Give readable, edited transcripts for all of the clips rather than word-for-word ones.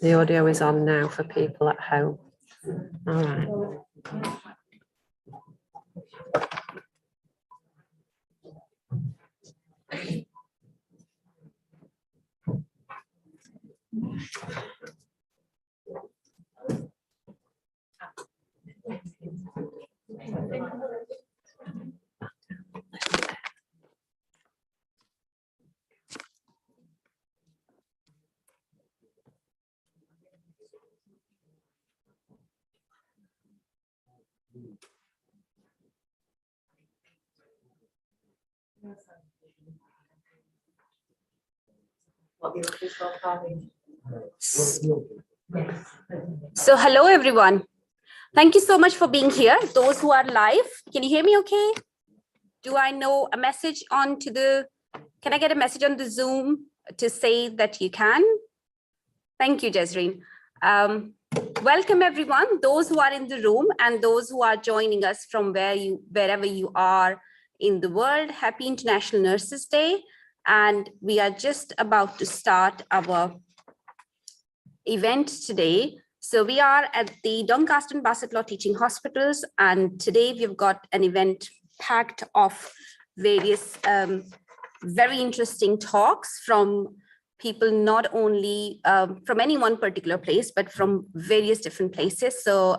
The audio is on now for people at home. All right. So hello everyone. Thank you so much for being here. Those who are live, can you hear me okay? Do I know a message onto the, can I get a message on the Zoom to say that you can? Thank you, Jezreen. Welcome everyone, those who are in the room and those who are joining us from wherever you are in the world. Happy International Nurses Day. And we are just about to start our event today. So we are at the Doncaster and Bassetlaw Teaching Hospitals, and today we've got an event packed of various very interesting talks from people not only from any one particular place, but from various different places. So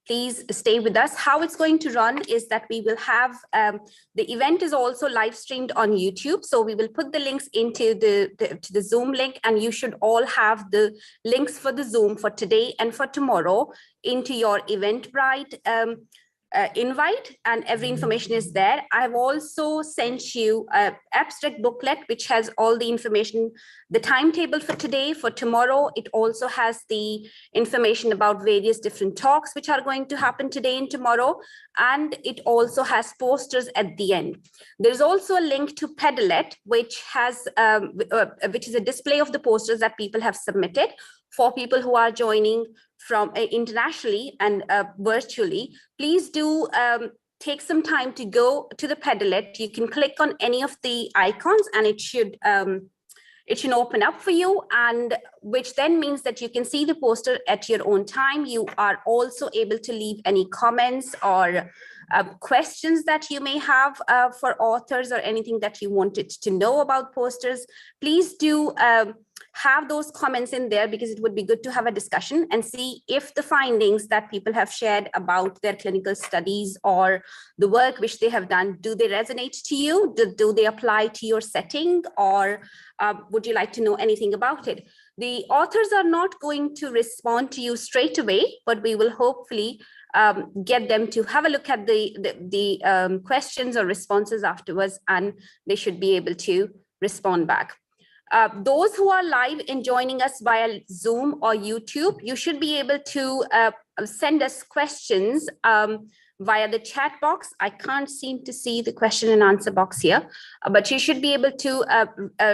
please stay with us. How it's going to run is that we will have, the event is also live streamed on YouTube. So we will put the links into the Zoom link, and you should all have the links for the Zoom for today and for tomorrow into your Eventbrite invite, and every information is there. I've also sent you an abstract booklet which has all the information, the timetable for today, for tomorrow. It also has the information about various different talks which are going to happen today and tomorrow, and it also has posters at the end. There's also a link to Padlet, which has which is a display of the posters that people have submitted. For people who are joining from internationally and virtually, please do take some time to go to the Padlet. You can click on any of the icons and it should open up for you, and which then means that you can see the poster at your own time. You are also able to leave any comments or questions that you may have for authors, or anything that you wanted to know about posters. Please do have those comments in there, because it would be good to have a discussion and see if the findings that people have shared about their clinical studies or the work which they have done, do they resonate to you? Do they apply to your setting, or would you like to know anything about it? The authors are not going to respond to you straight away, but we will hopefully get them to have a look at the questions or responses afterwards, and they should be able to respond back. Those who are live and joining us via Zoom or YouTube, you should be able to send us questions via the chat box. I can't seem to see the question and answer box here, but you should be able to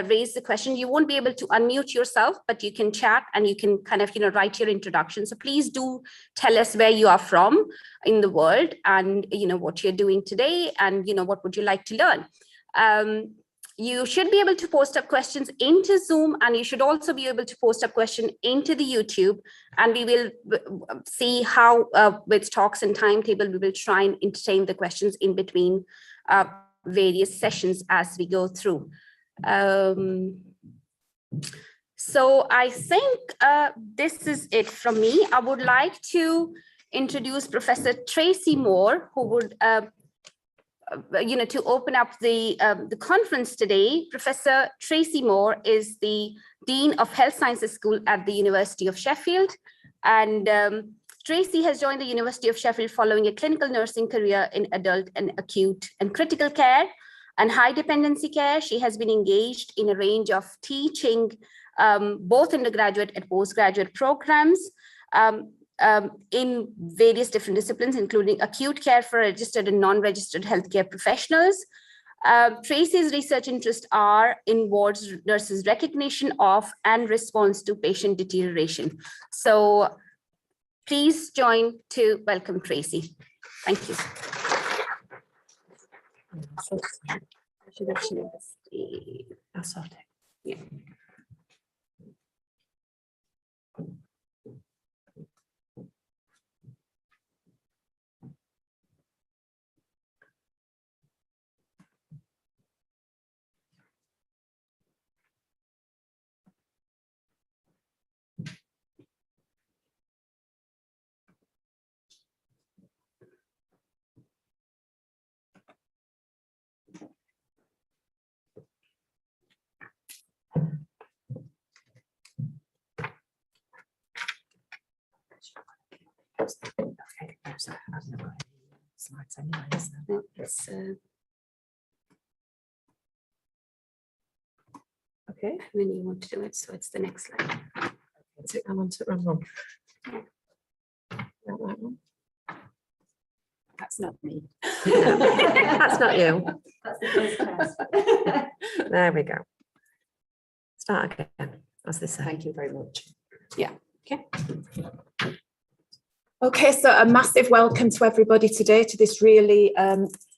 raise the question. You won't be able to unmute yourself, but you can chat and you can kind of, write your introduction. So please do tell us where you are from in the world, and, what you're doing today, and, what would you like to learn. You should be able to post up questions into Zoom, and you should also be able to post a question into the YouTube, and we will see how with talks and timetable, we will try and entertain the questions in between various sessions as we go through. So I think this is it from me. I would like to introduce Professor Tracy Moore, who would to open up the conference today. Professor Tracy Moore is the Dean of Health Sciences School at the University of Sheffield. And Tracy has joined the University of Sheffield following a clinical nursing career in adult and acute and critical care and high dependency care. She has been engaged in a range of teaching, both undergraduate and postgraduate programs, in various different disciplines, including acute care for registered and non-registered healthcare professionals. Tracy's research interests are in wards nurses' recognition of and response to patient deterioration. So please join to welcome Tracy. Thank you. Yeah. Slides anyway, isn't it? No, it's, Okay. when you want to do it, so it's the next slide. Take that one, take that one. That one. That's not me. That's not you. That's the first test. There we go. Start again, as they say. Thank you very much. Okay, so a massive welcome to everybody today to this really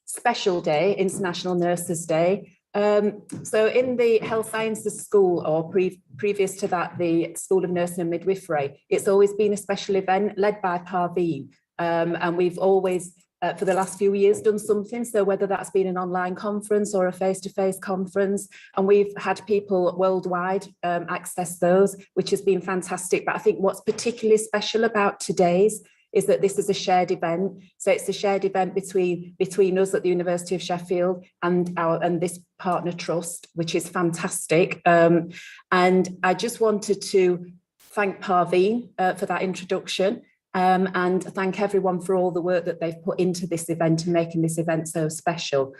special day, International Nurses Day. So in the Health Sciences School, or previous to that, the School of Nursing and Midwifery, it's always been a special event led by Parveen. And we've always, for the last few years, done something. So whether that's been an online conference or a face-to-face conference, and we've had people worldwide access those, which has been fantastic. But I think what's particularly special about today's is that this is a shared event. So it's a shared event between us at the University of Sheffield and this partner trust, which is fantastic. And I just wanted to thank Parveen for that introduction. And thank everyone for all the work that they've put into this event and making this event so special.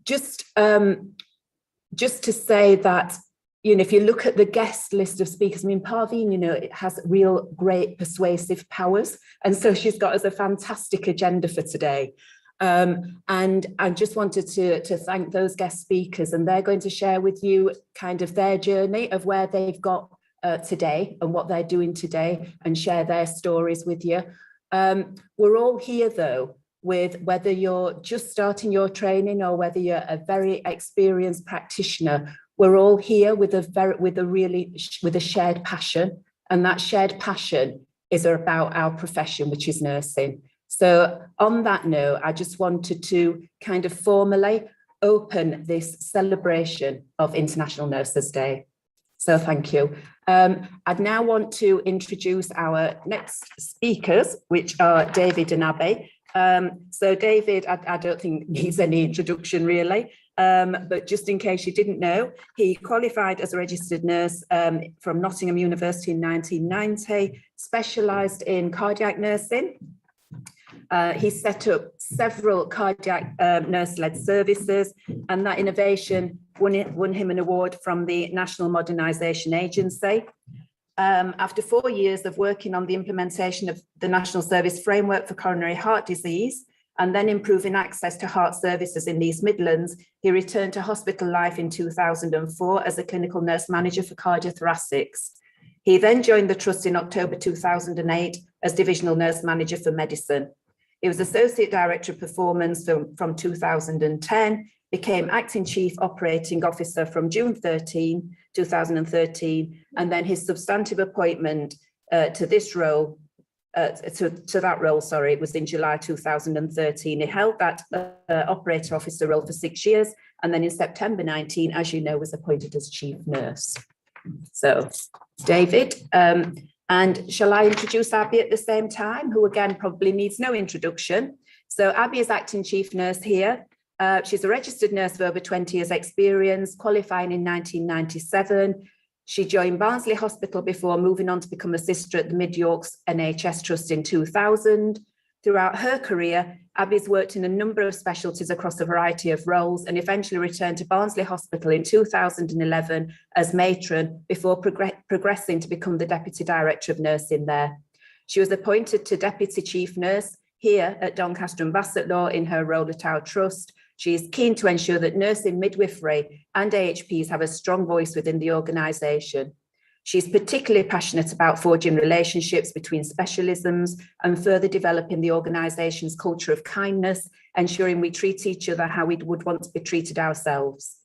Just to say that, you know, if you look at the guest list of speakers, I mean, Parveen, you know, it has real great persuasive powers. And so she's got us a fantastic agenda for today. And I just wanted to thank those guest speakers, and they're going to share with you kind of their journey of where they've got today and what they're doing today, and share their stories with you. We're all here though, with whether you're just starting your training or whether you're a very experienced practitioner, we're all here with a shared passion, and that shared passion is about our profession, which is nursing. So on that note, I just wanted to kind of formally open this celebration of International Nurses Day. So thank you. I'd now want to introduce our next speakers, which are David and Abby. So David, I don't think needs any introduction really, but just in case you didn't know, he qualified as a registered nurse from Nottingham University in 1990, specialised in cardiac nursing. He set up several cardiac nurse-led services, and that innovation won him an award from the National Modernisation Agency. After 4 years of working on the implementation of the National Service Framework for Coronary Heart Disease, and then improving access to heart services in the East Midlands, he returned to hospital life in 2004 as a clinical nurse manager for cardiothoracics. He then joined the Trust in October 2008 as divisional nurse manager for medicine. He was Associate Director of Performance from 2010, became Acting Chief Operating Officer from June 2013, and then his substantive appointment to this role, it was in July 2013. He held that Operator Officer role for 6 years, and then in September 19, as you know, was appointed as Chief Nurse. So, David, and shall I introduce Abby at the same time, who again probably needs no introduction. So Abby is Acting Chief Nurse here. She's a registered nurse with over 20 years experience, qualifying in 1997. She joined Barnsley Hospital before moving on to become a sister at the Mid Yorks NHS Trust in 2000. Throughout her career, Abby's worked in a number of specialties across a variety of roles, and eventually returned to Barnsley Hospital in 2011 as matron before progressing to become the Deputy Director of Nursing there. She was appointed to Deputy Chief Nurse here at Doncaster and Bassetlaw in her role at our trust. She is keen to ensure that nursing, midwifery and AHPs have a strong voice within the organisation. She's particularly passionate about forging relationships between specialisms and further developing the organisation's culture of kindness, ensuring we treat each other how we would want to be treated ourselves.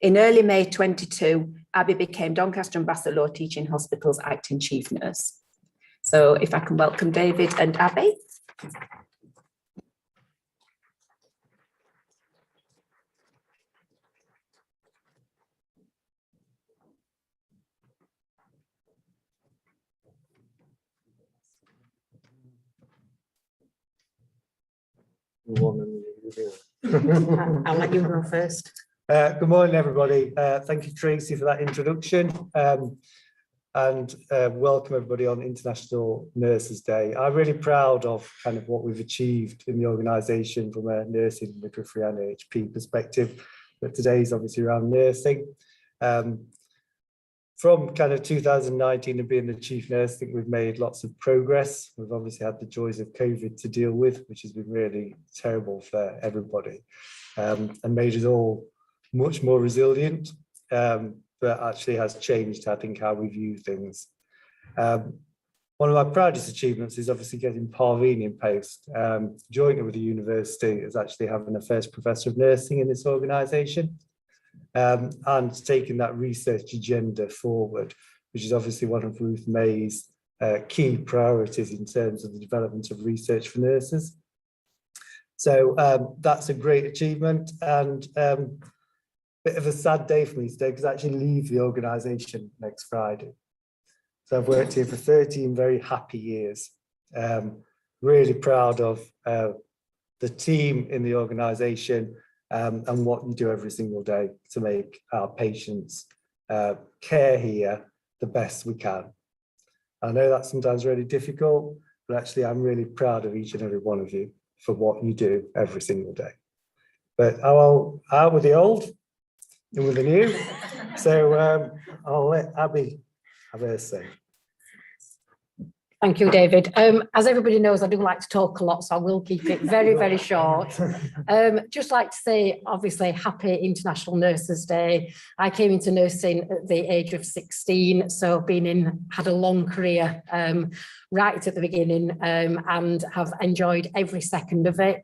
In early May 22, Abby became Doncaster and Basset Teaching Hospital's acting chief nurse. So if I can welcome David and Abby. I'll let you go first. Good morning, everybody. Thank you, Tracy, for that introduction. And welcome everybody on International Nurses Day. I'm really proud of kind of what we've achieved in the organisation from a nursing, midwifery and AHP perspective. But today is obviously around nursing. From kind of 2019 and being the chief nurse, I think we've made lots of progress. We've obviously had the joys of COVID to deal with, which has been really terrible for everybody, and made us all much more resilient, but actually has changed, I think, how we view things. One of my proudest achievements is obviously getting Parveen in post. Joining with the university as actually having a first professor of nursing in this organisation. And taking that research agenda forward, which is obviously one of Ruth May's key priorities in terms of the development of research for nurses. So that's a great achievement, and a bit of a sad day for me today because I actually leave the organisation next Friday. So I've worked here for 13 very happy years. Really proud of the team in the organisation. And what you do every single day to make our patients' care here the best we can. I know that's sometimes really difficult, but actually I'm really proud of each and every one of you for what you do every single day. But I'll out with the old and with the new. So I'll let Abby have her say. Thank you, David. As everybody knows, I do like to talk a lot, so I will keep it very, very short. Just like to say, obviously, happy International Nurses Day. I came into nursing at the age of 16, so had a long career right at the beginning, and have enjoyed every second of it.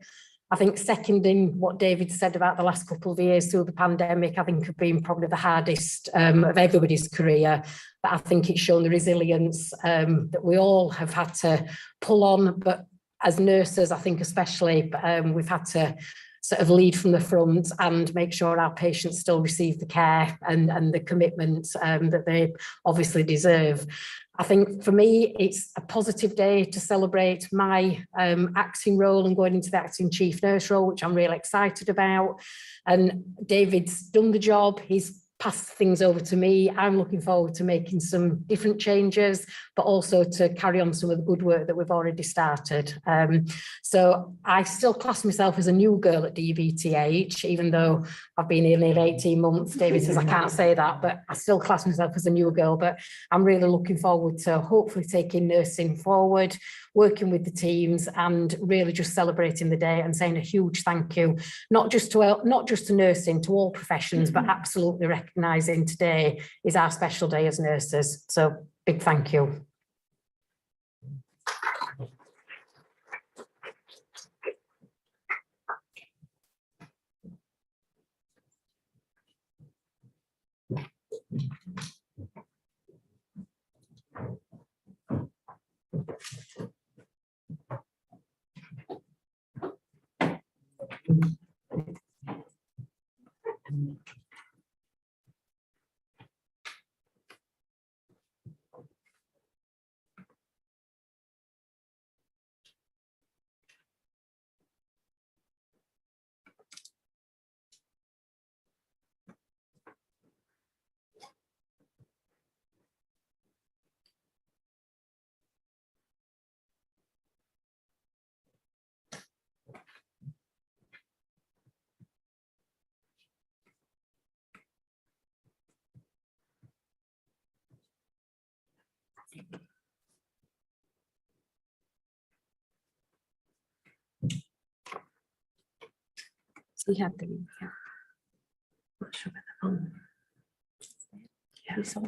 I think seconding what David said about the last couple of years through the pandemic, I think have been probably the hardest of everybody's career. But I think it's shown the resilience that we all have had to pull on. But as nurses, I think especially, we've had to sort of lead from the front and make sure our patients still receive the care and the commitment that they obviously deserve. I think for me, it's a positive day to celebrate my acting role and going into the acting chief nurse role, which I'm really excited about. And David's done the job. He's passed things over to me. I'm looking forward to making some different changes, but also to carry on some of the good work that we've already started. So I still class myself as a new girl at DVTH, even though I've been here nearly 18 months. David says I can't say that, but I still class myself as a new girl. But I'm really looking forward to hopefully taking nursing forward, working with the teams, and really just celebrating the day and saying a huge thank you, not just to nursing, to all professions, but absolutely recognising today is our special day as nurses. So big thank you. So you have the, yeah. Not sure about that one. Yeah, so.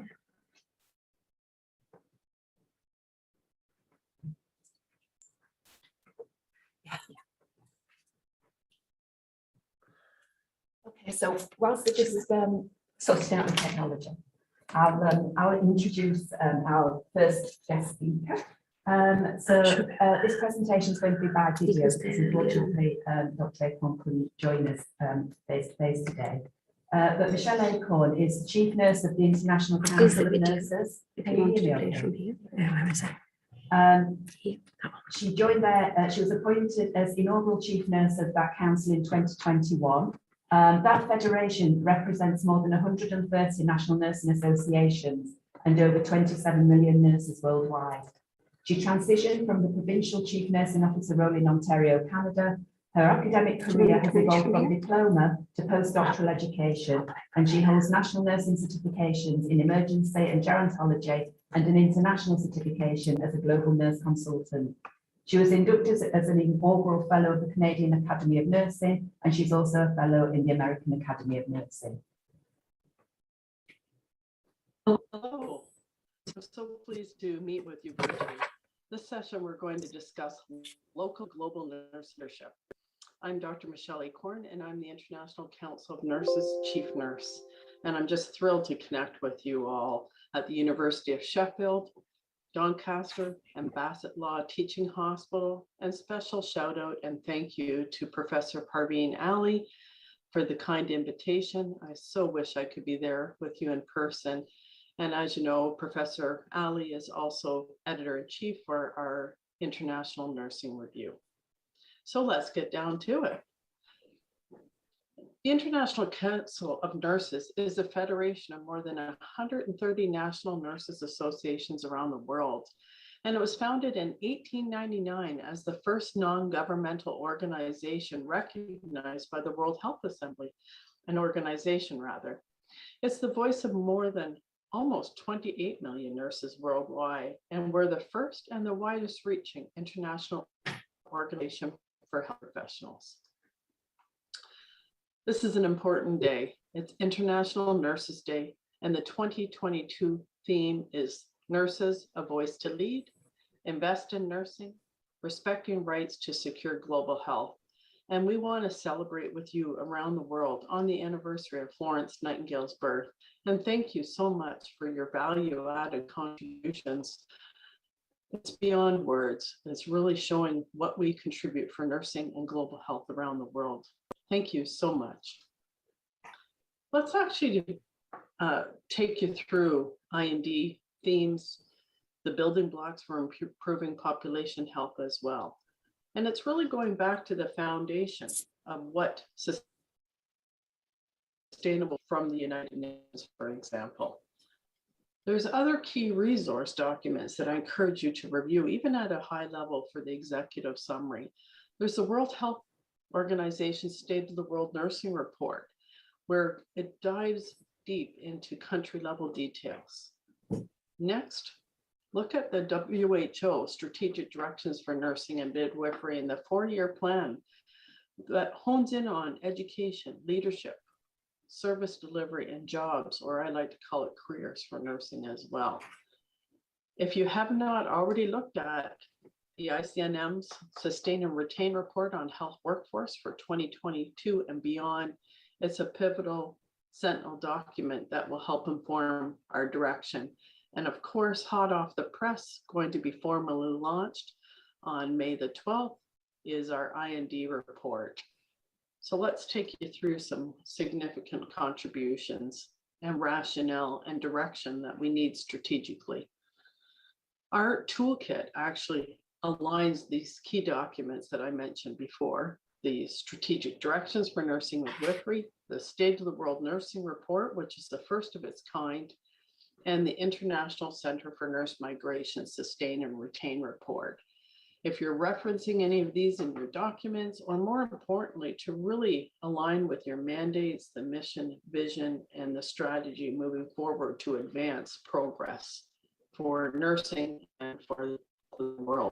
Yeah. Okay. So whilst they're just sorting out the technology, I'll introduce our first guest speaker. This presentation is going to be by video because unfortunately Dr. Acorn couldn't join us face to face today. But Measle Acorn is Chief Nurse of the International Council of Nurses. Can you hear me okay? Where is it? She joined there, she was appointed as inaugural Chief Nurse of that council in 2021. That federation represents more than 130 national nursing associations and over 27 million nurses worldwide. She transitioned from the provincial Chief Nursing Officer role in Ontario, Canada. Her academic career has evolved from diploma to postdoctoral education, and she holds national nursing certifications in emergency and gerontology and an international certification as a global nurse consultant. She was inducted as an inaugural fellow of the Canadian Academy of Nursing, and she's also a fellow in the American Academy of Nursing. Hello, I'm so pleased to meet with you virtually. This session, we're going to discuss local global nurse leadership. I'm Dr. Measle Acorn, and I'm the International Council of Nurses Chief Nurse. And I'm just thrilled to connect with you all at the University of Sheffield, Doncaster, and Bassett Law Teaching Hospital. And special shout out and thank you to Professor Parveen Ali for the kind invitation. I so wish I could be there with you in person. And as you know, Professor Ali is also editor-in-chief for our International Nursing Review. So let's get down to it. The International Council of Nurses is a federation of more than 130 national nurses associations around the world. And it was founded in 1899 as the first non-governmental organization recognized by the World Health Assembly, an organization rather. It's the voice of more than almost 28 million nurses worldwide, and we're the first and the widest reaching international organization for health professionals. This is an important day. It's International Nurses Day, and the 2022 theme is Nurses, a Voice to Lead, Invest in Nursing, Respecting Rights to Secure Global Health. And we want to celebrate with you around the world on the anniversary of Florence Nightingale's birth. And thank you so much for your value-added contributions. It's beyond words. It's really showing what we contribute for nursing and global health around the world. Thank you so much. Let's actually take you through IND themes, the building blocks for improving population health as well. And it's really going back to the foundation of what sustainable from the United Nations, for example. There's other key resource documents that I encourage you to review, even at a high level for the executive summary. There's the World Health Organization State of the World Nursing Report, where it dives deep into country level details. Next, look at the WHO Strategic Directions for Nursing and Midwifery and the 4-year plan that hones in on education, leadership, service delivery, and jobs, or I like to call it careers for nursing as well. If you have not already looked at the ICNM's Sustain and Retain Report on Health Workforce for 2022 and beyond, it's a pivotal sentinel document that will help inform our direction. And of course, hot off the press, going to be formally launched on May the 12th, is our IND report. So let's take you through some significant contributions and rationale and direction that we need strategically. Our toolkit actually aligns these key documents that I mentioned before: the Strategic Directions for Nursing Midwifery, the State of the World Nursing Report, which is the first of its kind, and the International Center for Nurse Migration Sustain and Retain Report. If you're referencing any of these in your documents, or more importantly, to really align with your mandates, the mission, vision, and the strategy moving forward to advance progress for nursing and for the world.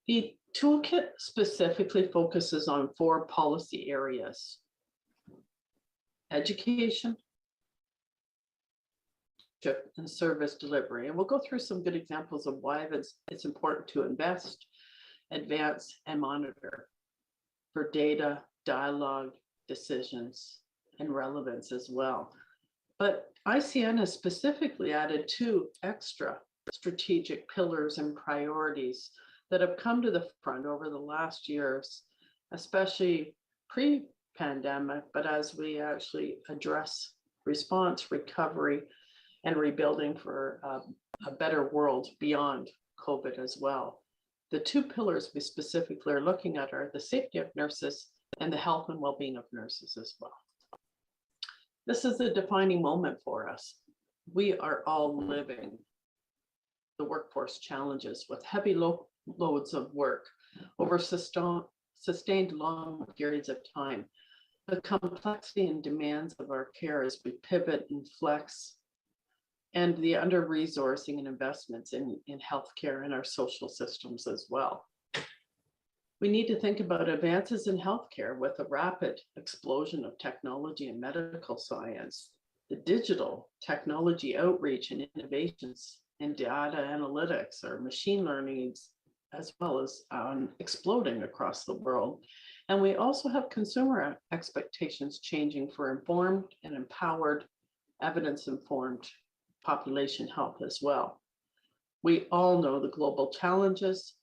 The toolkit specifically focuses on 4 policy areas: education, and service delivery. And we'll go through some good examples of why it's important to invest, advance, and monitor. for data, dialogue, decisions, and relevance as well. But ICN has specifically added 2 extra strategic pillars and priorities that have come to the front over the last years, especially pre-pandemic, but as we actually address response, recovery, and rebuilding for a better world beyond COVID as well. The 2 pillars we specifically are looking at are the safety of nurses and the health and well-being of nurses as well. This is a defining moment for us. We are all living the workforce challenges with heavy loads of work over sustained long periods of time. The complexity and demands of our care as we pivot and flex, and the under-resourcing and investments in healthcare and our social systems as well. We need to think about advances in healthcare with a rapid explosion of technology and medical science, the digital technology outreach and innovations in data analytics or machine learning, as well as exploding across the world. And we also have consumer expectations changing for informed and empowered, evidence-informed population health as well. We all know the global challenges.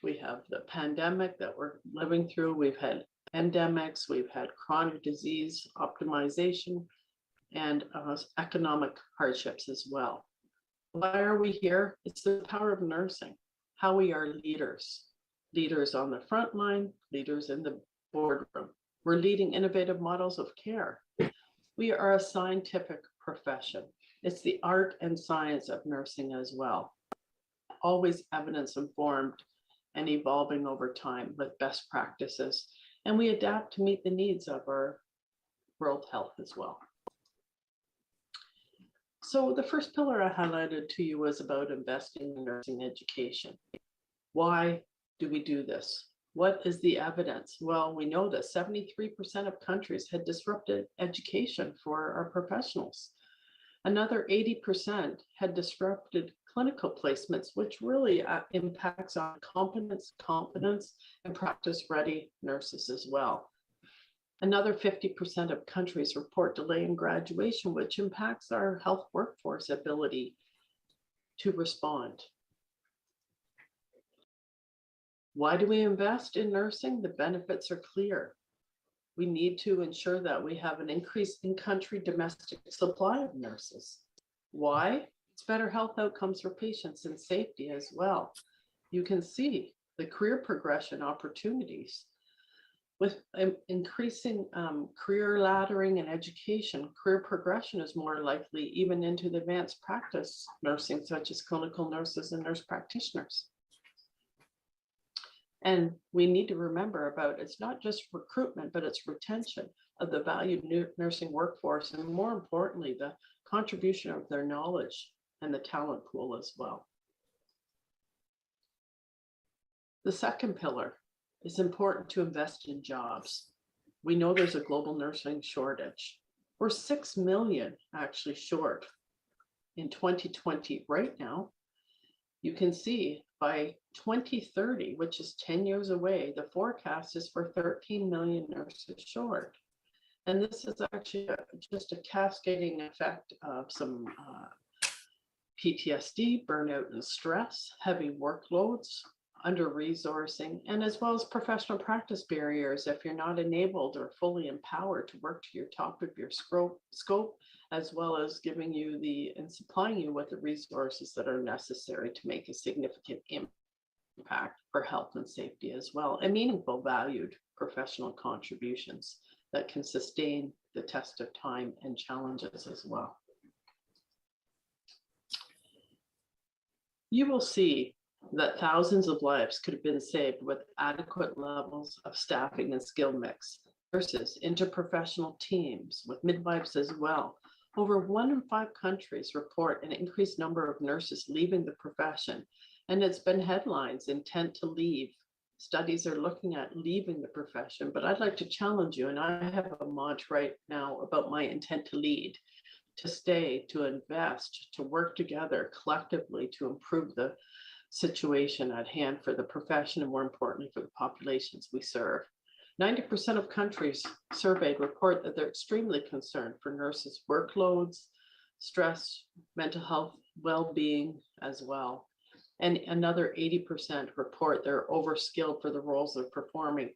We have the pandemic that we're living through. We've had endemics, we've had chronic disease optimization, and economic hardships as well. Why are we here? It's the power of nursing, how we are leaders on the front line, leaders in the boardroom. We're leading innovative models of care. We are a scientific profession. It's the art and science of nursing as well. Always evidence informed and evolving over time with best practices. And we adapt to meet the needs of our world health as well. So the first pillar I highlighted to you was about investing in nursing education. Why do we do this? What is the evidence? Well, we know that 73% of countries had disrupted education for our professionals. Another 80% had disrupted clinical placements, which really impacts on competence, confidence, and practice-ready nurses as well. Another 50% of countries report delay in graduation, which impacts our health workforce ability to respond. Why do we invest in nursing? The benefits are clear. We need to ensure that we have an increase in country domestic supply of nurses. Why? It's better health outcomes for patients and safety as well. You can see the career progression opportunities. With increasing career laddering and education, career progression is more likely even into the advanced practice nursing, such as clinical nurses and nurse practitioners. And we need to remember about it's not just recruitment, but it's retention of the valued nursing workforce, and more importantly, the contribution of their knowledge and the talent pool as well. The second pillar is important to invest in jobs. We know there's a global nursing shortage. We're 6 million actually short in 2020 right now. You can see by 2030, which is 10 years away, the forecast is for 13 million nurses short. And this is actually just a cascading effect of some PTSD, burnout and stress, heavy workloads, under-resourcing, and as well as professional practice barriers if you're not enabled or fully empowered to work to your top of your scope, as well as giving you and supplying you with the resources that are necessary to make a significant impact for health and safety as well, and meaningful valued professional contributions that can sustain the test of time and challenges as well. You will see that thousands of lives could have been saved with adequate levels of staffing and skill mix. Nurses, interprofessional teams, with midwives as well. Over 1 in 5 countries report an increased number of nurses leaving the profession, and it's been headlines, intent to leave. Studies are looking at leaving the profession, but I'd like to challenge you, and I have a mantra right now about my intent to lead, to stay, to invest, to work together collectively to improve the situation at hand for the profession and more importantly for the populations we serve. 90% of countries surveyed report that they're extremely concerned for nurses' workloads, stress, mental health, well-being as well. And another 80% report they're overskilled for the roles they're performing.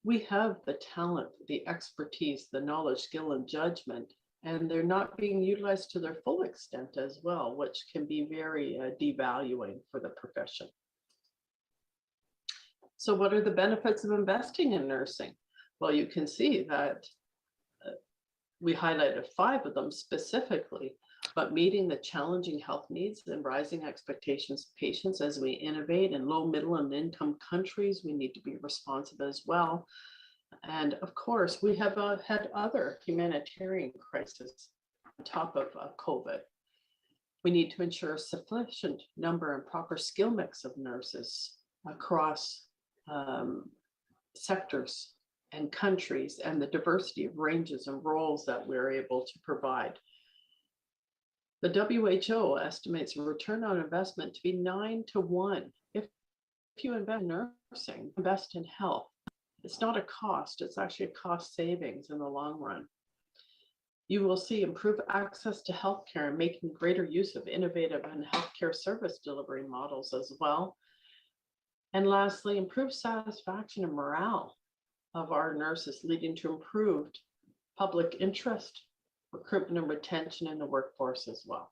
We have the talent, the expertise, the knowledge, skill, and judgment, and they're not being utilized to their full extent as well, which can be very devaluing for the profession. So what are the benefits of investing in nursing? Well, you can see that we highlighted 5 of them specifically, but meeting the challenging health needs and rising expectations of patients as we innovate in low, middle, and income countries, we need to be responsive as well. And of course, we have had other humanitarian crises on top of COVID. We need to ensure a sufficient number and proper skill mix of nurses across sectors and countries, and the diversity of ranges and roles that we're able to provide. The WHO estimates a return on investment to be 9 to 1. If you invest in nursing, invest in health. It's not a cost, it's actually a cost savings in the long run. You will see improved access to healthcare and making greater use of innovative and healthcare service delivery models as well. And lastly, improved satisfaction and morale of our nurses, leading to improved public interest, recruitment and retention in the workforce as well.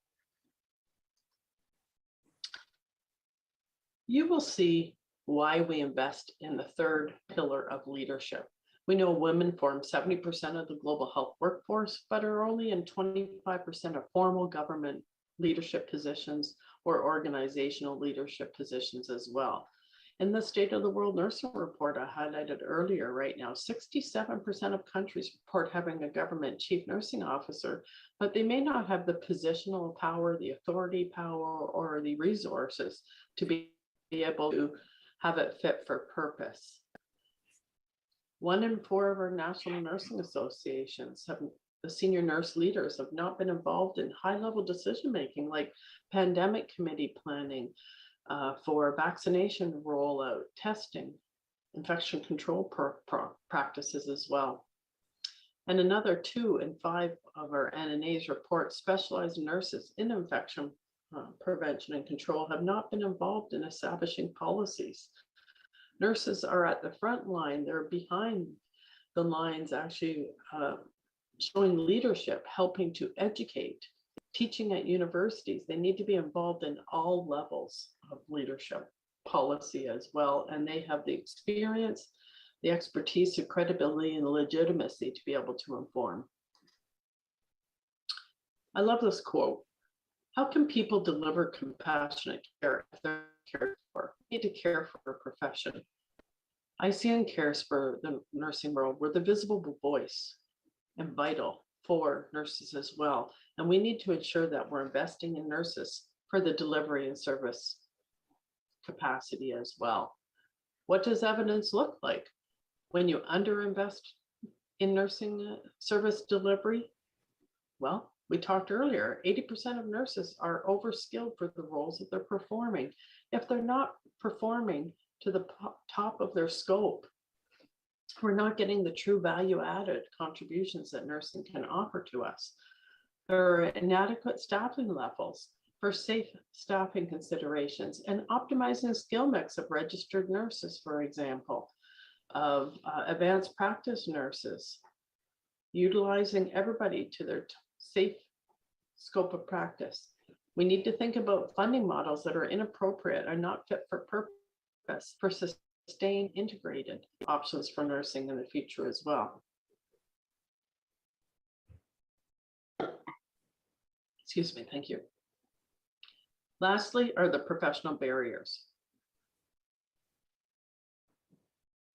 You will see why we invest in the 3rd pillar of leadership. We know women form 70% of the global health workforce, but are only in 25% of formal government leadership positions or organizational leadership positions as well. In the State of the World Nursing Report I highlighted earlier, right now, 67% of countries report having a government chief nursing officer, but they may not have the positional power, the authority power, or the resources to be able to have it fit for purpose. 1 in 4 of our national nursing associations the senior nurse leaders have not been involved in high-level decision-making like pandemic committee planning, for vaccination rollout, testing, infection control practices as well. And another 2 in 5 of our NNAs report specialized nurses in infection prevention and control have not been involved in establishing policies. Nurses are at the front line, they're behind the lines actually showing leadership, helping to educate, teaching at universities. They need to be involved in all levels of leadership policy as well. And they have the experience, the expertise, the credibility, and the legitimacy to be able to inform. I love this quote. How can people deliver compassionate care if they're cared for? We need to care for a profession. ICN cares for the nursing world. We're the visible voice and vital for nurses as well. And we need to ensure that we're investing in nurses for the delivery and service capacity as well. What does evidence look like when you underinvest in nursing service delivery? Well, we talked earlier, 80% of nurses are overskilled for the roles that they're performing. If they're not performing to the top of their scope, we're not getting the true value-added contributions that nursing can offer to us. There are inadequate staffing levels for safe staffing considerations and optimizing the skill mix of registered nurses, for example, of advanced practice nurses, utilizing everybody to their safe scope of practice. We need to think about funding models that are inappropriate and not fit for purpose for sustained integrated options for nursing in the future as well. Excuse me, thank you. Lastly are the professional barriers.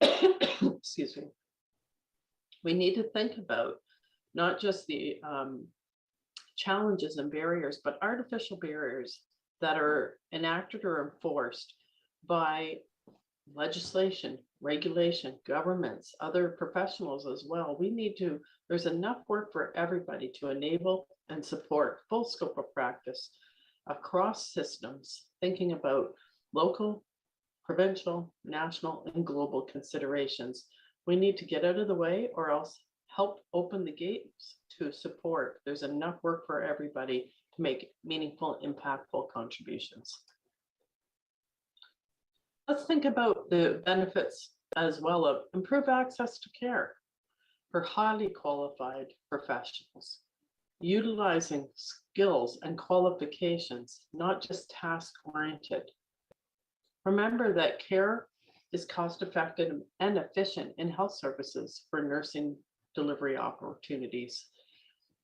Excuse me. We need to think about not just the challenges and barriers, but artificial barriers that are enacted or enforced by legislation, regulation, governments, other professionals as well. We need to, there's enough work for everybody to enable and support full scope of practice across systems, thinking about local, provincial, national, and global considerations. We need to get out of the way or else help open the gates to support. There's enough work for everybody to make meaningful, impactful contributions. Let's think about the benefits as well of improved access to care for highly qualified professionals, utilizing skills and qualifications, not just task-oriented. Remember that care is cost-effective and efficient in health services for nursing delivery opportunities.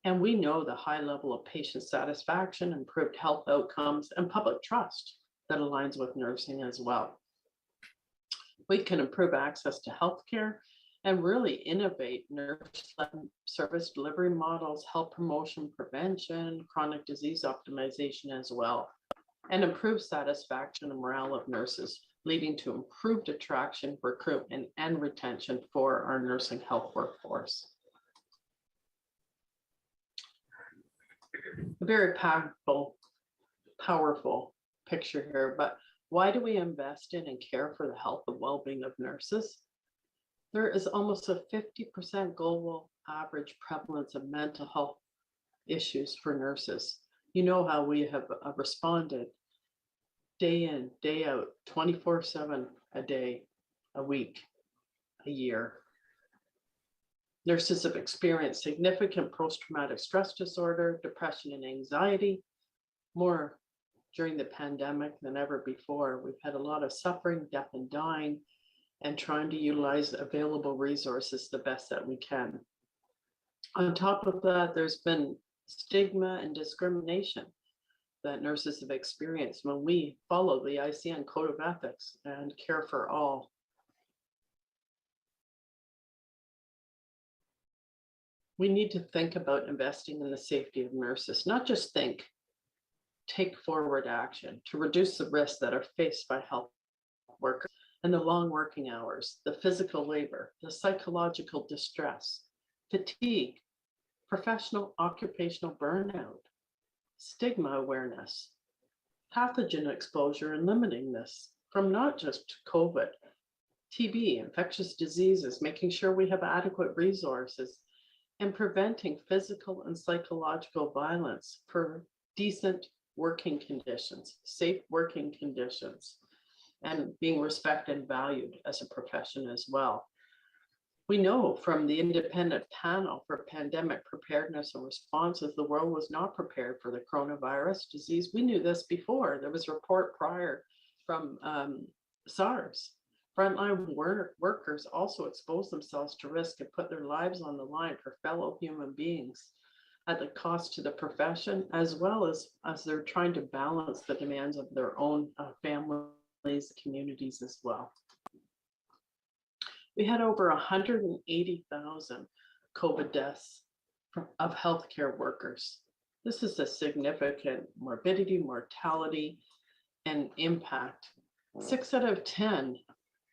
And we know the high level of patient satisfaction, improved health outcomes, and public trust that aligns with nursing as well. We can improve access to healthcare and really innovate nurse-led service delivery models, health promotion, prevention, chronic disease optimization as well, and improve satisfaction and morale of nurses, leading to improved attraction, recruitment, and retention for our nursing health workforce. A very powerful picture here, but why do we invest in and care for the health and well-being of nurses? There is almost a 50% global average prevalence of mental health issues for nurses. You know how we have responded day in, day out, 24/7 a day, a week, a year. Nurses have experienced significant post-traumatic stress disorder, depression, and anxiety, more during the pandemic than ever before. We've had a lot of suffering, death, and dying, and trying to utilize available resources the best that we can. On top of that, there's been stigma and discrimination that nurses have experienced when we follow the ICN Code of Ethics and care for all. We need to think about investing in the safety of nurses, not just think, take forward action to reduce the risks that are faced by health workers and the long working hours, the physical labor, the psychological distress, fatigue, professional occupational burnout, stigma awareness, pathogen exposure, and limiting this from not just COVID, TB, infectious diseases, making sure we have adequate resources, and preventing physical and psychological violence for decent working conditions, safe working conditions, and being respected and valued as a profession as well. We know from the independent panel for pandemic preparedness and responses, the world was not prepared for the coronavirus disease. We knew this before. There was a report prior from SARS. Frontline workers also expose themselves to risk and put their lives on the line for fellow human beings at the cost to the profession, as well as they're trying to balance the demands of their own families, communities as well. We had over 180,000 COVID deaths of healthcare workers. This is a significant morbidity, mortality, and impact. 6 out of 10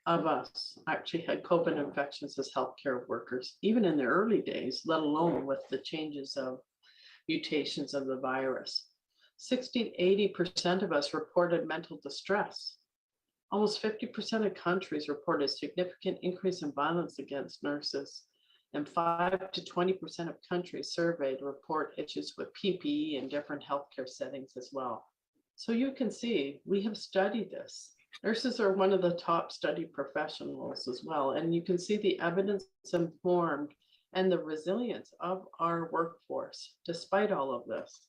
of us actually had COVID infections as healthcare workers, even in the early days, let alone with the changes of mutations of the virus. 60–80% of us reported mental distress. Almost 50% of countries reported significant increase in violence against nurses, and 5 to 20% of countries surveyed report issues with PPE in different healthcare settings as well. So you can see, we have studied this. Nurses are one of the top studied professionals as well, and you can see the evidence informed and the resilience of our workforce despite all of this.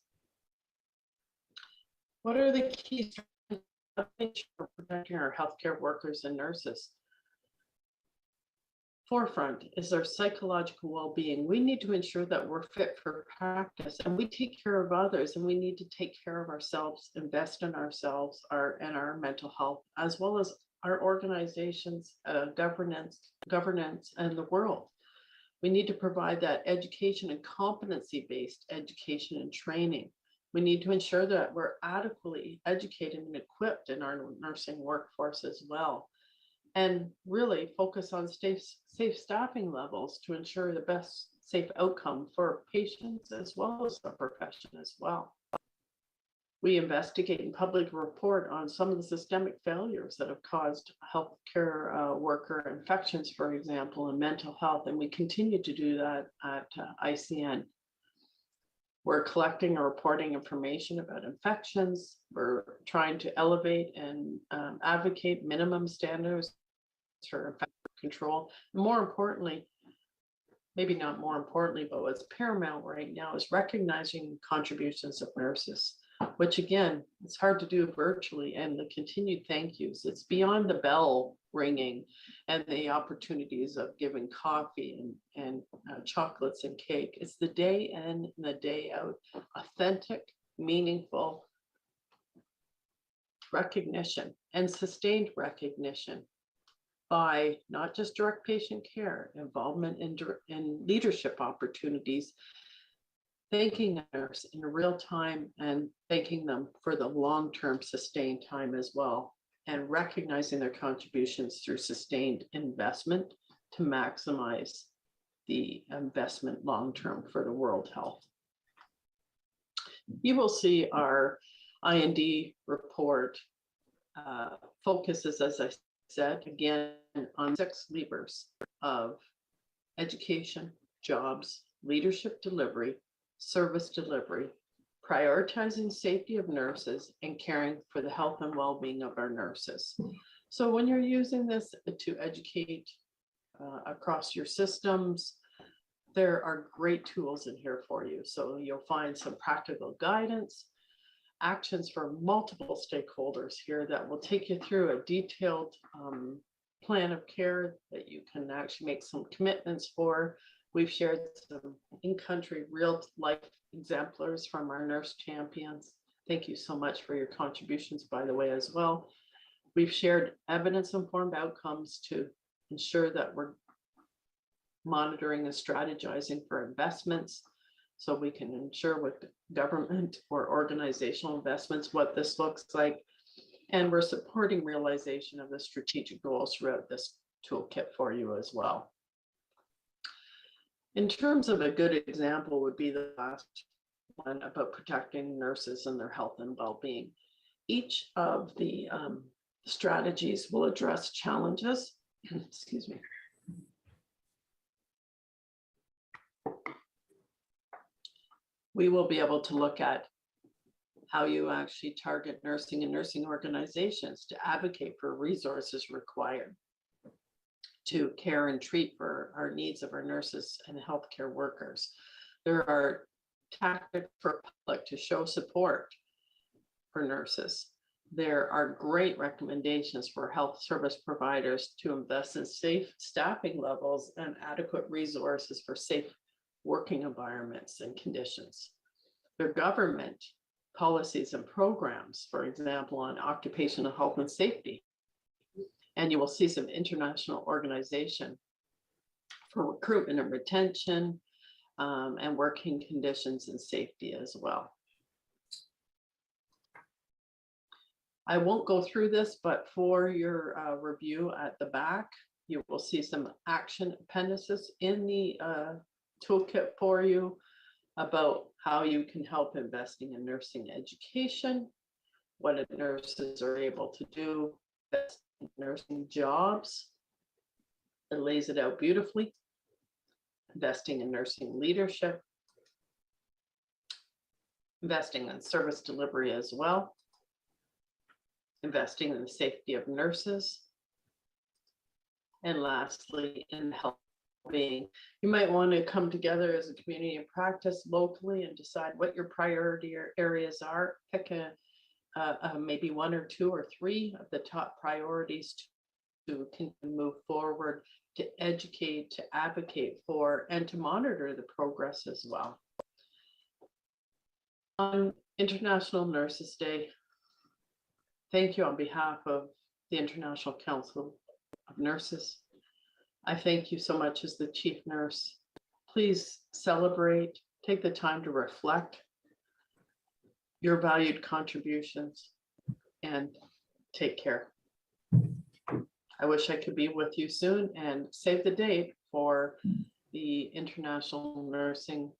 What are the key strategies for protecting our healthcare workers and nurses? Forefront is our psychological well-being. We need to ensure that we're fit for practice and we take care of others, and we need to take care of ourselves, invest in ourselves and our mental health, as well as our organizations, governance, and the world. We need to provide that education and competency-based education and training. We need to ensure that we're adequately educated and equipped in our nursing workforce as well, and really focus on safe staffing levels to ensure the best safe outcome for patients as well as the profession as well. We investigate and publicly report on some of the systemic failures that have caused healthcare worker infections, for example, and mental health, and we continue to do that at ICN. We're collecting and reporting information about infections. We're trying to elevate and advocate minimum standards for infection control. And more importantly, maybe not more importantly, but what's paramount right now is recognizing contributions of nurses, which again, it's hard to do virtually, and the continued thank yous. It's beyond the bell ringing and the opportunities of giving coffee and chocolates and cake. It's the day in and the day out, authentic, meaningful recognition and sustained recognition by not just direct patient care, involvement in leadership opportunities, thanking a nurse in real time and thanking them for the long-term sustained time as well, and recognizing their contributions through sustained investment to maximize the investment long-term for the world health. You will see our IND report focuses, as I said, again, on 6 levers of education, jobs, leadership delivery, service delivery, prioritizing safety of nurses, and caring for the health and well-being of our nurses. So when you're using this to educate across your systems, there are great tools in here for you. So you'll find some practical guidance, actions for multiple stakeholders here that will take you through a detailed plan of care that you can actually make some commitments for. We've shared some in-country real-life exemplars from our nurse champions. Thank you so much for your contributions, by the way, as well. We've shared evidence-informed outcomes to ensure that we're monitoring and strategizing for investments, so we can ensure with government or organizational investments what this looks like. And we're supporting realization of the strategic goals throughout this toolkit for you as well. In terms of a good example would be the last one about protecting nurses and their health and well-being. Each of the strategies will address challenges, excuse me. We will be able to look at how you actually target nursing and nursing organizations to advocate for resources required to care and treat for our needs of our nurses and healthcare workers. There are tactics for public to show support for nurses. There are great recommendations for health service providers to invest in safe staffing levels and adequate resources for safe working environments and conditions. There are government policies and programs, for example, on occupational health and safety. And you will see some international organization for recruitment and retention and working conditions and safety as well. I won't go through this, but for your review at the back, you will see some action appendices in the toolkit for you about how you can help investing in nursing education, what nurses are able to do, nursing jobs. It lays it out beautifully. Investing in nursing leadership, investing in service delivery as well, investing in the safety of nurses, and lastly, in health being. You might want to come together as a community and practice locally and decide what your priority areas are. Pick maybe 1 or 2 or 3 of the top priorities to move forward, to educate, to advocate for, and to monitor the progress as well. On International Nurses Day, thank you on behalf of the International Council of Nurses. I thank you so much as the chief nurse. Please celebrate, take the time to reflect your valued contributions, and take care. I wish I could be with you soon, and save the date for the International Nursing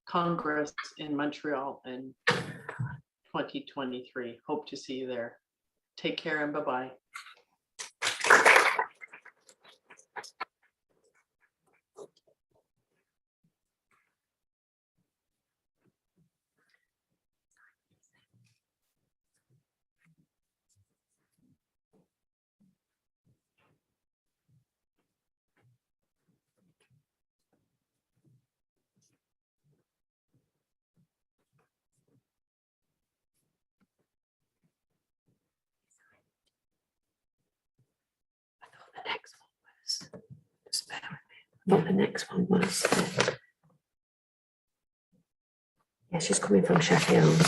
Congress in Montreal in 2023. Hope to see you there. Take care and bye-bye. The next one was, just bear with me. I thought the next one was, yeah, she's coming from Sheffield.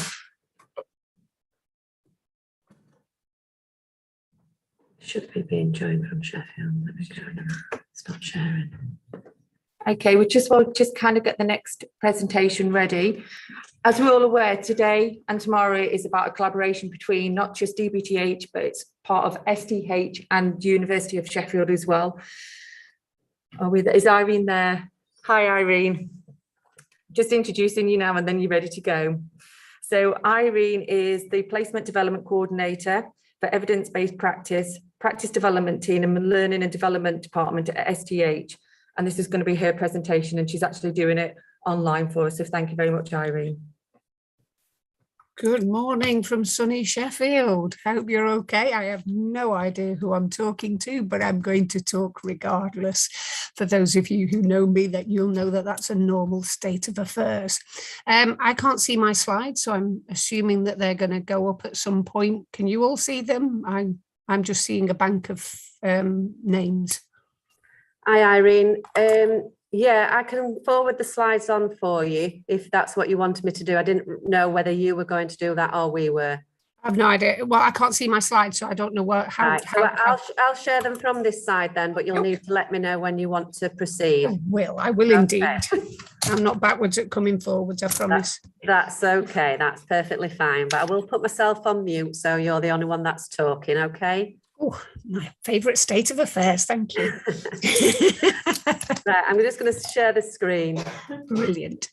Should be being joined from Sheffield. Let me go. Stop sharing. Okay, we just want to kind of get the next presentation ready. As we're all aware, today and tomorrow is about a collaboration between not just DBTH, but it's part of STH and University of Sheffield as well. Is Irene there? Hi, Irene. Just introducing you now and then you're ready to go. So Irene is the Placement Development Coordinator for Evidence-Based Practice Development Team and Learning and Development Department at STH. And this is going to be her presentation, and she's actually doing it online for us. So thank you very much, Irene. Good morning from sunny Sheffield. Hope you're okay. I have no idea who I'm talking to, but I'm going to talk regardless. For those of you who know me, that you'll know that that's a normal state of affairs. I can't see my slides, so I'm assuming that they're going to go up at some point. Can you all see them? I'm just seeing a bank of names. Hi, Irene. Yeah, I can forward the slides on for you if that's what you wanted me to do. I didn't know whether you were going to do that or we were. I've no idea. Well, I can't see my slides, so I don't know how. Right, so I'll share them from this side then, but you'll need to let me know when you want to proceed. I will indeed. I'm not backwards at coming forwards, I promise. That's okay. That's perfectly fine. But I will put myself on mute, so you're the only one that's talking, okay? Oh, my favourite state of affairs, thank you. Right, I'm just going to share the screen. Brilliant.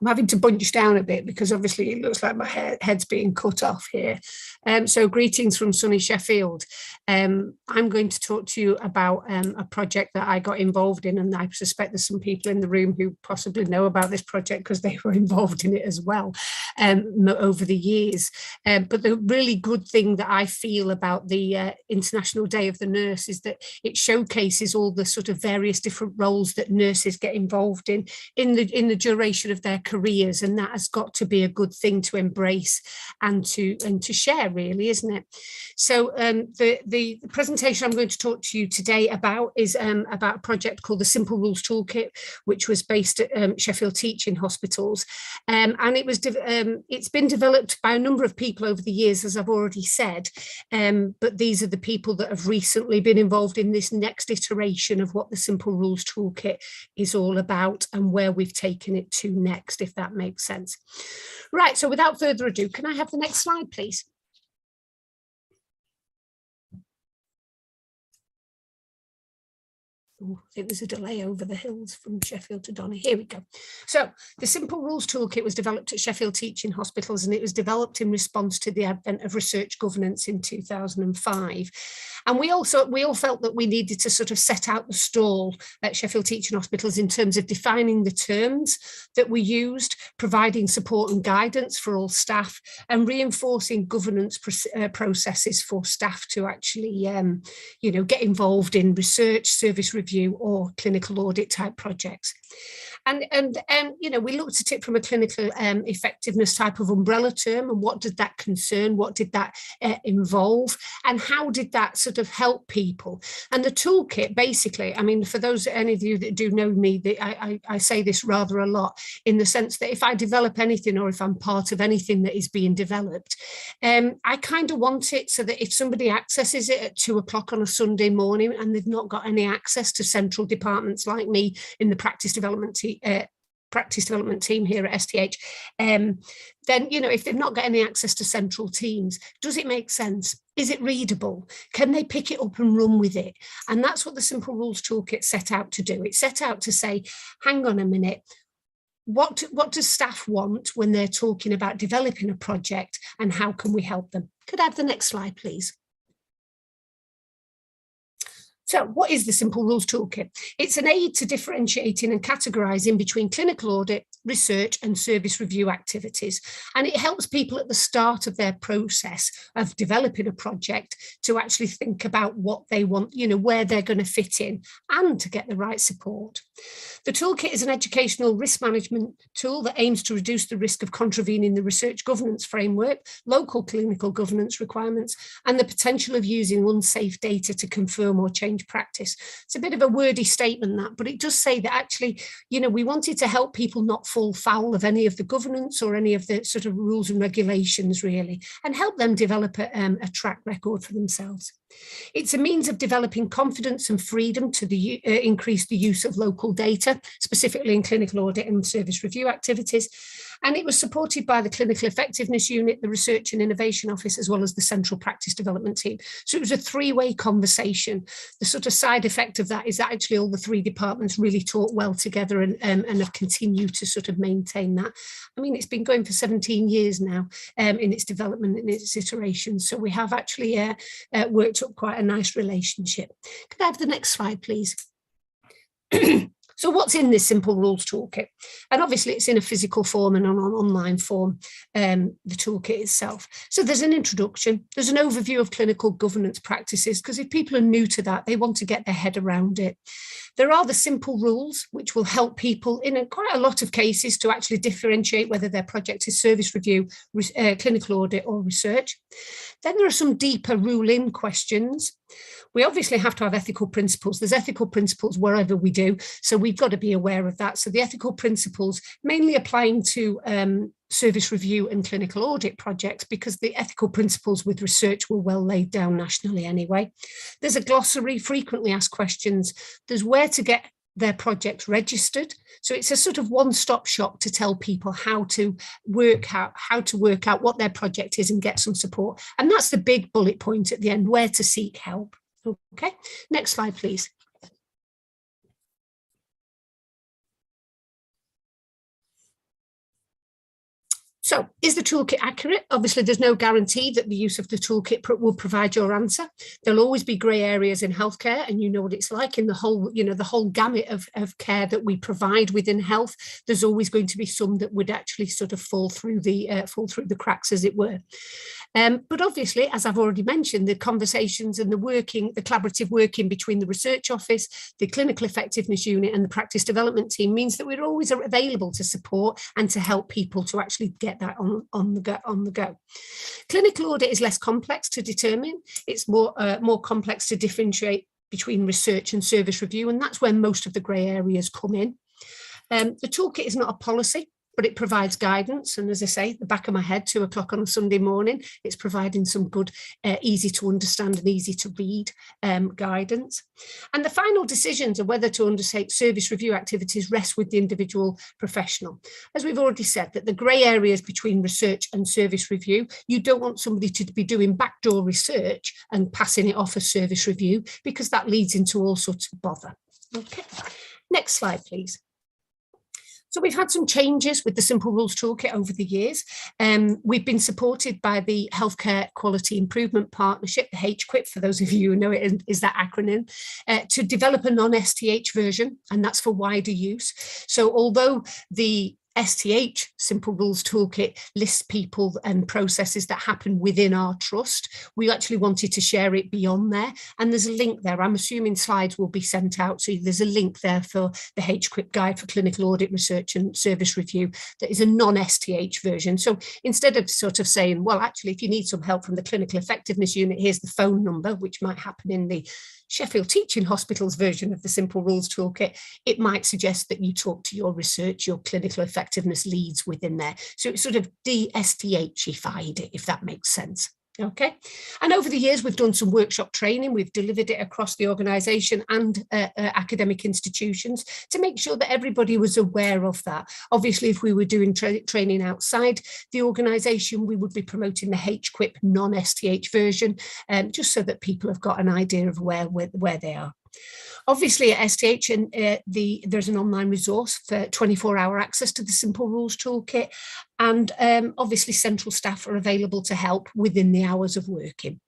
I'm having to bunch down a bit because obviously it looks like my head's being cut off here. So greetings from sunny Sheffield. I'm going to talk to you about a project that I got involved in, and I suspect there's some people in the room who possibly know about this project because they were involved in it as well over the years. But the really good thing that I feel about the International Day of the Nurse is that it showcases all the sort of various different roles that nurses get involved in the duration of their careers, and that has got to be a good thing to embrace and to share, really, isn't it? So the presentation I'm going to talk to you today about is about a project called the Simple Rules Toolkit, which was based at Sheffield Teaching Hospitals, and it's been developed by a number of people over the years, as I've already said, but these are the people that have recently been involved in this next iteration of what the Simple Rules Toolkit is all about and where we've taken it to next, if that makes sense. Right, so without further ado, can I have the next slide, please? Oh, I think there's a delay over the hills from Sheffield to Donny. Here we go. So the Simple Rules Toolkit was developed at Sheffield Teaching Hospitals, and it was developed in response to the advent of research governance in 2005. And we all felt that we needed to sort of set out the stall at Sheffield Teaching Hospitals in terms of defining the terms that we used, providing support and guidance for all staff, and reinforcing governance processes for staff to actually, get involved in research, service review, or clinical audit type projects. And we looked at it from a clinical effectiveness type of umbrella term, and what did that concern, what did that involve, and how did that sort of help people? And the toolkit, basically, I mean, for any of you that do know me, I say this rather a lot, in the sense that if I develop anything, or if I'm part of anything that is being developed, I kind of want it so that if somebody accesses it at 2 o'clock on a Sunday morning and they've not got any access to central departments like me in the practice development practice development team here at STH, then, you know, if they've not got any access to central teams, does it make sense? Is it readable? Can they pick it up and run with it? And that's what the Simple Rules Toolkit set out to do. It set out to say, hang on a minute, what does staff want when they're talking about developing a project, and how can we help them? Could I have the next slide, please? So what is the Simple Rules Toolkit? It's an aid to differentiating and categorising between clinical audit, research and service review activities. And it helps people at the start of their process of developing a project to actually think about what they want, you know, where they're going to fit in, and to get the right support. The toolkit is an educational risk management tool that aims to reduce the risk of contravening the research governance framework, local clinical governance requirements, and the potential of using unsafe data to confirm or change practice. It's a bit of a wordy statement, that, but it does say that actually, you know, we wanted to help people not fall foul of any of the governance or any of the sort of rules and regulations, really, and help them develop a track record for themselves. It's a means of developing confidence and freedom to increase the use of local data, specifically in clinical audit and service review activities. And it was supported by the Clinical Effectiveness Unit, the Research and Innovation Office, as well as the Central Practice Development Team. So it was a three-way conversation. The sort of side effect of that is that actually all the three departments really talk well together and have continued to sort of maintain that. I mean, it's been going for 17 years now in its development and its iterations. So we have actually worked up quite a nice relationship. Could I have the next slide, please? So what's in this Simple Rules Toolkit? And obviously it's in a physical form and on an online form, the toolkit itself. So there's an introduction, there's an overview of clinical governance practices, because if people are new to that, they want to get their head around it. There are the simple rules, which will help people in quite a lot of cases to actually differentiate whether their project is service review, clinical audit or research. Then there are some deeper rule-in questions. We obviously have to have ethical principles. There's ethical principles wherever we do, so we've got to be aware of that. So the ethical principles mainly applying to service review and clinical audit projects, because the ethical principles with research were well laid down nationally anyway. There's a glossary, frequently asked questions. There's where to get their project registered. So it's a sort of one-stop shop to tell people how to work out what their project is and get some support. And that's the big bullet point at the end, where to seek help. Okay, next slide, please. So is the toolkit accurate? Obviously, there's no guarantee that the use of the toolkit will provide your answer. There'll always be grey areas in healthcare, and you know what it's like in the whole, you know, the whole gamut of care that we provide within health. There's always going to be some that would actually sort of fall through the cracks, as it were. But obviously, as I've already mentioned, the conversations and the collaborative working between the research office, the clinical effectiveness unit and the practice development team means that we're always available to support and to help people to actually get that on the go. Clinical audit is less complex to determine. It's more complex to differentiate between research and service review, and that's where most of the grey areas come in. The toolkit is not a policy, but it provides guidance. And as I say, the back of my head, 2 o'clock on a Sunday morning, it's providing some good, easy to understand and easy to read guidance. And the final decisions of whether to undertake service review activities rest with the individual professional. As we've already said, that the grey areas between research and service review, you don't want somebody to be doing backdoor research and passing it off as service review, because that leads into all sorts of bother. Okay, next slide, please. So we've had some changes with the Simple Rules Toolkit over the years. We've been supported by the Healthcare Quality Improvement Partnership, the HQIP, for those of you who know it is that acronym, to develop a non-STH version, and that's for wider use. So although the STH Simple Rules Toolkit lists people and processes that happen within our trust, we actually wanted to share it beyond there. And there's a link there. I'm assuming slides will be sent out. So there's a link there for the HQIP guide for clinical audit, research and service review. That is a non-STH version. So instead of sort of saying, well, actually, if you need some help from the clinical effectiveness unit, here's the phone number, which might happen in the Sheffield Teaching Hospital's version of the Simple Rules Toolkit, it might suggest that you talk to your research, your clinical effectiveness leads within there. So it's sort of de-STH-ified it, if that makes sense. Okay, and over the years, we've done some workshop training. We've delivered it across the organisation and academic institutions to make sure that everybody was aware of that. Obviously, if we were doing training outside the organisation, we would be promoting the HQIP non-STH version, just so that people have got an idea of where they are. Obviously at STH, there's an online resource for 24-hour access to the Simple Rules Toolkit, and obviously central staff are available to help within the hours of working.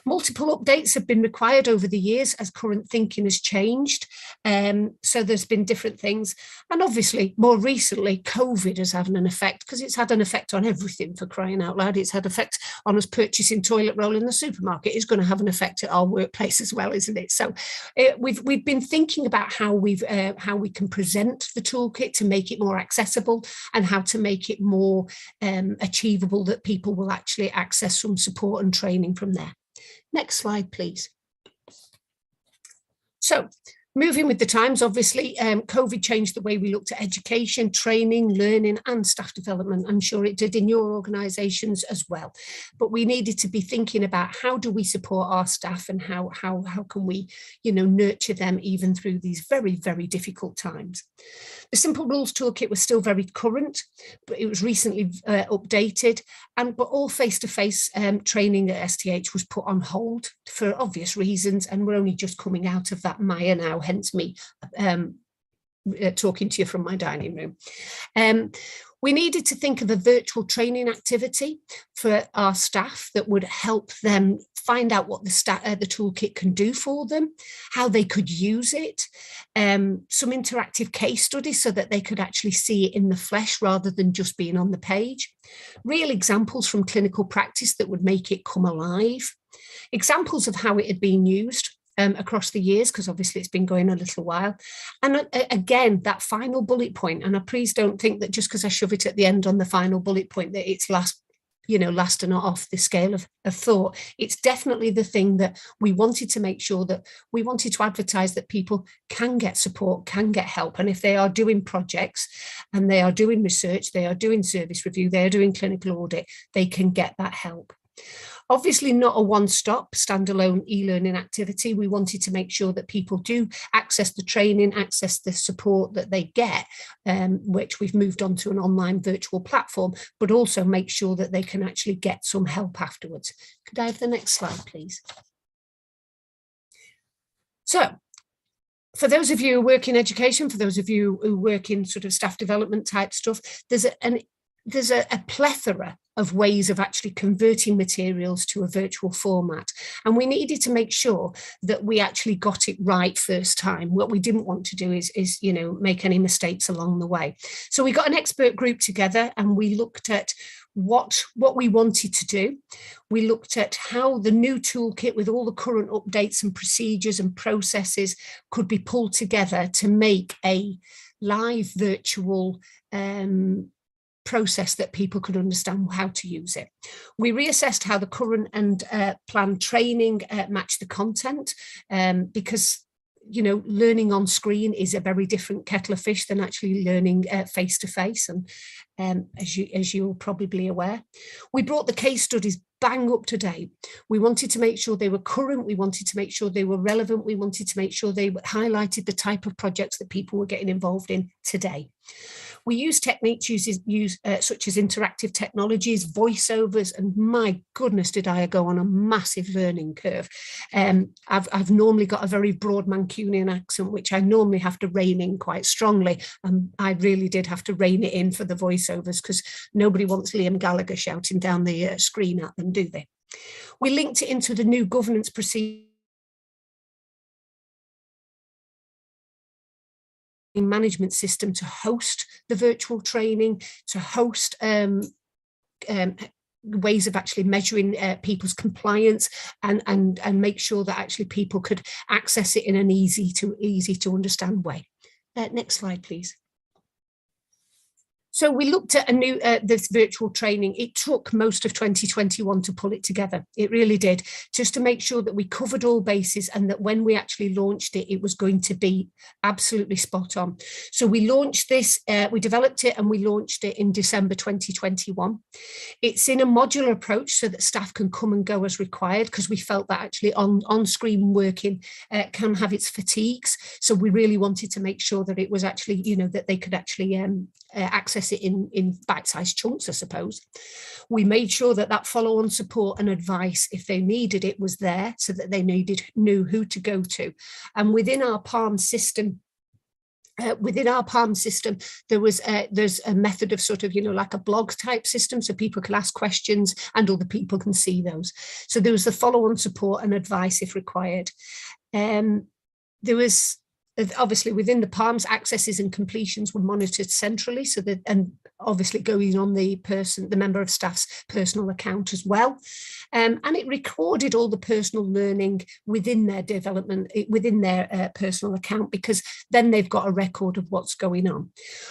Multiple updates have been required over the years as current thinking has changed. So there's been different things. And obviously, more recently, COVID has had an effect, because it's had an effect on everything, for crying out loud. It's had an effect on us purchasing toilet roll in the supermarket. It's going to have an effect at our workplace as well, isn't it? So we've been thinking about how we can present the toolkit to make it more accessible, and how to make it more achievable, that people will actually access some support and training from there. Next slide, please. So, moving with the times, obviously, COVID changed the way we looked at education, training, learning, and staff development. I'm sure it did in your organisations as well. But we needed to be thinking about, how do we support our staff, and how can we, nurture them even through these very, very difficult times. The Simple Rules Toolkit was still very current, but it was recently updated, but all face-to-face training at STH was put on hold for obvious reasons, and we're only just coming out of that mire now, hence me talking to you from my dining room. We needed to think of a virtual training activity for our staff that would help them find out what the toolkit can do for them, how they could use it, some interactive case studies so that they could actually see it in the flesh rather than just being on the page, real examples from clinical practice that would make it come alive, examples of how it had been used across the years, because obviously it's been going a little while. And again, that final bullet point, and please don't think that just because I shove it at the end on the final bullet point that it's last and not off the scale of thought. It's definitely the thing that we wanted to make sure that we wanted to advertise, that people can get support, can get help. And if they are doing projects and they are doing research, they are doing service review, they are doing clinical audit, they can get that help. Obviously not a one-stop standalone e-learning activity. We wanted to make sure that people do access the training, access the support that they get, which we've moved on to an online virtual platform, but also make sure that they can actually get some help afterwards. Could I have the next slide, please? So, for those of you who work in education, for those of you who work in sort of staff development type stuff, there's a plethora of ways of actually converting materials to a virtual format. And we needed to make sure that we actually got it right first time. What we didn't want to do is make any mistakes along the way. So we got an expert group together, and we looked at what we wanted to do. We looked at how the new toolkit, with all the current updates and procedures and processes, could be pulled together to make a live virtual process that people could understand how to use it. We reassessed how the current and planned training matched the content, because learning on screen is a very different kettle of fish than actually learning face to face, and as you're probably aware. We brought the case studies bang up to date. We wanted to make sure they were current. We wanted to make sure they were relevant. We wanted to make sure they highlighted the type of projects that people were getting involved in today. We use techniques such as interactive technologies, voiceovers, and my goodness, did I go on a massive learning curve. I've normally got a very broad Mancunian accent, which I normally have to rein in quite strongly. I really did have to rein it in for the voiceovers, because nobody wants Liam Gallagher shouting down the screen at them, do they? We linked it into the new governance procedure management system to host the virtual training, to host ways of actually measuring people's compliance, and make sure that actually people could access it in an easy to understand way. Next slide, please. So we looked at this virtual training. It took most of 2021 to pull it together. It really did, just to make sure that we covered all bases and that when we actually launched it, it was going to be absolutely spot on. So we launched this, we developed it and we launched it in December 2021. It's in a modular approach so that staff can come and go as required, because we felt that actually on-screen working can have its fatigues. So we really wanted to make sure that it was actually, that they could actually access it in bite-sized chunks, I suppose. We made sure that follow-on support and advice, if they needed it, was there so that they knew who to go to. And within our Palm system, there's a method of sort of, like a blog type system, so people can ask questions and other people can see those. So there was the follow-on support and advice if required. There was obviously within the Palms, accesses and completions were monitored centrally, so that, and obviously going on the member of staff's personal account as well. And it recorded all the personal learning within their development, within their personal account, because then they've got a record of what's going on.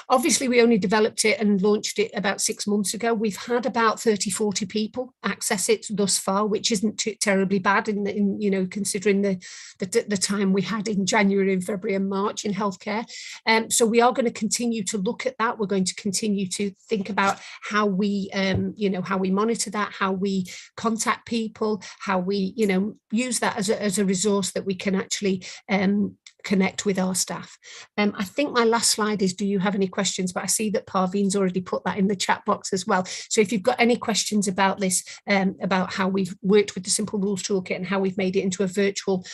Obviously, we only developed it and launched it about 6 months ago. We've had about 30-40 people access it thus far, which isn't terribly bad in considering the time we had in January and February and March in healthcare. So we are going to continue to look at that. We're going to continue to think about how we, how we monitor that, how we contact people, how we, use that as a resource that we can actually connect with our staff. I think my last slide is, do you have any questions? But I see that Parveen's already put that in the chat box as well. So if you've got any questions about this, about how we've worked with the Simple Rules Toolkit and how we've made it into a virtual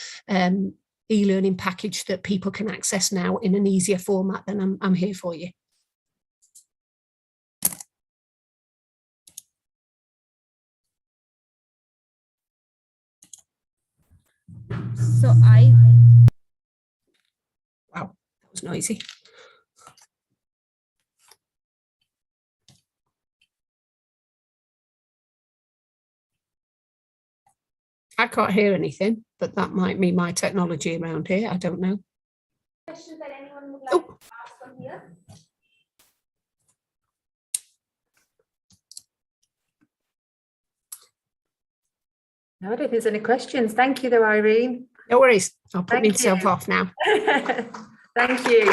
e-learning package that people can access now in an easier format, then I'm here for you. So wow, that was noisy. I can't hear anything, but that might be my technology around here. I don't know. Questions that anyone would like to ask from here? No, I don't think there's any questions. Thank you, though, Irene. No worries. I'll put myself off now. Thank you.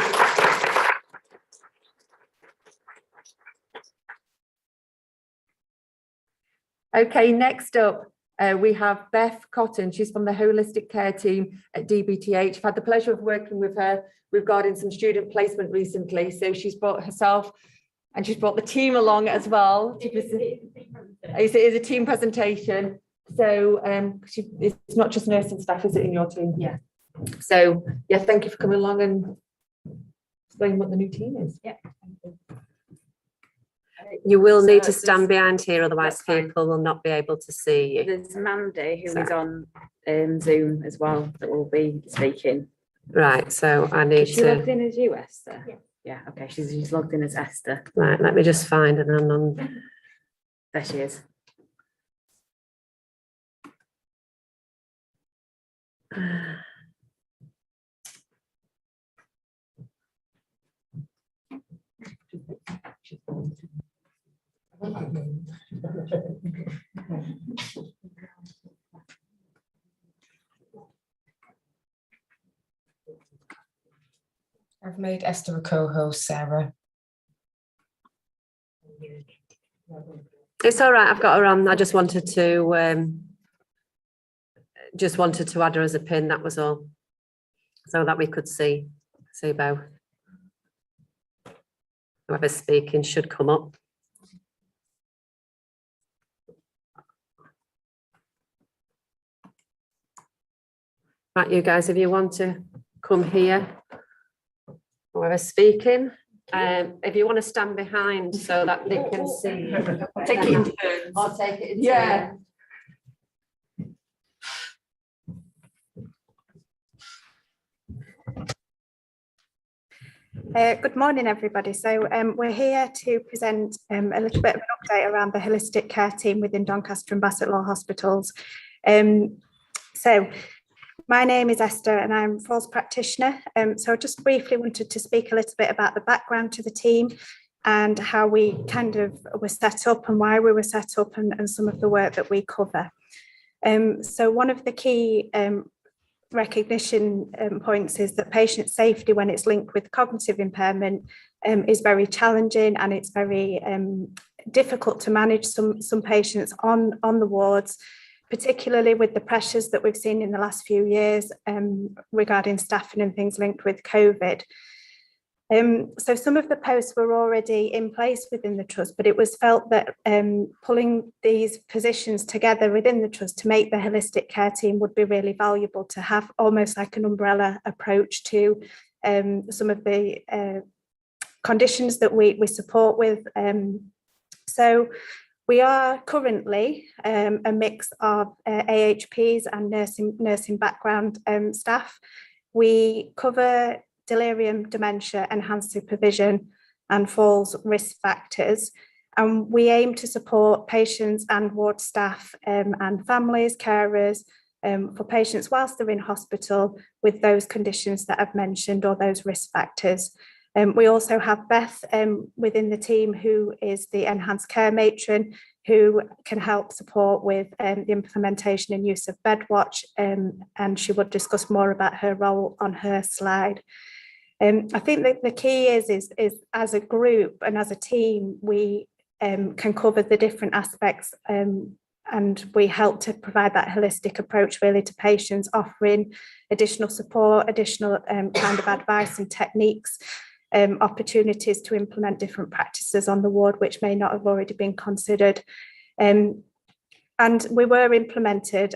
Okay, next up, we have Beth Cotton. She's from the Holistic Care team at DBTH. I've had the pleasure of working with her regarding some student placement recently. So she's brought herself and she's brought the team along as well. It is a team presentation. So it's not just nursing staff, is it, in your team? Yeah. So yeah, thank you for coming along and explain what the new team is. Yeah. You will need to stand behind here, otherwise people will not be able to see you. There's Mandy, who is on Zoom as well, that will be speaking. Right, so I need Is she to... logged in as you, Esther? Yeah. Yeah, okay, she's logged in as Esther. Right, let me just find an unknown... There she is. I've made Esther a co-host, Sarah. It's all right, I've got her on. I just wanted to add her as a pin, that was all, so that we could see both. Whoever's speaking should come up. Right, you guys, if you want to come here, whoever's speaking, if you want to stand behind so that they can see. Take it in turns. I'll take it in Yeah. turns. Good morning, everybody. So we're here to present a little bit of an update around the holistic care team within Doncaster and Bassetlaw hospitals. So my name is Esther and I'm a falls practitioner. So I just briefly wanted to speak a little bit about the background to the team. and how we kind of were set up and why we were set up and some of the work that we cover. So one of the key recognition points is that patient safety, when it's linked with cognitive impairment, is very challenging, and it's very difficult to manage some patients on the wards, particularly with the pressures that we've seen in the last few years regarding staffing and things linked with COVID. So some of the posts were already in place within the trust, but it was felt that pulling these positions together within the trust to make the holistic care team would be really valuable, to have almost like an umbrella approach to some of the conditions that we support with. So we are currently a mix of AHPs and nursing background staff. We cover delirium, dementia, enhanced supervision, and falls risk factors. And we aim to support patients and ward staff and families, carers, for patients whilst they're in hospital with those conditions that I've mentioned or those risk factors. We also have Beth within the team, who is the enhanced care matron, who can help support with the implementation and use of BedWatch, and she will discuss more about her role on her slide. I think that the key is as a group and as a team, we can cover the different aspects, and we help to provide that holistic approach really to patients, offering additional support, additional kind of advice and techniques, opportunities to implement different practices on the ward which may not have already been considered. And we were implemented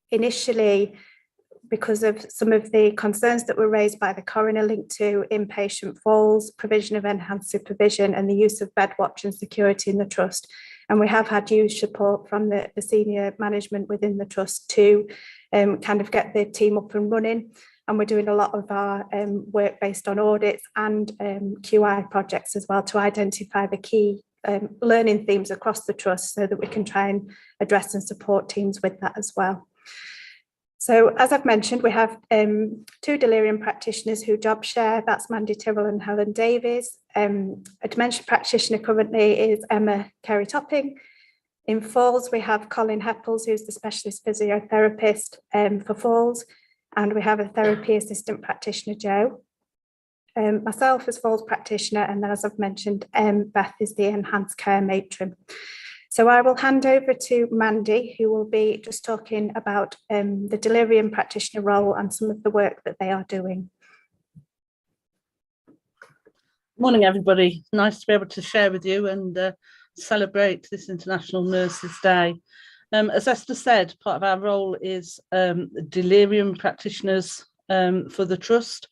initially because of some of the concerns that were raised by the coroner linked to inpatient falls, provision of enhanced supervision, and the use of BedWatch and security in the trust. And we have had huge support from the senior management within the trust to kind of get the team up and running. And we're doing a lot of our work based on audits and QI projects as well, to identify the key learning themes across the trust, so that we can try and address and support teams with that as well. So as I've mentioned, we have 2 delirium practitioners who job share. That's Mandy Tyrrell and Helen Davies. A dementia practitioner currently is Emma Carey-Topping. In falls, we have Colin Heppels, who's the specialist physiotherapist for falls. And we have a therapy assistant practitioner, Jo. Myself as falls practitioner, and then, as I've mentioned, Beth is the enhanced care matron. So I will hand over to Mandy, who will be just talking about the delirium practitioner role and some of the work that they are doing. Morning, everybody. Nice to be able to share with you and celebrate this International Nurses Day. As Esther said, part of our role is delirium practitioners for the Trust.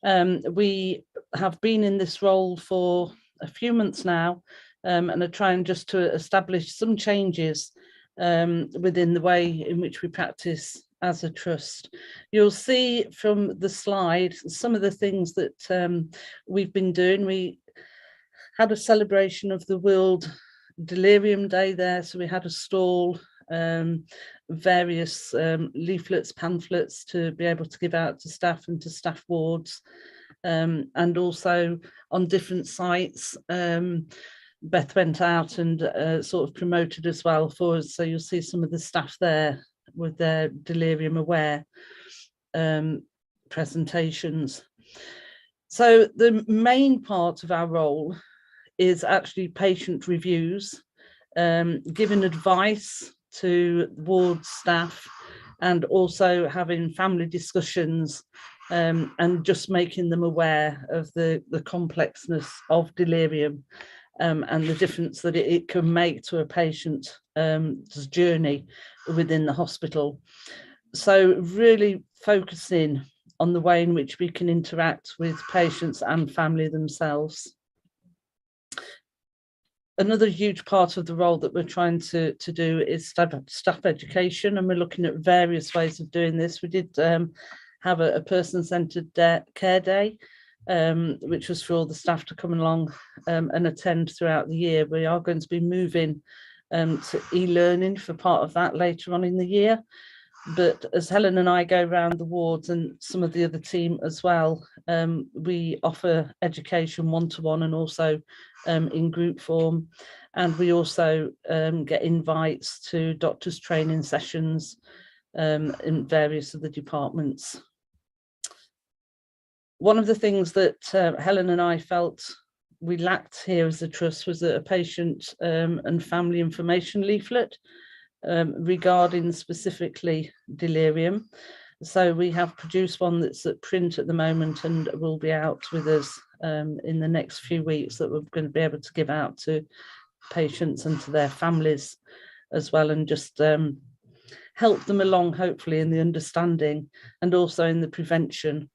We have been in this role for a few months now, and are trying just to establish some changes within the way in which we practice as a trust. You'll see from the slide some of the things that we've been doing. We had a celebration of the World Delirium Day there, so we had a stall, various leaflets, pamphlets to be able to give out to staff and to staff wards, and also on different sites. Beth went out and sort of promoted as well for us, so you'll see some of the staff there with their delirium aware presentations. So the main part of our role is actually patient reviews, giving advice to ward staff, and also having family discussions, and just making them aware of the complexness of delirium, and the difference that it can make to a patient's journey within the hospital. So really focusing on the way in which we can interact with patients and family themselves. Another huge part of the role that we're trying to do is staff education, and we're looking at various ways of doing this. We did have a person-centred care day, which was for all the staff to come along and attend throughout the year. We are going to be moving to e-learning for part of that later on in the year. But as Helen and I go around the wards and some of the other team as well, we offer education one-to-one and also in group form. And we also get invites to doctors' training sessions in various of the departments. One of the things that Helen and I felt we lacked here as a trust was a patient and family information leaflet regarding specifically delirium. So we have produced one that's at print at the moment and will be out with us in the next few weeks, that we're going to be able to give out to patients and to their families as well, and just help them along, hopefully, in the understanding and also in the prevention.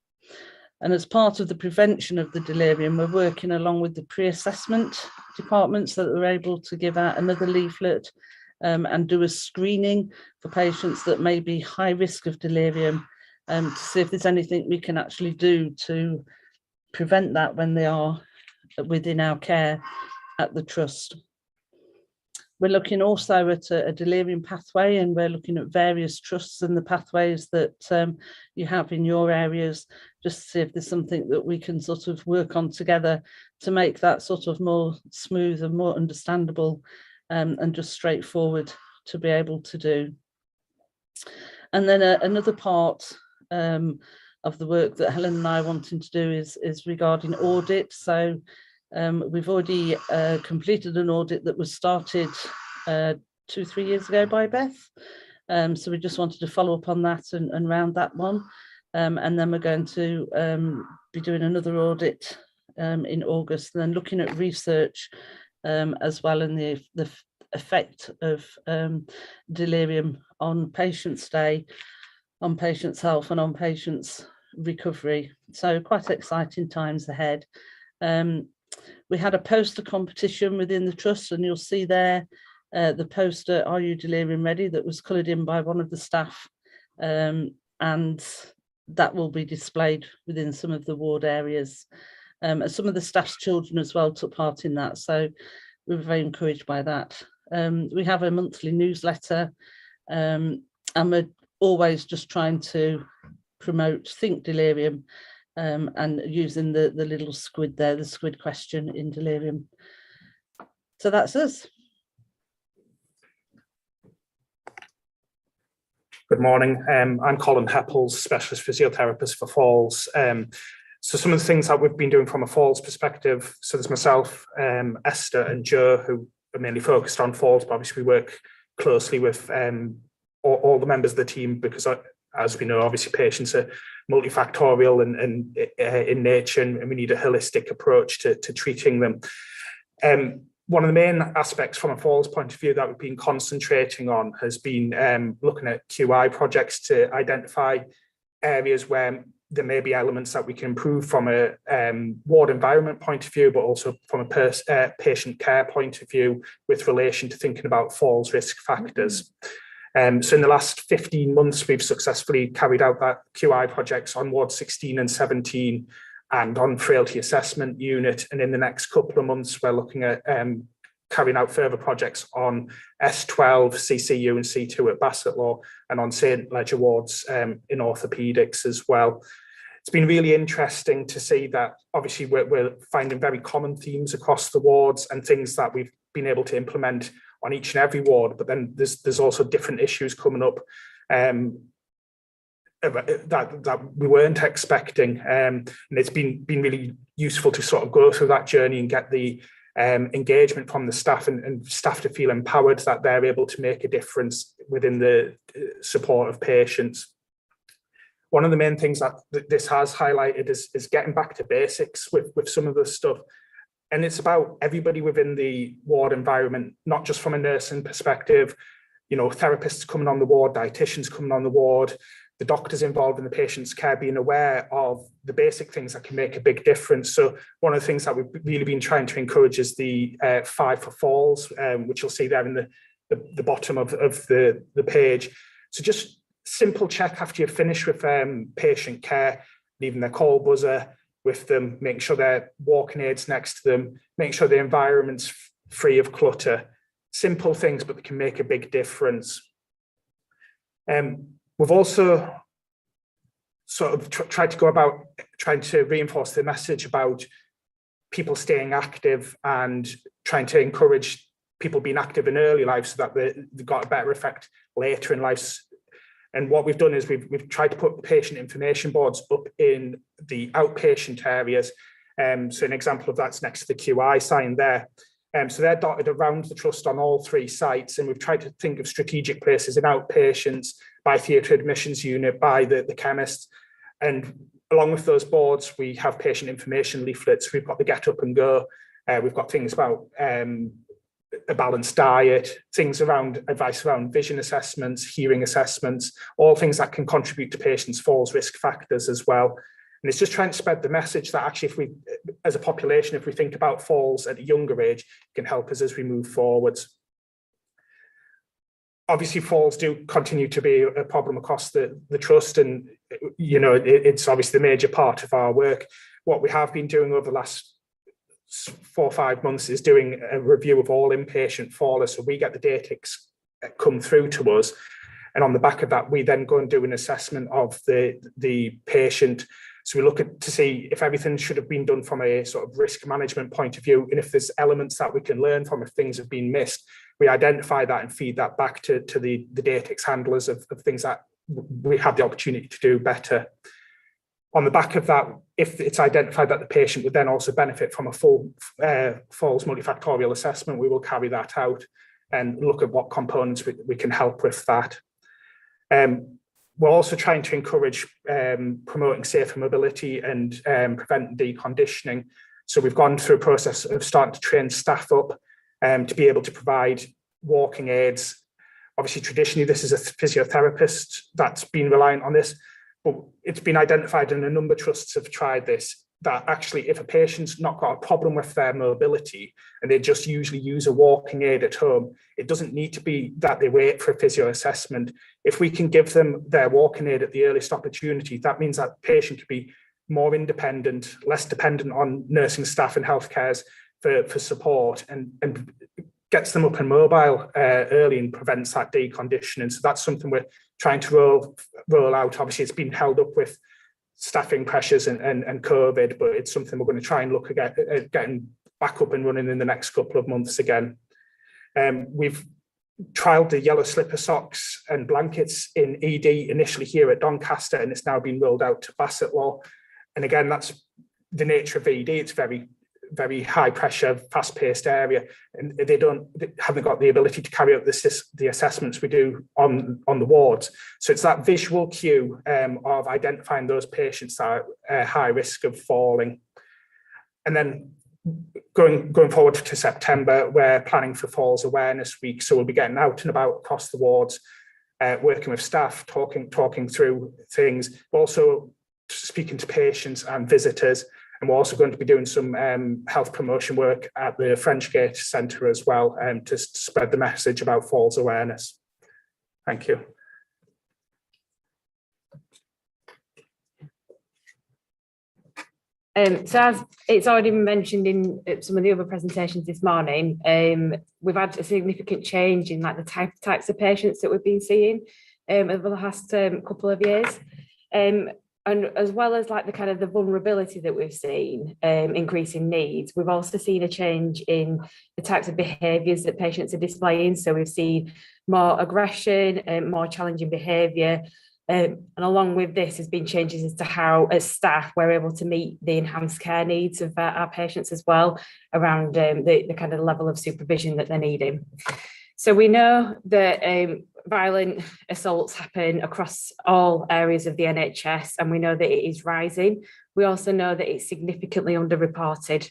And as part of the prevention of the delirium, we're working along with the pre-assessment department so that we're able to give out another leaflet and do a screening for patients that may be high risk of delirium to see if there's anything we can actually do to prevent that when they are within our care at the trust. We're looking also at a delirium pathway, and we're looking at various trusts and the pathways that you have in your areas, just to see if there's something that we can sort of work on together to make that sort of more smooth and more understandable and just straightforward to be able to do. And then another part of the work that Helen and I are wanting to do is regarding audit. So we've already completed an audit that was started 2-3 years ago by Beth. So we just wanted to follow up on that and round that one. And then we're going to be doing another audit in August, and then looking at research as well, and the effect of delirium on patients' stay, on patients' health and on patients' recovery. So quite exciting times ahead. We had a poster competition within the trust, and you'll see there the poster, "Are you delirium ready?" that was coloured in by one of the staff, and that will be displayed within some of the ward areas. Some of the staff's children as well took part in that, so we were very encouraged by that. We have a monthly newsletter, and we're always just trying to promote Think Delirium, and using the little squid there, the squid question in delirium. So that's us. Good morning. I'm Colin Heppels, specialist physiotherapist for falls. So some of the things that we've been doing from a falls perspective, so there's myself, Esther and Joe, who are mainly focused on falls, but obviously we work closely with all the members of the team, because as we know, obviously patients are multifactorial and in nature, and we need a holistic approach to treating them. One of the main aspects from a falls point of view that we've been concentrating on has been looking at QI projects to identify areas where there may be elements that we can improve from a ward environment point of view, but also from a patient care point of view with relation to thinking about falls risk factors. So in the last 15 months, we've successfully carried out that QI projects on Ward 16 and 17 and on Frailty Assessment Unit. And in the next couple of months, we're looking at carrying out further projects on S12, CCU and C2 at Bassetlaw, and on St. Ledger wards in orthopaedics as well. It's been really interesting to see that obviously we're finding very common themes across the wards and things that we've been able to implement on each and every ward, but then there's also different issues coming up that we weren't expecting, and it's been really useful to sort of go through that journey and get the engagement from the staff and staff to feel empowered that they're able to make a difference within the support of patients. One of the main things that this has highlighted is getting back to basics with some of this stuff. And it's about everybody within the ward environment, not just from a nursing perspective, you know, therapists coming on the ward, dietitians coming on the ward, the doctors involved in the patient's care, being aware of the basic things that can make a big difference. So one of the things that we've really been trying to encourage is the 5 for Falls, which you'll see there in the bottom of the page. So just simple check after you've finished with patient care, leaving their call buzzer with them, making sure their walking aids next to them, making sure the environment's free of clutter. Simple things, but they can make a big difference. We've also sort of tried to go about trying to reinforce the message about people staying active and trying to encourage people being active in early life so that they've got a better effect later in life. And what we've done is we've tried to put patient information boards up in the outpatient areas. So an example of that's next to the QI sign there. So they're dotted around the trust on all 3 sites, and we've tried to think of strategic places in outpatients, by theatre admissions unit, by the chemist. And along with those boards, we have patient information leaflets. We've got the get up and go. We've got things about a balanced diet, things around advice around vision assessments, hearing assessments, all things that can contribute to patients' falls risk factors as well. And it's just trying to spread the message that actually if we, as a population, if we think about falls at a younger age, it can help us as we move forwards. Obviously, falls do continue to be a problem across the trust, and it's obviously the major part of our work. What we have been doing over the last 4 or 5 months is doing a review of all inpatient fallers, so we get the data come through to us, and on the back of that, we then go and do an assessment of the patient. So we look to see if everything should have been done from a sort of risk management point of view, and if there's elements that we can learn from, if things have been missed, we identify that and feed that back to the data handlers of things that we have the opportunity to do better. On the back of that, if it's identified that the patient would then also benefit from a full falls multifactorial assessment, we will carry that out and look at what components we can help with that. We're also trying to encourage promoting safer mobility and prevent deconditioning. So we've gone through a process of starting to train staff up to be able to provide walking aids. Obviously, traditionally, this is a physiotherapist that's been reliant on this, but it's been identified, and a number of trusts have tried this, that actually if a patient's not got a problem with their mobility and they just usually use a walking aid at home, it doesn't need to be that they wait for a physio assessment. If we can give them their walking aid at the earliest opportunity, that means that patient can be more independent, less dependent on nursing staff and healthcares for support, and gets them up and mobile early and prevents that deconditioning. So that's something we're trying to roll out. Obviously, it's been held up with staffing pressures and COVID, but it's something we're going to try and look at getting back up and running in the next couple of months again. We've trialled the yellow slipper socks and blankets in ED initially here at Doncaster, and it's now been rolled out to Bassetlaw. And again, that's the nature of ED. It's very high pressure, fast paced area, and they haven't got the ability to carry out the assessments we do on the wards. So it's that visual cue of identifying those patients that are at high risk of falling. And then going forward to September, we're planning for Falls Awareness Week. So we'll be getting out and about across the wards, working with staff, talking through things, also speaking to patients and visitors. And we're also going to be doing some health promotion work at the Frenchgate Centre as well, to spread the message about falls awareness. Thank you. So as it's already been mentioned in some of the other presentations this morning, we've had a significant change in like the types of patients that we've been seeing over the last couple of years. And as well as like the kind of the vulnerability that we've seen, increasing needs, we've also seen a change in the types of behaviours that patients are displaying. So we've seen more aggression, more challenging behaviour. And along with this has been changes as to how, as staff, we're able to meet the enhanced care needs of our patients as well, around the kind of level of supervision that they're needing. So we know that violent assaults happen across all areas of the NHS, and we know that it is rising. We also know that it's significantly underreported.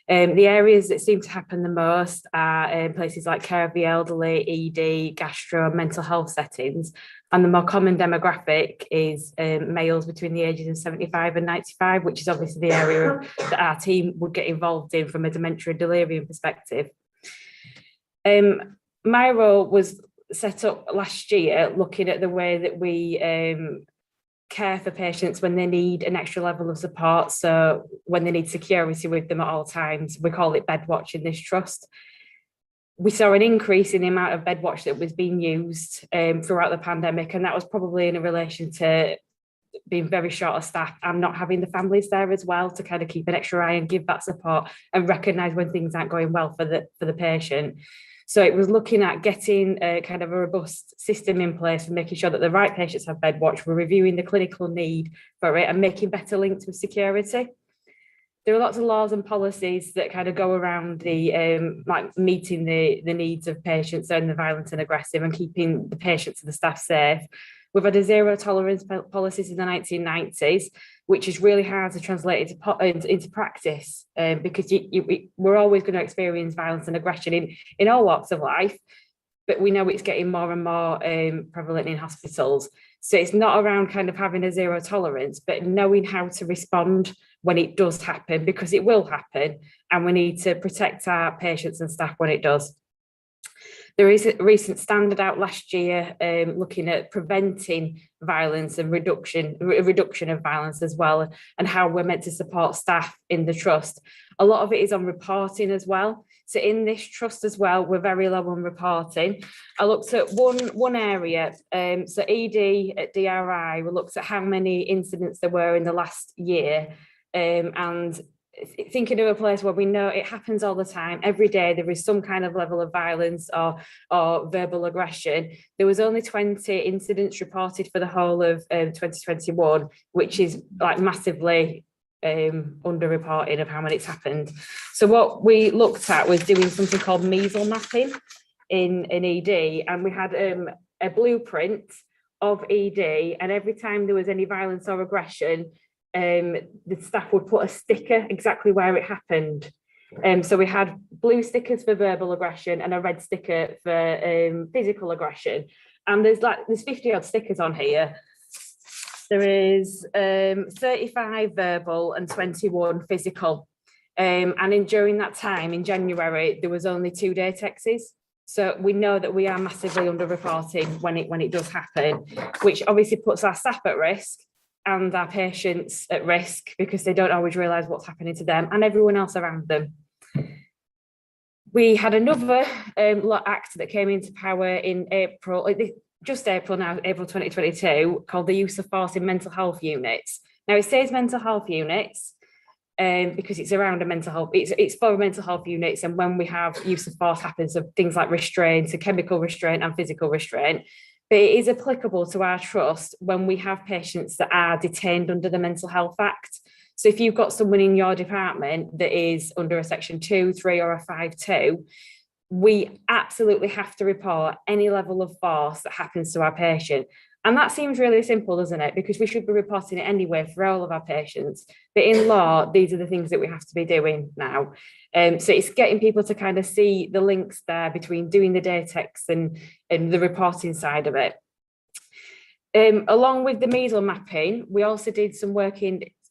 The areas that seem to happen the most are places like care of the elderly, ED, gastro, mental health settings. And the more common demographic is males between the ages of 75 and 95, which is obviously the area that our team would get involved in from a dementia and delirium perspective. My role was set up last year looking at the way that we care for patients when they need an extra level of support. So when they need security with them at all times, we call it bed watch in this trust. we saw an increase in the amount of bed watch that was being used throughout the pandemic, and that was probably in relation to being very short of staff and not having the families there as well to kind of keep an extra eye and give that support and recognise when things aren't going well for the patient. So it was looking at getting kind of a robust system in place and making sure that the right patients have bed watch. We're reviewing the clinical need for it and making better links with security. There are lots of laws and policies that kind of go around the like meeting the needs of patients and the violent and aggressive and keeping the patients and the staff safe. We've had a zero tolerance policies in the 1990s, which is really hard to translate into practice because we're always going to experience violence and aggression in all walks of life, but we know it's getting more and more prevalent in hospitals. So it's not around kind of having a zero tolerance, but knowing how to respond when it does happen, because it will happen, and we need to protect our patients and staff when it does. There is a recent standard out last year looking at preventing violence and reduction of violence as well, and how we're meant to support staff in the trust. A lot of it is on reporting as well. So in this trust as well, we're very low on reporting. I looked at one area, so ED at DRI, we looked at how many incidents there were in the last year, and thinking of a place where we know it happens all the time, every day there is some kind of level of violence or verbal aggression. There was only 20 incidents reported for the whole of 2021, which is like massively underreporting of how many it's happened. So what we looked at was doing something called Measle Mapping in ED, and we had a blueprint of ED, and every time there was any violence or aggression, the staff would put a sticker exactly where it happened. So we had blue stickers for verbal aggression and a red sticker for physical aggression. And there's 50 odd stickers on here. There is 35 verbal and 21 physical. And during that time in January, there was only 2 day texts. So we know that we are massively underreporting when it does happen, which obviously puts our staff at risk and our patients at risk because they don't always realise what's happening to them and everyone else around them. We had another act that came into power in April, just April now, April 2022, called the use of force in mental health units. Now it says mental health units because it's around a mental health, it's for mental health units, and when we have use of force happens, so things like restraint, so chemical restraint and physical restraint. But it is applicable to our trust when we have patients that are detained under the Mental Health Act. So if you've got someone in your department that is under a Section 2, 3 or a 5.2, we absolutely have to report any level of force that happens to our patient. And that seems really simple, doesn't it? Because we should be reporting it anyway for all of our patients. But in law, these are the things that we have to be doing now. So it's getting people to kind of see the links there between doing the day text and the reporting side of it. Along with the Measle Mapping, we also did some work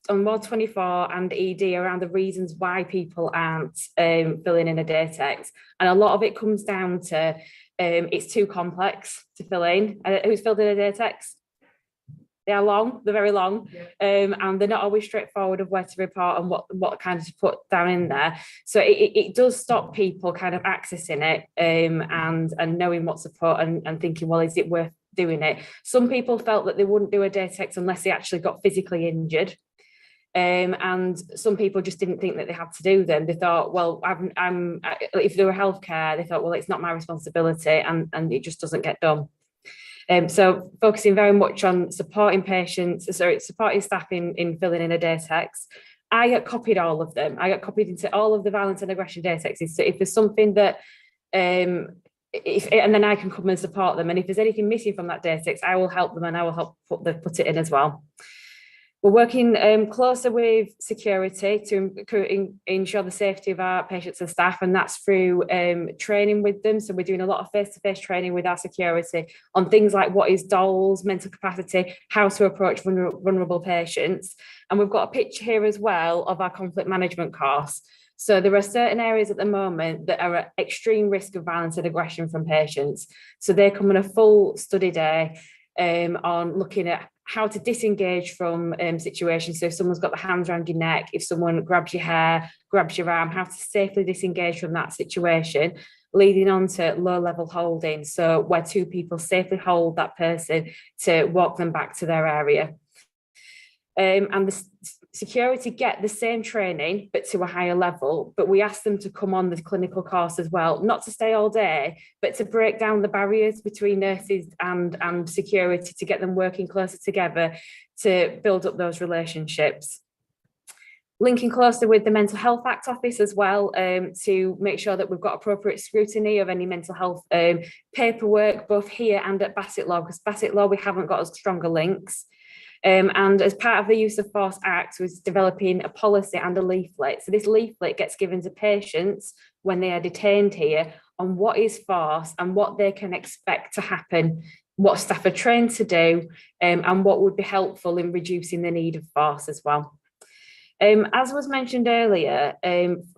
on Mod 24 and ED around the reasons why people aren't filling in a day text. And a lot of it comes down to it's too complex to fill in. Who's filled in a day text? They are long, they're very long, and they're not always straightforward of where to report and what kind to put down in there. So it does stop people kind of accessing it and knowing what to put and thinking, well, is it worth doing it? Some people felt that they wouldn't do a day text unless they actually got physically injured. And some people just didn't think that they had to do them. They thought, well, if they were healthcare, they thought, well, it's not my responsibility, and it just doesn't get done. So focusing very much on supporting staff in filling in a day text. I get copied all of them. I get copied into all of the violence and aggression day texts. So if there's something that, and then I can come and support them. And if there's anything missing from that day text, I will help them and I will help put it in as well. We're working closer with security to ensure the safety of our patients and staff, and that's through training with them. So we're doing a lot of face-to-face training with our security on things like what is DOLS, mental capacity, how to approach vulnerable patients. And we've got a picture here as well of our conflict management course. So there are certain areas at the moment that are at extreme risk of violence and aggression from patients. So they come on a full study day on looking at how to disengage from situations. So if someone's got the hands around your neck, if someone grabs your hair, grabs your arm, how to safely disengage from that situation. leading on to low level holding. So where two people safely hold that person to walk them back to their area. And the security get the same training, but to a higher level, but we ask them to come on the clinical course as well, not to stay all day, but to break down the barriers between nurses and security, to get them working closer together, to build up those relationships. Linking closely with the Mental Health Act Office as well, to make sure that we've got appropriate scrutiny of any mental health paperwork, both here and at Bassett Law, because Bassett Law, we haven't got as stronger links. And as part of the Use of Force Act was developing a policy and a leaflet. So this leaflet gets given to patients when they are detained here on what is force and what they can expect to happen, what staff are trained to do, and what would be helpful in reducing the need of force as well. As was mentioned earlier,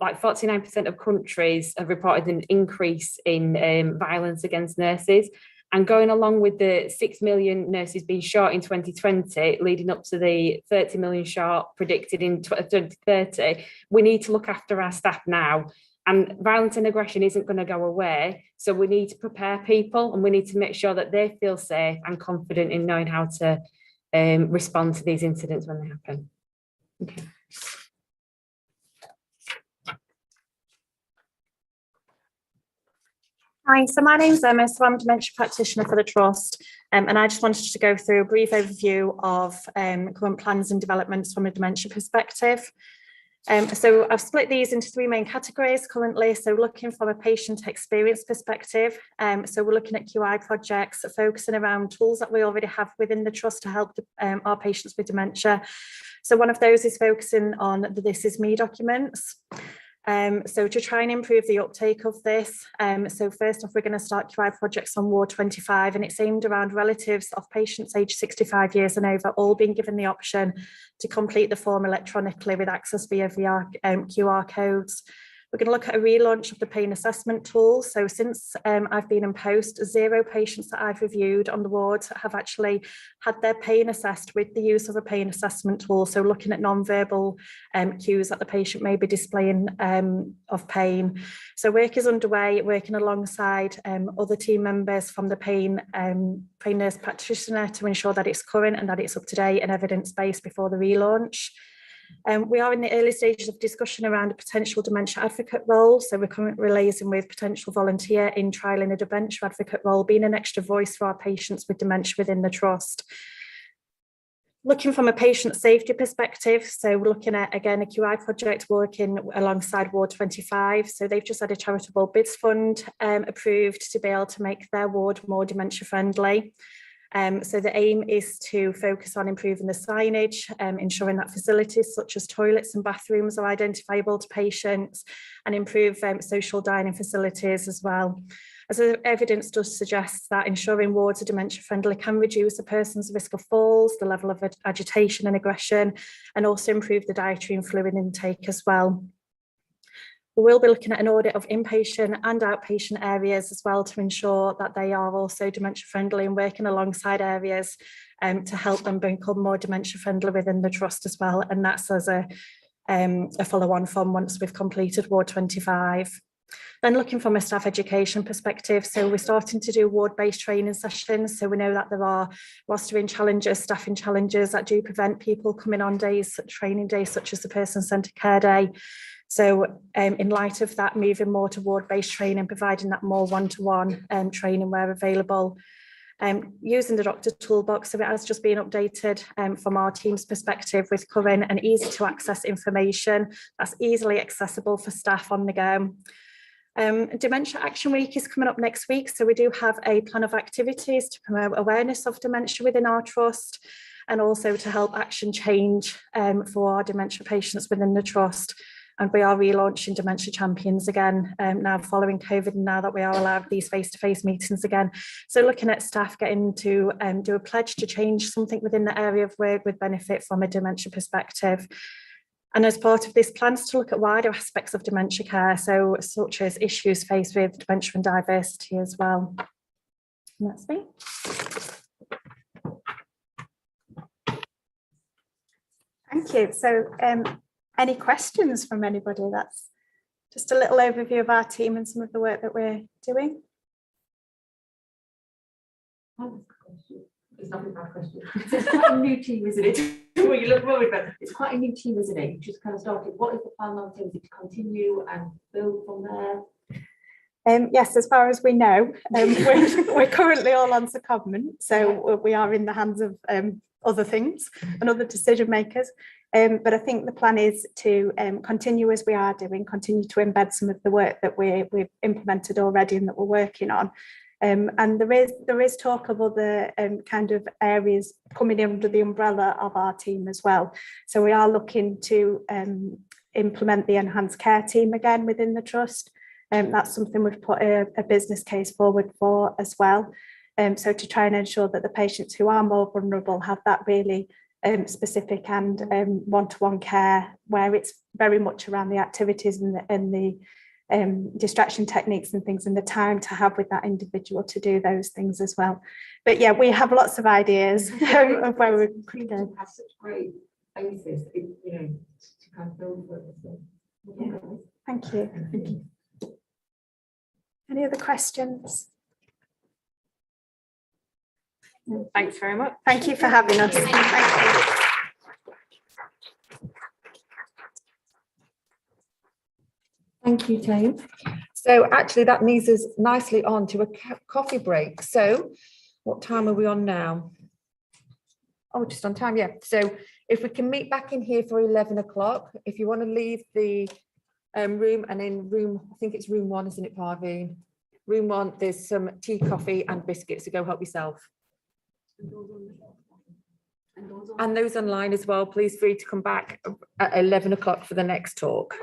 like 49% of countries have reported an increase in violence against nurses. And going along with the 6 million nurses being short in 2020, leading up to the 30 million short predicted in 2030, we need to look after our staff now. And violence and aggression isn't going to go away. So we need to prepare people, and we need to make sure that they feel safe and confident in knowing how to respond to these incidents when they happen. Okay. Hi, so my name's Emma, so I'm a Dementia Practitioner for the Trust, and I just wanted to go through a brief overview of current plans and developments from a dementia perspective. So I've split these into three main categories currently. So looking from a patient experience perspective, so we're looking at QI projects focusing around tools that we already have within the Trust to help our patients with dementia. So one of those is focusing on the This Is Me documents. So to try and improve the uptake of this, so first off, we're going to start QI projects on Ward 25, and it's aimed around relatives of patients aged 65 years and over, all being given the option to complete the form electronically with access via QR codes. We're going to look at a relaunch of the pain assessment tool. So since I've been in post, 0 patients that I've reviewed on the wards have actually had their pain assessed with the use of a pain assessment tool. So looking at non-verbal cues that the patient may be displaying of pain. So work is underway, working alongside other team members from the pain nurse practitioner to ensure that it's current and that it's up to date and evidence-based before the relaunch. We are in the early stages of discussion around a potential dementia advocate role. So we're currently liaising with potential volunteer in trialling a dementia advocate role, being an extra voice for our patients with dementia within the Trust. Looking from a patient safety perspective, so we're looking at, again, a QI project working alongside Ward 25. So they've just had a charitable bids fund approved to be able to make their ward more dementia friendly. So the aim is to focus on improving the signage, ensuring that facilities such as toilets and bathrooms are identifiable to patients, and improve social dining facilities as well. As the evidence does suggest that ensuring wards are dementia friendly can reduce a person's risk of falls, the level of agitation and aggression, and also improve the dietary and fluid intake as well. We will be looking at an audit of inpatient and outpatient areas as well to ensure that they are also dementia friendly, and working alongside areas to help them become more dementia friendly within the Trust as well. And that's as a follow-on from once we've completed Ward 25. Then looking from a staff education perspective, so we're starting to do ward-based training sessions. So we know that there are rostering challenges, staffing challenges that do prevent people coming on days, training days, such as the person-centred care day. So in light of that, moving more to ward-based training, providing that more one-to-one training where available. Using the doctor toolbox, so it has just been updated from our team's perspective with current and easy to access information that's easily accessible for staff on the go. Dementia Action Week is coming up next week, so we do have a plan of activities to promote awareness of dementia within our Trust, and also to help action change for our dementia patients within the Trust. And we are relaunching Dementia Champions again now following COVID, and now that we are allowed these face-to-face meetings again. So looking at staff getting to do a pledge to change something within the area of work would benefit from a dementia perspective. And as part of this, plans to look at wider aspects of dementia care, so such as issues faced with dementia and diversity as well. And that's me. Thank you. So any questions from anybody that's Just a little overview of our team and some of the work that we're doing. It's not a bad question. It's quite a new team, isn't it? Well, you look worried, but it's quite a new team, isn't it? You just kind of started. What is the plan long term? Is it to continue and build from there? Yes, as far as we know, we're currently all on secondment, so we are in the hands of other things and other decision makers. But I think the plan is to continue as we are doing, continue to embed some of the work that we've implemented already and that we're working on. And there is talk of other kind of areas coming under the umbrella of our team as well. So we are looking to implement the enhanced care team again within the trust. That's something we've put a business case forward for as well. So to try and ensure that the patients who are more vulnerable have that really specific and one-to-one care, where it's very much around the activities and the distraction techniques and things, and the time to have with that individual to do those things as well. But yeah, we have lots of ideas of where we could go. Have such great basis, you know, to kind of build for it. So, yeah. Thank you. Thank you. Any other questions? Thanks very much. Thank you for having us. Thank you. Thank you, Tane. So actually that leads us nicely on to a coffee break. So what time are we on now? Oh, just on time, yeah. So if we can meet back in here for 11 o'clock, if you want to leave the room, and in room, I think it's room 1, isn't it, Parveen? Room 1, there's some tea, coffee and biscuits, so go help yourself. And those online as well, please free to come back at 11 o'clock for the next talk.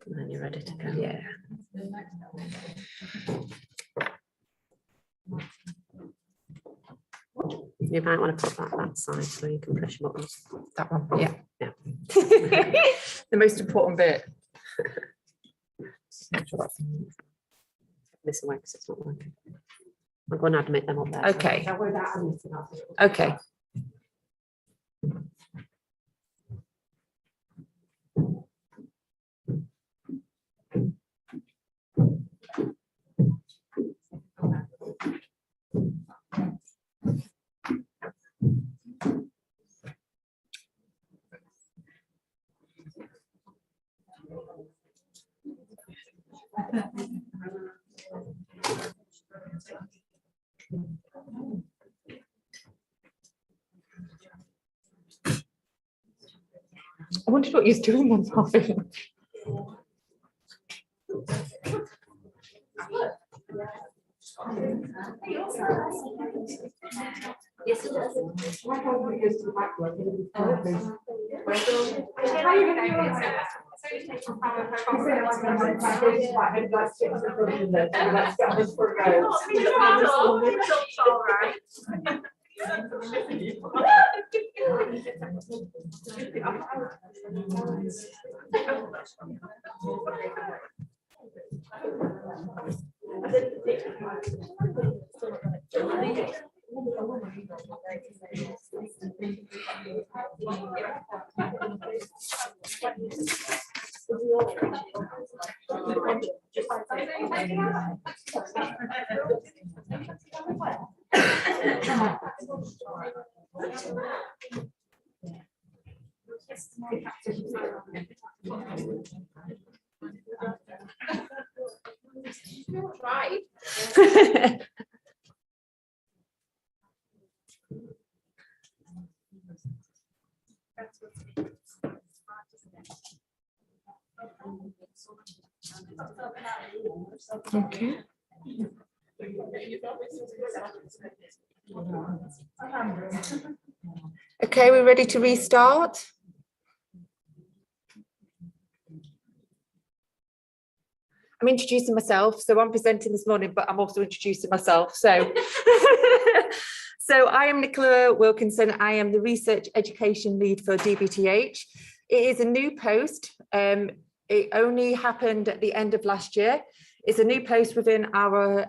And then you're ready to go. Yeah. You might want to put that side so you can press your buttons. That one, yeah. Yeah. The most important bit. This way because it's not working. I'm going to admit them up there. Okay. Okay. I wondered what he's doing then, Marvin. Yes, it does. Right. Okay. Okay, we're ready to restart. I'm introducing myself, so I'm presenting this morning, but I'm also introducing myself. So, so I am Nicola Wilkinson. I am the Research Education Lead for DBTH. It is a new post. It only happened at the end of last year. It's a new post within our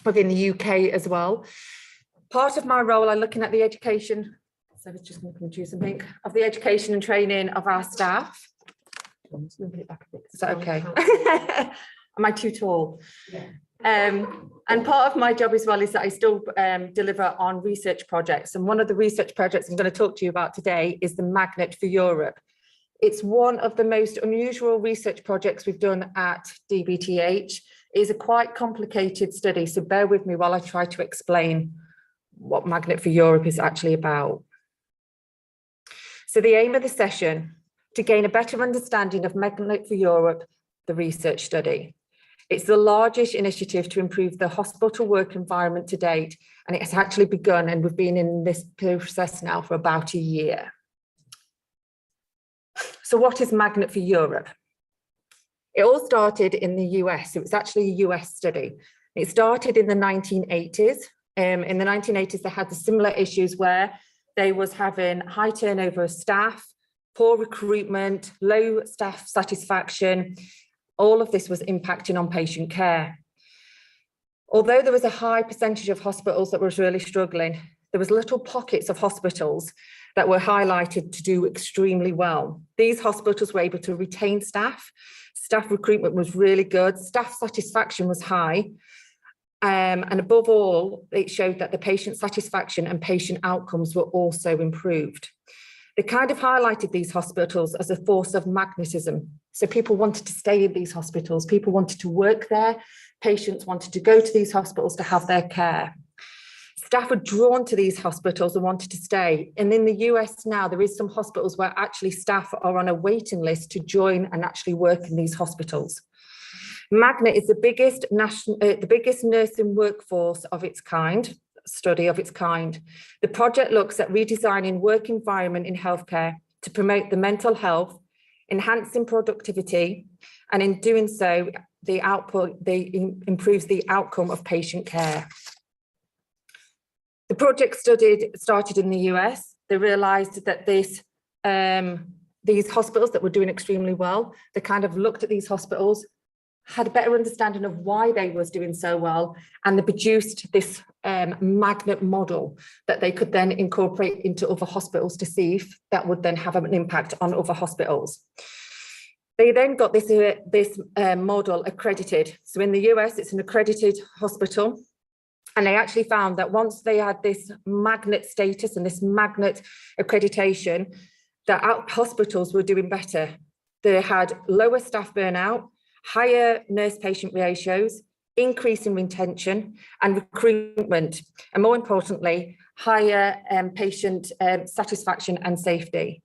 within the UK as well. Part of my role, I'm looking at the education. So I was just going to do something of the education and training of our staff. Is that okay? Am I too tall? Yeah. And part of my job as well is that I still deliver on research projects. And one of the research projects I'm going to talk to you about today is the Magnet for Europe. It's one of the most unusual research projects we've done at DBTH. It is a quite complicated study, so bear with me while I try to explain what Magnet for Europe is actually about. So the aim of the session, to gain a better understanding of Magnet for Europe, the research study. It's the largest initiative to improve the hospital work environment to date, and it has actually begun, and we've been in this process now for about a year. So what is Magnet for Europe? It all started in the US. It was actually a US study. It started in the 1980s. In the 1980s, they had the similar issues where they was having high turnover of staff, poor recruitment, low staff satisfaction. All of this was impacting on patient care. Although there was a high percentage of hospitals that was really struggling, there was little pockets of hospitals that were highlighted to do extremely well. These hospitals were able to retain staff. Staff recruitment was really good. Staff satisfaction was high. And above all, it showed that the patient satisfaction and patient outcomes were also improved. They kind of highlighted these hospitals as a force of magnetism. So people wanted to stay in these hospitals. People wanted to work there. Patients wanted to go to these hospitals to have their care. Staff were drawn to these hospitals and wanted to stay. And in the US now, there is some hospitals where actually staff are on a waiting list to join and actually work in these hospitals. Magnet is the biggest nursing workforce of its kind, study of its kind. The project looks at redesigning work environment in healthcare to promote the mental health, enhancing productivity, and in doing so, improves the outcome of patient care. The project started in the US. They realised that these hospitals that were doing extremely well, they kind of looked at these hospitals, had a better understanding of why they was doing so well, and they produced this magnet model that they could then incorporate into other hospitals to see if that would then have an impact on other hospitals. They then got this model accredited. So in the US, it's an accredited hospital. And they actually found that once they had this magnet status and this magnet accreditation, that hospitals were doing better. They had lower staff burnout, higher nurse-patient ratios, increase in retention and recruitment, and more importantly, higher patient satisfaction and safety.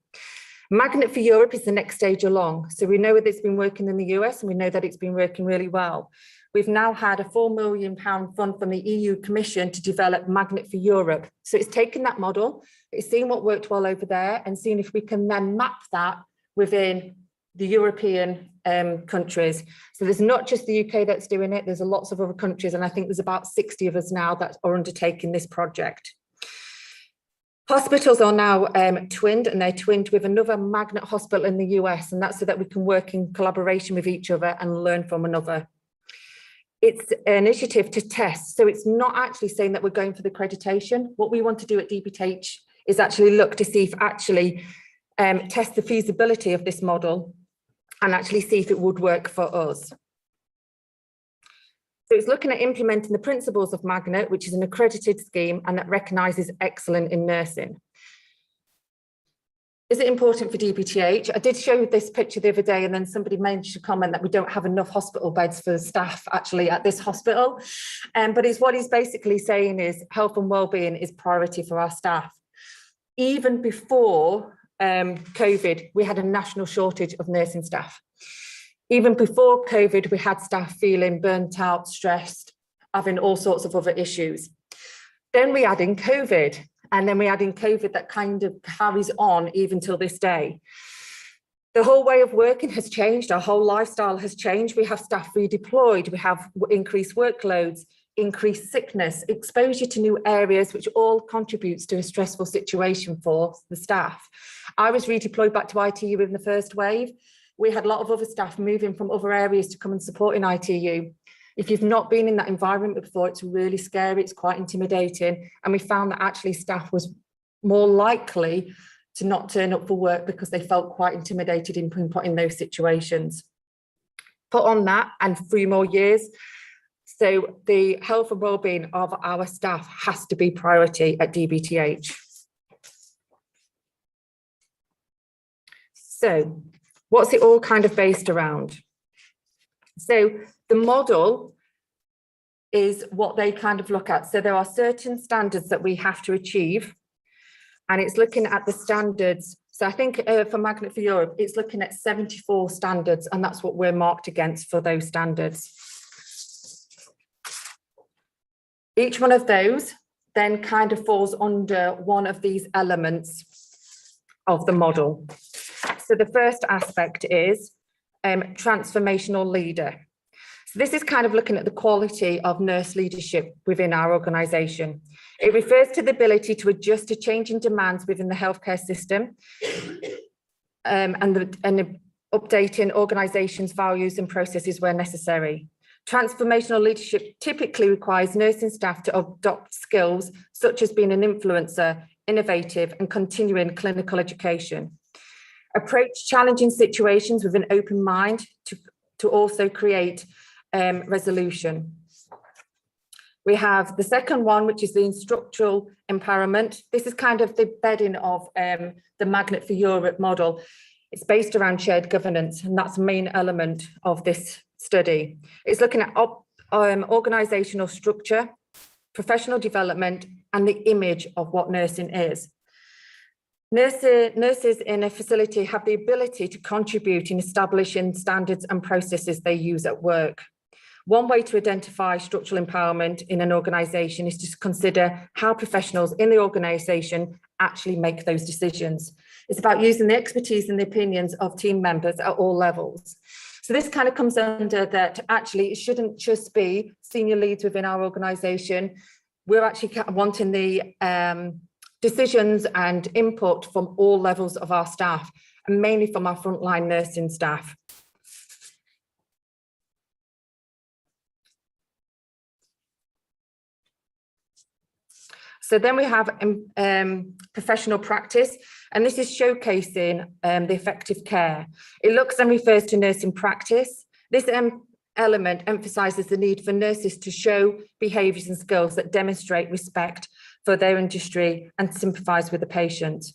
Magnet for Europe is the next stage along. So we know that it's been working in the US and we know that it's been working really well. We've now had a £4 million fund from the EU Commission to develop Magnet for Europe. So it's taken that model, it's seen what worked well over there and seeing if we can then map that within the European countries. So there's not just the UK that's doing it, there's lots of other countries, and I think there's about 60 of us now that are undertaking this project. Hospitals are now twinned, and they're twinned with another magnet hospital in the US, and that's so that we can work in collaboration with each other and learn from another. It's an initiative to test, so it's not actually saying that we're going for the accreditation. What we want to do at DBTH is actually look to see if actually test the feasibility of this model and actually see if it would work for us. So it's looking at implementing the principles of Magnet, which is an accredited scheme and that recognises excellence in nursing. Is it important for DBTH? I did show this picture the other day, and then somebody mentioned a comment that we don't have enough hospital beds for staff actually at this hospital. But what he's basically saying is health and wellbeing is priority for our staff. Even before COVID, we had a national shortage of nursing staff. Even before COVID, we had staff feeling burnt out, stressed, having all sorts of other issues. Then we add in COVID, and then we add in COVID that kind of carries on even till this day. The whole way of working has changed. Our whole lifestyle has changed. We have staff redeployed. We have increased workloads, increased sickness, exposure to new areas, which all contributes to a stressful situation for the staff. I was redeployed back to ITU in the first wave. We had a lot of other staff moving from other areas to come and support in ITU. If you've not been in that environment before, it's really scary, it's quite intimidating. And we found that actually staff was more likely to not turn up for work because they felt quite intimidated in put in those situations. Put on that and 3 more years. So the health and wellbeing of our staff has to be priority at DBTH. So what's it all kind of based around? So the model is what they kind of look at. So there are certain standards that we have to achieve, and it's looking at the standards. So I think for Magnet for Europe, it's looking at 74 standards, and that's what we're marked against for those standards. Each one of those then kind of falls under one of these elements of the model. So the first aspect is Transformational Leader. So this is kind of looking at the quality of nurse leadership within our organisation. It refers to the ability to adjust to changing demands within the healthcare system and updating organisations' values and processes where necessary. Transformational leadership typically requires nursing staff to adopt skills such as being an influencer, innovative and continuing clinical education. Approach challenging situations with an open mind to also create resolution. We have the second one, which is the instructional empowerment. This is kind of the bedding of the Magnet for Europe model. It's based around shared governance, and that's the main element of this study. It's looking at organisational structure, professional development, and the image of what nursing is. Nurses in a facility have the ability to contribute in establishing standards and processes they use at work. One way to identify structural empowerment in an organisation is to consider how professionals in the organisation actually make those decisions. It's about using the expertise and the opinions of team members at all levels. So this kind of comes under that actually it shouldn't just be senior leads within our organisation. We're actually wanting the decisions and input from all levels of our staff, and mainly from our frontline nursing staff. So then we have professional practice, and this is showcasing the effective care. It looks and refers to nursing practice. This element emphasises the need for nurses to show behaviours and skills that demonstrate respect for their industry and sympathise with the patient.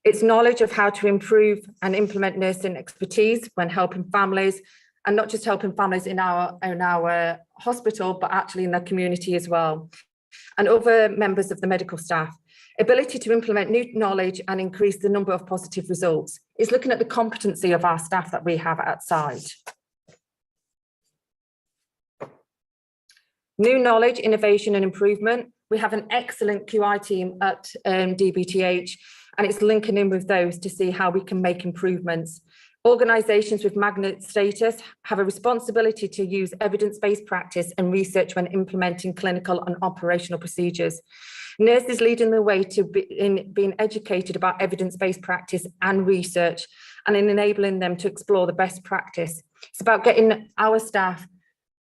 It's knowledge of how to improve and implement nursing expertise when helping families, and not just helping families in our hospital, but actually in the community as well, and other members of the medical staff. Ability to implement new knowledge and increase the number of positive results. It's looking at the competency of our staff that we have outside. New knowledge, innovation and improvement. We have an excellent QI team at DBTH, and it's linking in with those to see how we can make improvements. Organisations with magnet status have a responsibility to use evidence-based practice and research when implementing clinical and operational procedures. Nurses leading the way to being educated about evidence-based practice and research, and in enabling them to explore the best practice. It's about getting our staff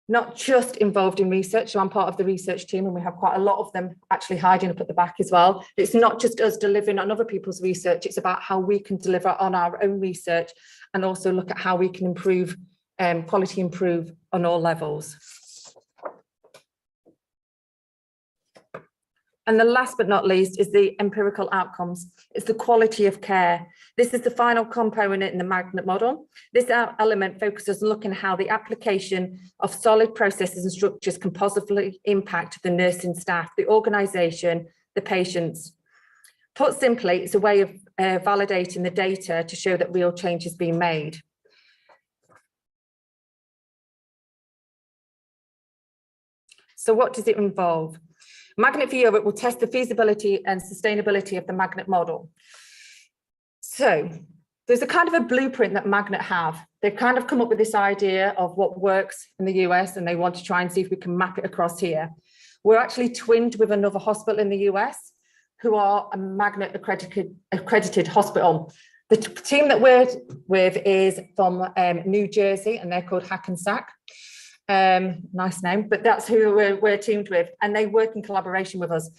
not just involved in research. So I'm part of the research team, and we have quite a lot of them actually hiding up at the back as well. It's not just us delivering on other people's research, it's about how we can deliver on our own research and also look at how we can improve, quality improve on all levels. And the last but not least is the empirical outcomes. It's the quality of care. This is the final component in the magnet model. This element focuses on looking at how the application of solid processes and structures can positively impact the nursing staff, the organisation, the patients. Put simply, it's a way of validating the data to show that real change is being made. So what does it involve? Magnet for Europe will test the feasibility and sustainability of the magnet model. So there's a kind of a blueprint that Magnet have. They've kind of come up with this idea of what works in the US, and they want to try and see if we can map it across here. We're actually twinned with another hospital in the US who are a Magnet accredited hospital. The team that we're with is from New Jersey, and they're called Hackensack. Nice name, but that's who we're teamed with, and they work in collaboration with us.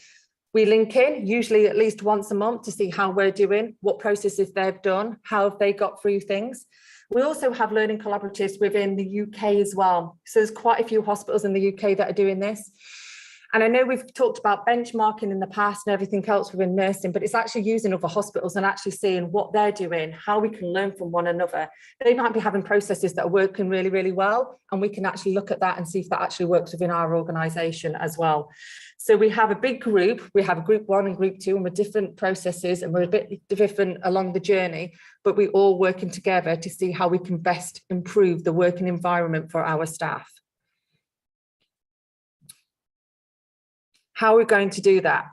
We link in usually at least once a month to see how we're doing, what processes they've done, how have they got through things. We also have learning collaboratives within the UK as well. So there's quite a few hospitals in the UK that are doing this. And I know we've talked about benchmarking in the past and everything else within nursing, but it's actually using other hospitals and actually seeing what they're doing, how we can learn from one another. They might be having processes that are working really, really well, and we can actually look at that and see if that actually works within our organisation as well. So we have a big group, we have a group 1 and group 2, and we're different processes and we're a bit different along the journey, but we're all working together to see how we can best improve the working environment for our staff. How are we going to do that?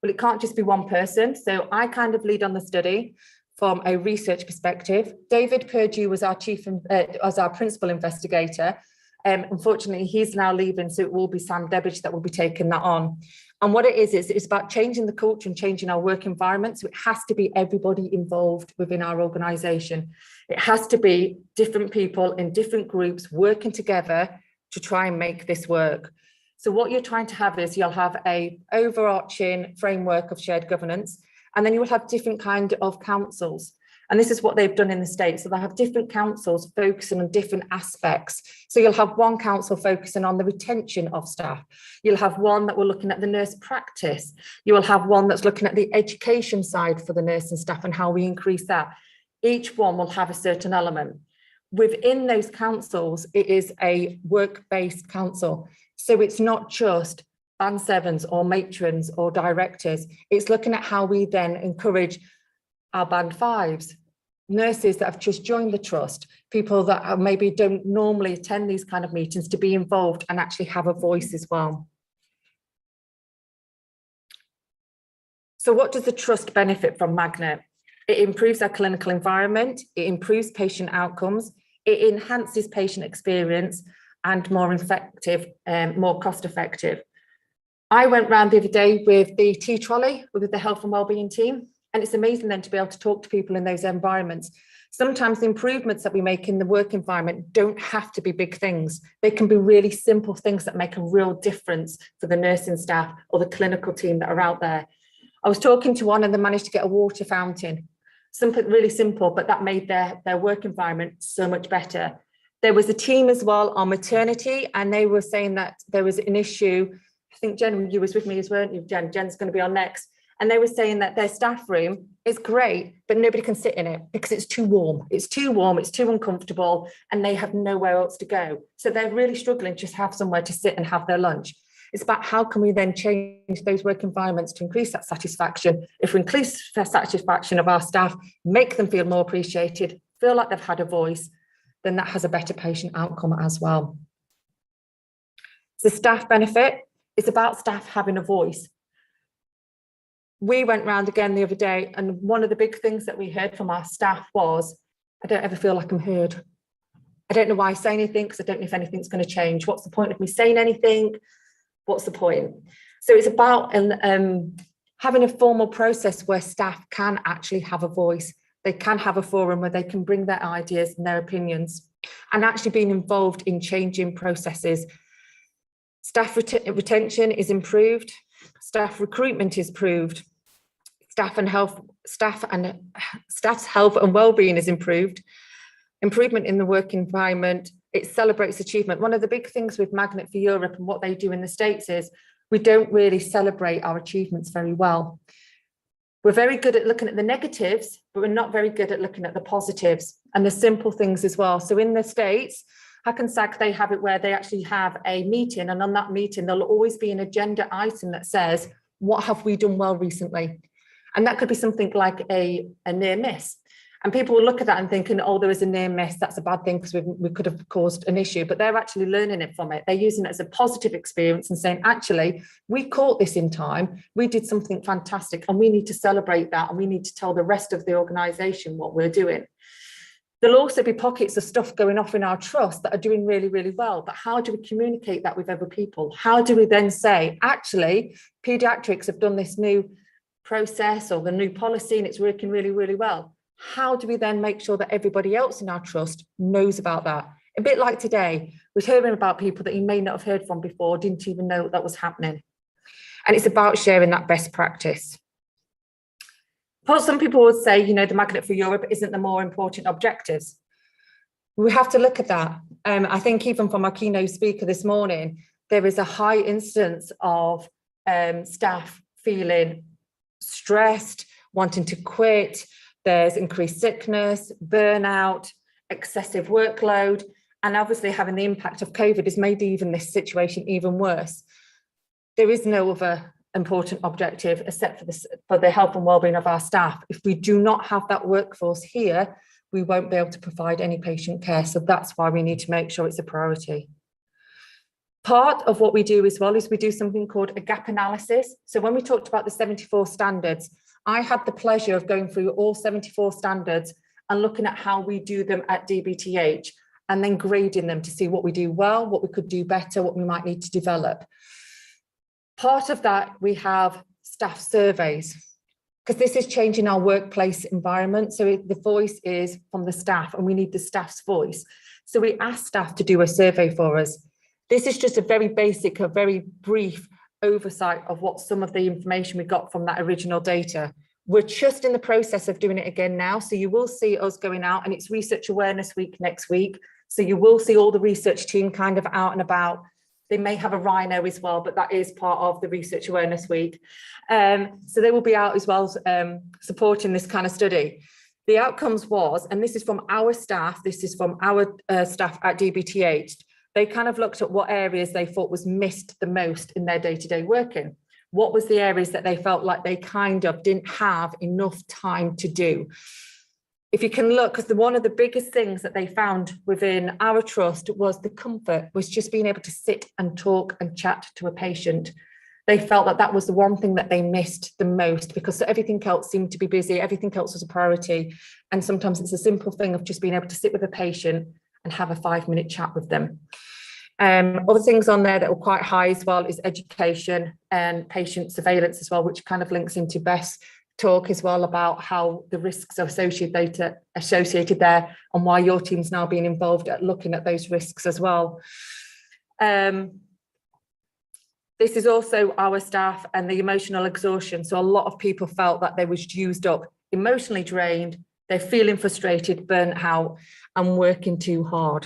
Well, it can't just be one person. So I kind of lead on the study from a research perspective. David Perdue was our principal investigator. Unfortunately, he's now leaving, so it will be Sam Debbage that will be taking that on. And what it is it's about changing the culture and changing our work environment. So it has to be everybody involved within our organisation. It has to be different people in different groups working together to try and make this work. So what you're trying to have is you'll have a overarching framework of shared governance, and then you will have different kind of councils. And this is what they've done in the States. So they have different councils focusing on different aspects. So you'll have one council focusing on the retention of staff. You'll have one that will looking at the nurse practice. You will have one that's looking at the education side for the nursing staff and how we increase that. Each one will have a certain element. Within those councils, it is a work-based council. So it's not just band 7s or matrons or directors. It's looking at how we then encourage our band 5s, nurses that have just joined the trust, people that maybe don't normally attend these kind of meetings to be involved and actually have a voice as well. So what does the trust benefit from Magnet? It improves our clinical environment, it improves patient outcomes, it enhances patient experience, and more effective, more cost effective. I went round the other day with the tea trolley with the health and wellbeing team, and it's amazing then to be able to talk to people in those environments. Sometimes the improvements that we make in the work environment don't have to be big things. They can be really simple things that make a real difference for the nursing staff or the clinical team that are out there. I was talking to one and they managed to get a water fountain. Something really simple, but that made their work environment so much better. There was a team as well on maternity, and they were saying that there was an issue. I think Jen, you was with me as weren't you, Jen? Jen's going to be on next. And they were saying that their staff room is great, but nobody can sit in it because it's too warm. It's too warm, it's too uncomfortable, and they have nowhere else to go. So they're really struggling to just have somewhere to sit and have their lunch. It's about how can we then change those work environments to increase that satisfaction. If we increase the satisfaction of our staff, make them feel more appreciated, feel like they've had a voice, then that has a better patient outcome as well. The staff benefit is about staff having a voice. We went round again the other day, and one of the big things that we heard from our staff was, I don't ever feel like I'm heard. I don't know why I say anything because I don't know if anything's going to change. What's the point of me saying anything? What's the point? So it's about having a formal process where staff can actually have a voice. They can have a forum where they can bring their ideas and their opinions, and actually being involved in changing processes. Staff retention is improved. Staff recruitment is improved. Staff's health and well-being is improved. Improvement in the work environment. It celebrates achievement. One of the big things with Magnet for Europe and what they do in the States is we don't really celebrate our achievements very well. We're very good at looking at the negatives, but we're not very good at looking at the positives and the simple things as well. So in the States, Hackensack, they have it where they actually have a meeting, and on that meeting, there'll always be an agenda item that says, what have we done well recently? And that could be something like a near miss. And people will look at that and thinking, oh, there is a near miss, that's a bad thing because we could have caused an issue, but they're actually learning it from it. They're using it as a positive experience and saying, actually, we caught this in time, we did something fantastic, and we need to celebrate that, and we need to tell the rest of the organisation what we're doing. There'll also be pockets of stuff going off in our trust that are doing really, really well, but how do we communicate that with other people? How do we then say, actually, paediatrics have done this new process or the new policy and it's working really, really well? How do we then make sure that everybody else in our trust knows about that? A bit like today, we're hearing about people that you may not have heard from before, didn't even know that was happening. And it's about sharing that best practice. But some people would say, you know, the Magnet for Europe isn't the more important objectives. We have to look at that. I think even from our keynote speaker this morning, there is a high instance of staff feeling stressed, wanting to quit. There's increased sickness, burnout, excessive workload, and obviously having the impact of COVID has made even this situation even worse. There is no other important objective except for the health and well-being of our staff. If we do not have that workforce here, we won't be able to provide any patient care. So that's why we need to make sure it's a priority. Part of what we do as well is we do something called a gap analysis. So when we talked about the 74 standards, I had the pleasure of going through all 74 standards and looking at how we do them at DBTH and then grading them to see what we do well, what we could do better, what we might need to develop. Part of that, we have staff surveys, because this is changing our workplace environment. So the voice is from the staff and we need the staff's voice. So we ask staff to do a survey for us. This is just a very basic, a very brief oversight of what some of the information we got from that original data. We're just in the process of doing it again now. So you will see us going out, and it's Research Awareness Week next week. So you will see all the research team kind of out and about. They may have a rhino as well, but that is part of the Research Awareness Week. So they will be out as well supporting this kind of study. The outcomes was, and this is from our staff, this is from our staff at DBTH, they kind of looked at what areas they thought was missed the most in their day-to-day working. What was the areas that they felt like they kind of didn't have enough time to do? If you can look, because one of the biggest things that they found within our trust was the comfort, was just being able to sit and talk and chat to a patient. they felt that that was the one thing that they missed the most, because everything else seemed to be busy, everything else was a priority. And sometimes it's a simple thing of just being able to sit with a patient and have a 5-minute chat with them. Other things on there that were quite high as well is education and patient surveillance as well, which kind of links into Beth's talk as well about how the risks are associated there and why your team's now being involved at looking at those risks as well. This is also our staff and the emotional exhaustion. So a lot of people felt that they was used up, emotionally drained, they're feeling frustrated, burnt out, and working too hard.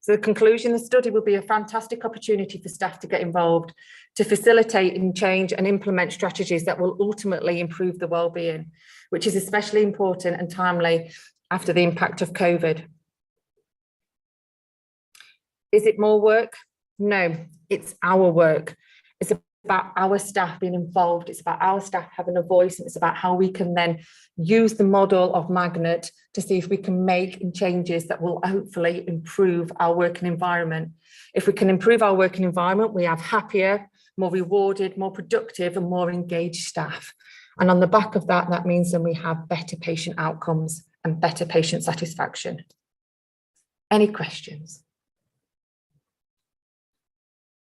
So the conclusion, the study will be a fantastic opportunity for staff to get involved, to facilitate and change and implement strategies that will ultimately improve the well-being, which is especially important and timely after the impact of COVID. Is it more work? No, it's our work. It's about our staff being involved. It's about our staff having a voice, and it's about how we can then use the model of Magnet to see if we can make changes that will hopefully improve our working environment. If we can improve our working environment, we have happier, more rewarded, more productive, and more engaged staff. And on the back of that, that means then we have better patient outcomes and better patient satisfaction. Any questions?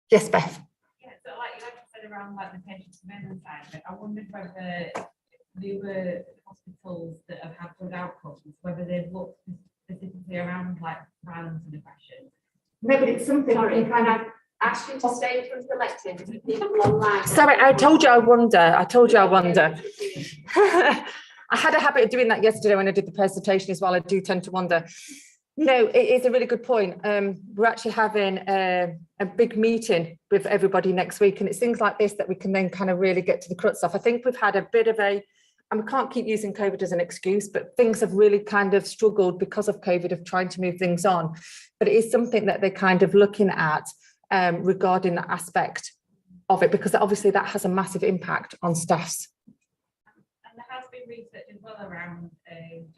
Yes, Beth. Yeah, so like you said around like the patient surveillance side, but I wondered whether the other hospitals that have had good outcomes, whether they've looked specifically around like violence and aggression. No, but it's something Sorry, that kind of ask you to stay from selecting people online. Sorry, I told you I wonder. I told you I wonder. I had a habit of doing that yesterday when I did the presentation as well. I do tend to wonder. No, it is a really good point. We're actually having a big meeting with everybody next week, and it's things like this that we can then kind of really get to the crux of. I think we've had a bit of a, and we can't keep using COVID as an excuse, but things have really kind of struggled because of COVID of trying to move things on. But it is something that they're kind of looking at regarding that aspect of it, because obviously that has a massive impact on staffs. And there has been research as well around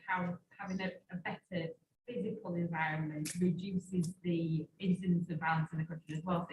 how having a better physical environment reduces the incidence of violence in the country as well.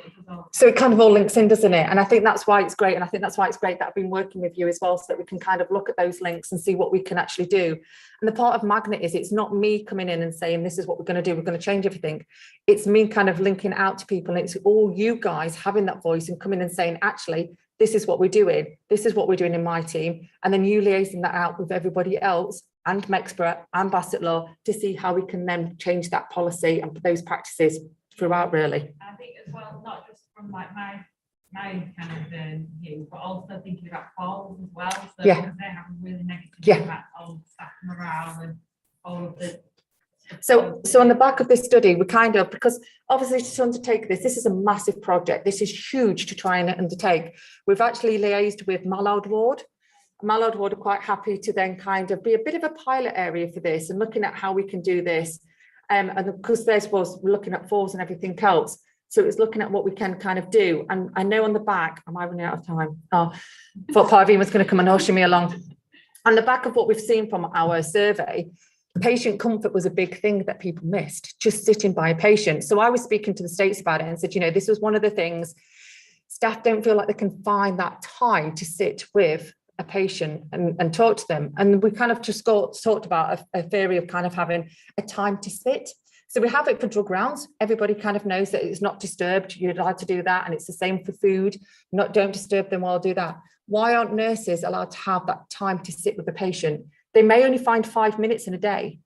So it kind of all links in, doesn't it? And I think that's why it's great. And I think that's why it's great that I've been working with you as well, so that we can kind of look at those links and see what we can actually do. And the part of Magnet is it's not me coming in and saying, this is what we're going to do, we're going to change everything. It's me kind of linking out to people. And it's all you guys having that voice and coming and saying, actually, this is what we're doing. This is what we're doing in my team. And then you liaising that out with everybody else and Mexborough and Bassett Law to see how we can then change that policy and those practices throughout, really. I think as well, not just from like my kind of view, but also thinking about falls as well. So they have a really negative impact on staff morale and all of the. So on the back of this study, we kind of, because obviously to undertake this is a massive project. This is huge to try and undertake. We've actually liaised with Mallard Ward. Mallard Ward are quite happy to then kind of be a bit of a pilot area for this and looking at how we can do this. And because theirs was looking at falls and everything else. So it's looking at what we can kind of do. And I know on the back, am I running out of time? Oh, I thought Parveen was going to come and usher me along. On the back of what we've seen from our survey, patient comfort was a big thing that people missed, just sitting by a patient. So I was speaking to the States about it and said, you know, this was one of the things, staff don't feel like they can find that time to sit with a patient and talk to them. And we kind of just talked about a theory of kind of having a time to sit. So we have it for drug rounds. Everybody kind of knows that it's not disturbed. You're allowed to do that. And it's the same for food. Don't disturb them while I do that. Why aren't nurses allowed to have that time to sit with the patient? They may only find 5 minutes in a day.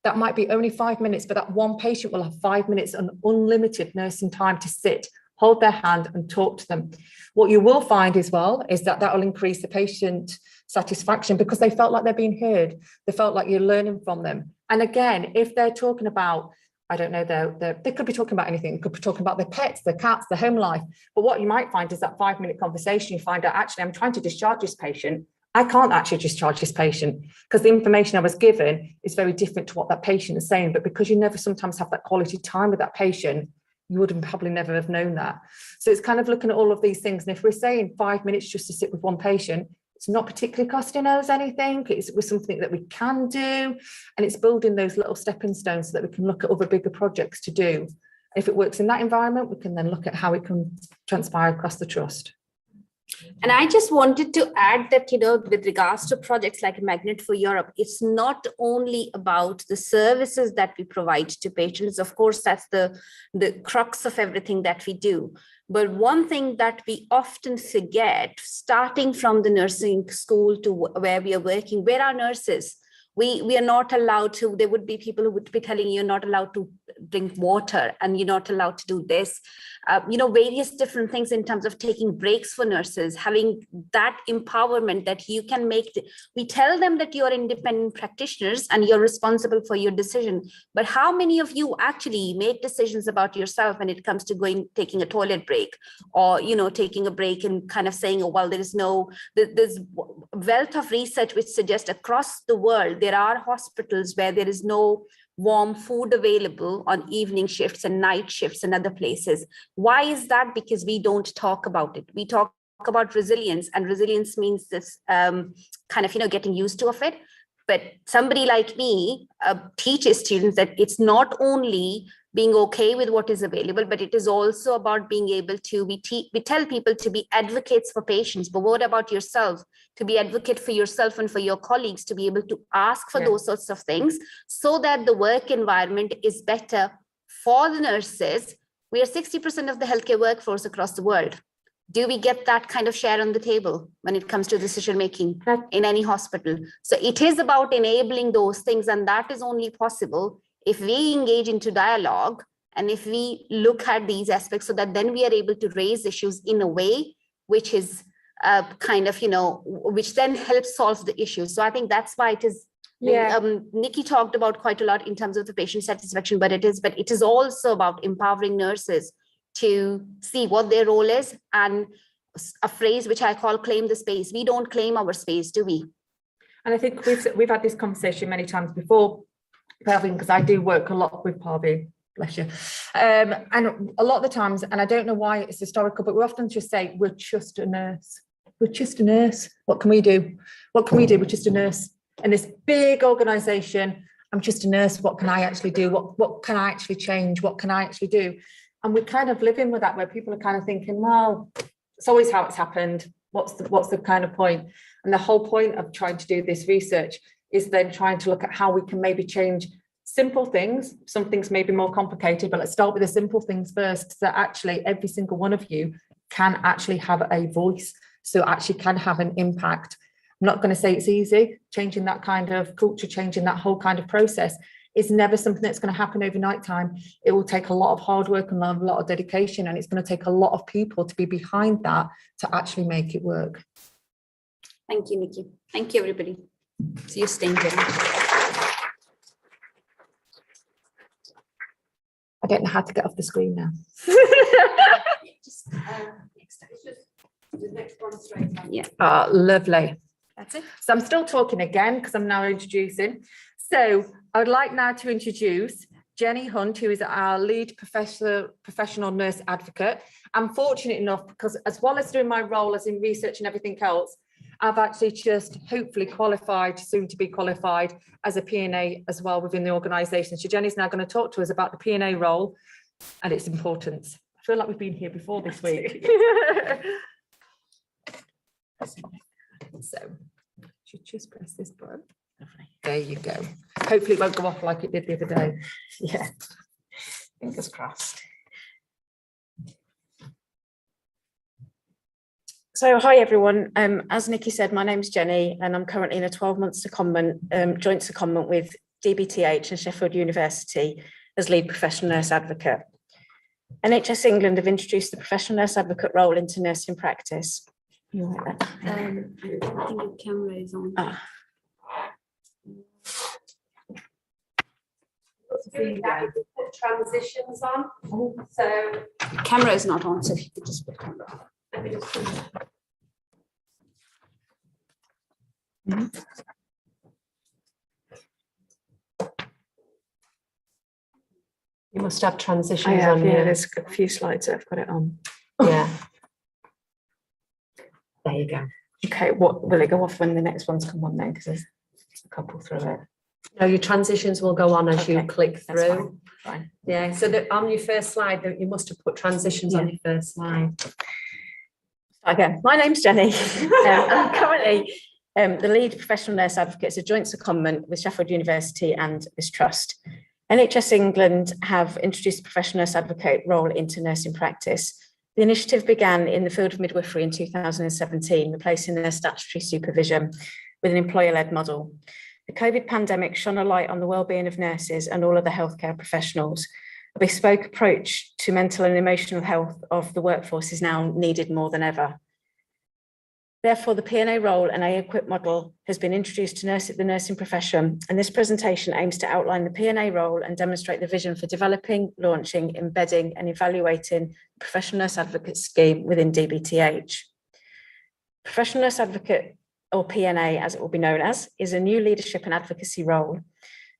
That might be only 5 minutes, but that one patient will have 5 minutes and unlimited nursing time to sit, hold their hand and talk to them. What you will find as well is that will increase the patient satisfaction because they felt like they're being heard. They felt like you're learning from them. And again, if they're talking about, I don't know, they could be talking about anything. They could be talking about their pets, their cats, their home life. But what you might find is that 5-minute conversation, you find out, actually, I'm trying to discharge this patient. I can't actually discharge this patient because the information I was given is very different to what that patient is saying. But because you never sometimes have that quality time with that patient, you would have probably never have known that. So it's kind of looking at all of these things. And if we're saying 5 minutes just to sit with one patient, it's not particularly costing us anything. It's something that we can do. And it's building those little stepping stones so that we can look at other bigger projects to do. If it works in that environment, we can then look at how it can transpire across the trust. And I just wanted to add that, you know, with regards to projects like Magnet for Europe, it's not only about the services that we provide to patients. Of course, that's the crux of everything that we do. But one thing that we often forget, starting from the nursing school to where we are working, where are nurses? We are not allowed to, there would be people who would be telling you, you're not allowed to drink water and you're not allowed to do this. You know, various different things in terms of taking breaks for nurses, having that empowerment that you can make. We tell them that you're independent practitioners and you're responsible for your decision. But how many of you actually make decisions about yourself when it comes to taking a toilet break, or, you know, taking a break and kind of saying, oh, well, there's wealth of research which suggests across the world, there are hospitals where there is no warm food available on evening shifts and night shifts and other places. Why is that? Because we don't talk about it. We talk about resilience, and resilience means this kind of, you know, getting used to of it. But somebody like me teaches students that it's not only being okay with what is available, but it is also about being able to, we tell people to be advocates for patients, but what about yourself? To be advocate for yourself and for your colleagues, to be able to ask for those sorts of things so that the work environment is better for the nurses. We are 60% of the healthcare workforce across the world. Do we get that kind of share on the table when it comes to decision making in any hospital? So it is about enabling those things, and that is only possible if we engage into dialogue and if we look at these aspects, so that then we are able to raise issues in a way which is kind of, you know, which then helps solve the issues. So I think that's why it is, Nikki talked about quite a lot in terms of the patient satisfaction, but it is also about empowering nurses to see what their role is. And a phrase which I call claim the space. We don't claim our space, do we? And I think we've had this conversation many times before, Parveen, because I do work a lot with Parveen, bless you. And a lot of the times, and I don't know why it's historical, but we often just say, we're just a nurse. We're just a nurse. What can we do? What can we do? We're just a nurse. And this big organization, I'm just a nurse. What can I actually do? What can I actually change? What can I actually do? And we're kind of living with that, where people are kind of thinking, well, it's always how it's happened. What's the kind of point? And the whole point of trying to do this research is then trying to look at how we can maybe change simple things. Some things may be more complicated, but let's start with the simple things first, so that actually every single one of you can actually have a voice, so actually can have an impact. I'm not going to say it's easy. Changing that kind of culture, changing that whole kind of process is never something that's going to happen overnight time. It will take a lot of hard work and a lot of dedication, and it's going to take a lot of people to be behind that to actually make it work. Thank you, Nikki. Thank you, everybody. See you staying here. I don't know how to get off the screen now. Yeah. Oh, lovely. That's it. So I'm still talking again because I'm now introducing. So I would like now to introduce Jenny Hunt, who is our lead professional nurse advocate. I'm fortunate enough because, as well as doing my role as in research and everything else, I've actually just hopefully qualified, soon to be qualified, as a Pna as well within the organisation. So Jenny's now going to talk to us about the Pna role and its importance. I feel like we've been here before this week. So should just press this button. There you go. Hopefully it won't go off like it did the other day. Yeah, fingers crossed. So hi everyone, as Nikki said, my name's Jenny and I'm currently in a 12-month secondment, joint secondment with DBTH and Sheffield University as lead professional nurse advocate. NHS England have introduced the professional nurse advocate role into nursing practice. You like that? I think your camera is on. Transitions on. So camera is not on, so if you could just put camera on. Let me just You must have transitions on. Yeah, there's a few slides that I've got it on. Yeah. There you go. Okay, what will it go off when the next ones come on then? Because there's a couple through it. No, your transitions will go on as you Okay, click that's through. Fine. Yeah, so that on your first slide, you must have put transitions on your first slide. Again, my name's Jenny. I'm currently the lead professional nurse advocate as a joint secondment with Sheffield University and this trust. NHS England have introduced the professional nurse advocate role into nursing practice. The initiative began in the field of midwifery in 2017, replacing their statutory supervision with an employer-led model. The COVID pandemic shone a light on the wellbeing of nurses and all other healthcare professionals. A bespoke approach to mental and emotional health of the workforce is now needed more than ever. Therefore, the Pna role and A-equip model has been introduced to the nursing profession, and this presentation aims to outline the Pna role and demonstrate the vision for developing, launching, embedding and evaluating the professional nurse advocate scheme within DBTH. Professional nurse advocate, or Pna as it will be known as, is a new leadership and advocacy role.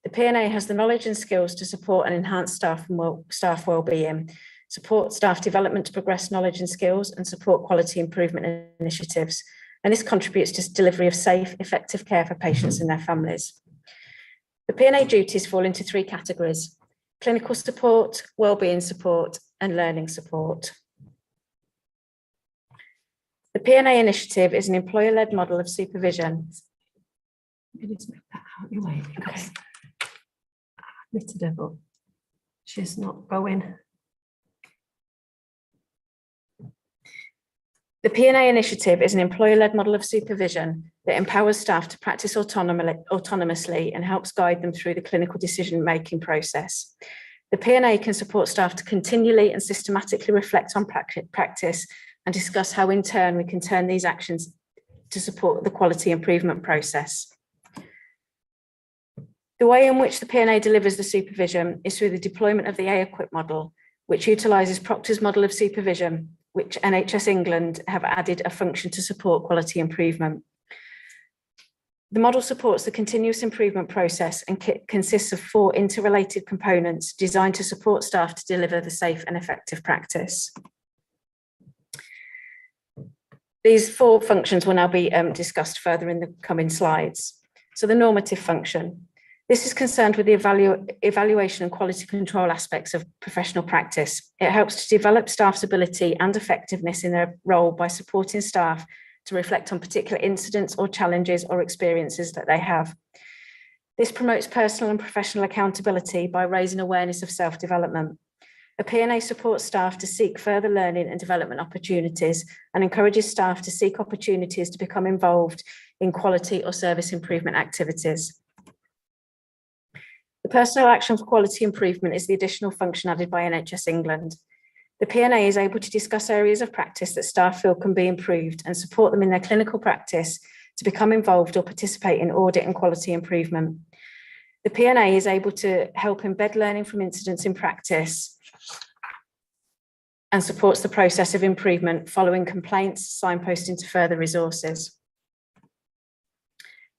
The Pna has the knowledge and skills to support and enhance staff wellbeing, support staff development to progress knowledge and skills, and support quality improvement initiatives. And this contributes to delivery of safe, effective care for patients and their families. The Pna duties fall into three categories: clinical support, wellbeing support, and learning support. The Pna initiative is an employer-led model of supervision. Just move that out of your way because I admitted her, but she's not going. The Pna initiative is an employer-led model of supervision that empowers staff to practice autonomously and helps guide them through the clinical decision-making process. The Pna can support staff to continually and systematically reflect on practice and discuss how in turn we can turn these actions to support the quality improvement process. The way in which the Pna delivers the supervision is through the deployment of the A-equip model, which utilises Proctor's model of supervision, which NHS England have added a function to support quality improvement. The model supports the continuous improvement process and consists of 4 interrelated components designed to support staff to deliver the safe and effective practice. These 4 functions will now be discussed further in the coming slides. So the normative function. This is concerned with the evaluation and quality control aspects of professional practice. It helps to develop staff's ability and effectiveness in their role by supporting staff to reflect on particular incidents or challenges or experiences that they have. This promotes personal and professional accountability by raising awareness of self-development. A Pna supports staff to seek further learning and development opportunities and encourages staff to seek opportunities to become involved in quality or service improvement activities. The personal action for quality improvement is the additional function added by NHS England. The Pna is able to discuss areas of practice that staff feel can be improved and support them in their clinical practice to become involved or participate in audit and quality improvement. The Pna is able to help embed learning from incidents in practice and supports the process of improvement following complaints, signposting to further resources.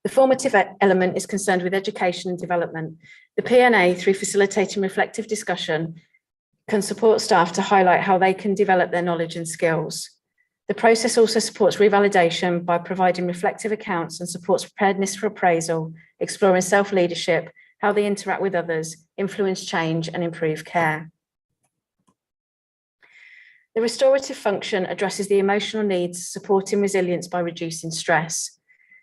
The formative element is concerned with education and development. The Pna, through facilitating reflective discussion, can support staff to highlight how they can develop their knowledge and skills. The process also supports revalidation by providing reflective accounts and supports preparedness for appraisal, exploring self-leadership, how they interact with others, influence change and improve care. The restorative function addresses the emotional needs, supporting resilience by reducing stress.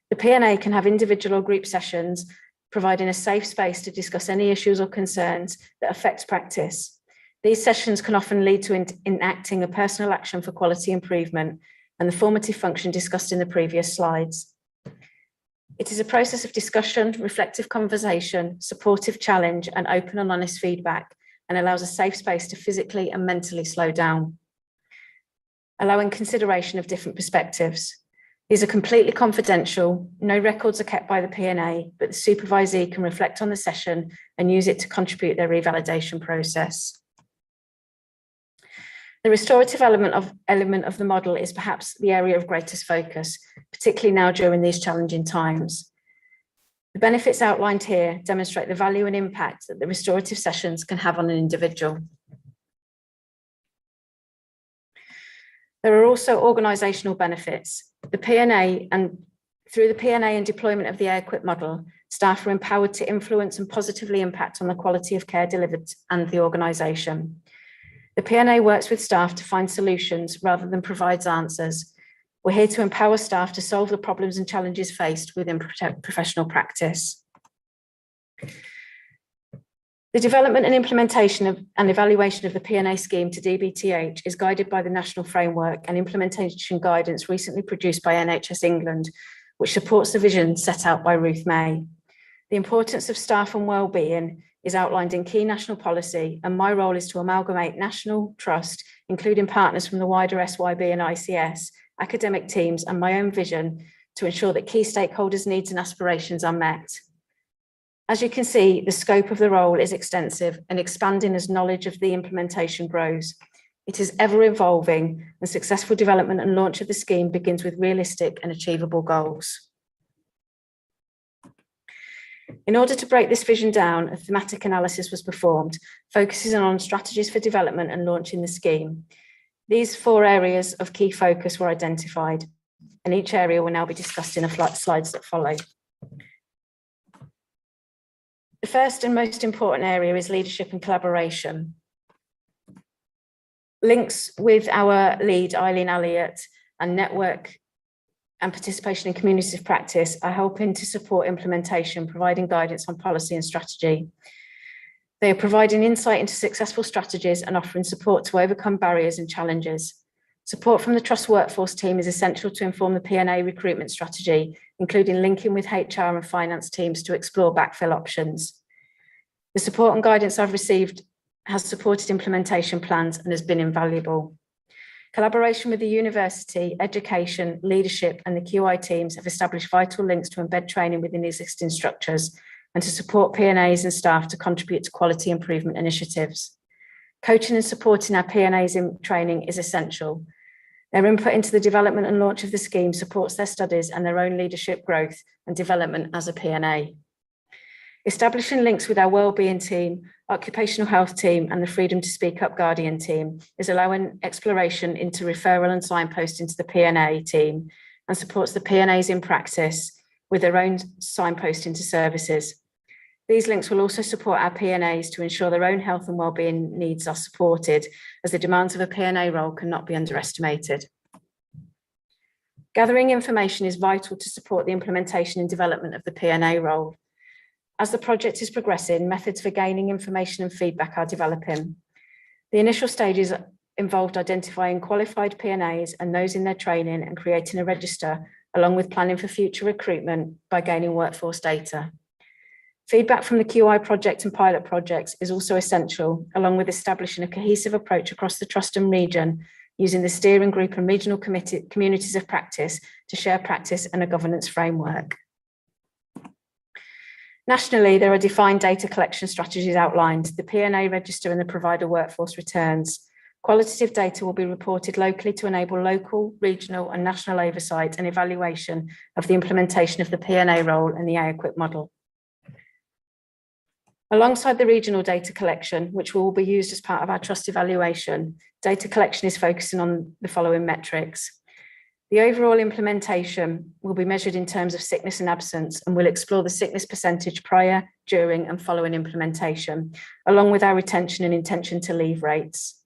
The Pna can have individual or group sessions, providing a safe space to discuss any issues or concerns that affect practice. These sessions can often lead to enacting a personal action for quality improvement and the formative function discussed in the previous slides. It is a process of discussion, reflective conversation, supportive challenge, and open and honest feedback, and allows a safe space to physically and mentally slow down, allowing consideration of different perspectives. These are completely confidential. No records are kept by the Pna, but the supervisee can reflect on the session and use it to contribute their revalidation process. The restorative element of the model is perhaps the area of greatest focus, particularly now during these challenging times. The benefits outlined here demonstrate the value and impact that the restorative sessions can have on an individual. There are also organisational benefits. The Pna and Through the Pna and deployment of the AirQuip model, staff are empowered to influence and positively impact on the quality of care delivered and the organisation. The Pna works with staff to find solutions rather than provides answers. We're here to empower staff to solve the problems and challenges faced within professional practice. The development and implementation of and evaluation of the Pna scheme to DBTH is guided by the national framework and implementation guidance recently produced by NHS England, which supports the vision set out by Ruth May. The importance of staff and wellbeing is outlined in key national policy, and my role is to amalgamate national trust, including partners from the wider SYB and ICS, academic teams, and my own vision to ensure that key stakeholders' needs and aspirations are met. As you can see, the scope of the role is extensive and expanding as knowledge of the implementation grows. It is ever evolving, and successful development and launch of the scheme begins with realistic and achievable goals. In order to break this vision down, a thematic analysis was performed, focusing on strategies for development and launching the scheme. These 4 areas of key focus were identified, and each area will now be discussed in the slides that follow. The first and most important area is leadership and collaboration. Links with our lead, Eileen Elliott, and network and participation in communities of practice are helping to support implementation, providing guidance on policy and strategy. They are providing insight into successful strategies and offering support to overcome barriers and challenges. Support from the Trust Workforce team is essential to inform the Pna recruitment strategy, including linking with HR and finance teams to explore backfill options. The support and guidance I've received has supported implementation plans and has been invaluable. Collaboration with the university, education, leadership, and the QI teams have established vital links to embed training within existing structures and to support Pnas and staff to contribute to quality improvement initiatives. Coaching and supporting our Pnas in training is essential. Their input into the development and launch of the scheme supports their studies and their own leadership growth and development as a Pna. Establishing links with our wellbeing team, occupational health team, and the Freedom to Speak Up Guardian team is allowing exploration into referral and signposting to the Pna team and supports the Pnas in practice with their own signposting to services. These links will also support our Pnas to ensure their own health and wellbeing needs are supported, as the demands of a Pna role cannot be underestimated. Gathering information is vital to support the implementation and development of the Pna role. As the project is progressing, methods for gaining information and feedback are developing. The initial stages involved identifying qualified Pnas and those in their training and creating a register, along with planning for future recruitment by gaining workforce data. Feedback from the QI project and pilot projects is also essential, along with establishing a cohesive approach across the trust and region, using the steering group and regional communities of practice to share practice and a governance framework. Nationally, there are defined data collection strategies outlined, the Pna register and the provider workforce returns. Qualitative data will be reported locally to enable local, regional and national oversight and evaluation of the implementation of the Pna role and the AirQuip model. Alongside the regional data collection, which will be used as part of our trust evaluation, data collection is focusing on the following metrics. The overall implementation will be measured in terms of sickness and absence, and we'll explore the sickness percentage prior, during and following implementation, along with our retention and intention to leave rates.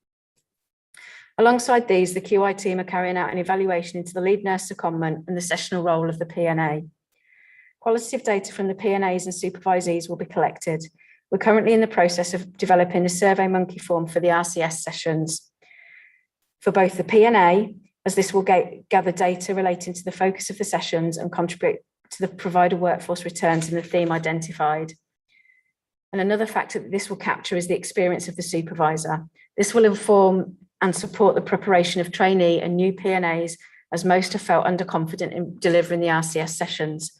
Alongside these, the QI team are carrying out an evaluation into the lead nurse secondment and the sessional role of the Pna. Qualitative data from the Pnas and supervisees will be collected. We're currently in the process of developing a survey monkey form for the RCS sessions for both the Pna, as this will gather data relating to the focus of the sessions and contribute to the provider workforce returns and the theme identified. And another factor that this will capture is the experience of the supervisor. This will inform and support the preparation of trainee and new Pnas, as most have felt underconfident in delivering the RCS sessions.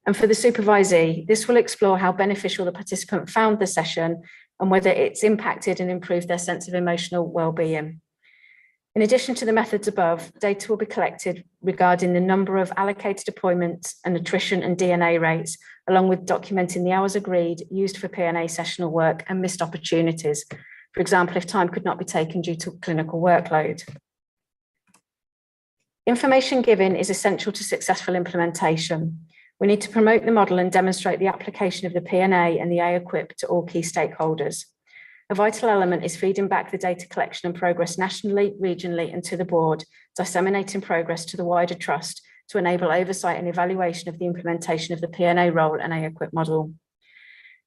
And for the supervisee, this will explore how beneficial the participant found the session and whether it's impacted and improved their sense of emotional well-being. In addition to the methods above, data will be collected regarding the number of allocated appointments and attrition and DNA rates, along with documenting the hours agreed, used for Pna sessional work and missed opportunities. For example, if time could not be taken due to clinical workload. Information given is essential to successful implementation. We need to promote the model and demonstrate the application of the Pna and the A-Equip to all key stakeholders. A vital element is feeding back the data collection and progress nationally, regionally, and to the board, disseminating progress to the wider trust to enable oversight and evaluation of the implementation of the Pna role and A-Equip model.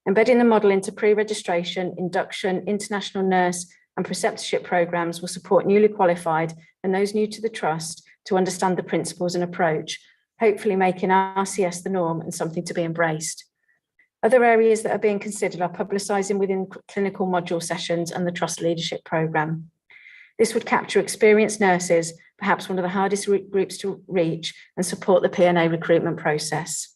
Embedding the model into pre-registration, induction, international nurse, and preceptorship programs will support newly qualified and those new to the trust to understand the principles and approach, hopefully making RCS the norm and something to be embraced. Other areas that are being considered are publicising within clinical module sessions and the trust leadership programme. This would capture experienced nurses, perhaps one of the hardest groups to reach, and support the Pna recruitment process.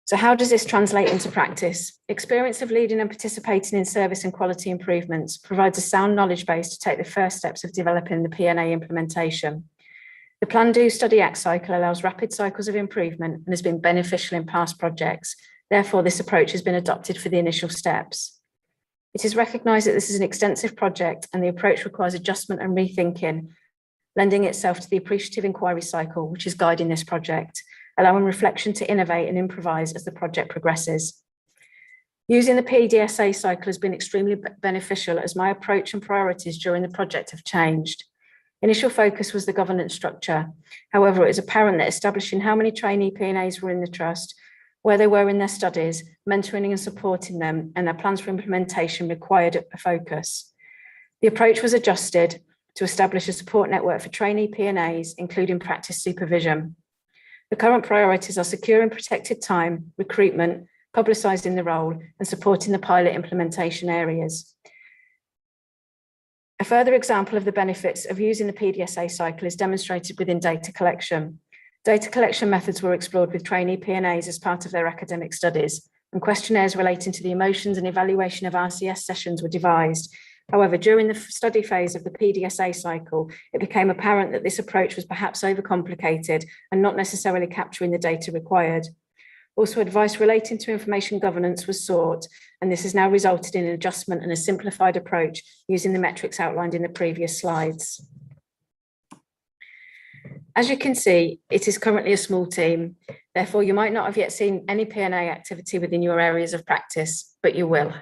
So how does this translate into practice? Experience of leading and participating in service and quality improvements provides a sound knowledge base to take the first steps of developing the Pna implementation. The Plan, Do, Study, Act cycle allows rapid cycles of improvement and has been beneficial in past projects. Therefore, this approach has been adopted for the initial steps. It is recognised that this is an extensive project and the approach requires adjustment and rethinking, lending itself to the appreciative inquiry cycle, which is guiding this project, allowing reflection to innovate and improvise as the project progresses. Using the PDSA cycle has been extremely beneficial as my approach and priorities during the project have changed. Initial focus was the governance structure. However, it was apparent that establishing how many trainee Pnas were in the trust, where they were in their studies, mentoring and supporting them, and their plans for implementation required a focus. The approach was adjusted to establish a support network for trainee Pnas, including practice supervision. The current priorities are securing protected time, recruitment, publicising the role, and supporting the pilot implementation areas. A further example of the benefits of using the PDSA cycle is demonstrated within data collection. Data collection methods were explored with trainee Pnas as part of their academic studies, and questionnaires relating to the emotions and evaluation of RCS sessions were devised. However, during the study phase of the PDSA cycle, it became apparent that this approach was perhaps overcomplicated and not necessarily capturing the data required. Also, advice relating to information governance was sought, and this has now resulted in an adjustment and a simplified approach using the metrics outlined in the previous slides. As you can see, it is currently a small team. Therefore, you might not have yet seen any Pna activity within your areas of practice, but you will.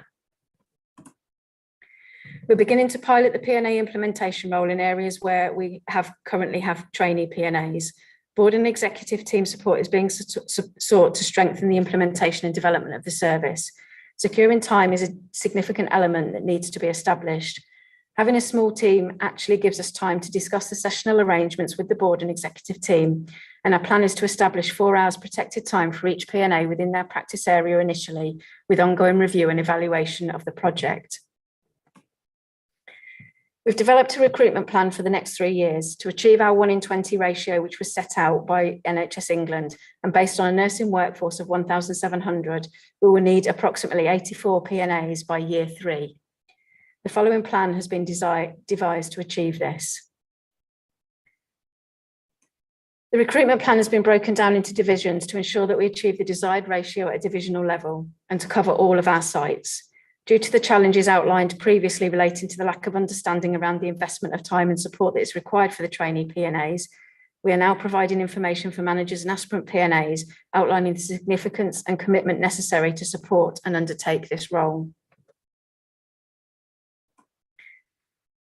We're beginning to pilot the Pna implementation role in areas where we currently have trainee Pnas. Board and executive team support is being sought to strengthen the implementation and development of the service. Securing time is a significant element that needs to be established. Having a small team actually gives us time to discuss the sessional arrangements with the board and executive team, and our plan is to establish 4 hours protected time for each Pna within their practice area initially, with ongoing review and evaluation of the project. We've developed a recruitment plan for the next 3 years to achieve our 1 in 20 ratio, which was set out by NHS England, and based on a nursing workforce of 1,700, we will need approximately 84 Pnas by year 3. The following plan has been devised to achieve this. The recruitment plan has been broken down into divisions to ensure that we achieve the desired ratio at a divisional level and to cover all of our sites. Due to the challenges outlined previously relating to the lack of understanding around the investment of time and support that is required for the trainee Pnas, we are now providing information for managers and aspirant Pnas outlining the significance and commitment necessary to support and undertake this role.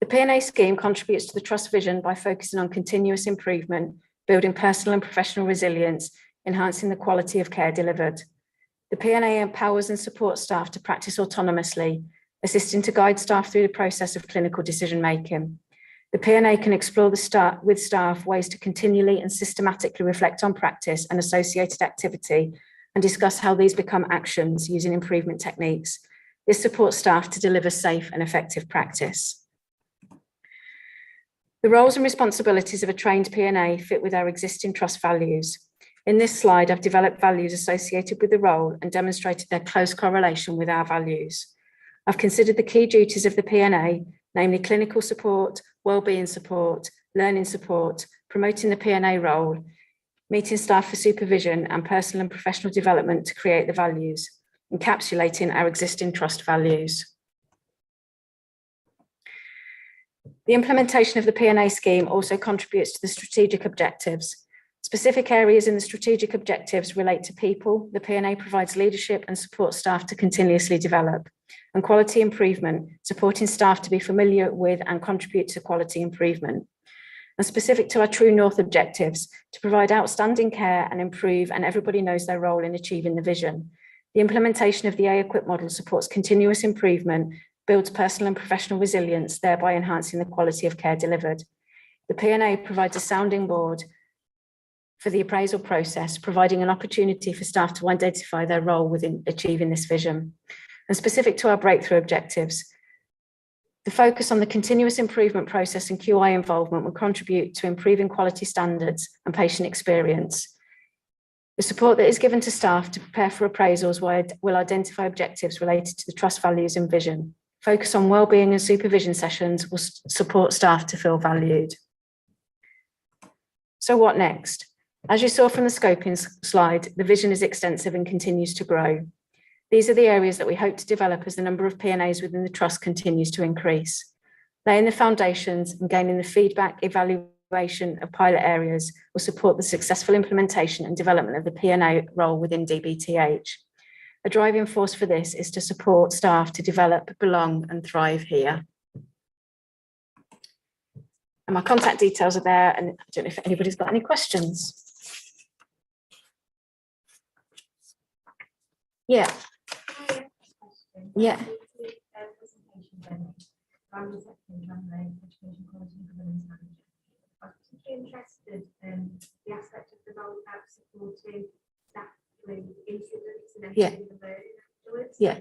The Pna scheme contributes to the Trust vision by focusing on continuous improvement, building personal and professional resilience, enhancing the quality of care delivered. The Pna empowers and supports staff to practice autonomously, assisting to guide staff through the process of clinical decision-making. The Pna can explore with staff ways to continually and systematically reflect on practice and associated activity and discuss how these become actions using improvement techniques. This supports staff to deliver safe and effective practice. The roles and responsibilities of a trained Pna fit with our existing trust values. In this slide, I've developed values associated with the role and demonstrated their close correlation with our values. I've considered the key duties of the Pna, namely clinical support, wellbeing support, learning support, promoting the Pna role, meeting staff for supervision and personal and professional development to create the values, encapsulating our existing trust values. The The implementation of the Pna scheme also contributes to the strategic objectives. Specific areas in the strategic objectives relate to people. The Pna provides leadership and supports staff to continuously develop, and quality improvement, supporting staff to be familiar with and contribute to quality improvement. And specific to our True North objectives, to provide outstanding care and improve, and everybody knows their role in achieving the vision. The implementation of the A-Equip model supports continuous improvement, builds personal and professional resilience, thereby enhancing the quality of care delivered. The Pna provides a sounding board for the appraisal process, providing an opportunity for staff to identify their role within achieving this vision. And specific to our breakthrough objectives, the focus on the continuous improvement process and QI involvement will contribute to improving quality standards and patient experience. The support that is given to staff to prepare for appraisals will identify objectives related to the trust values and vision. Focus on wellbeing and supervision sessions will support staff to feel valued. So what next? As you saw from the scoping slide, the vision is extensive and continues to grow. These are the areas that we hope to develop as the number of Pnas within the trust continues to increase. Laying the foundations and gaining the feedback, evaluation of pilot areas will support the successful implementation and development of the Pna role within DBTH. A driving force for this is to support staff to develop, belong and thrive here. And my contact details are there, and I don't know if anybody's got any questions. Yeah. Yeah. I'm particularly interested in the aspect of the role about supporting staff with incidents and everything the learning afterwards. Yeah.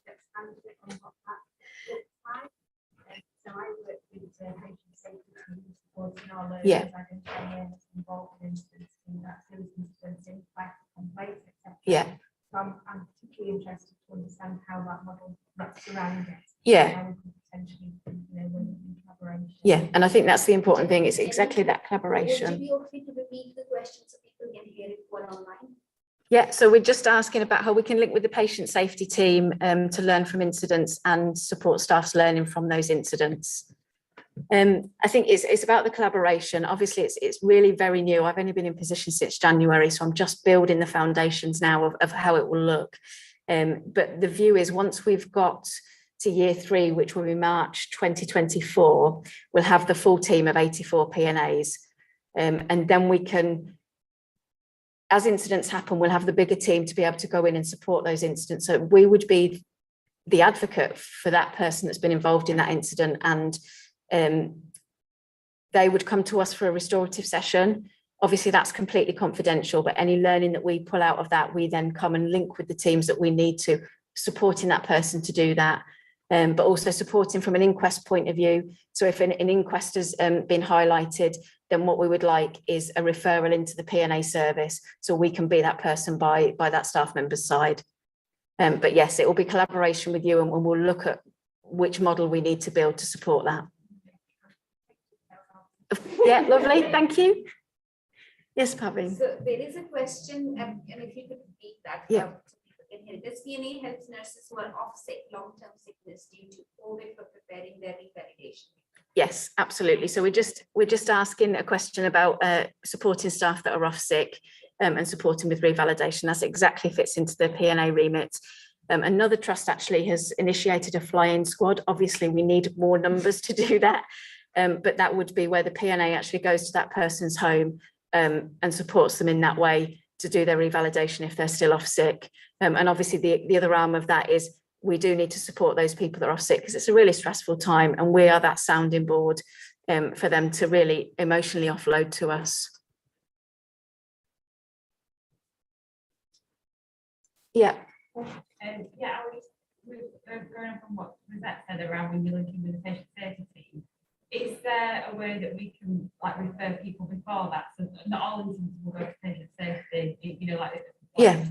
Expand a bit on what that looks like. So I work with patient safety teams supporting our learners, identifying involved in incidents, that serious incidents, impact, complaints, etc. Yeah. So I'm particularly interested to understand how that model wraps around it. Yeah. How we could potentially, work in collaboration. Yeah, and I think that's the important thing. It's exactly that collaboration. Would you be okay to repeat the question so people can hear it while online? Yeah, so we're just asking about how we can link with the patient safety team to learn from incidents and support staff's learning from those incidents. I think it's about the collaboration. Obviously, it's really very new. I've only been in position since January, so I'm just building the foundations now of how it will look. But the view is once we've got to year 3, which will be March 2024, we'll have the full team of 84 Pnas. And then we can, as incidents happen, we'll have the bigger team to be able to go in and support those incidents. So we would be the advocate for that person that's been involved in that incident, and they would come to us for a restorative session. Obviously, that's completely confidential, but any learning that we pull out of that, we then come and link with the teams that we need to, supporting that person to do that, but also supporting from an inquest point of view. So if an inquest has been highlighted, then what we would like is a referral into the Pna service, so we can be that person by that staff member's side. But yes, it will be collaboration with you, and we'll look at which model we need to build to support that. Yeah, lovely, thank you. Yes, Pavin. So there is a question, and if you could repeat that. Yeah. Does Pna helps nurses who are off sick, long-term sickness due to COVID for preparing their revalidation? Yes, absolutely. So we're just asking a question about supporting staff that are off sick and supporting with revalidation. That's exactly fits into the Pna remit. Another trust actually has initiated a fly-in squad. Obviously, we need more numbers to do that, but that would be where the Pna actually goes to that person's home and supports them in that way to do their revalidation if they're still off sick. And obviously the other arm of that is we do need to support those people that are off sick, because it's a really stressful time, and we are that sounding board for them to really emotionally offload to us. Yeah. Yeah, I was going from what Rosette said around when you're linking with the patient safety team. Is there a way that we can refer people before that? So not all instances will go to patient safety, yeah,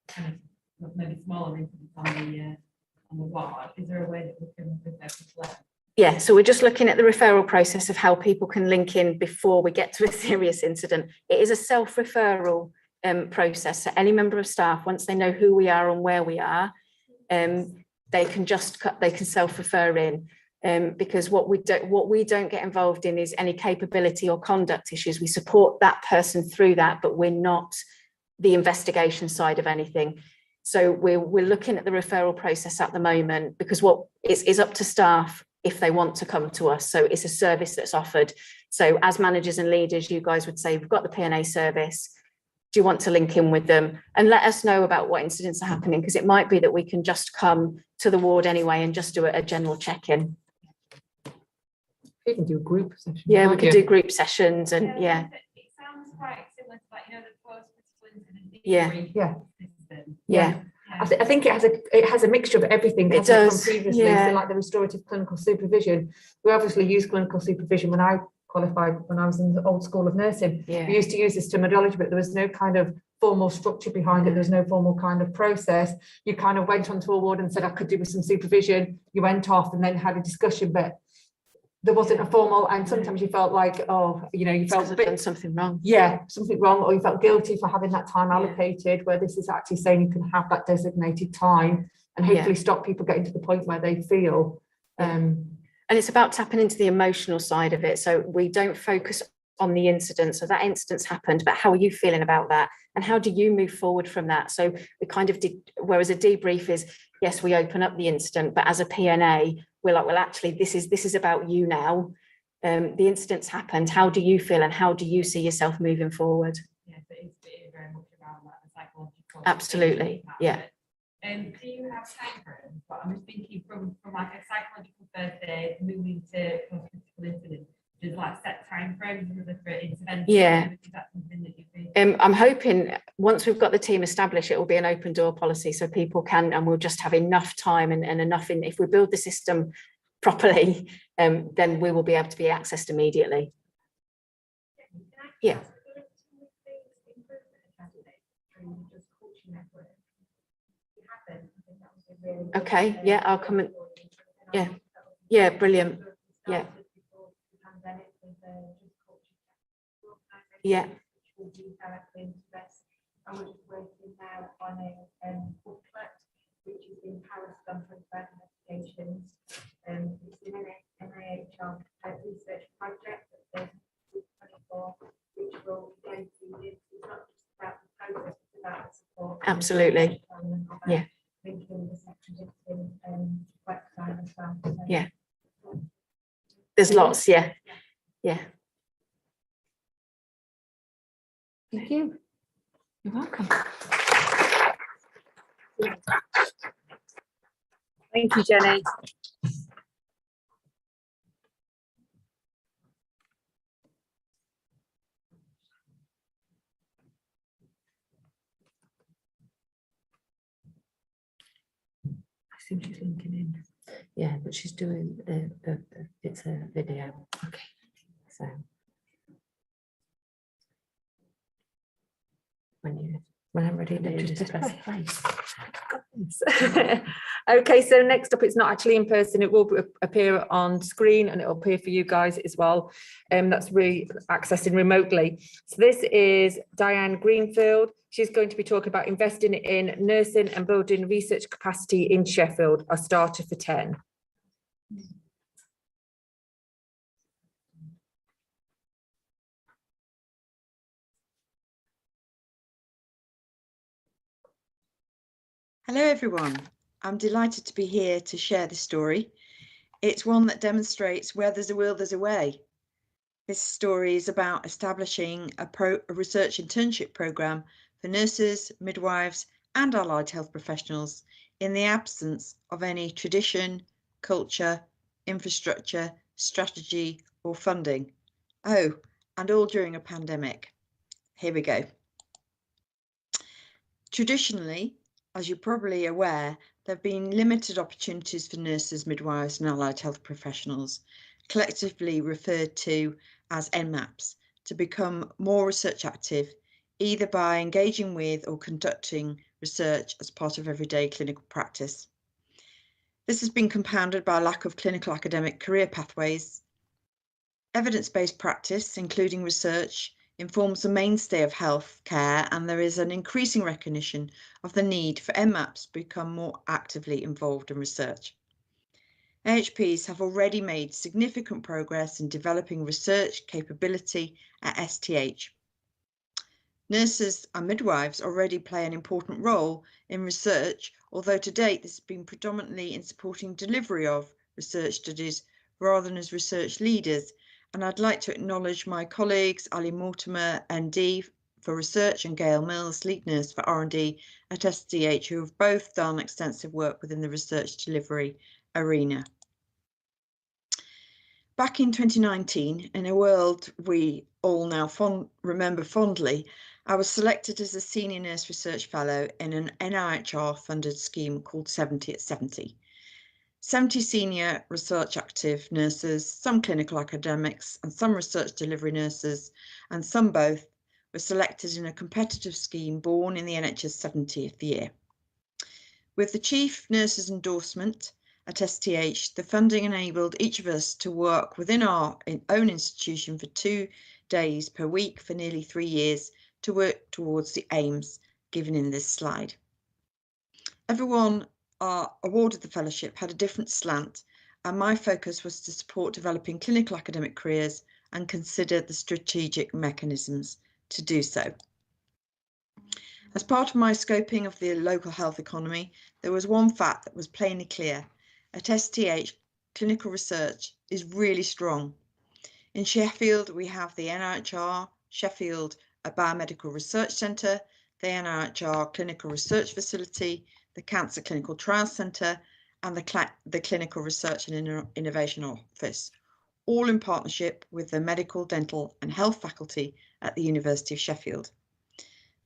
kind of maybe smaller incidents on the ward. Is there a way that we can refer people out? Yeah, so we're just looking at the referral process of how people can link in before we get to a serious incident. It is a self-referral process. So any member of staff, once they know who we are and where we are, they can self-refer in. because what we don't get involved in is any capability or conduct issues. We support that person through that, but we're not the investigation side of anything. So we're looking at the referral process at the moment, because what is up to staff if they want to come to us. So it's a service that's offered. So as managers and leaders, you guys would say, we've got the Pna service. Do you want to link in with them and let us know about what incidents are happening? Because it might be that we can just come to the ward anyway and just do a general check-in. You can do a group session. Yeah, we could do group sessions and yeah. It sounds quite similar to like, you know, the post-critical incident. Yeah. Yeah. I think it has a mixture of everything. It does. From previously, so like the restorative clinical supervision. We obviously use clinical supervision when I qualified, when I was in the old school of nursing. We used to use this terminology, but there was no kind of formal structure behind it. There was no formal kind of process. You kind of went onto a ward and said, I could do with some supervision. You went off and then had a discussion, but there wasn't a formal, and sometimes you felt like, oh, you know, you felt a bit, done something wrong. Yeah, something wrong, or you felt guilty for having that time allocated, where this is actually saying you can have that designated time and hopefully stop people getting to the point where they feel. And it's about tapping into the emotional side of it. So we don't focus on the incident. So that incident's happened, but how are you feeling about that? And how do you move forward from that? So we kind of did, whereas a debrief is, yes, we open up the incident, but as a Pna, we're like, well, actually, this is about you now. The incident's happened. How do you feel and how do you see yourself moving forward? Yeah, so it's very much around that, the psychological. Absolutely, yeah. Do you have time frames? But I'm just thinking from like a psychological first aid moving to post-critical incident. There's like set time frames for different interventions. Yeah. Is that something that you think? I'm hoping once we've got the team established, it will be an open door policy, so people can, and we'll just have enough time and enough in. If we build the system properly, then we will be able to be accessed immediately. Yeah. Okay. Yeah, I'll come and. Yeah. Yeah. Brilliant. Yeah. Yeah. I was working now on a booklet which is in Paris done for investigations. It's an NIH research project that there's 24 which will go through this. It's not just about the process, it's about the support. Absolutely. Yeah. Linking the sections in website as well. So. Yeah. There's lots. Yeah. Yeah. Thank you. You're welcome. Thank you, Jenny. I think she's linking in. Yeah, but she's doing it's a video. Okay. So when I'm ready, then just press play. Okay, so next up, it's not actually in person. It will appear on screen and it will appear for you guys as well. That's accessing remotely. So this is Diane Greenfield. She's going to be talking about investing in nursing and building research capacity in Sheffield, a starter for 10. Hello everyone, I'm delighted to be here to share this story. It's one that demonstrates where there's a will, there's a way. This story is about establishing a research internship programme for nurses, midwives and allied health professionals in the absence of any tradition, culture, infrastructure, strategy or funding. Oh, and all during a pandemic. Here we go. Traditionally, as you're probably aware, there have been limited opportunities for nurses, midwives and allied health professionals, collectively referred to as NMAPs, to become more research active, either by engaging with or conducting research as part of everyday clinical practice. This has been compounded by a lack of clinical academic career pathways. Evidence-based practice, including research, informs the mainstay of health care, and there is an increasing recognition of the need for NMAPs to become more actively involved in research. AHPs have already made significant progress in developing research capability at STH. Nurses and midwives already play an important role in research, although to date this has been predominantly in supporting delivery of research studies rather than as research leaders. And I'd like to acknowledge my colleagues, Ali Mortimer, ND for research, and Gail Mills, lead nurse for R&D at STH, who have both done extensive work within the research delivery arena. Back in 2019, in a world we all now remember fondly, I was selected as a Senior Nurse Research Fellow in an NIHR-funded scheme called 70 at 70. 70 senior research active nurses, some clinical academics and some research delivery nurses, and some both, were selected in a competitive scheme born in the NHS 70th year. With the Chief Nurse's endorsement at STH, the funding enabled each of us to work within our own institution for 2 days per week for nearly 3 years to work towards the aims given in this slide. Everyone awarded the fellowship had a different slant, and my focus was to support developing clinical academic careers and consider the strategic mechanisms to do so. As part of my scoping of the local health economy, there was one fact that was plainly clear. At STH, clinical research is really strong. In Sheffield, we have the NIHR Sheffield Biomedical Research Centre, the NIHR Clinical Research Facility, the Cancer Clinical Trials Centre, and the Clinical Research and Innovation Office, all in partnership with the Medical, Dental and Health Faculty at the University of Sheffield.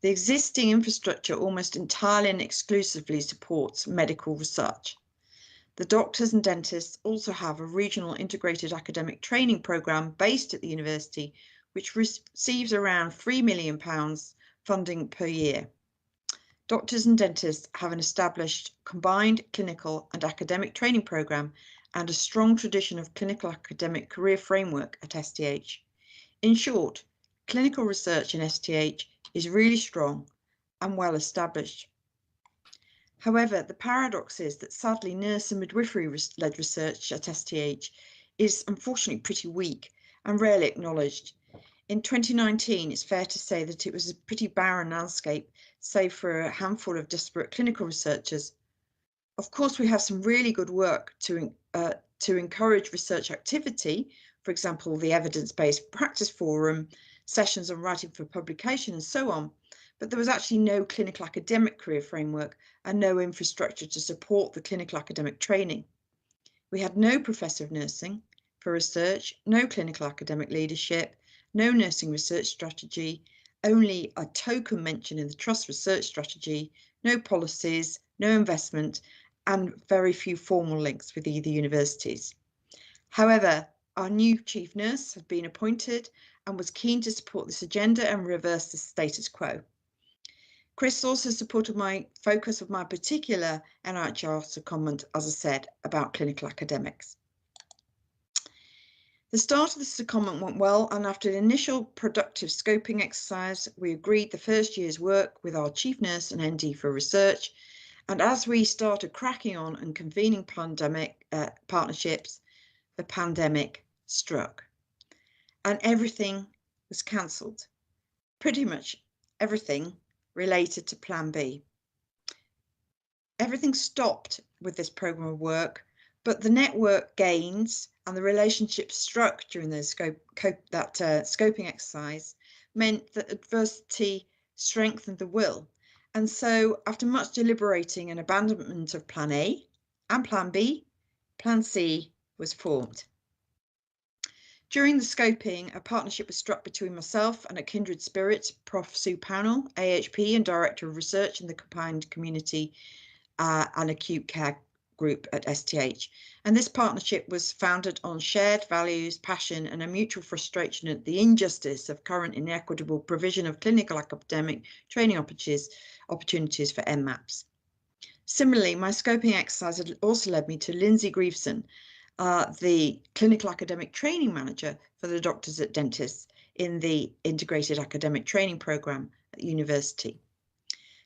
The existing infrastructure almost entirely and exclusively supports medical research. The doctors and dentists also have a regional integrated academic training programme based at the university, which receives around £3 million funding per year. Doctors and dentists have an established combined clinical and academic training programme and a strong tradition of clinical academic career framework at STH. In short, clinical research in STH is really strong and well established. However, the paradox is that sadly nurse and midwifery-led research at STH is unfortunately pretty weak and rarely acknowledged. In 2019, it's fair to say that it was a pretty barren landscape, save for a handful of disparate clinical researchers. Of course, we have some really good work to encourage research activity, for example, the Evidence-Based Practice Forum, sessions on writing for publication and so on, but there was actually no clinical academic career framework and no infrastructure to support the clinical academic training. We had no professor of nursing for research, no clinical academic leadership, no nursing research strategy, only a token mention in the trust research strategy, no policies, no investment, and very few formal links with either universities. However, our new chief nurse had been appointed and was keen to support this agenda and reverse the status quo. Chris also supported my focus of my particular NIHR secondment, as I said, about clinical academics. The start of the secondment went well, and after an initial productive scoping exercise, we agreed the first year's work with our chief nurse and ND for research. And as we started cracking on and convening pandemic partnerships, the pandemic struck and everything was cancelled. Pretty much everything related to Plan B. Everything stopped with this programme of work, but the network gains and the relationships struck during the scoping exercise meant that adversity strengthened the will. And so after much deliberating and abandonment of Plan A and Plan B, Plan C was formed. During the scoping, a partnership was struck between myself and a kindred spirit, Prof. Sue Pownell, AHP and Director of Research in the Combined Community and Acute Care Group at STH. And this partnership was founded on shared values, passion, and a mutual frustration at the injustice of current inequitable provision of clinical academic training opportunities for MMAPs. Similarly, my scoping exercise had also led me to Lindsay Grieveson, the clinical academic training manager for the doctors at dentists in the integrated academic training programme at university.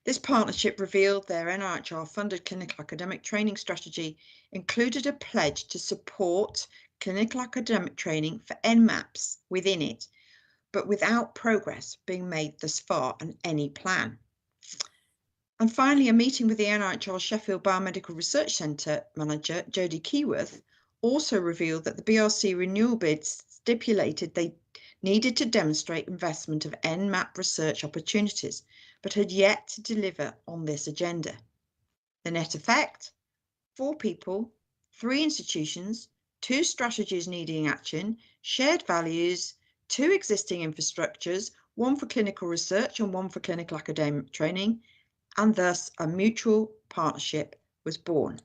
This partnership revealed their NIHR-funded clinical academic training strategy included a pledge to support clinical academic training for NMAPs within it, but without progress being made thus far on any plan. And finally, a meeting with the NIHR Sheffield Biomedical Research Centre manager, Jodie Keyworth, also revealed that the BRC renewal bids stipulated they needed to demonstrate investment of NMAP research opportunities, but had yet to deliver on this agenda. The net effect: 4 people, 3 institutions, 2 strategies needing action, shared values, 2 existing infrastructures, 1 for clinical research and 1 for clinical academic training, and thus a mutual partnership was born.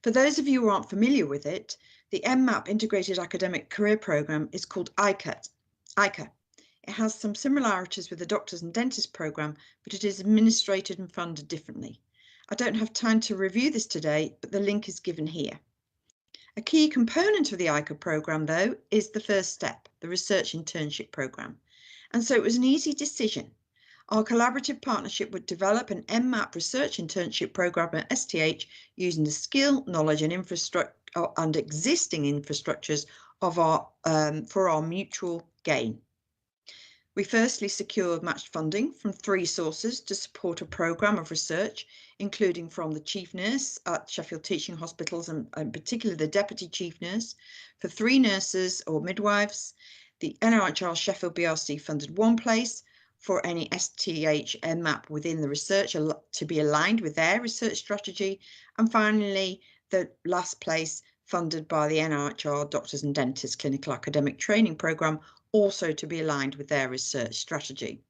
For those of you who aren't familiar with it, the NMAP Integrated Academic Career Programme is called ICAT. It has some similarities with the Doctors and Dentists programme, but it is administrated and funded differently. I don't have time to review this today, but the link is given here. A key component of the ICA programme, though, is the first step, the Research Internship programme. And so it was an easy decision. Our collaborative partnership would develop an NMAP Research Internship programme at STH using the skill, knowledge and infrastructure and existing infrastructures of for our mutual gain. We firstly secured matched funding from 3 sources to support a programme of research, including from the Chief Nurse at Sheffield Teaching Hospitals and particularly the Deputy Chief Nurse, for 3 nurses or midwives. The NIHR Sheffield BRC funded 1 place for any STH NMAP within the research to be aligned with their research strategy. And finally, the last place funded by the NIHR Doctors and Dentists Clinical Academic Training Programme, also to be aligned with their research strategy.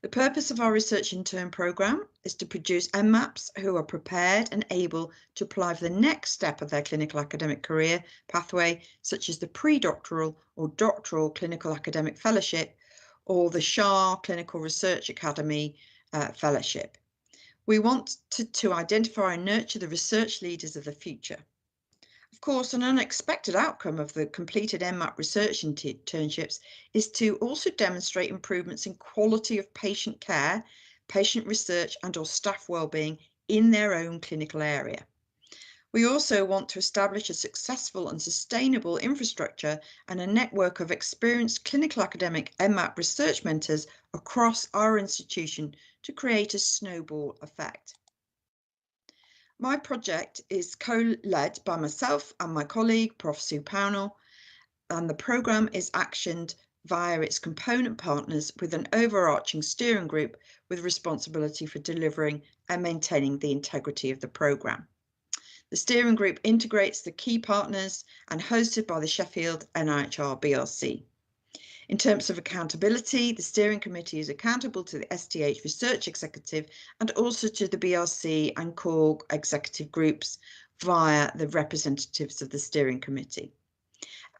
The purpose of our Research Intern programme is to produce NMAPs who are prepared and able to apply for the next step of their clinical academic career pathway, such as the pre-doctoral or doctoral clinical academic fellowship, or the SHAR Clinical Research Academy Fellowship. We want to identify and nurture the research leaders of the future. Of course, an unexpected outcome of the completed NMAP research internships is to also demonstrate improvements in quality of patient care, patient research and/or staff wellbeing in their own clinical area. We also want to establish a successful and sustainable infrastructure and a network of experienced clinical academic NMAP research mentors across our institution to create a snowball effect. My project is co-led by myself and my colleague, Prof. Sue Pownell, and the programme is actioned via its component partners with an overarching steering group with responsibility for delivering and maintaining the integrity of the programme. The steering group integrates the key partners and hosted by the Sheffield NIHR BRC. In terms of accountability, the steering committee is accountable to the STH Research Executive and also to the BRC and core executive groups via the representatives of the steering committee.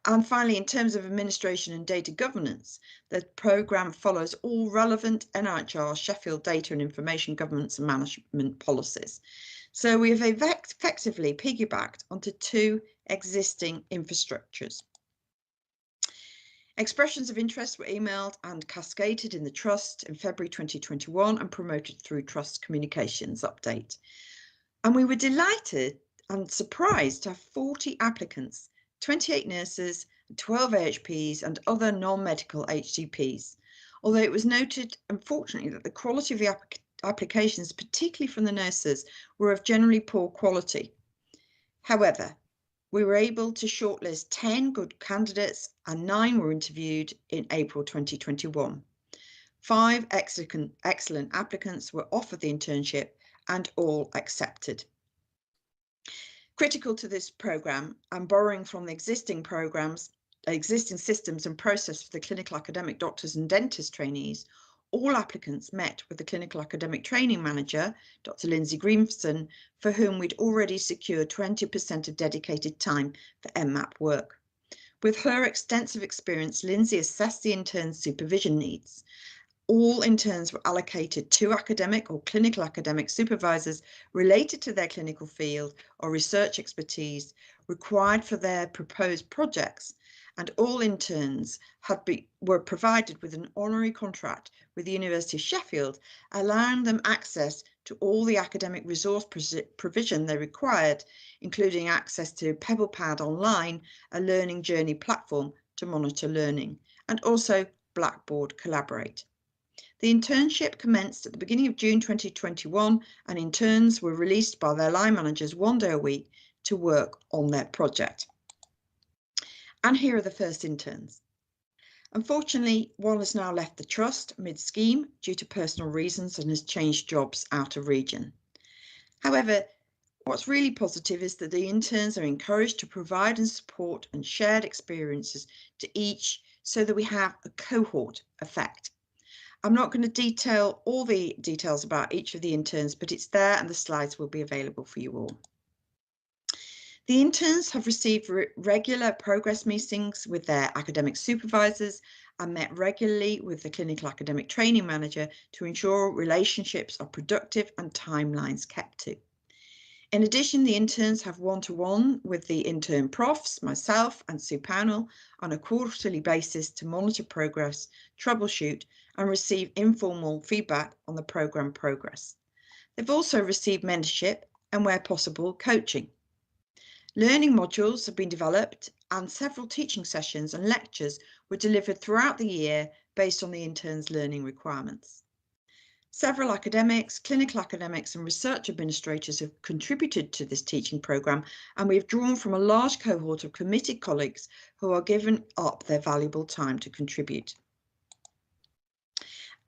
And finally, in terms of administration and data governance, the programme follows all relevant NIHR Sheffield data and information governance and management policies. So we have effectively piggybacked onto 2 existing infrastructures. Expressions of interest were emailed and cascaded in the Trust in February 2021 and promoted through Trust Communications Update. And we were delighted and surprised to have 40 applicants, 28 nurses, 12 AHPs and other non-medical HCPs. Although it was noted, unfortunately, that the quality of the applications, particularly from the nurses, were of generally poor quality. However, we were able to shortlist 10 good candidates and 9 were interviewed in April 2021. 5 excellent applicants were offered the internship and all accepted. Critical to this programme and borrowing from the existing systems and process for the clinical academic doctors and dentist trainees, all applicants met with the clinical academic training manager, Dr. Lindsay Greenson, for whom we'd already secured 20% of dedicated time for NMAP work. With her extensive experience, Lindsay assessed the interns' supervision needs. All interns were allocated 2 academic or clinical academic supervisors related to their clinical field or research expertise required for their proposed projects, and all interns were provided with an honorary contract with the University of Sheffield, allowing them access to all the academic resource provision they required, including access to PebblePad Online, a learning journey platform to monitor learning, and also Blackboard Collaborate. The internship commenced at the beginning of June 2021, and interns were released by their line managers 1 day a week to work on their project. And here are the first interns. Unfortunately, one has now left the trust mid-scheme due to personal reasons and has changed jobs out of region. However, what's really positive is that the interns are encouraged to provide and support and shared experiences to each so that we have a cohort effect. I'm not going to detail all the details about each of the interns, but it's there and the slides will be available for you all. The interns have received regular progress meetings with their academic supervisors and met regularly with the clinical academic training manager to ensure relationships are productive and timelines kept to. In addition, the interns have one-to-one with the intern profs, myself and Sue Pownell, on a quarterly basis to monitor progress, troubleshoot and receive informal feedback on the programme progress. They've also received mentorship and, where possible, coaching. Learning modules have been developed and several teaching sessions and lectures were delivered throughout the year based on the interns' learning requirements. Several academics, clinical academics and research administrators have contributed to this teaching programme, and we've drawn from a large cohort of committed colleagues who are giving up their valuable time to contribute.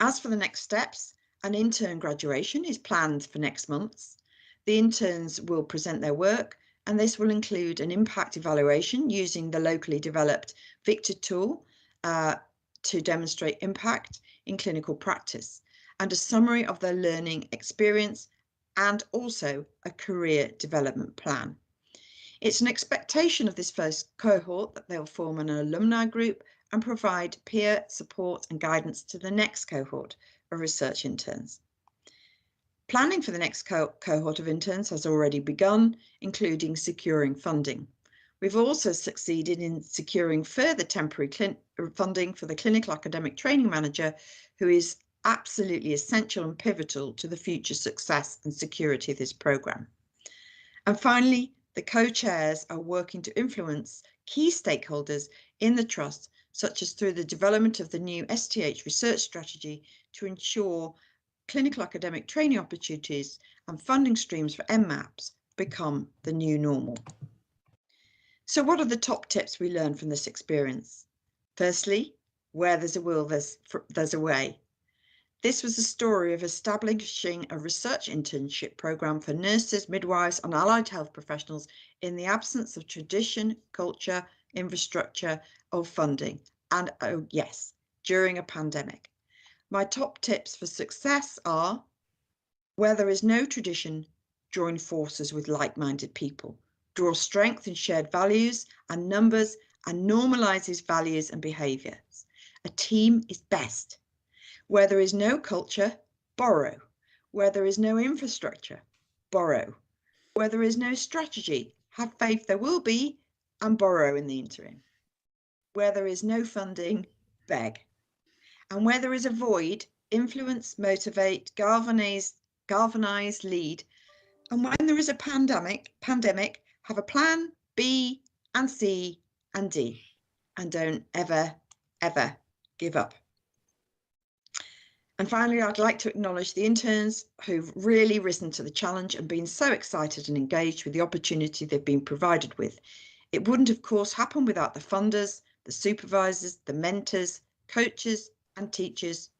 As for the next steps, an intern graduation is planned for next month. The interns will present their work, and this will include an impact evaluation using the locally developed Victor tool to demonstrate impact in clinical practice, and a summary of their learning experience and also a career development plan. It's an expectation of this first cohort that they'll form an alumni group and provide peer support and guidance to the next cohort of research interns. Planning for the next cohort of interns has already begun, including securing funding. We've also succeeded in securing further temporary funding for the clinical academic training manager, who is absolutely essential and pivotal to the future success and security of this programme. And finally, the co-chairs are working to influence key stakeholders in the trust, such as through the development of the new STH research strategy to ensure clinical academic training opportunities and funding streams for MMAPs become the new normal. So what are the top tips we learned from this experience? Firstly, where there's a will, there's a way. This was a story of establishing a research internship programme for nurses, midwives and allied health professionals in the absence of tradition, culture, infrastructure or funding, and oh yes, during a pandemic. My top tips for success are: where there is no tradition, join forces with like-minded people, draw strength in shared values and numbers, and normalizes values and behaviours. A team is best. Where there is no culture, borrow. Where there is no infrastructure, borrow. Where there is no strategy, have faith there will be and borrow in the interim. Where there is no funding, beg. And where there is a void, influence, motivate, galvanize, lead. And when there is a pandemic, have a plan B and C and D. And don't ever, ever give up. And finally, I'd like to acknowledge the interns who've really risen to the challenge and been so excited and engaged with the opportunity they've been provided with. It wouldn't, of course, happen without the funders, the supervisors, the mentors, coaches and teachers.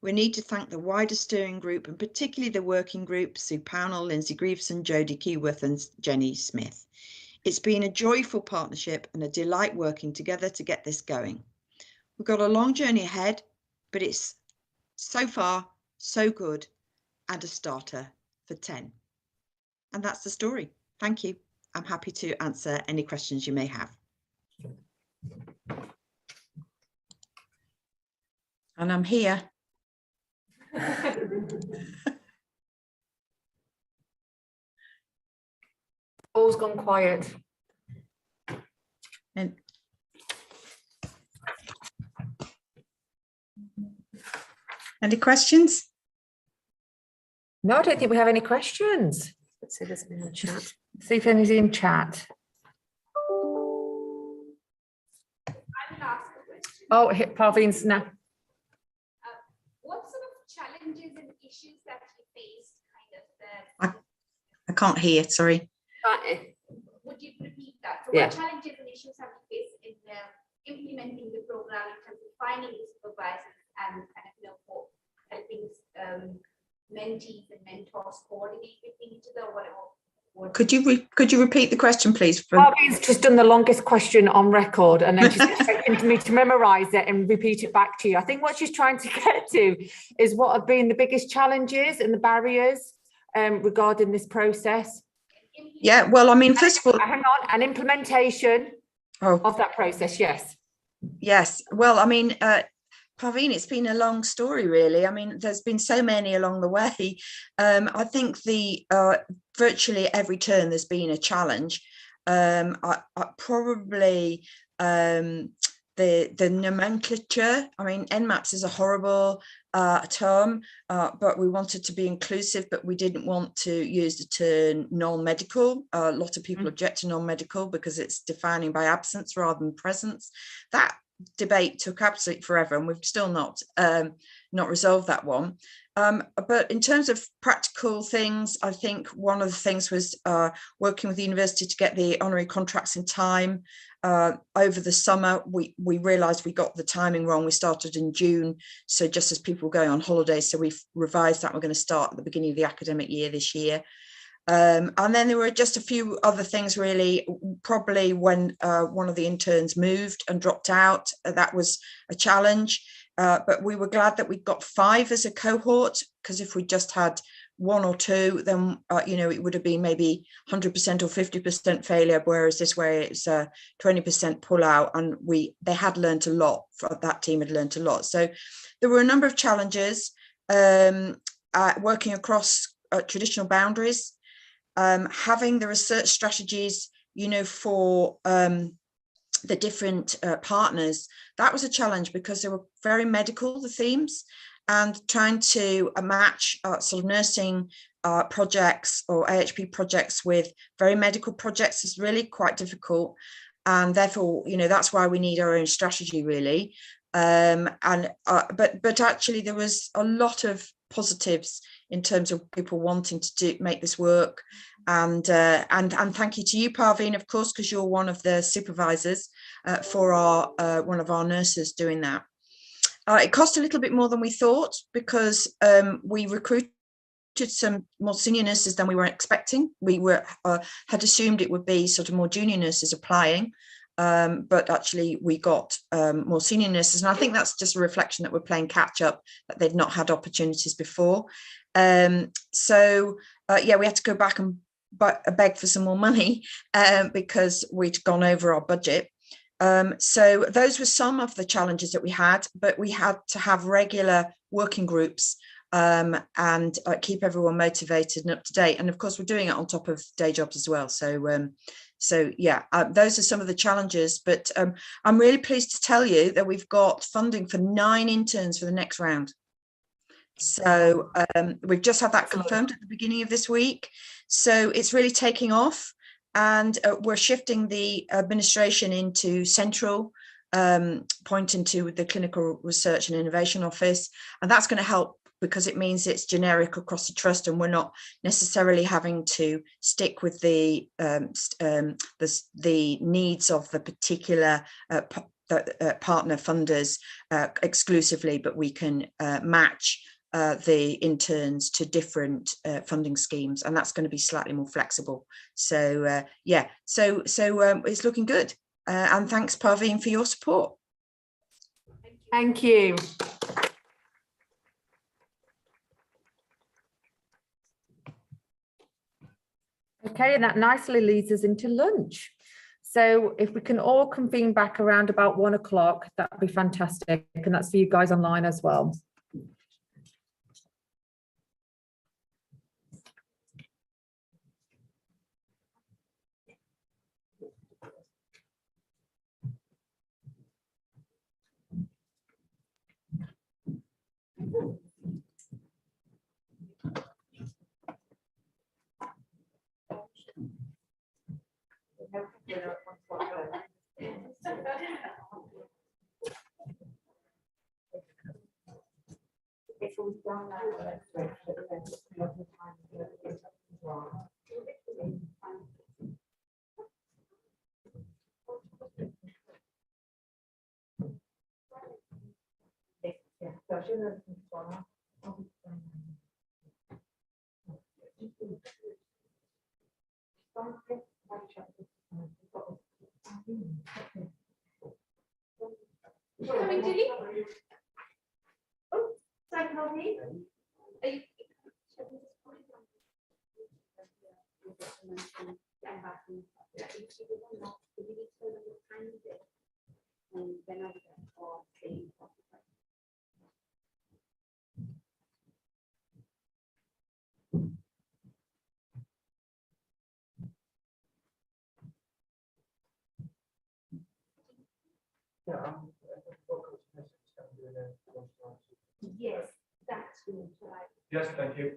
We need to thank the wider steering group and particularly the working group, Sue Pownell, Lindsay Grieveson, Jodie Keyworth and Jenny Smith. It's been a joyful partnership and a delight working together to get this going. We've got a long journey ahead, but it's so far so good and a starter for 10. And that's the story. Thank you. I'm happy to answer any questions you may have. And I'm here. All's gone quiet. And Any questions? No, I don't think we have any questions. Let's see if there's any in the chat. See if anything's in chat. Oh, Parveen's now. What sort of challenges and issues that you faced I can't hear, sorry. Would you repeat that? So Yeah. what challenges and issues have you faced in implementing the program in terms of finding the supervisors and kind of, for helping mentees and mentors coordinate with each other, whatever? Could you repeat the question, please? Parveen's just done the longest question on record, and then she's expecting me to memorise it and repeat it back to you. I think what she's trying to get to is what have been the biggest challenges and the barriers regarding this process. Yeah, well, I mean, first of all, hang on, an implementation of that process. Yes. Yes. Well, I mean, Parveen, it's been a long story, really. I mean, there's been so many along the way. I think virtually every turn there's been a challenge. I probably the nomenclature. I mean, NMAPS is a horrible term, but we wanted to be inclusive, but we didn't want to use the term non-medical. A lot of people object to non-medical because it's defining by absence rather than presence. That debate took absolutely forever, and we've still not resolved that one. But in terms of practical things, I think one of the things was working with the university to get the honorary contracts in time. Over the summer, we realised we got the timing wrong. We started in June, so just as people were going on holiday, so we've revised that. We're going to start at the beginning of the academic year this year. And then there were just a few other things, really. Probably when one of the interns moved and dropped out, that was a challenge. But we were glad that we got 5 as a cohort, because if we just had 1 or 2, then it would have been maybe 100% or 50% failure. Whereas this way it's a 20% pull out, and they had learned a lot. That team had learned a lot. So there were a number of challenges working across traditional boundaries. Having the research strategies, for the different partners, that was a challenge because they were very medical, the themes, and trying to match sort of nursing projects or AHP projects with very medical projects is really quite difficult. And therefore, that's why we need our own strategy, really. But actually there was a lot of positives in terms of people wanting to make this work, and thank you to you, Parveen, of course, because you're one of the supervisors for one of our nurses doing that. It cost a little bit more than we thought because we recruited some more senior nurses than we were expecting. We had assumed it would be sort of more junior nurses applying. But actually we got more senior nurses, and I think that's just a reflection that we're playing catch up, that they'd not had opportunities before. So we had to go back and beg for some more money because we'd gone over our budget. So those were some of the challenges that we had, but we had to have regular working groups and keep everyone motivated and up to date. And of course, we're doing it on top of day jobs as well. So those are some of the challenges, but I'm really pleased to tell you that we've got funding for 9 interns for the next round. So we've just had that confirmed at the beginning of this week. So it's really taking off, and we're shifting the administration into central, pointing to the Clinical Research and Innovation Office, and that's going to help because it means it's generic across the trust, and we're not necessarily having to stick with the needs of the particular partner funders exclusively, but we can match the interns to different funding schemes, and that's going to be slightly more flexible. So so it's looking good, and thanks, Parveen, for your support. Thank you. Okay, and that nicely leads us into lunch. So if we can all convene back around about 1 o'clock, that'd be fantastic. And that's for you guys online as well. Coming, Julie? Oh, sorry, Kelly. Are you? Yes, that's right. Yes, thank you.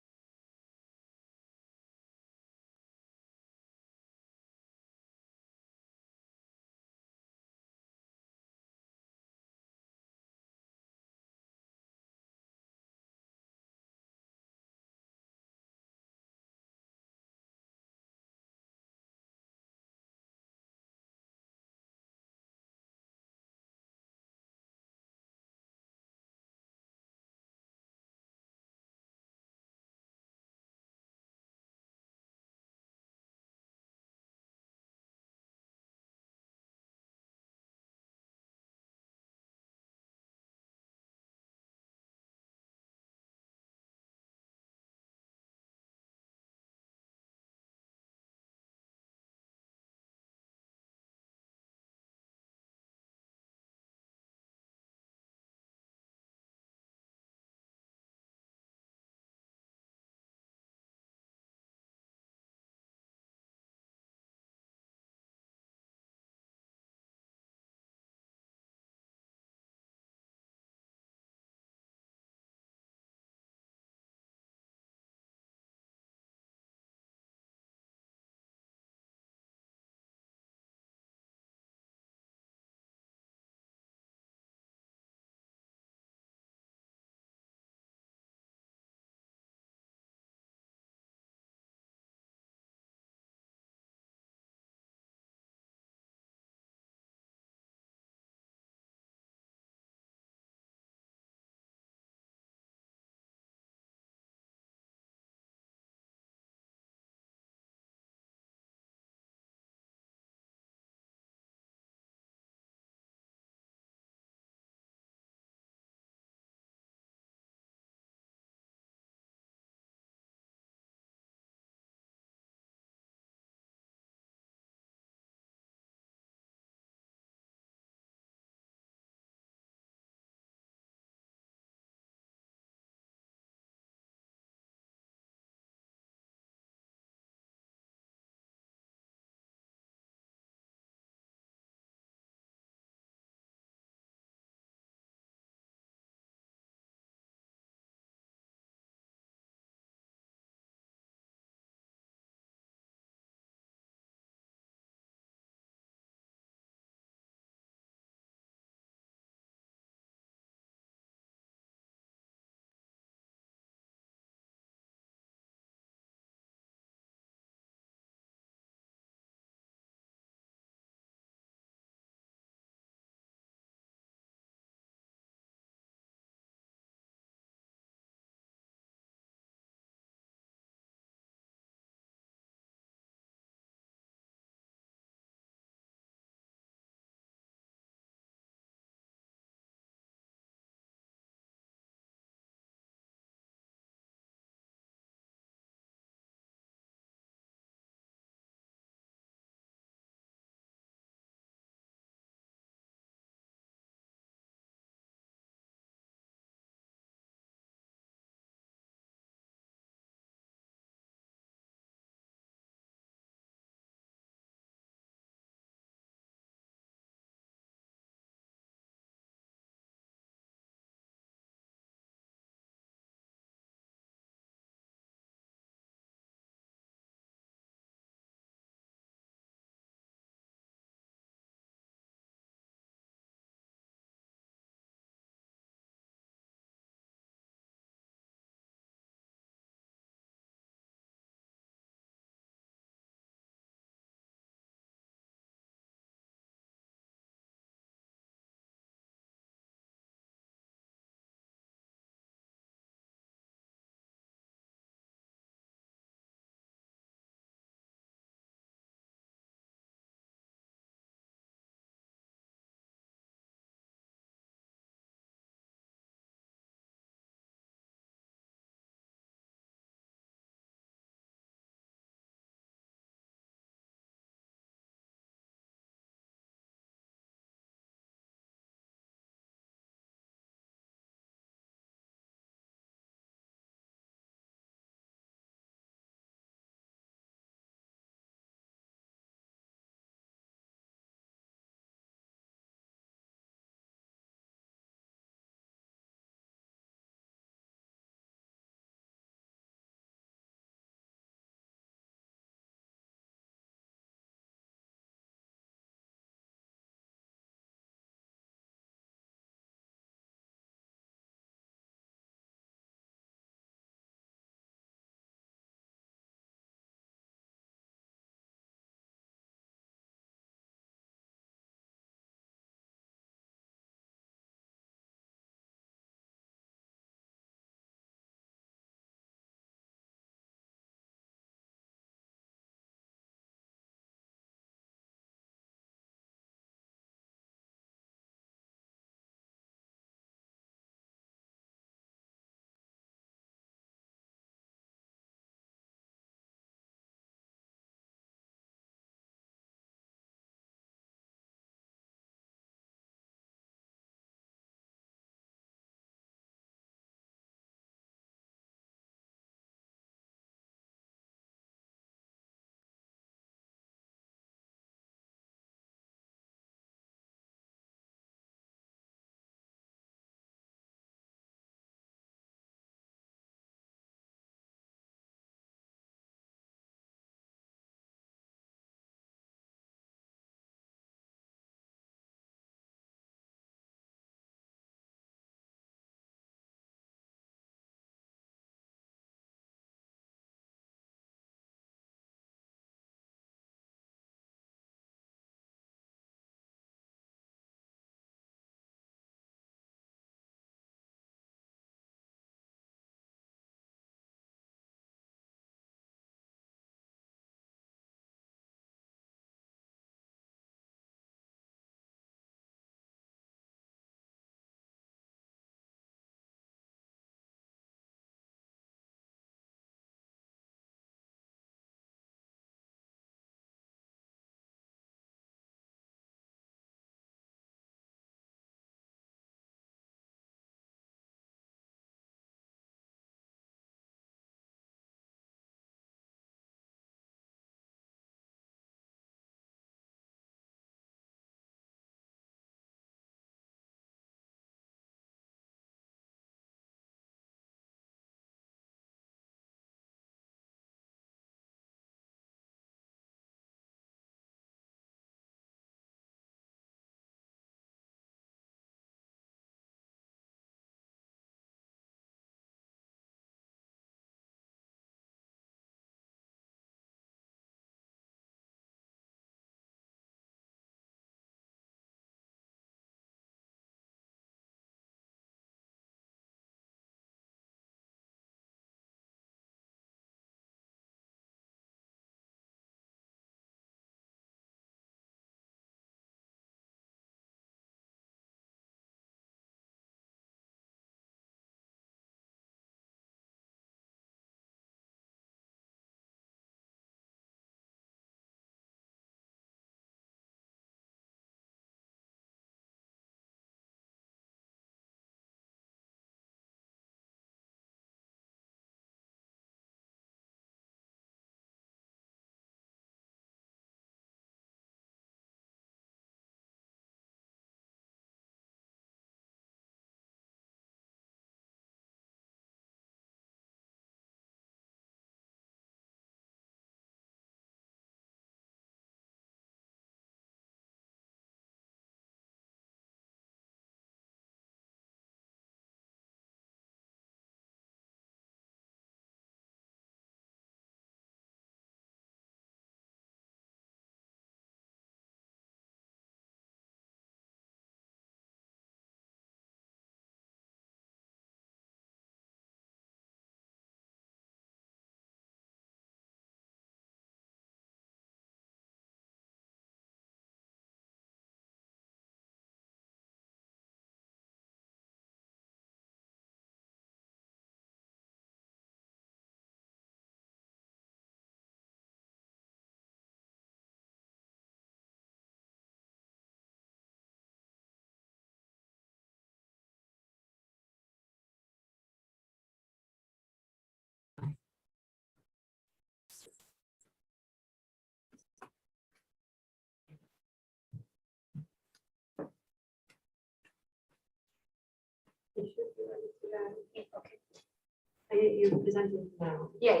you presenting now? Yeah.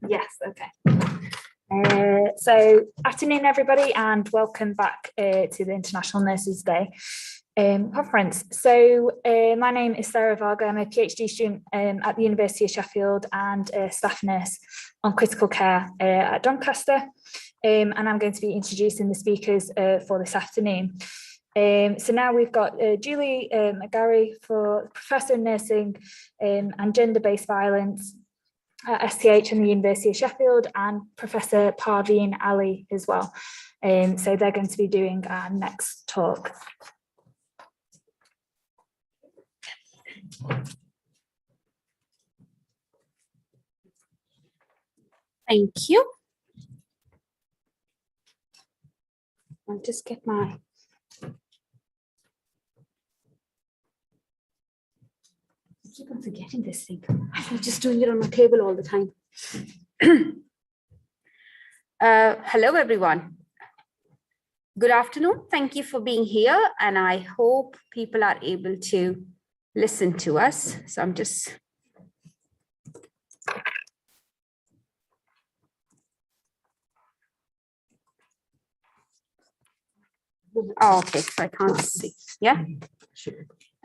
Yes, okay. So afternoon, everybody, and welcome back to the International Nurses Day conference. So my name is Sarah Varga. I'm a PhD student at the University of Sheffield and a staff nurse on critical care at Doncaster. And I'm going to be introducing the speakers for this afternoon. So now we've got Julie McGarry, for Professor in Nursing and Gender-Based Violence at STH and the University of Sheffield, and Professor Parveen Ali as well. So they're going to be doing our next talk. Thank you. I'll just get my... I keep on forgetting this thing. I'm just doing it on my table all the time. Hello, everyone. Good afternoon. Thank you for being here. And I hope people are able to listen to us. So I'm just... Oh, okay, so I can't see. Yeah.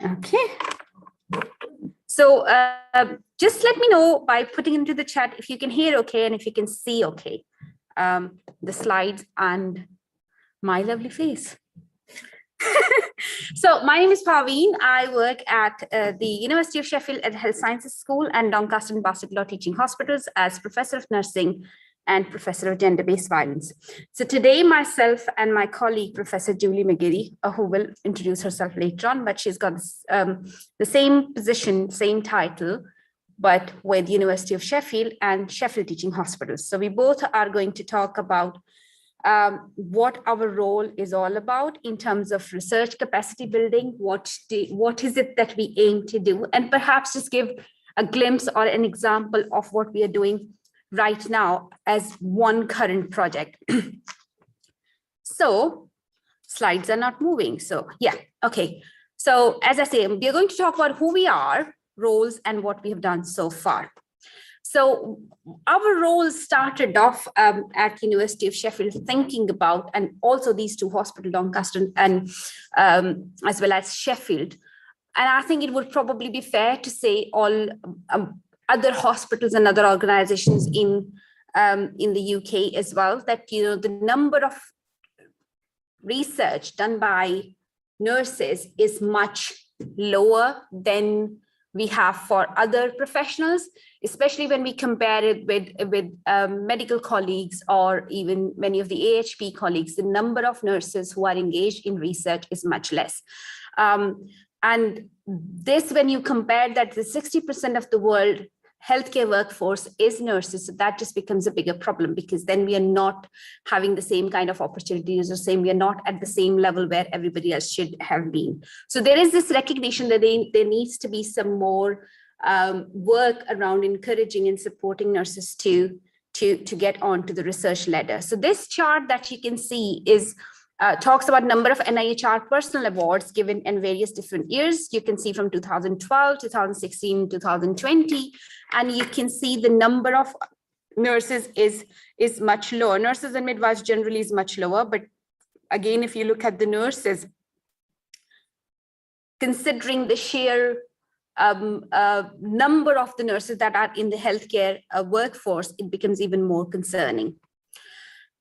Okay. So just let me know by putting into the chat if you can hear okay and if you can see okay the slides and my lovely face. So my name is Parveen. I work at the University of Sheffield at Health Sciences School and Doncaster and Bassett Law Teaching Hospitals as Professor of Nursing and Professor of Gender-Based Violence. So today, myself and my colleague, Professor Julie McGarry, who will introduce herself later on, but she's got the same position, same title, but with University of Sheffield and Sheffield Teaching Hospitals. So we both are going to talk about what our role is all about in terms of research capacity building, what is it that we aim to do, and perhaps just give a glimpse or an example of what we are doing right now as one current project. So slides are not moving. So yeah, okay. So as I say, we're going to talk about who we are, roles, and what we have done so far. So our roles started off at University of Sheffield thinking about, and also these two hospitals, Doncaster and as well as Sheffield. And I think it would probably be fair to say all other hospitals and other organizations in the UK as well, that the number of research done by nurses is much lower than we have for other professionals, especially when we compare it with medical colleagues or even many of the AHP colleagues. The number of nurses who are engaged in research is much less. And this, when you compare that, the 60% of the world healthcare workforce is nurses, so that just becomes a bigger problem, because then we are not having the same kind of opportunities, or we are not at the same level where everybody else should have been. So there is this recognition that there needs to be some more work around encouraging and supporting nurses to get onto the research ladder. So this chart that you can see is talks about number of NIHR personal awards given in various different years. You can see from 2012, 2016, 2020, and you can see the number of nurses is much lower. Nurses and midwives generally is much lower, but again, if you look at the nurses, considering the sheer number of the nurses that are in the healthcare workforce, it becomes even more concerning.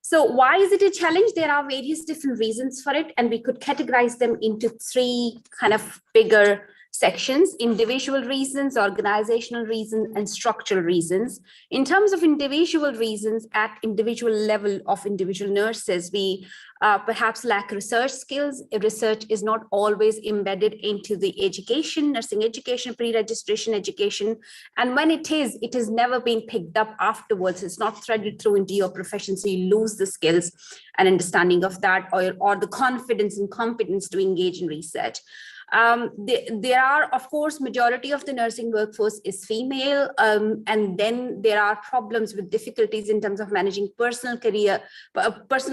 So why is it a challenge? There are various different reasons for it, and we could categorize them into three kind of bigger sections: individual reasons, organizational reasons, and structural reasons. In terms of individual reasons, at individual level of individual nurses, we perhaps lack research skills. Research is not always embedded into the education, nursing education, pre-registration education. And when it is never been picked up afterwards. It's not threaded through into your profession, so you lose the skills and understanding of that, or the confidence and competence to engage in research. There are, of course, majority of the nursing workforce is female, and then there are problems with difficulties in terms of managing personal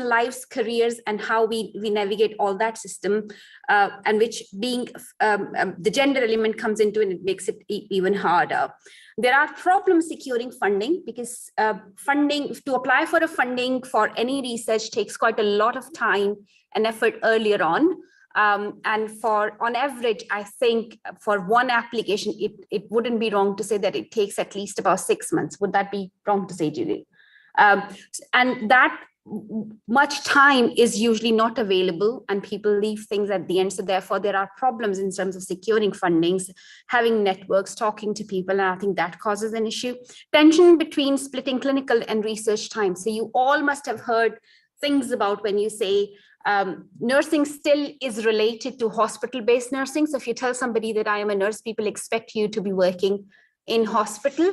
lives, careers, and how we navigate all that system, and which being the gender element comes into it, it makes it even harder. There are problems securing funding because to apply for a funding for any research takes quite a lot of time and effort earlier on. And on average, I think for one application, it wouldn't be wrong to say that it takes at least about 6 months. Would that be wrong to say, Julie? And that much time is usually not available, and people leave things at the end. So therefore, there are problems in terms of securing fundings, having networks, talking to people, and I think that causes an issue. Tension between splitting clinical and research time. So you all must have heard things about when you say nursing still is related to hospital-based nursing. So if you tell somebody that I am a nurse, people expect you to be working in hospital.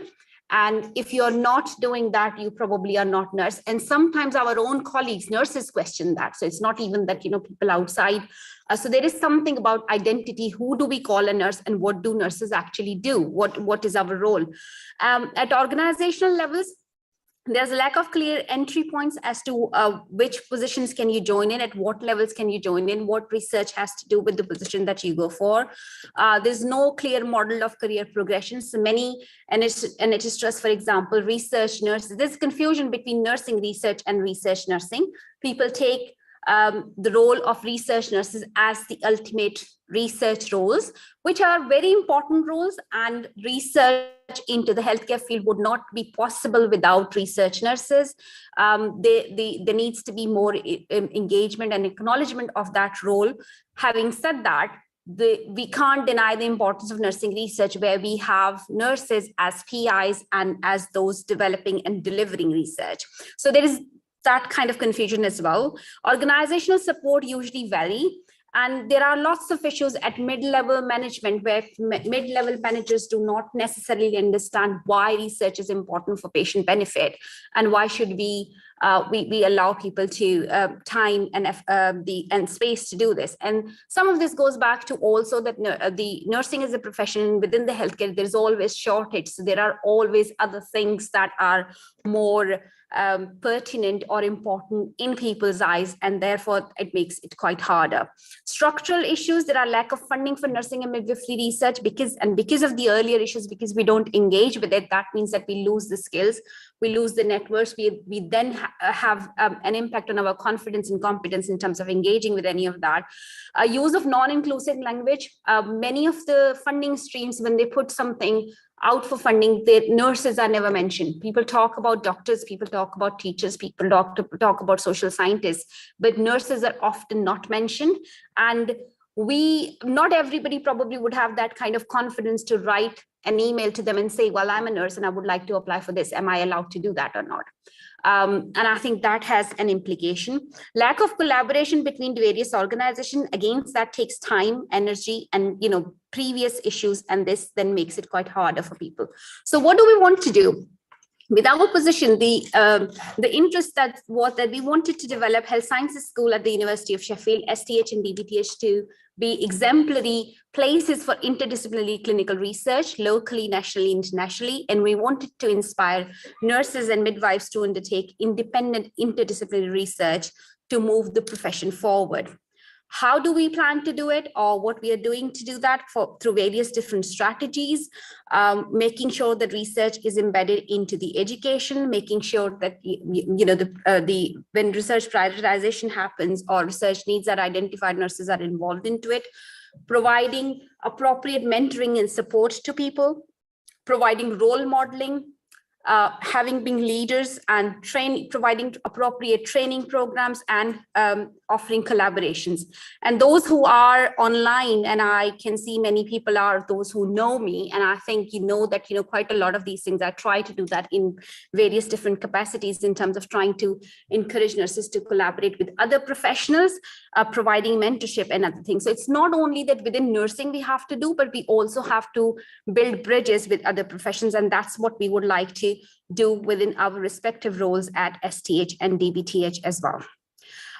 And if you're not doing that, you probably are not nurse. And sometimes our own colleagues, nurses, question that. So it's not even that, people outside. So there is something about identity. Who do we call a nurse, and what do nurses actually do? What is our role? At organizational levels, there's a lack of clear entry points as to which positions can you join in, at what levels can you join in, what research has to do with the position that you go for. There's no clear model of career progression. So many NHS trusts, for example, research nurses, there's confusion between nursing research and research nursing. People take the role of research nurses as the ultimate research roles, which are very important roles, and research into the healthcare field would not be possible without research nurses. There needs to be more engagement and acknowledgement of that role. Having said that, we can't deny the importance of nursing research, where we have nurses as PIs and as those developing and delivering research. So there is that kind of confusion as well. Organizational support usually vary. And there are lots of issues at mid-level management where mid-level managers do not necessarily understand why research is important for patient benefit, and why should we allow people to time and space to do this. And some of this goes back to also that the nursing as a profession within the healthcare, there's always shortage. So there are always other things that are more pertinent or important in people's eyes, and therefore it makes it quite harder. Structural issues, there are lack of funding for nursing and midwifery research because of the earlier issues, because we don't engage with it. That means that we lose the skills, we lose the networks, we then have an impact on our confidence and competence in terms of engaging with any of that. Use of non-inclusive language, many of the funding streams, when they put something out for funding, the nurses are never mentioned. People talk about doctors, people talk about teachers, people talk about social scientists, but nurses are often not mentioned. And not everybody probably would have that kind of confidence to write an email to them and say, well, I'm a nurse and I would like to apply for this. Am I allowed to do that or not? And I think that has an implication. Lack of collaboration between the various organizations, again, that takes time, energy, and previous issues, and this then makes it quite harder for people. So what do we want to do? With our position, the interest that we wanted to develop health sciences school at the University of Sheffield, STH and DBTH, to be exemplary places for interdisciplinary clinical research, locally, nationally, internationally. And we wanted to inspire nurses and midwives to undertake independent interdisciplinary research to move the profession forward. How do we plan to do it, or what we are doing to do that through various different strategies, making sure that research is embedded into the education, making sure that when research prioritization happens or research needs are identified, nurses are involved into it, providing appropriate mentoring and support to people, providing role modeling, having been leaders and providing appropriate training programs, and offering collaborations. And those who are online, and I can see many people are those who know me, and I think that quite a lot of these things, I try to do that in various different capacities in terms of trying to encourage nurses to collaborate with other professionals, providing mentorship and other things. So it's not only that within nursing we have to do, but we also have to build bridges with other professions, and that's what we would like to do within our respective roles at STH and DBTH as well.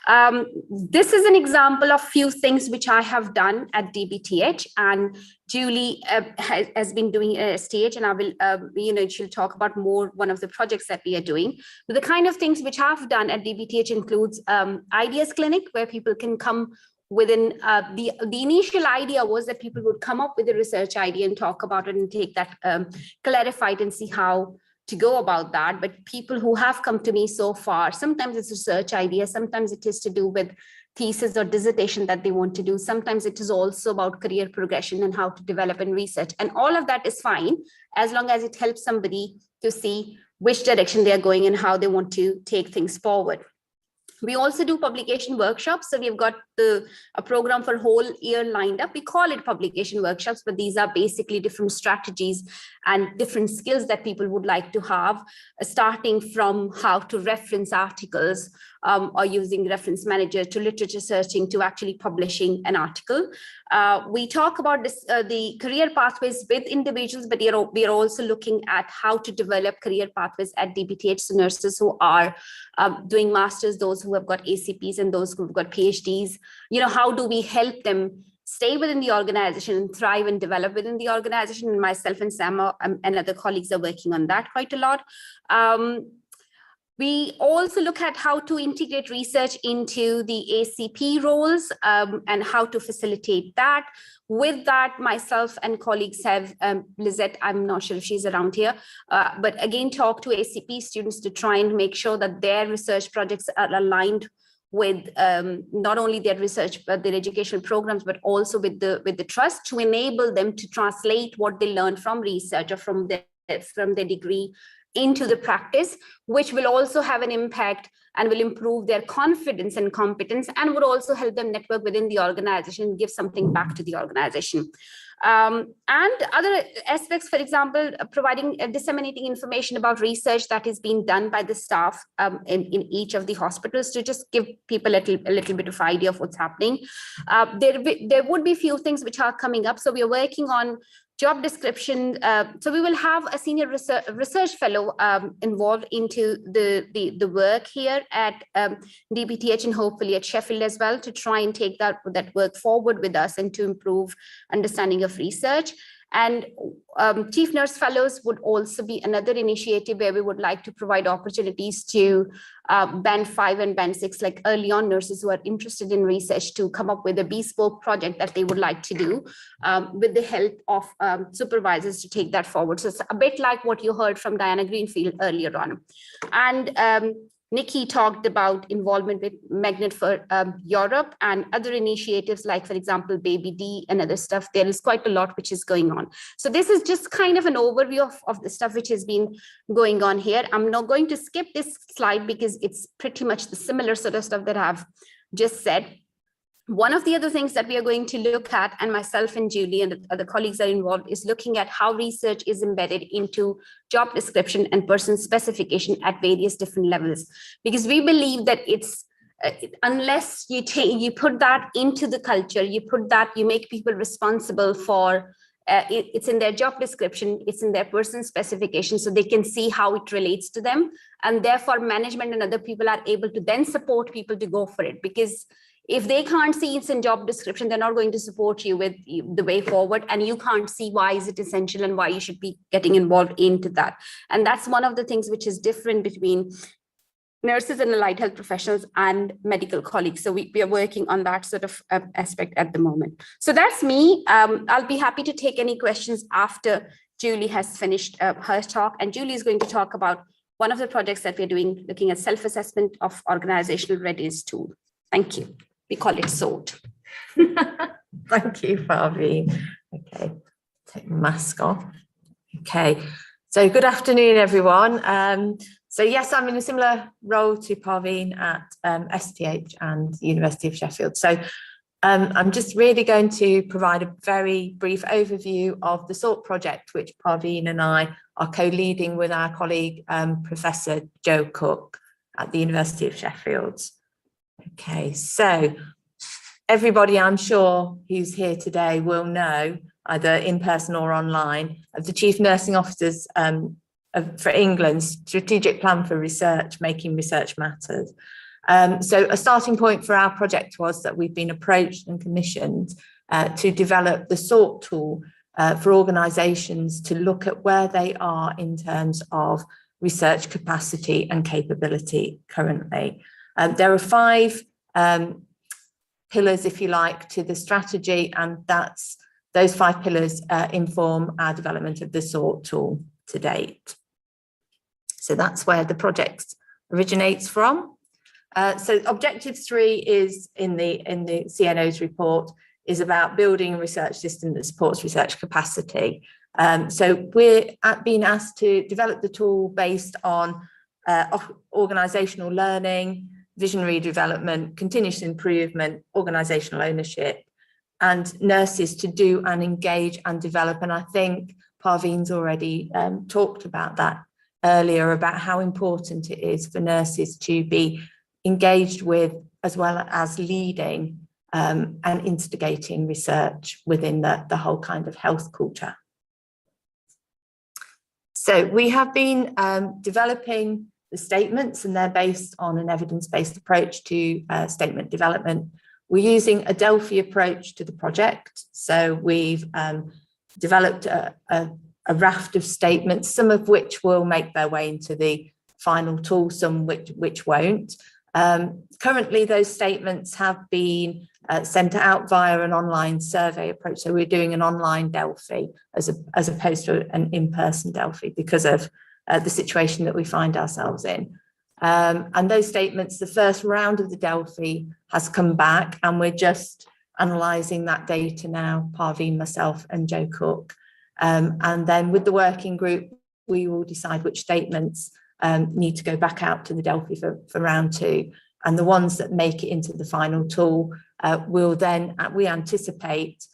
This is an example of few things which I have done at DBTH, and Julie has been doing a stage, and I will, she'll talk about more one of the projects that we are doing. But the kind of things which I've done at DBTH includes ideas clinic, where people can come within the initial idea was that people would come up with a research idea and talk about it and take that, clarify it and see how to go about that. But people who have come to me so far, sometimes it's a research idea, sometimes it is to do with thesis or dissertation that they want to do. Sometimes it is also about career progression and how to develop and research. And all of that is fine, as long as it helps somebody to see which direction they are going and how they want to take things forward. We also do publication workshops. So we've got a program for whole year lined up. We call it publication workshops, but these are basically different strategies and different skills that people would like to have, starting from how to reference articles or using reference manager, to literature searching, to actually publishing an article. We talk about this, the career pathways with individuals, but we are also looking at how to develop career pathways at DBTH. So nurses who are doing masters, those who have got ACPs and those who've got PhDs, how do we help them stay within the organization and thrive and develop within the organization? And myself and Sam and other colleagues are working on that quite a lot. We also look at how to integrate research into the ACP roles and how to facilitate that. With that, myself and colleagues have, Lizette, I'm not sure if she's around here, but again, talk to ACP students to try and make sure that their research projects are aligned with not only their research, but their educational programs, but also with the trust, to enable them to translate what they learned from research or from their degree into the practice, which will also have an impact and will improve their confidence and competence, and would also help them network within the organization and give something back to the organization. And other aspects, for example, providing, disseminating information about research that is being done by the staff in each of the hospitals, to just give people a little bit of idea of what's happening. There would be few things which are coming up. So we are working on job description. So we will have a senior research fellow involved into the work here at DBTH and hopefully at Sheffield as well, to try and take that work forward with us and to improve understanding of research. And Chief Nurse Fellows would also be another initiative where we would like to provide opportunities to Band 5 and Band 6, like early on nurses who are interested in research, to come up with a bespoke project that they would like to do with the help of supervisors to take that forward. So it's a bit like what you heard from Diana Greenfield earlier on. And Nikki talked about involvement with Magnet for Europe and other initiatives like, for example, Baby D and other stuff. There is quite a lot which is going on. So this is just kind of an overview of the stuff which has been going on here. I'm not going to skip this slide because it's pretty much the similar sort of stuff that I've just said. One of the other things that we are going to look at, and myself and Julie and the other colleagues are involved, is looking at how research is embedded into job description and person specification at various different levels. Because we believe that it's, unless you put that into the culture, you make people responsible for, it's in their job description, it's in their person specification, so they can see how it relates to them. And therefore management and other people are able to then support people to go for it. Because if they can't see it's in job description, they're not going to support you with the way forward, and you can't see why is it essential and why you should be getting involved into that. And that's one of the things which is different between nurses and allied health professionals and medical colleagues. So we are working on that sort of aspect at the moment. So that's me. I'll be happy to take any questions after Julie has finished her talk. And Julie is going to talk about one of the projects that we're doing, looking at self-assessment of organizational readiness tool. Thank you. We call it SWORD. Thank you, Parveen. Okay, take the mask off. Okay, so good afternoon, everyone. So yes, I'm in a similar role to Parveen at STH and University of Sheffield. So I'm just really going to provide a very brief overview of the SWORD project, which Parveen and I are co-leading with our colleague, Professor Joe Cook at the University of Sheffield. Okay, so everybody I'm sure who's here today will know, either in person or online, of the Chief Nursing Officer's for England's Strategic Plan for Research, Making Research Matters. So a starting point for our project was that we've been approached and commissioned to develop the SORT tool for organisations to look at where they are in terms of research capacity and capability currently. There are 5 pillars, if you like, to the strategy, and those 5 pillars inform our development of the SORT tool to date. So that's where the project originates from. So objective 3 is in the CNO's report, is about building a research system that supports research capacity. So we're being asked to develop the tool based on organisational learning, visionary development, continuous improvement, organisational ownership, and nurses to do and engage and develop. And I think Parveen's already talked about that earlier, about how important it is for nurses to be engaged with, as well as leading and instigating research within the whole kind of health culture. So we have been developing the statements, and they're based on an evidence-based approach to statement development. We're using a Delphi approach to the project. So we've developed a raft of statements, some of which will make their way into the final tool, some which won't. Currently, those statements have been sent out via an online survey approach. So we're doing an online Delphi as opposed to an in-person Delphi because of the situation that we find ourselves in. And those statements, the first round of the Delphi has come back, and we're just analysing that data now, Parveen, myself and Jo Cook. And then with the working group, we will decide which statements need to go back out to the Delphi for round 2. And the ones that make it into the final tool will then, we anticipate,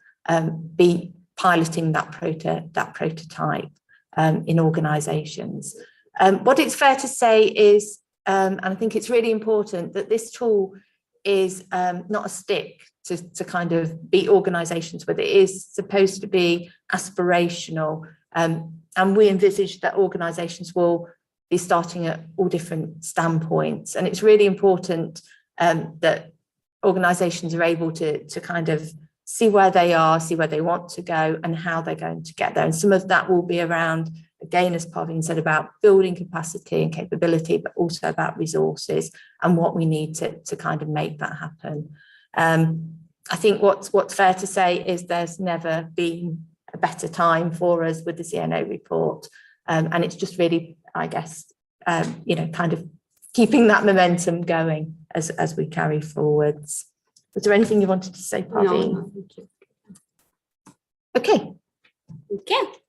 be piloting that prototype in organisations. What it's fair to say is, and I think it's really important, that this tool is not a stick to kind of beat organisations with. It is supposed to be aspirational, and we envisage that organisations will be starting at all different standpoints. And it's really important that organisations are able to kind of see where they are, see where they want to go, and how they're going to get there. And some of that will be around, again, as Parveen said, about building capacity and capability, but also about resources and what we need to kind of make that happen. I think what's fair to say is there's never been a better time for us with the CNO report. And it's just really, I guess, kind of keeping that momentum going as we carry forwards. Was there anything you wanted to say, Parveen? No, thank you. Okay.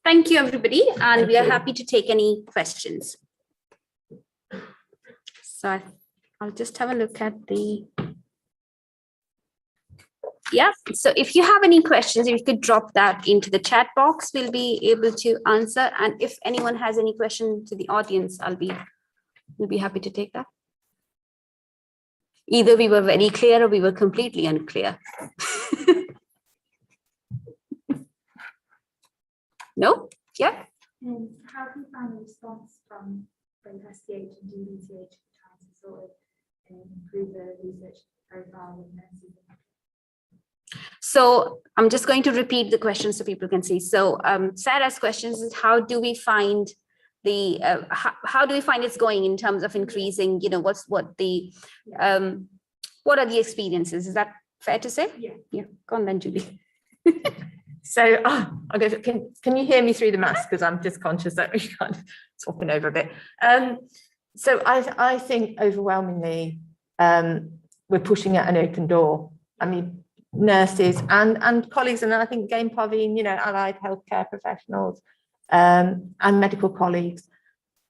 Thank you, everybody. And we are happy to take any questions. So I'll just have a look at the... Yeah, so if you have any questions, if you could drop that into the chat box, we'll be able to answer. And if anyone has any question to the audience, we'll be happy to take that. Either we were very clear or we were completely unclear. No? Yeah? How do you find the response from both SDH and DBTH trying to sort of improve the research profile of nurses? So I'm just going to repeat the question so people can see. So Sarah's question is, how do we find how do we find it's going in terms of increasing, what are the experiences? Is that fair to say? Yeah. Go on then, Julie. So I'll go. Can you hear me through the mask? Because I'm just conscious that we're kind of swapping over a bit. So I think overwhelmingly we're pushing at an open door. I mean, nurses and colleagues, and I think again, Parveen, allied healthcare professionals and medical colleagues,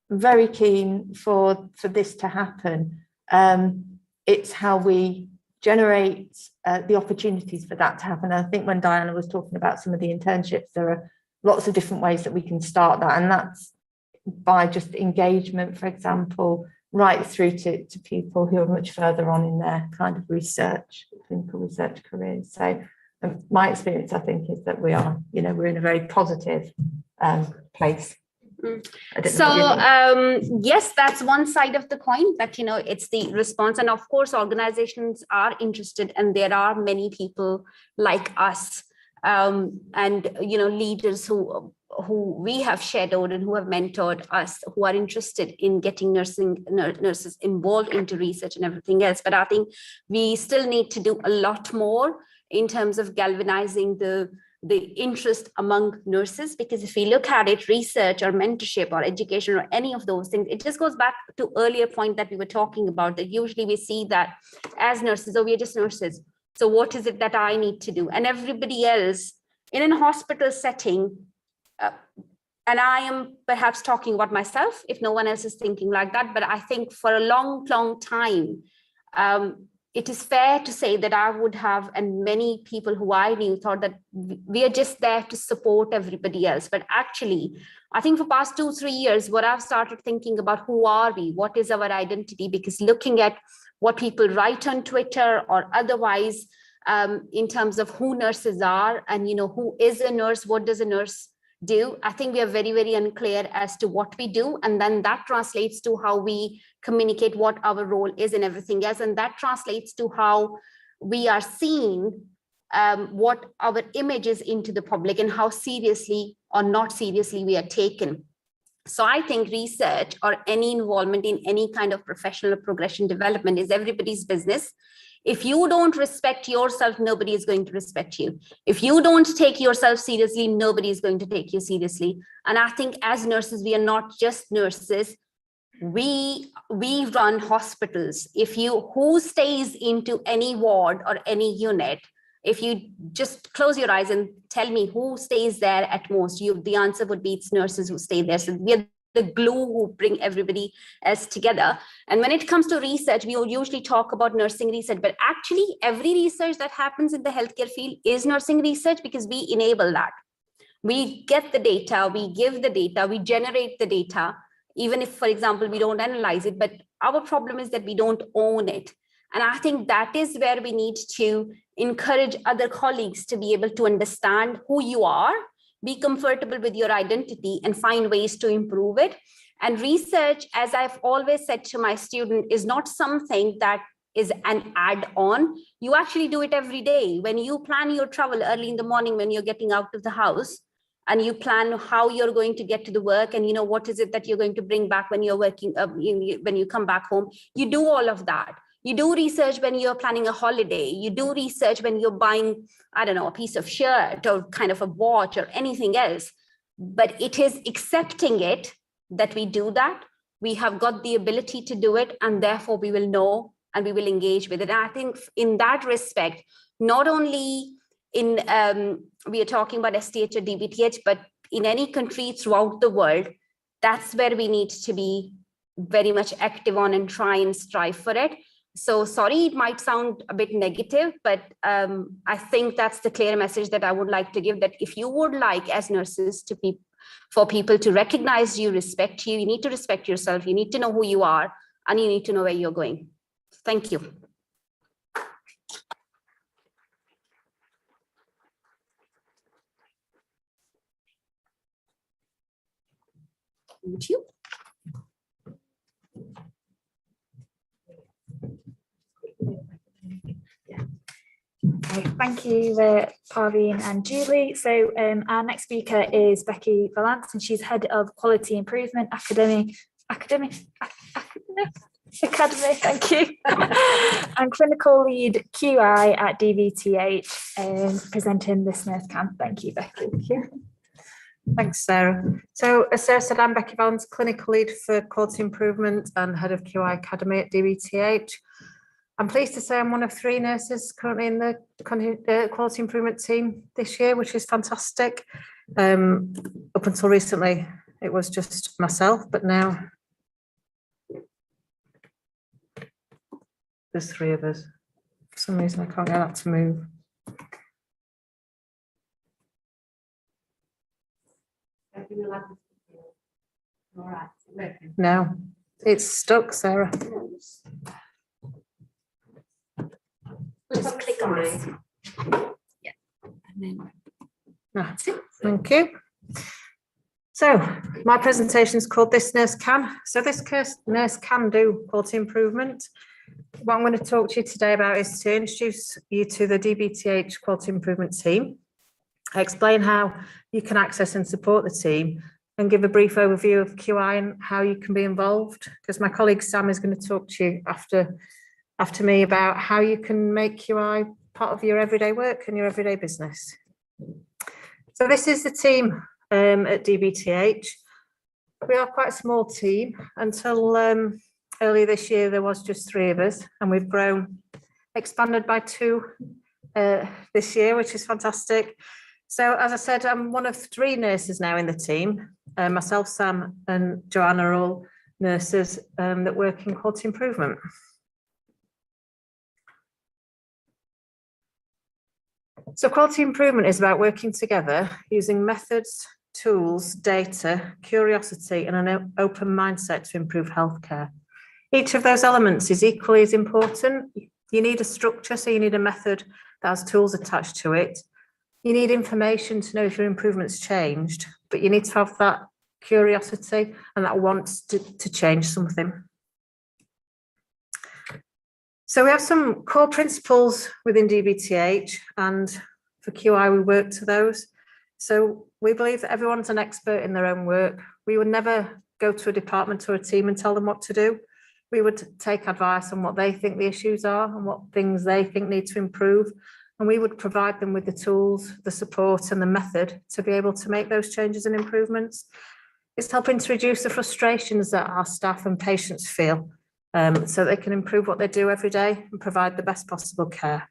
very keen for this to happen. It's how we generate the opportunities for that to happen. I think when Diana was talking about some of the internships, there are lots of different ways that we can start that, and that's by just engagement, for example, right through to people who are much further on in their kind of clinical research careers. So my experience, I think, is that we are, we're in a very positive place So yes, that's one side of the coin, that, you know, it's the response. And of course, organizations are interested, and there are many people like us and, you know, leaders who we have shadowed and who have mentored us, who are interested in getting nurses involved into research and everything else. But I think we still need to do a lot more in terms of galvanizing the interest among nurses, because if we look at it, research or mentorship or education or any of those things, it just goes back to earlier point that we were talking about, that usually we see that as nurses, oh, we're just nurses. So what is it that I need to do? And everybody else in a hospital setting, and I am perhaps talking about myself if no one else is thinking like that, but I think for a long, long time, it is fair to say that I would have, and many people who I knew thought that we are just there to support everybody else. But actually, I think for past 2-3 years, what I've started thinking about, who are we? What is our identity? Because looking at what people write on Twitter or otherwise, in terms of who nurses are and, you know, who is a nurse, what does a nurse do? I think we are very, very unclear as to what we do. And then that translates to how we communicate what our role is and everything else. And that translates to how we are seen, what our image is into the public, and how seriously or not seriously we are taken. So I think research or any involvement in any kind of professional progression development is everybody's business. If you don't respect yourself, nobody is going to respect you. If you don't take yourself seriously, nobody is going to take you seriously. And I think as nurses, we are not just nurses. We run hospitals. Who stays into any ward or any unit, if you just close your eyes and tell me who stays there at most, the answer would be it's nurses who stay there. So we are the glue who bring everybody else together. And when it comes to research, we will usually talk about nursing research, but actually every research that happens in the healthcare field is nursing research, because we enable that. We get the data, we give the data, we generate the data, even if, for example, we don't analyze it, but our problem is that we don't own it. And I think that is where we need to encourage other colleagues to be able to understand who you are, be comfortable with your identity, and find ways to improve it. And research, as I've always said to my student, is not something that is an add-on. You actually do it every day. When you plan your travel early in the morning, when you're getting out of the house, and you plan how you're going to get to the work, and you know what is it that you're going to bring back when you're working, when you come back home, you do all of that. You do research when you're planning a holiday. You do research when you're buying, I don't know, a piece of shirt or kind of a watch or anything else. But it is accepting it that we do that. We have got the ability to do it, and therefore we will know and we will engage with it. And I think in that respect, not only in, we are talking about STH or DBTH, but in any country throughout the world, that's where we need to be very much active on and try and strive for it. So sorry, it might sound a bit negative, but I think that's the clear message that I would like to give, that if you would like as nurses for people to recognize you, respect you, you need to respect yourself, you need to know who you are, and you need to know where you're going. Thank you. Thank you. Thank you, Parveen and Julie. So our next speaker is Becky Valance, and she's Head of Quality Improvement Academy, thank you, and Clinical Lead QI at DVTH, presenting this nurse camp. Thank you, Becky. Thanks, Sarah. So as Sarah said, I'm Becky Valance, Clinical Lead for Quality Improvement and Head of QI Academy at DVTH. I'm pleased to say I'm one of 3 nurses currently in the quality improvement team this year, which is fantastic. Up until recently, it was just myself, but now there's 3 of us. For some reason, I can't get that to move. No, it's stuck, Sarah. Just click on this. Yeah. And then that's it. Thank you. So my presentation is called This Nurse Can. So this nurse can do quality improvement. What I'm going to talk to you today about is to introduce you to the DBTH quality improvement team. I explain how you can access and support the team and give a brief overview of QI and how you can be involved, because my colleague Sam is going to talk to you after me about how you can make QI part of your everyday work and your everyday business. So this is the team at DBTH. We are quite a small team. Until earlier this year, there was just 3 of us, and we've expanded by 2 this year, which is fantastic. So as I said, I'm one of 3 nurses now in the team. Myself, Sam and Joanna are all nurses that work in quality improvement. So quality improvement is about working together using methods, tools, data, curiosity and an open mindset to improve healthcare. Each of those elements is equally as important. You need a structure, so you need a method that has tools attached to it. You need information to know if your improvement's changed, but you need to have that curiosity and that want to change something. So we have some core principles within DBTH, and for QI we work to those. So we believe that everyone's an expert in their own work. We would never go to a department or a team and tell them what to do. We would take advice on what they think the issues are and what things they think need to improve. And we would provide them with the tools, the support and the method to be able to make those changes and improvements. It's helping to reduce the frustrations that our staff and patients feel so they can improve what they do every day and provide the best possible care.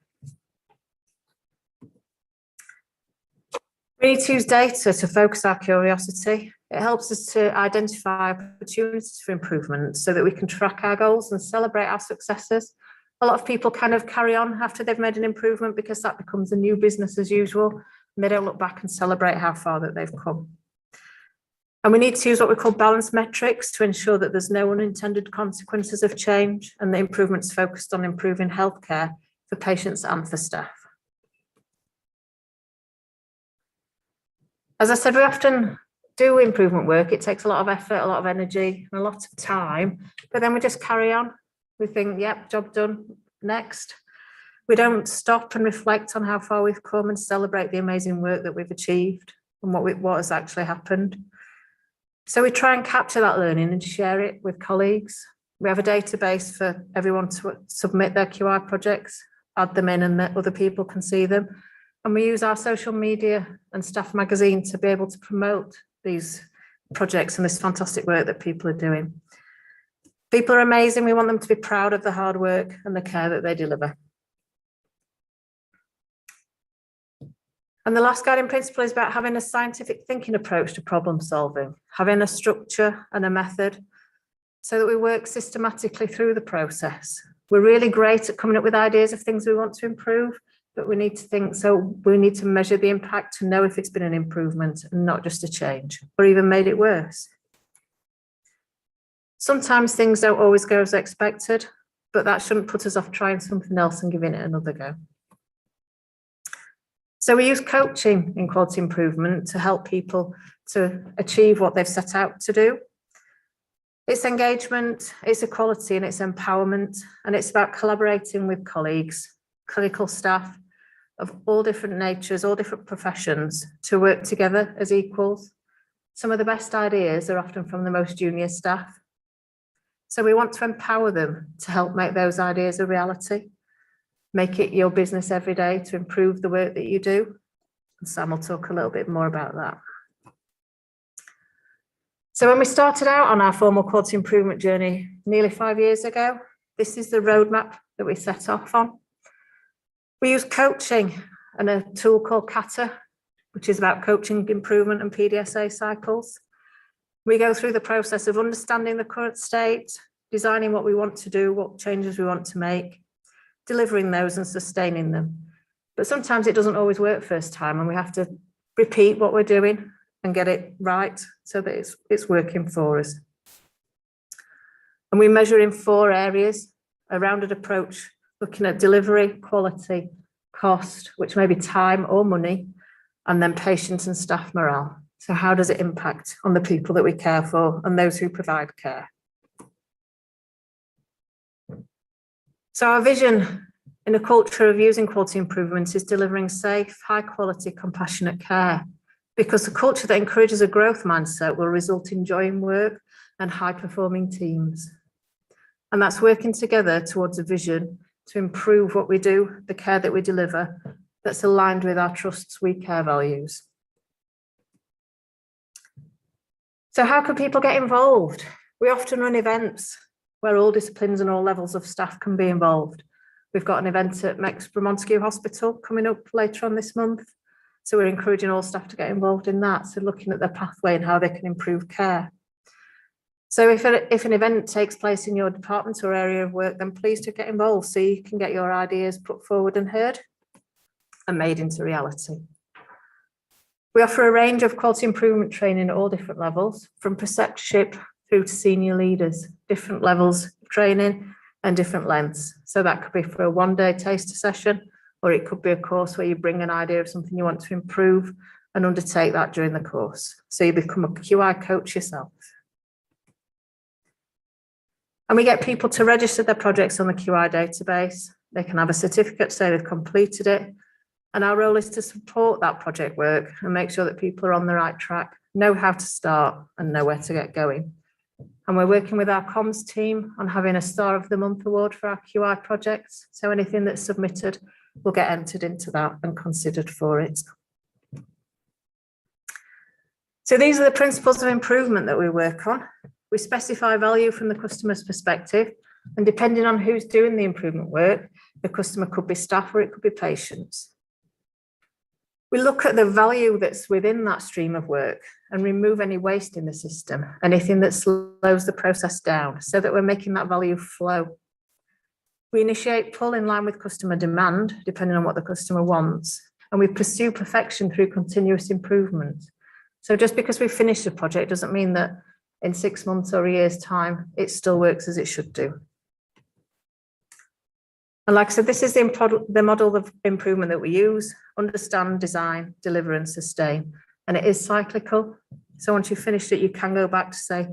We need to use data to focus our curiosity. It helps us to identify opportunities for improvement so that we can track our goals and celebrate our successes. A lot of people kind of carry on after they've made an improvement because that becomes a new business as usual. And they don't look back and celebrate how far that they've come. And we need to use what we call balanced metrics to ensure that there's no unintended consequences of change and the improvements focused on improving healthcare for patients and for staff. As I said, we often do improvement work. It takes a lot of effort, a lot of energy and a lot of time, but then we just carry on. We think, yep, job done, next. We don't stop and reflect on how far we've come and celebrate the amazing work that we've achieved and what has actually happened. So we try and capture that learning and share it with colleagues. We have a database for everyone to submit their QI projects, add them in and that other people can see them. And we use our social media and staff magazine to be able to promote these projects and this fantastic work that people are doing. People are amazing. We want them to be proud of the hard work and the care that they deliver. And the last guiding principle is about having a scientific thinking approach to problem solving, having a structure and a method so that we work systematically through the process. We're really great at coming up with ideas of things we want to improve, but we need to think, so we need to measure the impact to know if it's been an improvement and not just a change or even made it worse. Sometimes things don't always go as expected, but that shouldn't put us off trying something else and giving it another go. So we use coaching in quality improvement to help people to achieve what they've set out to do. It's engagement, it's equality and it's empowerment, and it's about collaborating with colleagues, clinical staff of all different natures, all different professions to work together as equals. Some of the best ideas are often from the most junior staff. So we want to empower them to help make those ideas a reality. Make it your business every day to improve the work that you do. And Sam will talk a little bit more about that. So when we started out on our formal quality improvement journey nearly 5 years ago, this is the roadmap that we set off on. We use coaching and a tool called Kata, which is about coaching improvement and PDSA cycles. We go through the process of understanding the current state, designing what we want to do, what changes we want to make, delivering those and sustaining them. But sometimes it doesn't always work first time and we have to repeat what we're doing and get it right so that it's working for us. And we measure in 4 areas, a rounded approach, looking at delivery, quality, cost, which may be time or money, and then patient and staff morale. So how does it impact on the people that we care for and those who provide care? So our vision in a culture of using quality improvements is delivering safe, high quality, compassionate care, because a culture that encourages a growth mindset will result in joy in work and high performing teams. And that's working together towards a vision to improve what we do, the care that we deliver, that's aligned with our Trust's We Care values. So how can people get involved? We often run events where all disciplines and all levels of staff can be involved. We've got an event at Mexborough Montague Hospital coming up later on this month. So we're encouraging all staff to get involved in that. So looking at their pathway and how they can improve care. So if an event takes place in your department or area of work, then please do get involved so you can get your ideas put forward and heard and made into reality. We offer a range of quality improvement training at all different levels, from preceptorship through to senior leaders, different levels of training and different lengths. So that could be for a one-day taster session, or it could be a course where you bring an idea of something you want to improve and undertake that during the course. So you become a QI coach yourself. And we get people to register their projects on the QI database. They can have a certificate to say they've completed it. And our role is to support that project work and make sure that people are on the right track, know how to start and know where to get going. And we're working with our comms team on having a Star of the Month award for our QI projects. So anything that's submitted will get entered into that and considered for it. So these are the principles of improvement that we work on. We specify value from the customer's perspective, and depending on who's doing the improvement work, the customer could be staff or it could be patients. We look at the value that's within that stream of work and remove any waste in the system, anything that slows the process down, so that we're making that value flow. We initiate pull in line with customer demand, depending on what the customer wants, and we pursue perfection through continuous improvement. So just because we finished a project doesn't mean that in 6 months or a year's time, it still works as it should do. And like I said, this is the model of improvement that we use: understand, design, deliver and sustain. And it is cyclical. So once you've finished it, you can go back to say,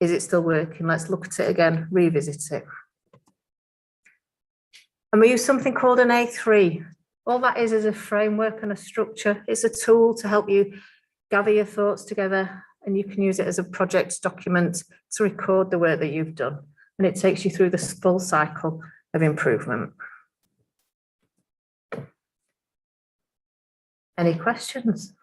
is it still working? Let's look at it again, revisit it. And we use something called an A3. All that is a framework and a structure. It's a tool to help you gather your thoughts together, and you can use it as a project document to record the work that you've done. And it takes you through the full cycle of improvement. Any questions?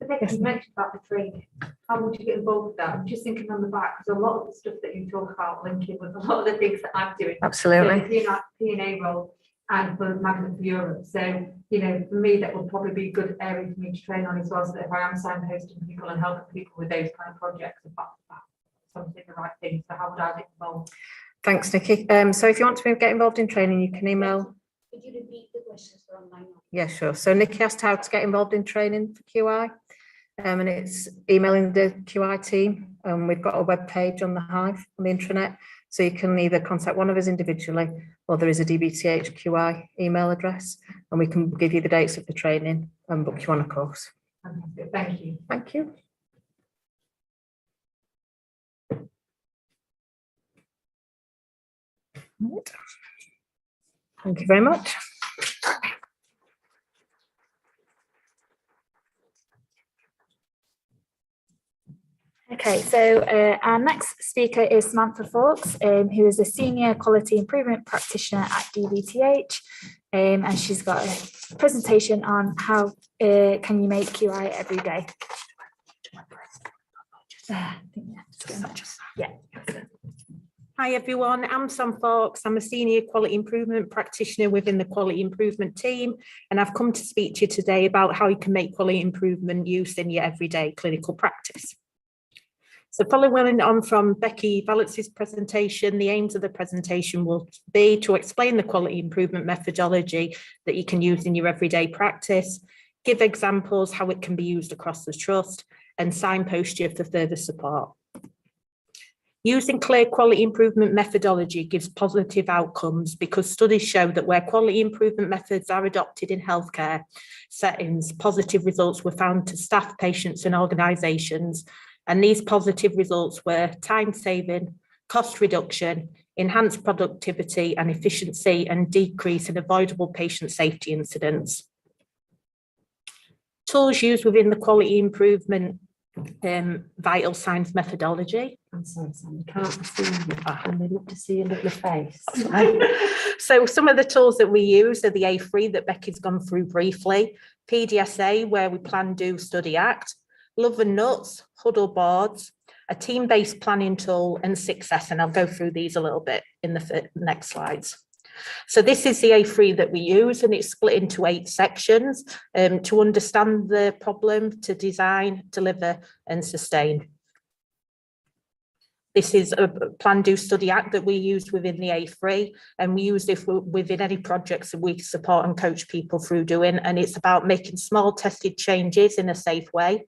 Nick, you mentioned about the training. How would you get involved with that? I'm just thinking on the back, because a lot of the stuff that you talk about linking with a lot of the things that I'm doing. Absolutely. So the P&A role and for Magnet for Europe. So, you know, for me, that would probably be a good area for me to train on as well, so that if I am signposting people and helping people with those kind of projects, that's something the right thing. So how would I get involved? Thanks, Nikki. So if you want to get involved in training, you can email. Could you repeat the questions for online? Yeah, sure. So Nikki asked how to get involved in training for QI, and it's emailing the QI team. We've got a web page on the Hive on the intranet, so you can either contact one of us individually, or there is a DBTH QI email address, and we can give you the dates of the training and book you on a course. Fantastic. Thank you. Thank you. Right. Thank you very much. Okay, so our next speaker is Samantha Fawkes, who is a Senior Quality Improvement Practitioner at DBTH, and she's got a presentation on how can you make QI every day. Yeah. Hi everyone, I'm Sam Fawkes. I'm a Senior Quality Improvement Practitioner within the Quality Improvement team, and I've come to speak to you today about how you can make quality improvement use in your everyday clinical practice. So following on from Becky Valence's presentation, the aims of the presentation will be to explain the quality improvement methodology that you can use in your everyday practice, give examples how it can be used across the trust, and signpost you for further support. Using clear quality improvement methodology gives positive outcomes because studies show that where quality improvement methods are adopted in healthcare settings, positive results were found to staff, patients and organisations. And these positive results were time saving, cost reduction, enhanced productivity and efficiency, and decrease in avoidable patient safety incidents. Tools used within the quality improvement vital signs methodology. I'm sorry, Sam, I can't see you. And they look to see a lovely face. So some of the tools that we use are the A3 that Becky's gone through briefly, PDSA, where we plan, do, study, act, Love and Nuts, huddle boards, a team-based planning tool, and Success. And I'll go through these a little bit in the next slides. So this is the A3 that we use, and it's split into 8 sections to understand the problem, to design, deliver, and sustain. This is a plan, do, study, act that we use within the A3, and we use it within any projects that we support and coach people through doing. And it's about making small tested changes in a safe way,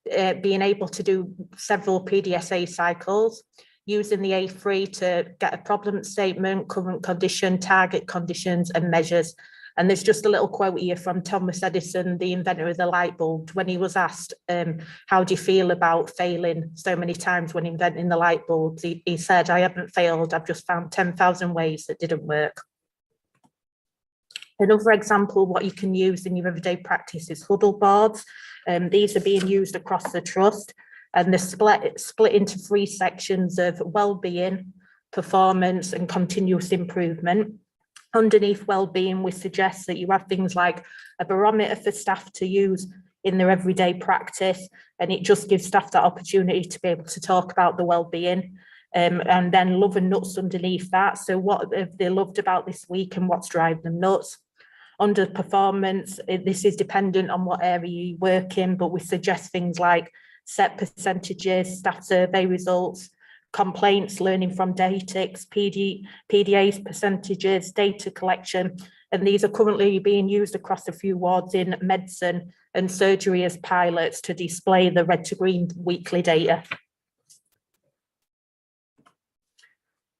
being able to do several PDSA cycles, using the A3 to get a problem statement, current condition, target conditions and measures. And there's just a little quote here from Thomas Edison, the inventor of the light bulb, when he was asked, how do you feel about failing so many times when inventing the light bulb? He said, I haven't failed, I've just found 10,000 ways that didn't work. Another example, what you can use in your everyday practice is huddle boards. These are being used across the trust, and they're split into 3 sections of well-being, performance and continuous improvement. Underneath well-being, we suggest that you have things like a barometer for staff to use in their everyday practice, and it just gives staff that opportunity to be able to talk about the well-being. And then love and nuts underneath that. So what have they loved about this week and what's driving them nuts? Under performance, this is dependent on what area you work in, but we suggest things like set percentages, staff survey results, complaints, learning from datics, PDAs percentages, data collection. And these are currently being used across a few wards in medicine and surgery as pilots to display the red to green weekly data.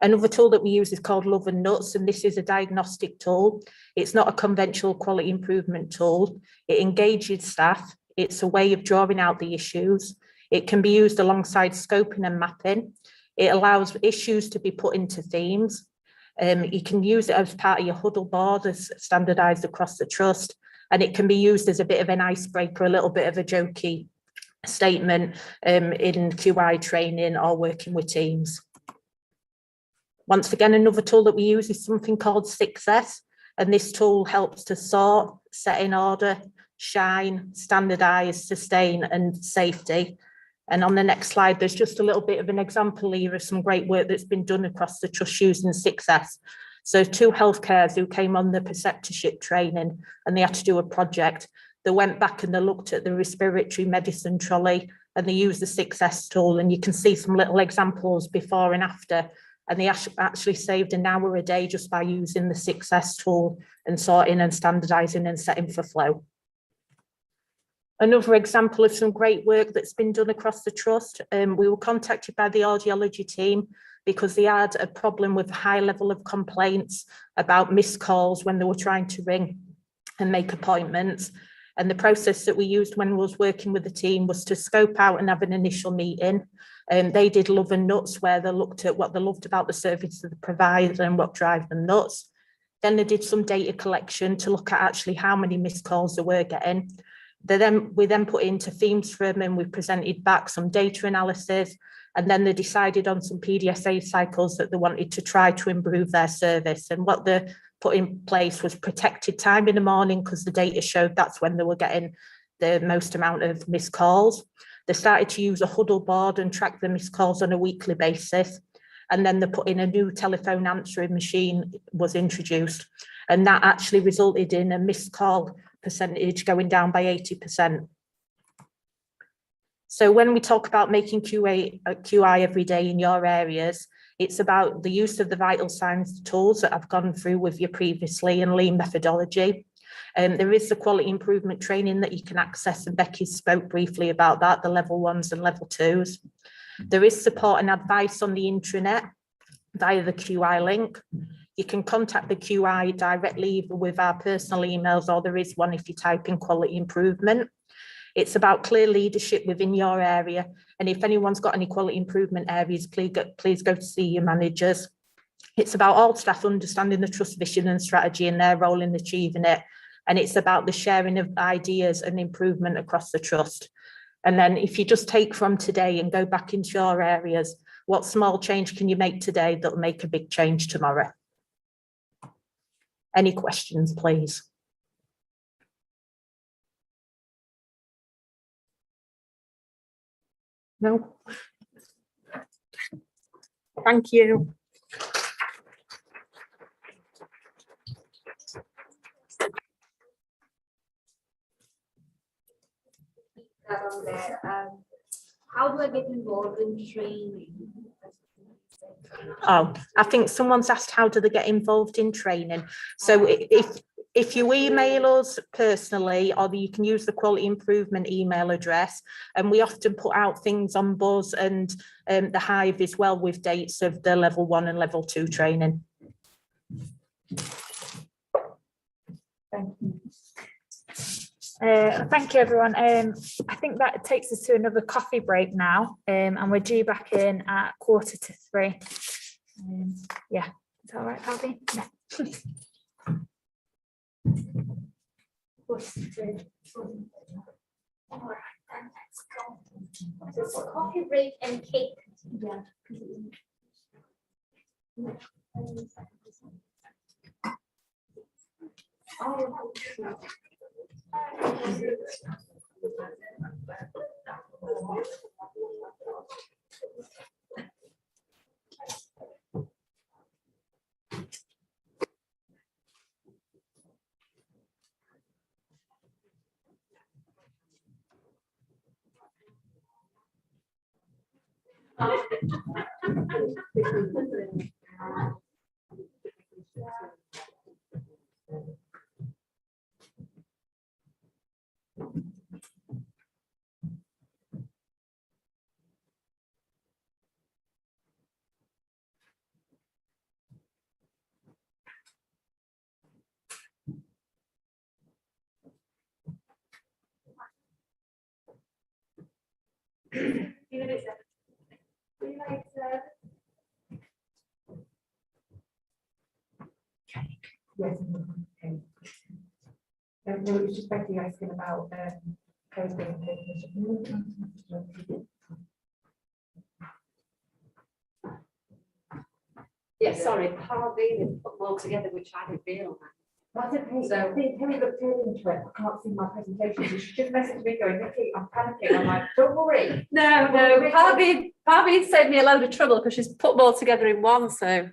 Another tool that we use is called Love and Nuts, and this is a diagnostic tool. It's not a conventional quality improvement tool. It engages staff. It's a way of drawing out the issues. It can be used alongside scoping and mapping. It allows issues to be put into themes. You can use it as part of your huddle board as standardised across the trust, and it can be used as a bit of an icebreaker, a little bit of a jokey statement in QI training or working with teams. Once again, another tool that we use is something called Success, and this tool helps to sort, set in order, shine, standardise, sustain and safety. And on the next slide, there's just a little bit of an example here of some great work that's been done across the trust using Success. So 2 healthcares who came on the preceptorship training and they had to do a project. They went back and they looked at the respiratory medicine trolley and they used the Success tool, and you can see some little examples before and after. And they actually saved an hour a day just by using the Success tool and sorting and standardising and setting for flow. Another example of some great work that's been done across the trust, we were contacted by the audiology team because they had a problem with a high level of complaints about missed calls when they were trying to ring and make appointments. And the process that we used when we was working with the team was to scope out and have an initial meeting. They did Love and Nuts, where they looked at what they loved about the service that they provide and what drives them nuts. Then they did some data collection to look at actually how many missed calls they were getting. We then put into themes for them, and we presented back some data analysis, and then they decided on some PDSA cycles that they wanted to try to improve their service. And what they put in place was protected time in the morning, because the data showed that's when they were getting the most amount of missed calls. They started to use a huddle board and track the missed calls on a weekly basis. And then they put in a new telephone answering machine was introduced. And that actually resulted in a missed call percentage going down by 80%. So when we talk about making QI every day in your areas, it's about the use of the vital signs tools that I've gone through with you previously and lean methodology. There is the quality improvement training that you can access, and Becky spoke briefly about that, the level 1s and level 2s. There is support and advice on the intranet via the QI link. You can contact the QI directly either with our personal emails, or there is one if you type in quality improvement. It's about clear leadership within your area. And if anyone's got any quality improvement areas, please go to see your managers. It's about all staff understanding the trust vision and strategy and their role in achieving it. And it's about the sharing of ideas and improvement across the trust. And then if you just take from today and go back into your areas, what small change can you make today that'll make a big change tomorrow? Any questions, please? No? Thank you. On there. How do I get involved in training? Oh, I think someone's asked how do they get involved in training. So if you email us personally, or you can use the quality improvement email address, and we often put out things on Buzz and the Hive as well with dates of the level 1 and level 2 training. Thank you. Thank you, everyone. I think that takes us to another coffee break now, and we're due back in at 2:45. Yeah, is that all right, Harvey? Yeah. All right, then let's go. So it's a coffee break and cake. Yeah. Yes. No, it was just Becky asking about Yeah, sorry, Harvey is put them all together, which I didn't realise. That's okay. So I think Henry looked into it. I can't see my presentation. So she just messaged me going, Nikki, I'm panicking. I'm like, don't worry. No, Harvey saved me a load of trouble because she's put them all together in one, so.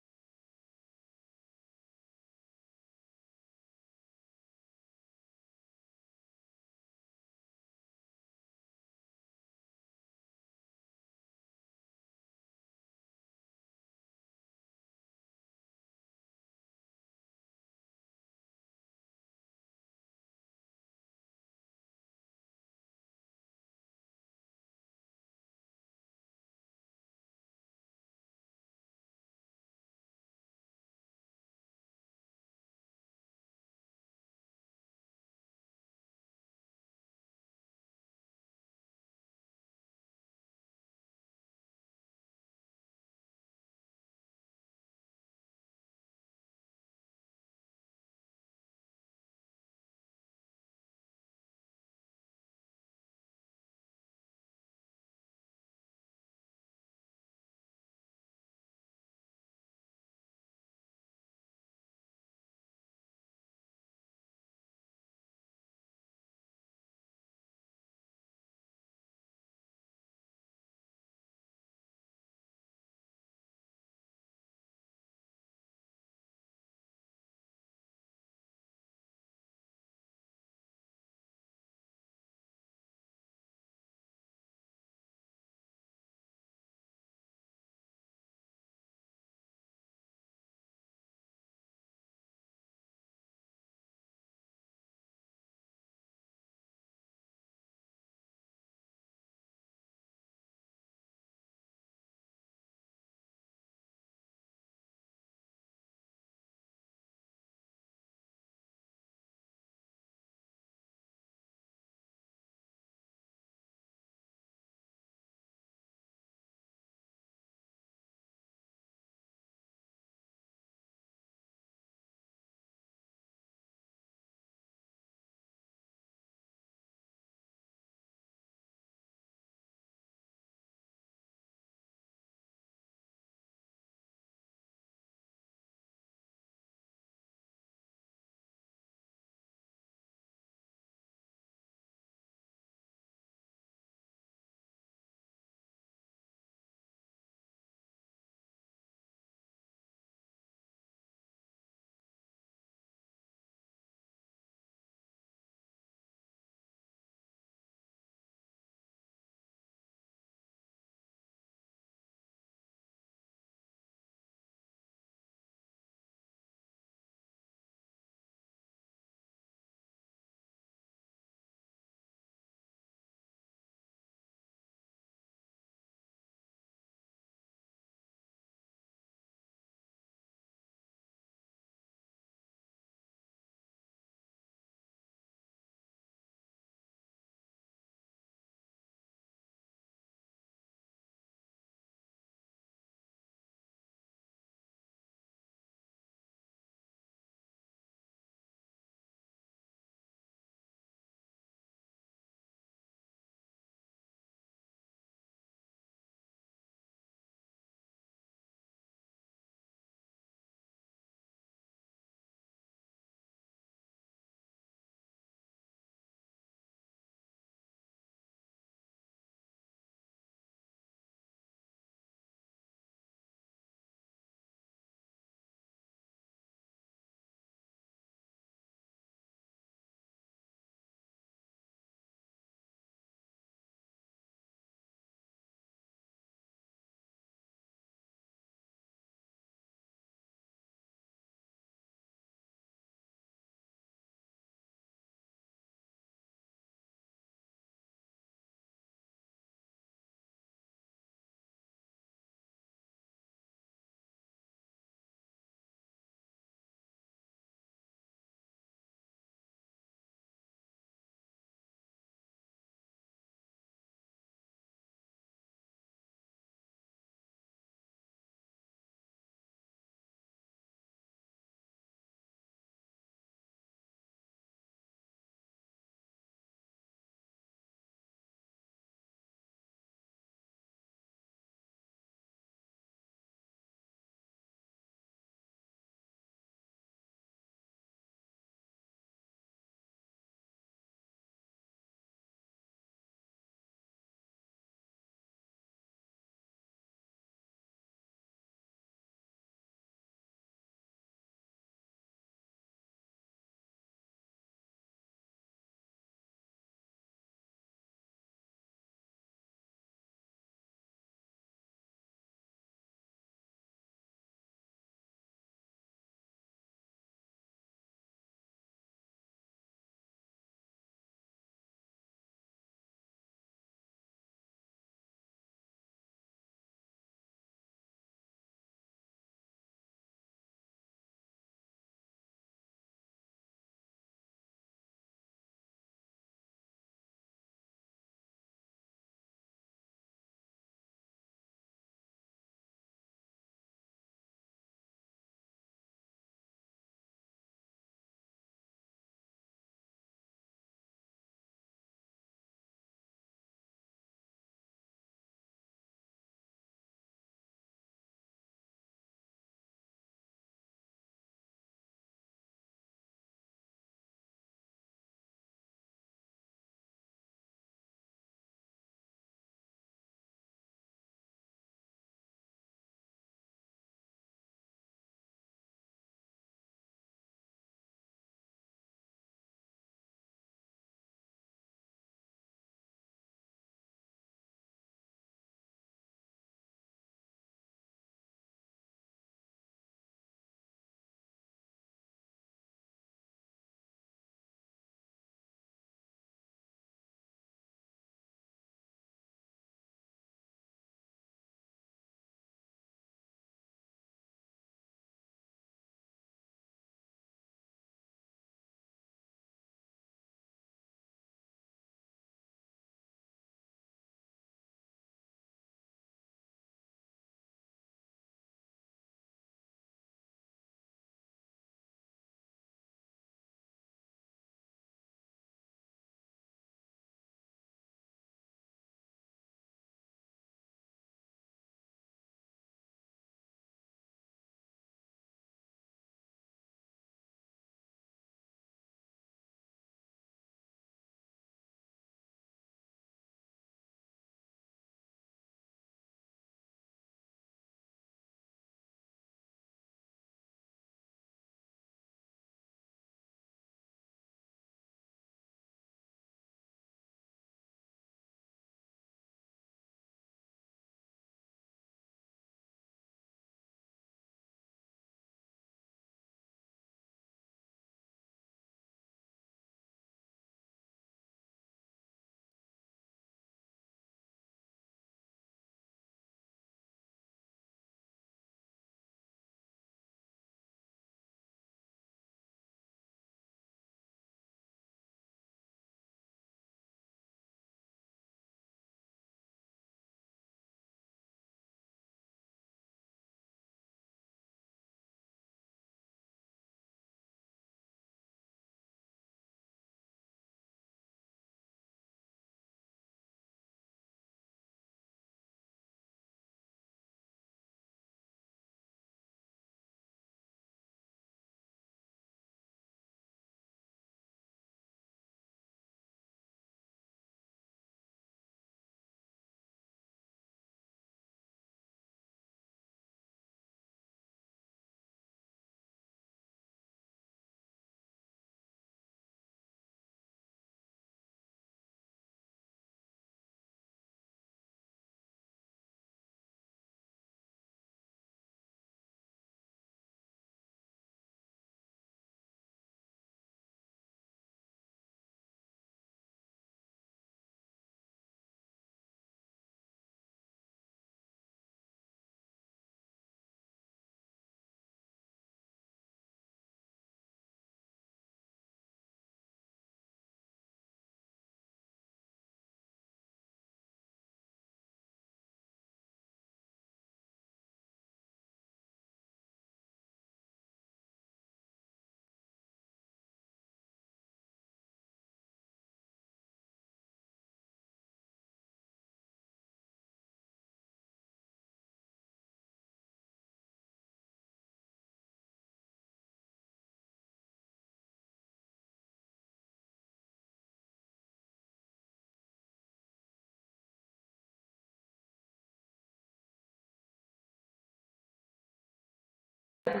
Are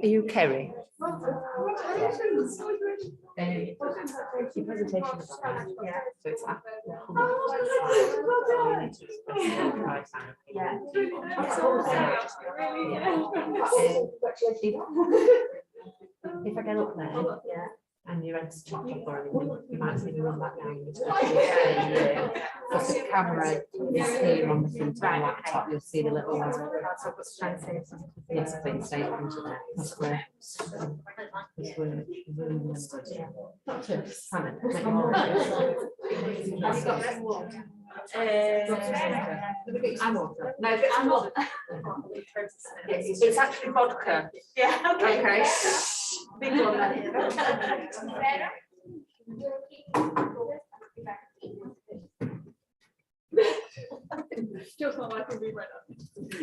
you Kerry? Your presentation is yeah. So it's if I get up there, yeah, and you're ready to chop up or anything, you might see me run back down. Because the camera is here on the front of the laptop, you'll see the little yes, please stay into that. That's where not to panic, make you more I'm water. It's actually vodka. Yeah, Okay. Big one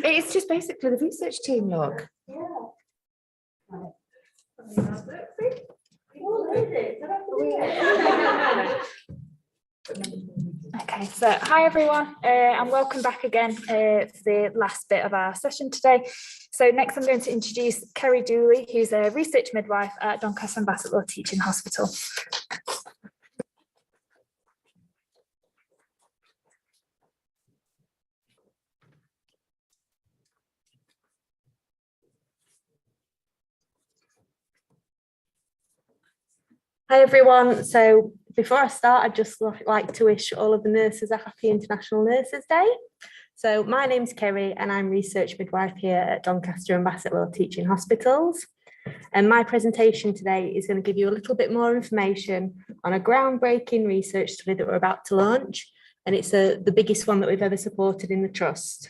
It's just basically the research team, look. Okay, so hi everyone, and welcome back again for the last bit of our session today. So next I'm going to introduce Kerry Dooley, who's a research midwife at Doncaster and Bassett Law Teaching Hospital. Hi everyone. So before I start, I'd just like to wish all of the nurses a happy International Nurses Day. So my name's Kerry and I'm research midwife here at Doncaster and Bassett Law Teaching Hospitals. And my presentation today is going to give you a little bit more information on a groundbreaking research study that we're about to launch. And it's the biggest one that we've ever supported in the Trust.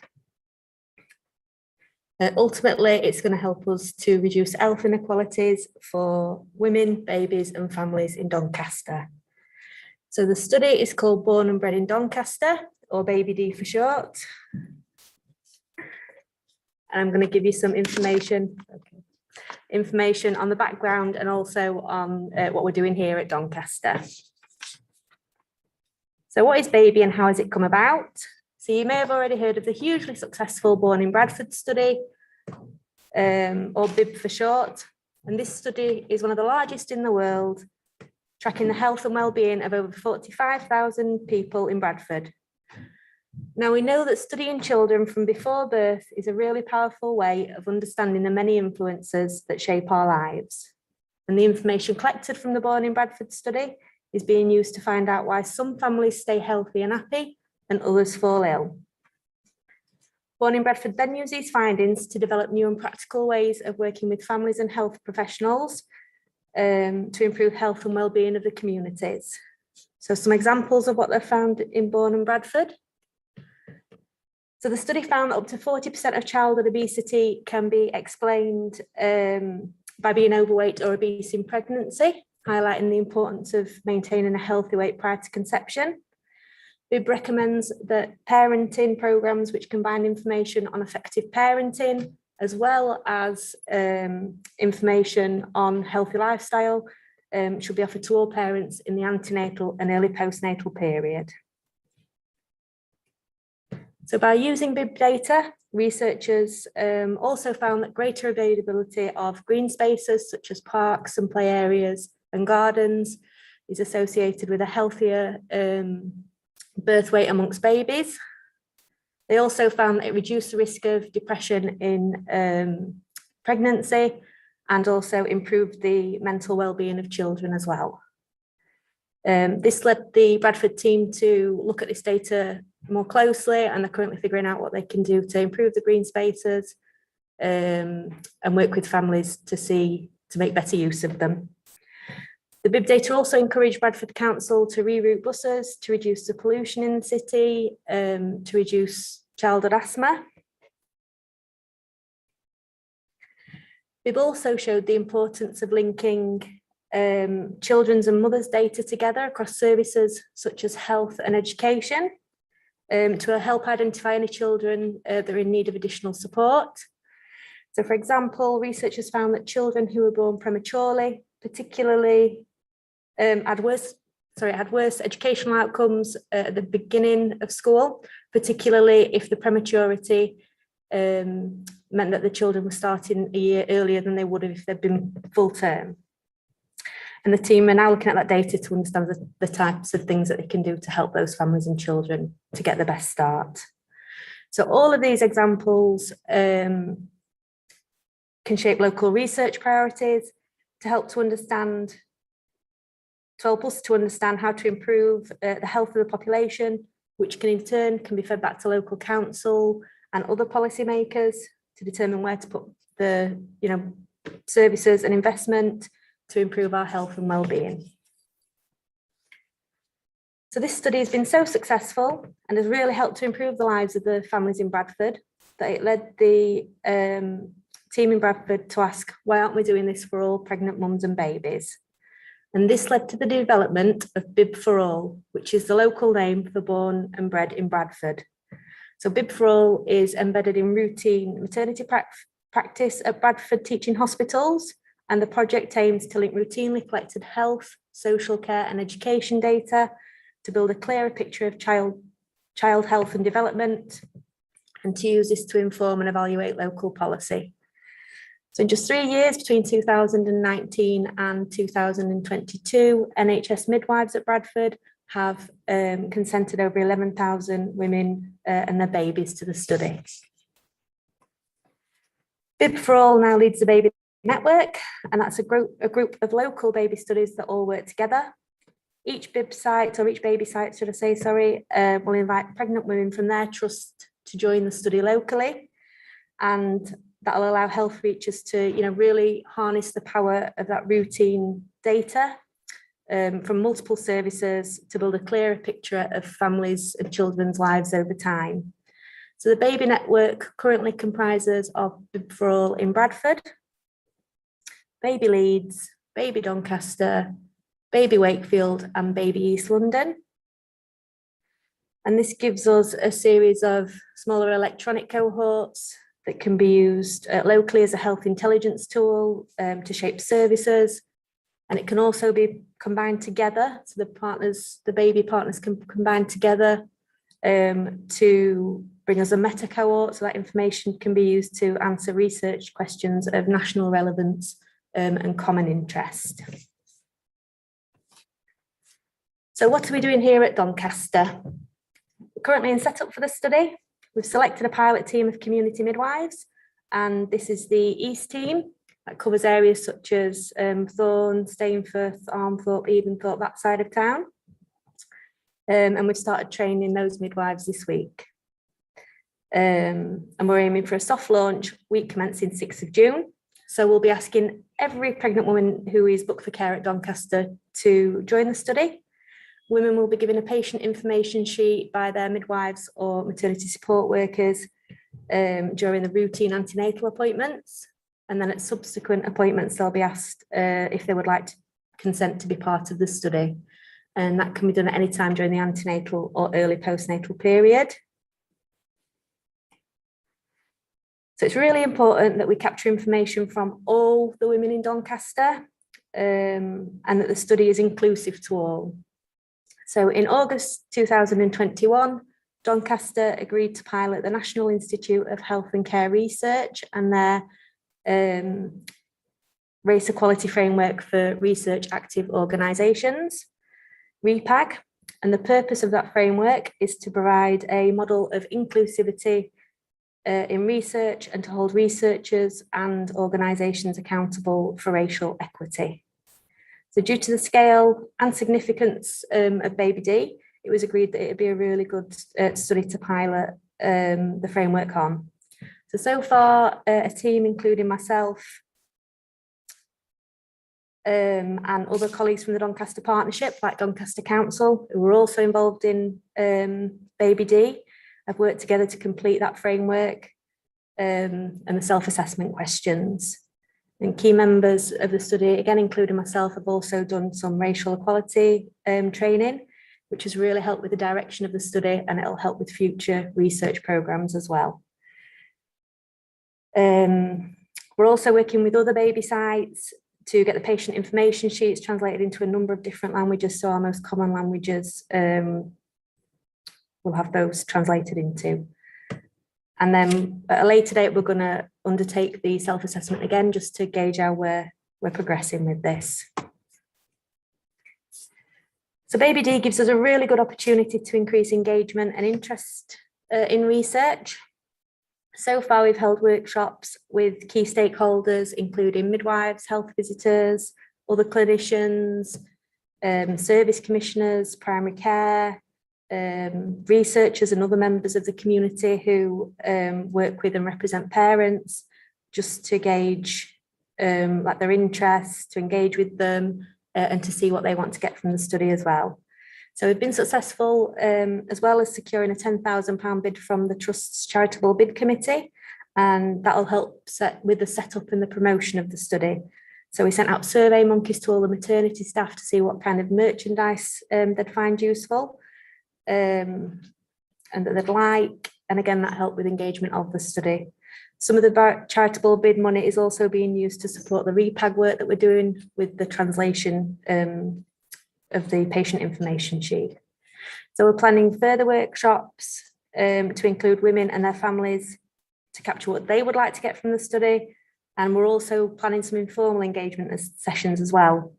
Ultimately, it's going to help us to reduce health inequalities for women, babies and families in Doncaster. So the study is called Born and Bred in Doncaster, or Baby D for short. And I'm going to give you some information on the background and also on what we're doing here at Doncaster. So what is Baby and how has it come about? So you may have already heard of the hugely successful Born in Bradford study, or BIB for short. And this study is one of the largest in the world, tracking the health and well-being of over 45,000 people in Bradford. Now we know that studying children from before birth is a really powerful way of understanding the many influences that shape our lives. And the information collected from the Born in Bradford study is being used to find out why some families stay healthy and happy and others fall ill. Born in Bradford then used these findings to develop new and practical ways of working with families and health professionals to improve health and well-being of the communities. So some examples of what they found in Born in Bradford. So the study found that up to 40% of childhood obesity can be explained by being overweight or obese in pregnancy, highlighting the importance of maintaining a healthy weight prior to conception. BIB recommends that parenting programs which combine information on effective parenting, as well as information on healthy lifestyle, should be offered to all parents in the antenatal and early postnatal period. So by using BIB data, researchers also found that greater availability of green spaces such as parks and play areas and gardens is associated with a healthier birth weight amongst babies. They also found that it reduced the risk of depression in pregnancy and also improved the mental well-being of children as well. This led the Bradford team to look at this data more closely, and they're currently figuring out what they can do to improve the green spaces and work with families to make better use of them. The BIB data also encouraged Bradford Council to reroute buses to reduce the pollution in the city, to reduce childhood asthma. BIB also showed the importance of linking children's and mothers' data together across services such as health and education to help identify any children that are in need of additional support. So, for example, researchers found that children who were born prematurely, particularly had worse educational outcomes at the beginning of school, particularly if the prematurity meant that the children were starting a year earlier than they would have if they'd been full term. And the team are now looking at that data to understand the types of things that they can do to help those families and children to get the best start. So all of these examples can shape local research priorities to help us to understand how to improve the health of the population, which can in turn can be fed back to local council and other policymakers to determine where to put the services and investment to improve our health and well-being. So this study has been so successful and has really helped to improve the lives of the families in Bradford that it led the team in Bradford to ask, why aren't we doing this for all pregnant mums and babies? And this led to the development of Bib for All, which is the local name for born and bred in Bradford. So Bib for All is embedded in routine maternity practice at Bradford teaching hospitals, and the project aims to link routinely collected health, social care and education data to build a clearer picture of child health and development, and to use this to inform and evaluate local policy. So in just 3 years, between 2019 and 2022, NHS midwives at Bradford have consented over 11,000 women and their babies to the study. Bib for All now leads the baby network, and that's a group of local baby studies that all work together. Each bib site, or each baby site, should I say, sorry, will invite pregnant women from their trust to join the study locally, and that'll allow health reachers to, really harness the power of that routine data from multiple services to build a clearer picture of families and children's lives over time. So the baby network currently comprises of Bib for All in Bradford, Baby Leeds, Baby Doncaster, Baby Wakefield and Baby East London. And this gives us a series of smaller electronic cohorts that can be used locally as a health intelligence tool to shape services. And it can also be combined together. So the baby partners can combine together to bring us a meta cohort. So that information can be used to answer research questions of national relevance and common interest. So what are we doing here at Doncaster? We're currently in setup for the study. We've selected a pilot team of community midwives, and this is the East team that covers areas such as Thorne, Stainforth, Armthorpe, Eventhorpe, that side of town. And we've started training those midwives this week. And we're aiming for a soft launch week commencing 6th of June. So we'll be asking every pregnant woman who is booked for care at Doncaster to join the study. Women will be given a patient information sheet by their midwives or maternity support workers during the routine antenatal appointments. And then at subsequent appointments, they'll be asked if they would like to consent to be part of the study. And that can be done at any time during the antenatal or early postnatal period. So it's really important that we capture information from all the women in Doncaster and that the study is inclusive to all. So in August 2021, Doncaster agreed to pilot the National Institute of Health and Care Research and their Race Equality Framework for Research Active Organisations, REPAG. And the purpose of that framework is to provide a model of inclusivity in research and to hold researchers and organisations accountable for racial equity. So due to the scale and significance of Baby D, it was agreed that it would be a really good study to pilot the framework on. So far, a team including myself and other colleagues from the Doncaster Partnership, like Doncaster Council, who were also involved in Baby D, have worked together to complete that framework and the self-assessment questions. And key members of the study, again, including myself, have also done some racial equality training, which has really helped with the direction of the study, and it'll help with future research programmes as well. We're also working with other baby sites to get the patient information sheets translated into a number of different languages. So our most common languages were we'll have those translated into. And then at a later date, we're going to undertake the self-assessment again, just to gauge how we're progressing with this. So Baby D gives us a really good opportunity to increase engagement and interest in research. So far, we've held workshops with key stakeholders, including midwives, health visitors, other clinicians, service commissioners, primary care, researchers and other members of the community who work with and represent parents, just to gauge like their interest, to engage with them, and to see what they want to get from the study as well. So we've been successful, as well as securing a £10,000 bid from the Trust's Charitable Bid Committee, and that'll help with the setup and the promotion of the study. So we sent out survey monkeys to all the maternity staff to see what kind of merchandise they'd find useful and that they'd like. And again, that helped with engagement of the study. Some of the charitable bid money is also being used to support the repag work that we're doing with the translation of the patient information sheet. So we're planning further workshops to include women and their families to capture what they would like to get from the study. And we're also planning some informal engagement sessions as well.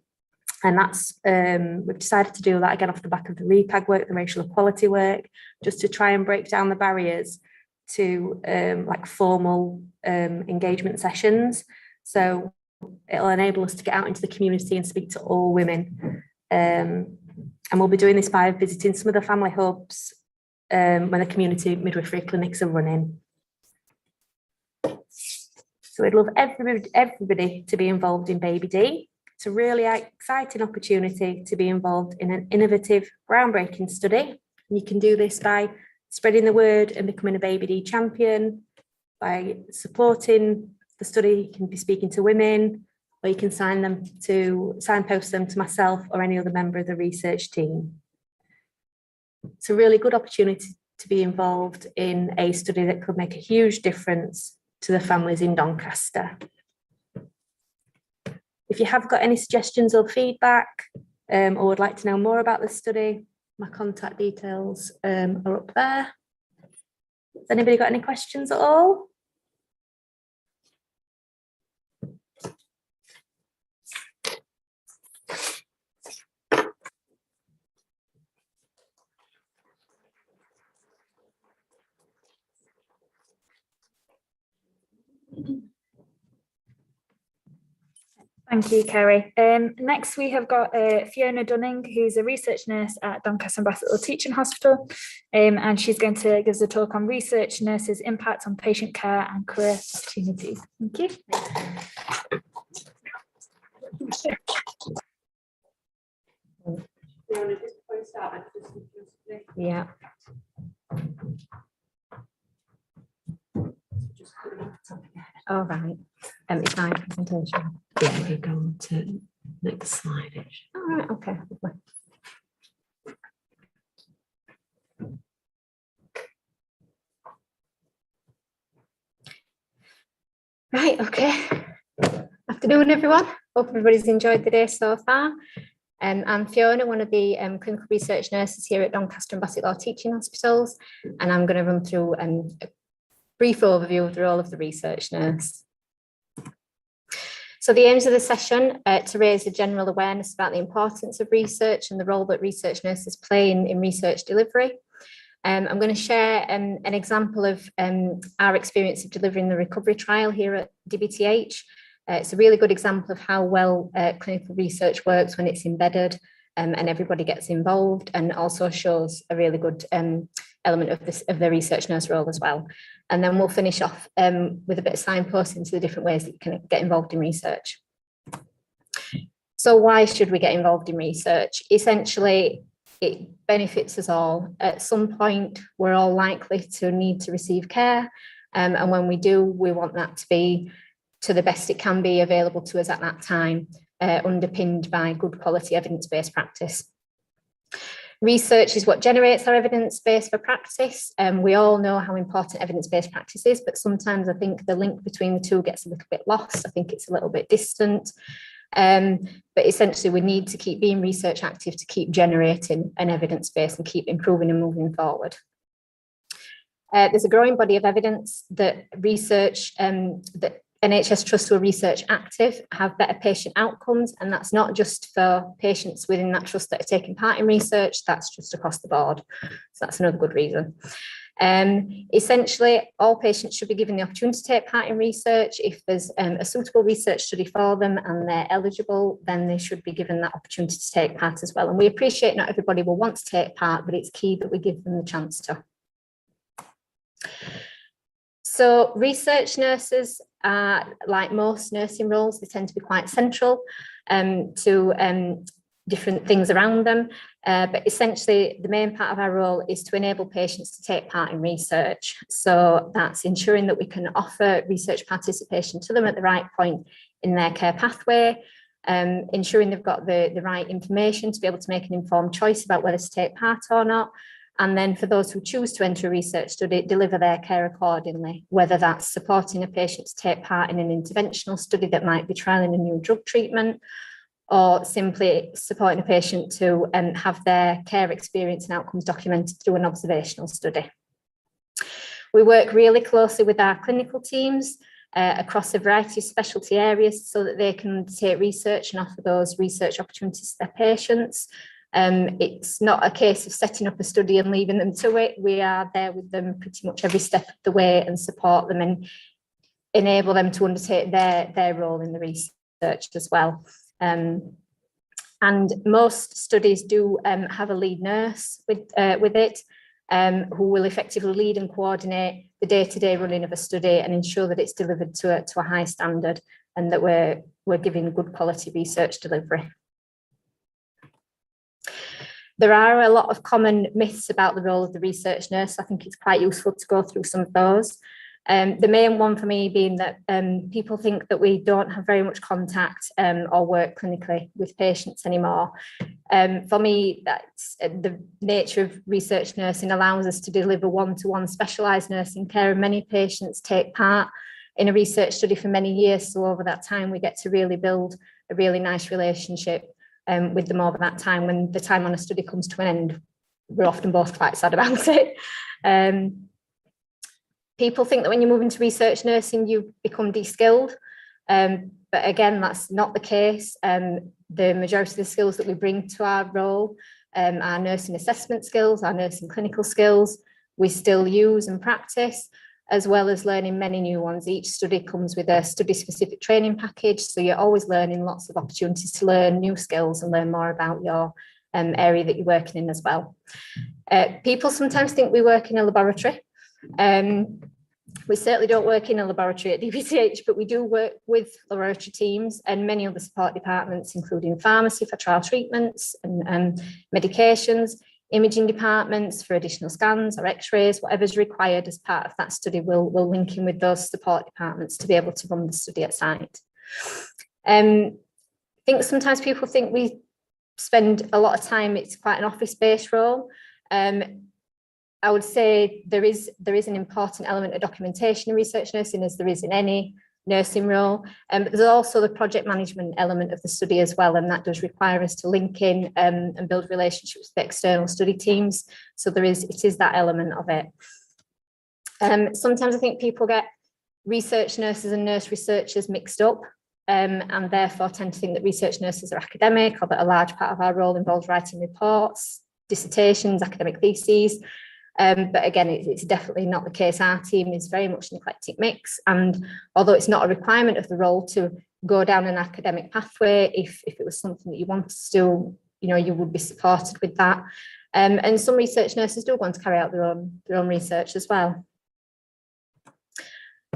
And that's, we've decided to do that again off the back of the repag work, the racial equality work, just to try and break down the barriers to like formal engagement sessions. So it'll enable us to get out into the community and speak to all women. And we'll be doing this by visiting some of the family hubs when the community midwifery clinics are running. So we'd love everybody to be involved in Baby D. It's a really exciting opportunity to be involved in an innovative, groundbreaking study. You can do this by spreading the word and becoming a Baby D champion, by supporting the study. You can be speaking to women, or you can signpost them to myself or any other member of the research team. It's a really good opportunity to be involved in a study that could make a huge difference to the families in Doncaster. If you have got any suggestions or feedback, or would like to know more about the study, my contact details are up there. Has anybody got any questions at all? Thank you, Kerry. Next, we have got Fiona Dunning, who's a research nurse at Doncaster and Bassett Teaching Hospital, and she's going to give us a talk on research nurses' impact on patient care and career opportunities. Thank you. Yeah. All right. It's my presentation. Yeah, if you go on to next slide. All right, okay. Right, okay. Afternoon, everyone. Hope everybody's enjoyed the day so far. I'm Fiona, one of the clinical research nurses here at Doncaster and Bassett Teaching Hospitals, and I'm going to run through a brief overview of the role of the research nurse. So the aims of the session to raise a general awareness about the importance of research and the role that research nurses play in research delivery. I'm going to share an example of our experience of delivering the recovery trial here at DBTH. It's a really good example of how well clinical research works when it's embedded and everybody gets involved, and also shows a really good element of the research nurse role as well. And then we'll finish off with a bit of signposting to the different ways that you can get involved in research. So why should we get involved in research? Essentially, it benefits us all. At some point, we're all likely to need to receive care. And when we do, we want that to be to the best it can be available to us at that time, underpinned by good quality evidence-based practice. Research is what generates our evidence base for practice. We all know how important evidence-based practice is, but sometimes I think the link between the two gets a little bit lost. I think it's a little bit distant. But essentially, we need to keep being research active to keep generating an evidence base and keep improving and moving forward. There's a growing body of evidence that research, that NHS trusts who are research active have better patient outcomes, and that's not just for patients within that trust that are taking part in research, that's just across the board. So that's another good reason. Essentially, all patients should be given the opportunity to take part in research. If there's a suitable research study for them and they're eligible, then they should be given that opportunity to take part as well. And we appreciate not everybody will want to take part, but it's key that we give them the chance to. So research nurses are, like most nursing roles, they tend to be quite central to different things around them. But essentially, the main part of our role is to enable patients to take part in research. So that's ensuring that we can offer research participation to them at the right point in their care pathway, ensuring they've got the right information to be able to make an informed choice about whether to take part or not. And then for those who choose to enter a research study, deliver their care accordingly, whether that's supporting a patient to take part in an interventional study that might be trialling a new drug treatment, or simply supporting a patient to have their care experience and outcomes documented through an observational study. We work really closely with our clinical teams across a variety of specialty areas so that they can take research and offer those research opportunities to their patients. It's not a case of setting up a study and leaving them to it. We are there with them pretty much every step of the way and support them and enable them to undertake their role in the research as well. And most studies do have a lead nurse with it, who will effectively lead and coordinate the day-to-day running of a study and ensure that it's delivered to a high standard and that we're giving good quality research delivery. There are a lot of common myths about the role of the research nurse. I think it's quite useful to go through some of those. The main one for me being that people think that we don't have very much contact or work clinically with patients anymore. For me, that's the nature of research nursing allows us to deliver one-to-one specialised nursing care, and many patients take part in a research study for many years. So over that time, we get to really build a really nice relationship with them over that time. When the time on a study comes to an end, we're often both quite sad about it. People think that when you move into research nursing, you become de-skilled. But again, that's not the case. The majority of the skills that we bring to our role, our nursing assessment skills, our nursing clinical skills, we still use and practice, as well as learning many new ones. Each study comes with a study-specific training package, so you're always learning lots of opportunities to learn new skills and learn more about your area that you're working in as well. People sometimes think we work in a laboratory. We certainly don't work in a laboratory at DBTH, but we do work with laboratory teams and many other support departments, including pharmacy for trial treatments and medications, imaging departments for additional scans or x-rays, whatever's required as part of that study, we'll link in with those support departments to be able to run the study at site. I think sometimes people think we spend a lot of time, it's quite an office-based role. I would say there is an important element of documentation in research nursing, as there is in any nursing role, but there's also the project management element of the study as well, and that does require us to link in and build relationships with external study teams. So it is that element of it. Sometimes I think people get research nurses and nurse researchers mixed up, and therefore tend to think that research nurses are academic, or that a large part of our role involves writing reports, dissertations, academic theses. But again, it's definitely not the case. Our team is very much an eclectic mix, and although it's not a requirement of the role to go down an academic pathway, if it was something that you wanted to do, you would be supported with that. And some research nurses do want to carry out their own research as well.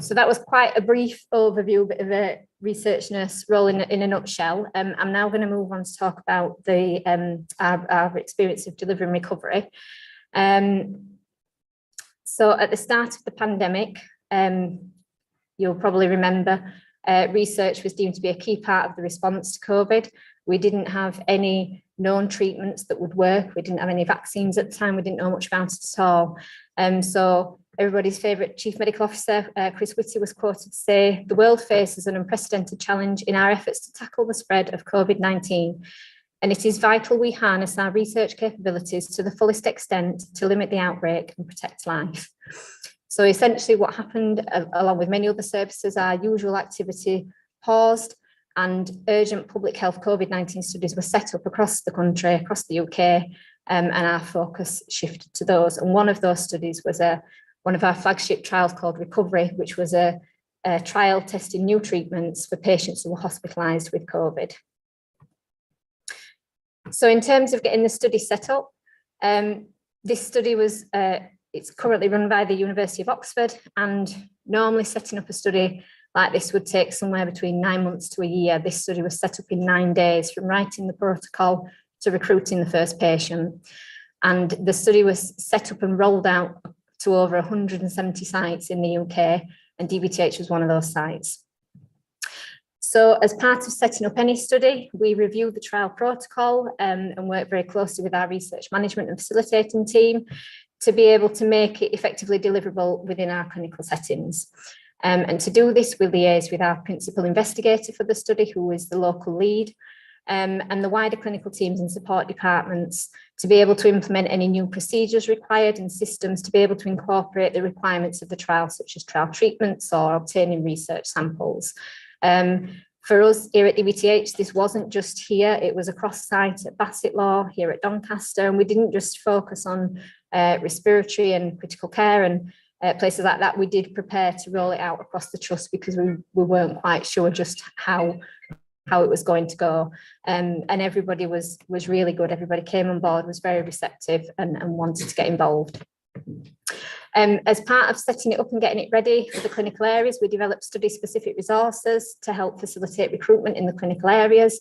So that was quite a brief overview of a research nurse role in a nutshell. I'm now going to move on to talk about our experience of delivery and recovery. So at the start of the pandemic, you'll probably remember, research was deemed to be a key part of the response to COVID. We didn't have any known treatments that would work. We didn't have any vaccines at the time. We didn't know much about it at all. So everybody's favourite Chief Medical Officer, Chris Whitty, was quoted to say, "The world faces an unprecedented challenge in our efforts to tackle the spread of COVID-19. and it is vital we harness our research capabilities to the fullest extent to limit the outbreak and protect life. So essentially what happened, along with many other services, our usual activity paused, and urgent public health COVID-19 studies were set up across the country, across the UK, and our focus shifted to those. And one of those studies was one of our flagship trials called Recovery, which was a trial testing new treatments for patients who were hospitalised with COVID. So in terms of getting the study set up, this study was, it's currently run by the University of Oxford, and normally setting up a study like this would take somewhere between 9 months to a year. This study was set up in 9 days, from writing the protocol to recruiting the first patient. And the study was set up and rolled out to over 170 sites in the UK, and DBTH was one of those sites. So as part of setting up any study, we review the trial protocol and work very closely with our research management and facilitating team to be able to make it effectively deliverable within our clinical settings. And to do this, we liaise with our principal investigator for the study, who is the local lead, and the wider clinical teams and support departments to be able to implement any new procedures required and systems to be able to incorporate the requirements of the trial, such as trial treatments or obtaining research samples. For us here at DBTH, this wasn't just here, it was across site at Bassett Law, here at Doncaster, and we didn't just focus on respiratory and critical care and places like that. We did prepare to roll it out across the trust because we weren't quite sure just how it was going to go. And everybody was really good. Everybody came on board, was very receptive and wanted to get involved. As part of setting it up and getting it ready for the clinical areas, we developed study-specific resources to help facilitate recruitment in the clinical areas.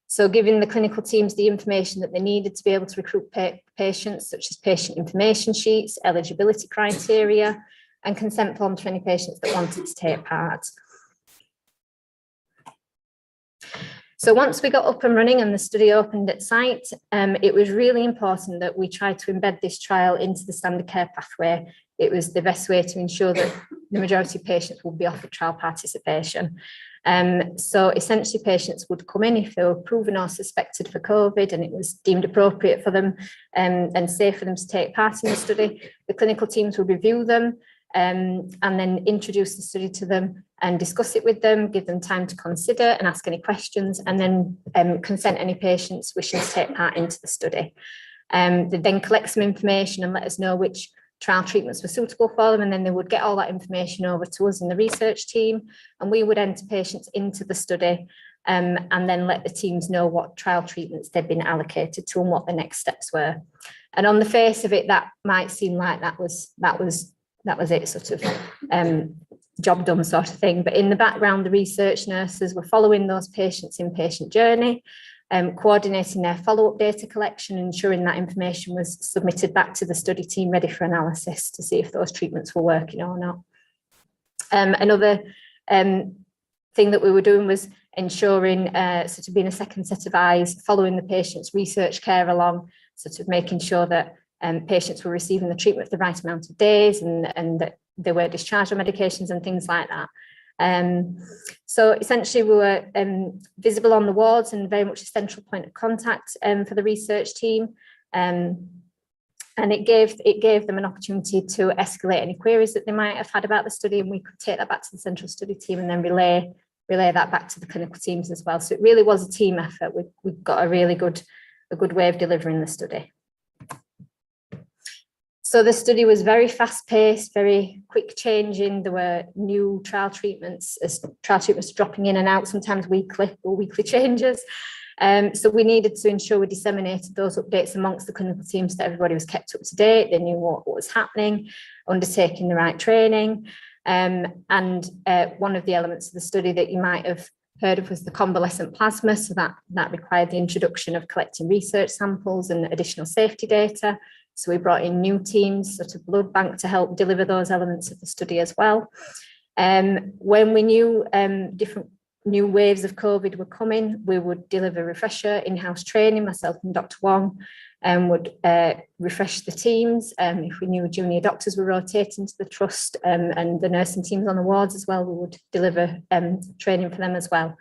So giving the clinical teams the information that they needed to be able to recruit patients, such as patient information sheets, eligibility criteria, and consent forms for any patients that wanted to take part. So once we got up and running and the study opened at site, it was really important that we tried to embed this trial into the standard care pathway. It was the best way to ensure that the majority of patients would be offered trial participation. So essentially patients would come in if they were proven or suspected for COVID and it was deemed appropriate for them and safe for them to take part in the study. The clinical teams would review them and then introduce the study to them and discuss it with them, give them time to consider and ask any questions, and then consent any patients wishing to take part into the study. They then collect some information and let us know which trial treatments were suitable for them, and then they would get all that information over to us in the research team, and we would enter patients into the study and then let the teams know what trial treatments they'd been allocated to and what the next steps were. And on the face of it, that might seem like that was it, sort of job done sort of thing. But in the background, the research nurses were following those patients' inpatient journey, coordinating their follow-up data collection, ensuring that information was submitted back to the study team ready for analysis to see if those treatments were working or not. Another thing that we were doing was ensuring sort of being a second set of eyes, following the patient's research care along, sort of making sure that patients were receiving the treatment for the right amount of days and that they were discharged on medications and things like that. So essentially we were visible on the wards and very much a central point of contact for the research team. And it gave them an opportunity to escalate any queries that they might have had about the study, and we could take that back to the central study team and then relay that back to the clinical teams as well. So it really was a team effort. We've got a really good way of delivering the study. So the study was very fast-paced, very quick changing. There were new trial treatments, as trial treatments dropping in and out, sometimes weekly or weekly changes. So we needed to ensure we disseminated those updates amongst the clinical teams so that everybody was kept up to date. They knew what was happening, undertaking the right training. And one of the elements of the study that you might have heard of was the convalescent plasma. So that required the introduction of collecting research samples and additional safety data. So we brought in new teams, sort of blood bank, to help deliver those elements of the study as well. When we knew different new waves of COVID were coming, we would deliver refresher in-house training. Myself and Dr. Wong would refresh the teams. If we knew junior doctors were rotating to the trust and the nursing teams on the wards as well, we would deliver training for them as well.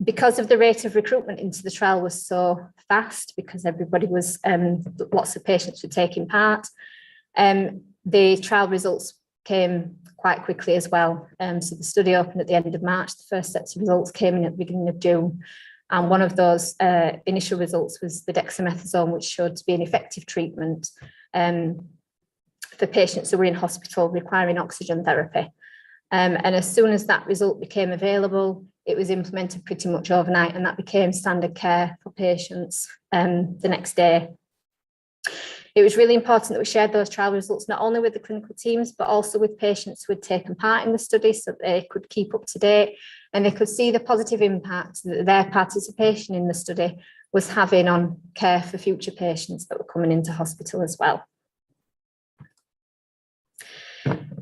Because of the rate of recruitment into the trial was so fast, because everybody was, lots of patients were taking part, the trial results came quite quickly as well. So the study opened at the end of March. The first sets of results came in at the beginning of June. And one of those initial results was the dexamethasone, which showed to be an effective treatment for patients who were in hospital requiring oxygen therapy. And as soon as that result became available, it was implemented pretty much overnight, and that became standard care for patients the next day. It was really important that we shared those trial results not only with the clinical teams, but also with patients who had taken part in the study, so that they could keep up to date and they could see the positive impact that their participation in the study was having on care for future patients that were coming into hospital as well.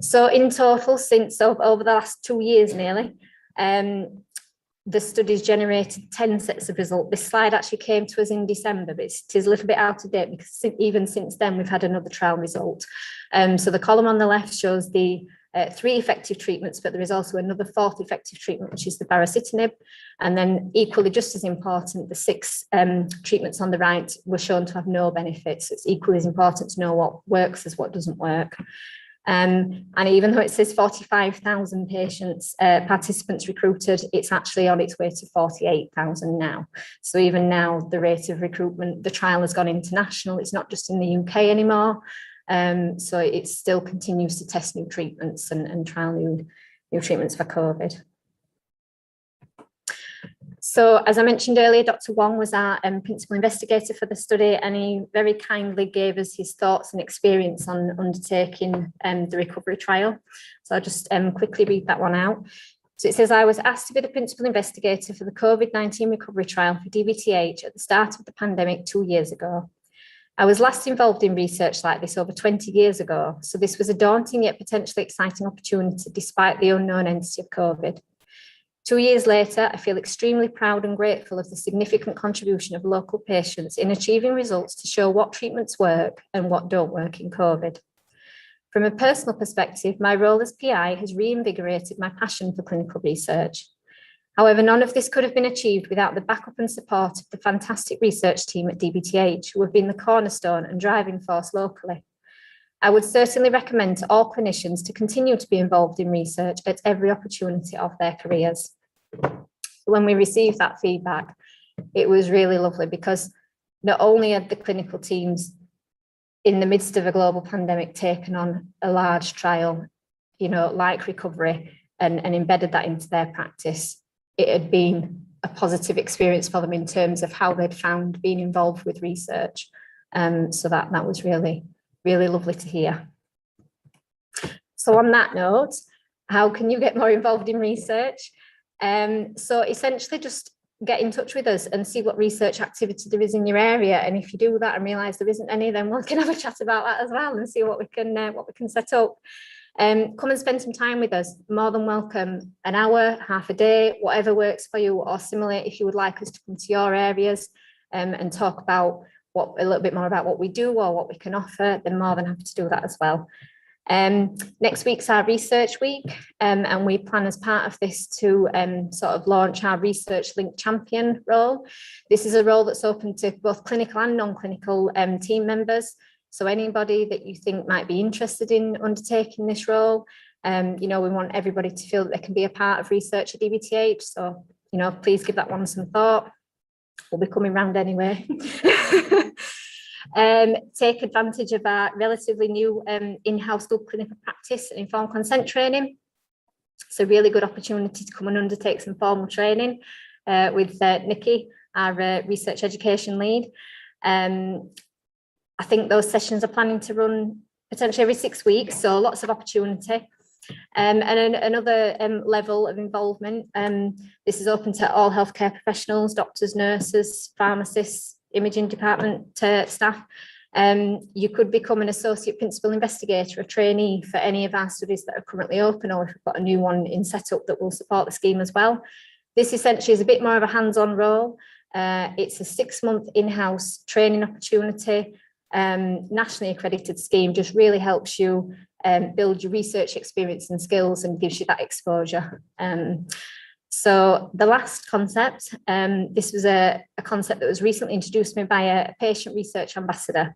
So in total, since over the last 2 years nearly, the studies generated 10 sets of results. This slide actually came to us in December, but it is a little bit out of date because even since then we've had another trial result. So the column on the left shows the 3 effective treatments, but there is also another 4th effective treatment, which is the baricitinib. And then equally just as important, the 6 treatments on the right were shown to have no benefits. It's equally as important to know what works as what doesn't work. And even though it says 45,000 patients, participants recruited, it's actually on its way to 48,000 now. So even now, the rate of recruitment, the trial has gone international. It's not just in the UK anymore. So it still continues to test new treatments and trial new treatments for COVID. So as I mentioned earlier, Dr. Wong was our principal investigator for the study, and he very kindly gave us his thoughts and experience on undertaking the recovery trial. So I'll just quickly read that one out. So it says, I was asked to be the principal investigator for the COVID-19 recovery trial for DBTH at the start of the pandemic 2 years ago. I was last involved in research like this over 20 years ago, so this was a daunting yet potentially exciting opportunity despite the unknown entity of COVID. 2 years later, I feel extremely proud and grateful of the significant contribution of local patients in achieving results to show what treatments work and what don't work in COVID. From a personal perspective, my role as PI has reinvigorated my passion for clinical research. However, none of this could have been achieved without the backup and support of the fantastic research team at DBTH, who have been the cornerstone and driving force locally. I would certainly recommend to all clinicians to continue to be involved in research at every opportunity of their careers. When we received that feedback, it was really lovely because not only had the clinical teams in the midst of a global pandemic taken on a large trial, like recovery and embedded that into their practice, it had been a positive experience for them in terms of how they'd found being involved with research. So that was really lovely to hear. So on that note, how can you get more involved in research? So essentially just get in touch with us and see what research activity there is in your area. And if you do that and realise there isn't any, then we can have a chat about that as well and see what we can set up. Come and spend some time with us. More than welcome. An hour, half a day, whatever works for you, or similarly, if you would like us to come to your areas and talk about a little bit more about what we do or what we can offer, then more than happy to do that as well. Next week's our research week, and we plan as part of this to sort of launch our research link champion role. This is a role that's open to both clinical and non-clinical team members. So anybody that you think might be interested in undertaking this role, we want everybody to feel that they can be a part of research at DBTH. So, please give that one some thought. We'll be coming round anyway. Take advantage of our relatively new in-house good clinical practice and informed consent training. It's a really good opportunity to come and undertake some formal training with Nikki, our research education lead. I think those sessions are planning to run potentially every 6 weeks, so lots of opportunity. And another level of involvement, this is open to all healthcare professionals, doctors, nurses, pharmacists, imaging department staff. You could become an associate principal investigator, a trainee for any of our studies that are currently open, or if we've got a new one in setup that will support the scheme as well. This essentially is a bit more of a hands-on role. It's a 6-month in-house training opportunity. Nationally accredited scheme, just really helps you build your research experience and skills and gives you that exposure. So the last concept, this was a concept that was recently introduced to me by a patient research ambassador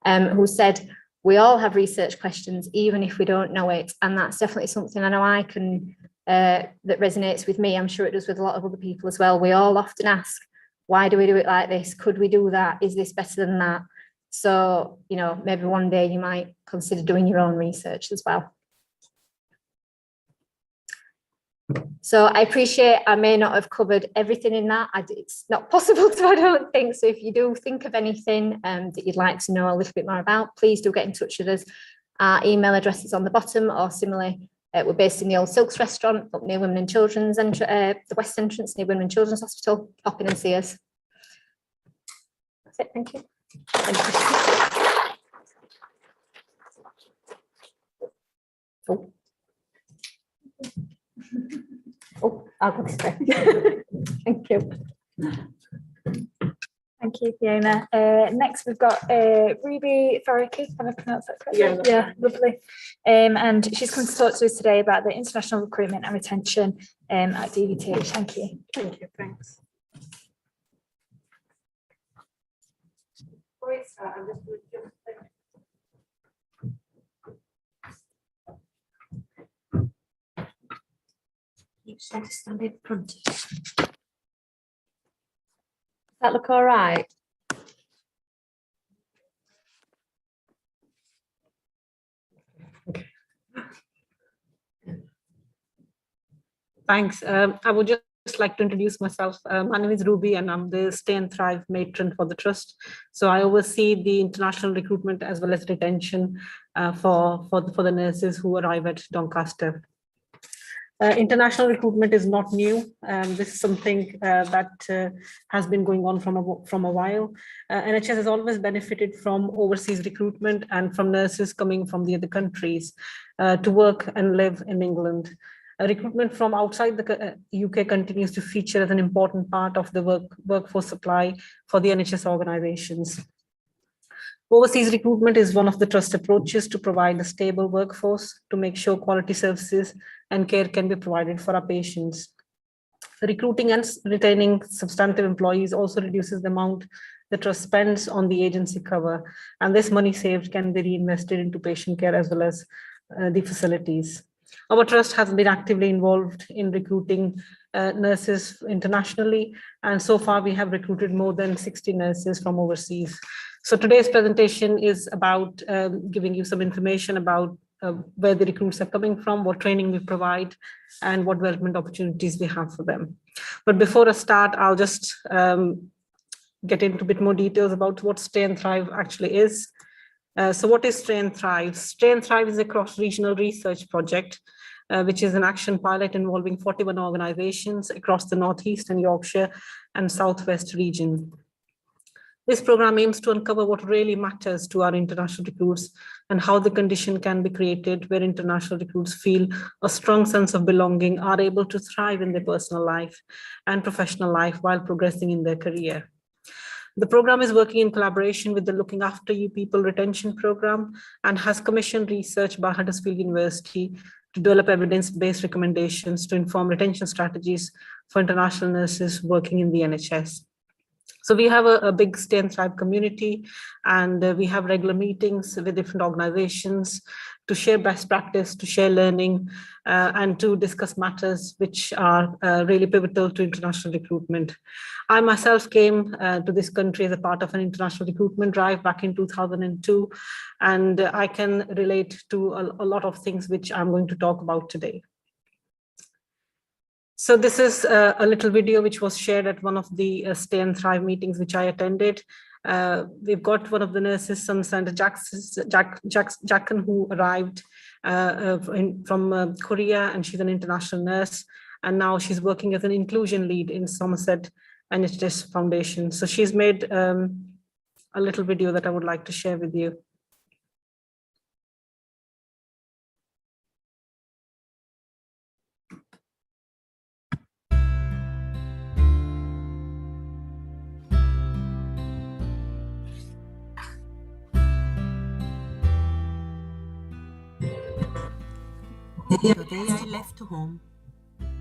who said, we all have research questions, even if we don't know it. And that's definitely something I know I can, that resonates with me. I'm sure it does with a lot of other people as well. We all often ask, why do we do it like this? Could we do that? Is this better than that? So, you know, maybe one day you might consider doing your own research as well. So I appreciate I may not have covered everything in that. It's not possible to, I don't think. So if you do think of anything that you'd like to know a little bit more about, please do get in touch with us. Our email address is on the bottom, or similarly, we're based in the Old Silks restaurant up near Women and Children's, and the West Entrance near Women and Children's Hospital. Pop in and see us. That's it, thank you. Oh. Oh, I'll go this way. Thank you. Thank you, Fiona. Next, we've got Ruby Faraki. Have I pronounced that correctly? Yeah, lovely. And she's come to talk to us today about the international recruitment and retention at DBTH. Thank you. Thank you, thanks. You said to stand in front of you. Does that look all right? Thanks. I would just like to introduce myself. My name is Ruby and I'm the Stay and Thrive matron for the Trust. So I oversee the international recruitment as well as retention for the nurses who arrive at Doncaster. International recruitment is not new. This is something that has been going on from a while. NHS has always benefited from overseas recruitment and from nurses coming from the other countries to work and live in England. Recruitment from outside the UK continues to feature as an important part of the workforce supply for the NHS organisations. Overseas recruitment is one of the Trust approaches to provide a stable workforce to make sure quality services and care can be provided for our patients. Recruiting and retaining substantive employees also reduces the amount the Trust spends on the agency cover, and this money saved can be reinvested into patient care as well as the facilities. Our Trust has been actively involved in recruiting nurses internationally, and so far we have recruited more than 60 nurses from overseas. So today's presentation is about giving you some information about where the recruits are coming from, what training we provide, and what development opportunities we have for them. But before I start, I'll just get into a bit more details about what Stay and Thrive actually is. So what is Stay and Thrive? Stay and Thrive is a cross-regional research project, which is an action pilot involving 41 organizations across the Northeast and Yorkshire and Southwest region. This program aims to uncover what really matters to our international recruits and how the condition can be created where international recruits feel a strong sense of belonging, are able to thrive in their personal life and professional life while progressing in their career. The program is working in collaboration with the Looking After You People Retention Program and has commissioned research by Huddersfield University to develop evidence-based recommendations to inform retention strategies for international nurses working in the NHS. So we have a big Stay and Thrive community, and we have regular meetings with different organizations to share best practice, to share learning, and to discuss matters which are really pivotal to international recruitment. I myself came to this country as a part of an international recruitment drive back in 2002, and I can relate to a lot of things which I'm going to talk about today. So this is a little video which was shared at one of the Stay and Thrive meetings which I attended. We've got one of the nurses, Sandra Jackson, who arrived from Korea, and she's an international nurse. And now she's working as an inclusion lead in Somerset NHS Foundation. So she's made a little video that I would like to share with you. The day I left home,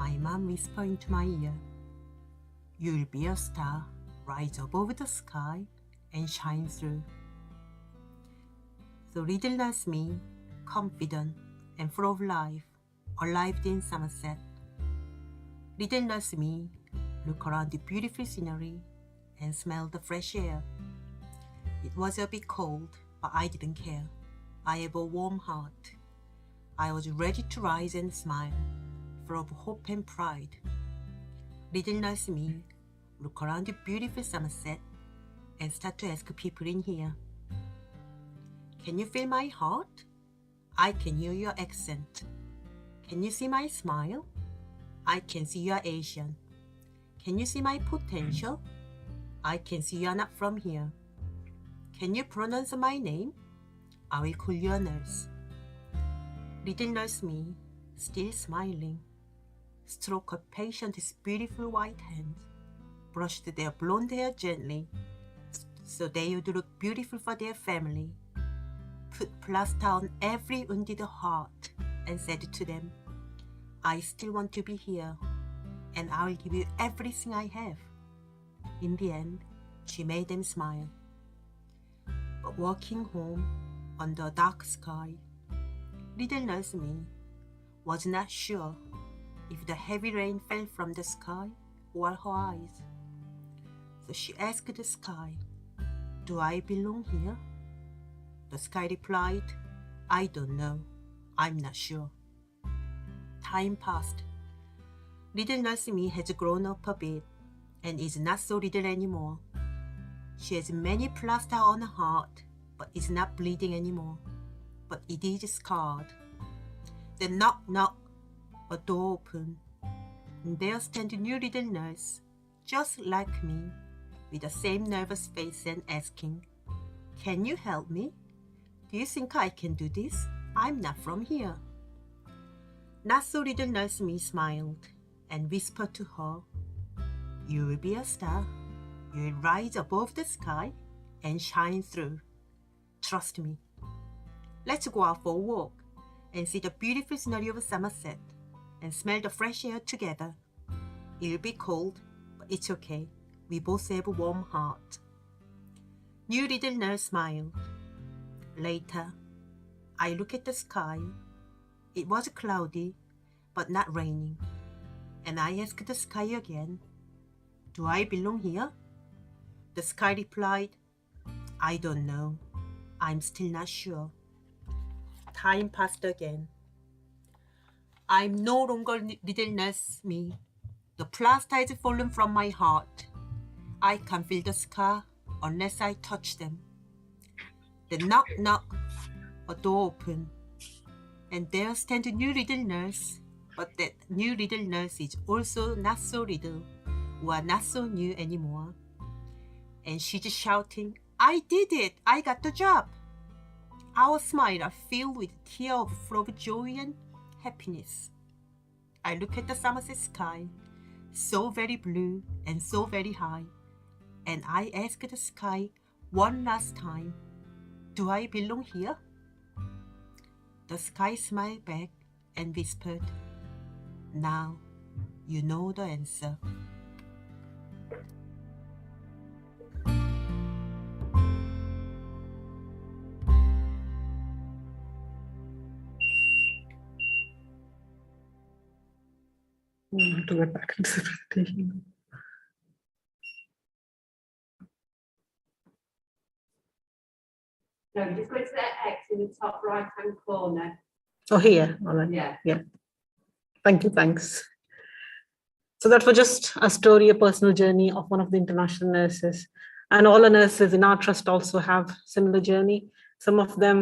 my mom whispered into my ear, "You'll be a star, rise above the sky and shine through." So little as me, confident and full of life, arrived in Somerset. Little as me, look around the beautiful scenery and smell the fresh air. It was a bit cold, but I didn't care. I have a warm heart. I was ready to rise and smile, full of hope and pride. Little as me, look around the beautiful Somerset and start to ask people in here, "Can you feel my heart? I can hear your accent. Can you see my smile? I can see you are Asian. Can you see my potential? I can see you are not from here. Can you pronounce my name? I will call you a nurse." Little nurse me, still smiling, stroke a patient's beautiful white hands, brushed their blonde hair gently so they would look beautiful for their family, put plaster on every wounded heart and said to them, "I still want to be here and I will give you everything I have." In the end, she made them smile. But walking home under a dark sky, little nurse me was not sure if the heavy rain fell from the sky or her eyes. So she asked the sky, "Do I belong here?" The sky replied, "I don't know. I'm not sure." Time passed. Little nurse me has grown up a bit and is not so little anymore. She has many plasters on her heart, but is not bleeding anymore. But it is scarred. Then knock, knock, a door opened, and there stands a new little nurse, just like me, with the same nervous face and asking, "Can you help me? Do you think I can do this? I'm not from here." Not so little nurse me smiled and whispered to her, "You will be a star. You will rise above the sky and shine through. Trust me. Let's go out for a walk and see the beautiful scenery of Somerset and smell the fresh air together. It'll be cold, but it's okay. We both have a warm heart." New little nurse smiled. Later, I look at the sky. It was cloudy, but not raining. And I asked the sky again, "Do I belong here?" The sky replied, "I don't know. I'm still not sure." Time passed again. I'm no longer little nurse me. The plaster has fallen from my heart. I can feel the scar unless I touch them. Then knock, knock, a door opened, and there stands a new little nurse. But that new little nurse is also not so little, or not so new anymore. And she's shouting, "I did it! I got the job!" Our smiles are filled with tears full of joy and happiness. I look at the Somerset sky, so very blue and so very high, and I ask the sky one last time, "Do I belong here?" The sky smiled back and whispered, "Now you know the answer." To get back into the presentation. No, just go to that X in the top right hand corner. Oh, here. All right. Yeah. Thank you. Thanks. So that was just a story, a personal journey of one of the international nurses. And all the nurses in our trust also have similar journey. Some of them,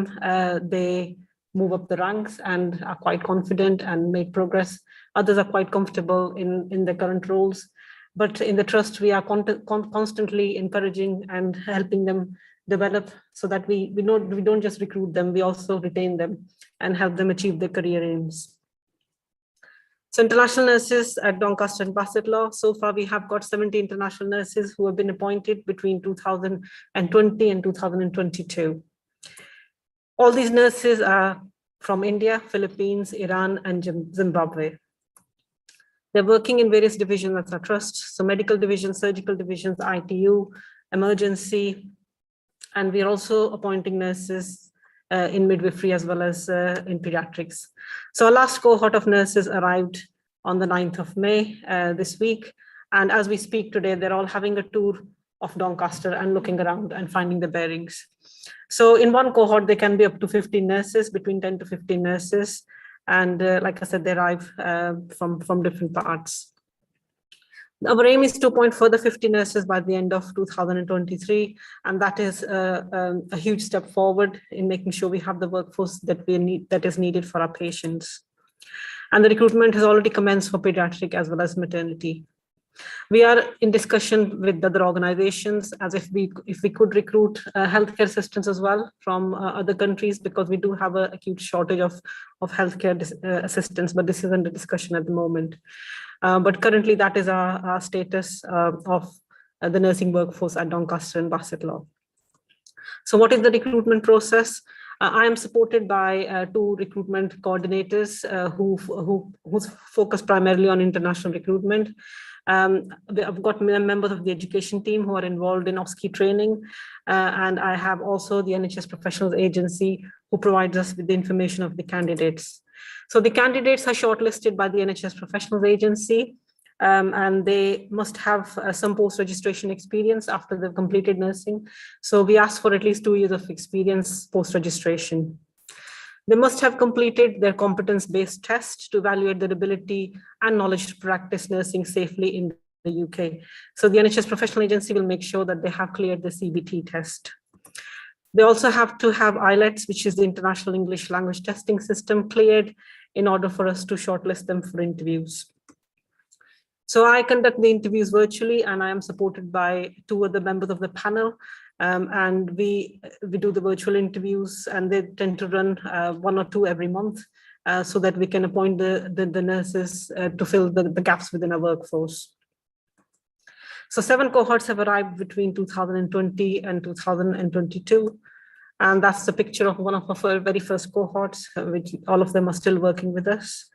they move up the ranks and are quite confident and make progress. Others are quite comfortable in their current roles. But in the trust, we are constantly encouraging and helping them develop so that we don't just recruit them, we also retain them and help them achieve their career aims. So international nurses at Doncaster and Bassetlaw, so far we have got 70 international nurses who have been appointed between 2020 and 2022. All these nurses are from India, Philippines, Iran, and Zimbabwe. They're working in various divisions at our trust, so medical divisions, surgical divisions, ITU, emergency, and we're also appointing nurses in midwifery as well as in pediatrics. So our last cohort of nurses arrived on the 9th of May this week. And as we speak today, they're all having a tour of Doncaster and looking around and finding the bearings. So in one cohort, there can be up to 15 nurses, between 10 to 15 nurses. And like I said, they arrive from different parts. Our aim is to appoint further 50 nurses by the end of 2023. And that is a huge step forward in making sure we have the workforce that is needed for our patients. And the recruitment has already commenced for pediatric as well as maternity. We are in discussion with other organizations as if we could recruit healthcare assistants as well from other countries, because we do have an acute shortage of healthcare assistants, but this is under discussion at the moment. But currently that is our status of the nursing workforce at Doncaster and Bassetlaw. So what is the recruitment process? I am supported by 2 recruitment coordinators who focus primarily on international recruitment. I've got members of the education team who are involved in OSCE training, and I have also the NHS Professionals Agency who provides us with the information of the candidates. So the candidates are shortlisted by the NHS Professionals Agency, and they must have some post-registration experience after they've completed nursing. So we ask for at least 2 years of experience post-registration. They must have completed their competence-based test to evaluate their ability and knowledge to practice nursing safely in the UK. So the NHS Professional Agency will make sure that they have cleared the CBT test. They also have to have IELTS, which is the International English Language Testing System, cleared in order for us to shortlist them for interviews. So I conduct the interviews virtually, and I am supported by 2 other members of the panel. And we do the virtual interviews, and they tend to run 1 or 2 every month so that we can appoint the nurses to fill the gaps within our workforce. So 7 cohorts have arrived between 2020 and 2022. And that's the picture of one of our very first cohorts, which all of them are still working with us.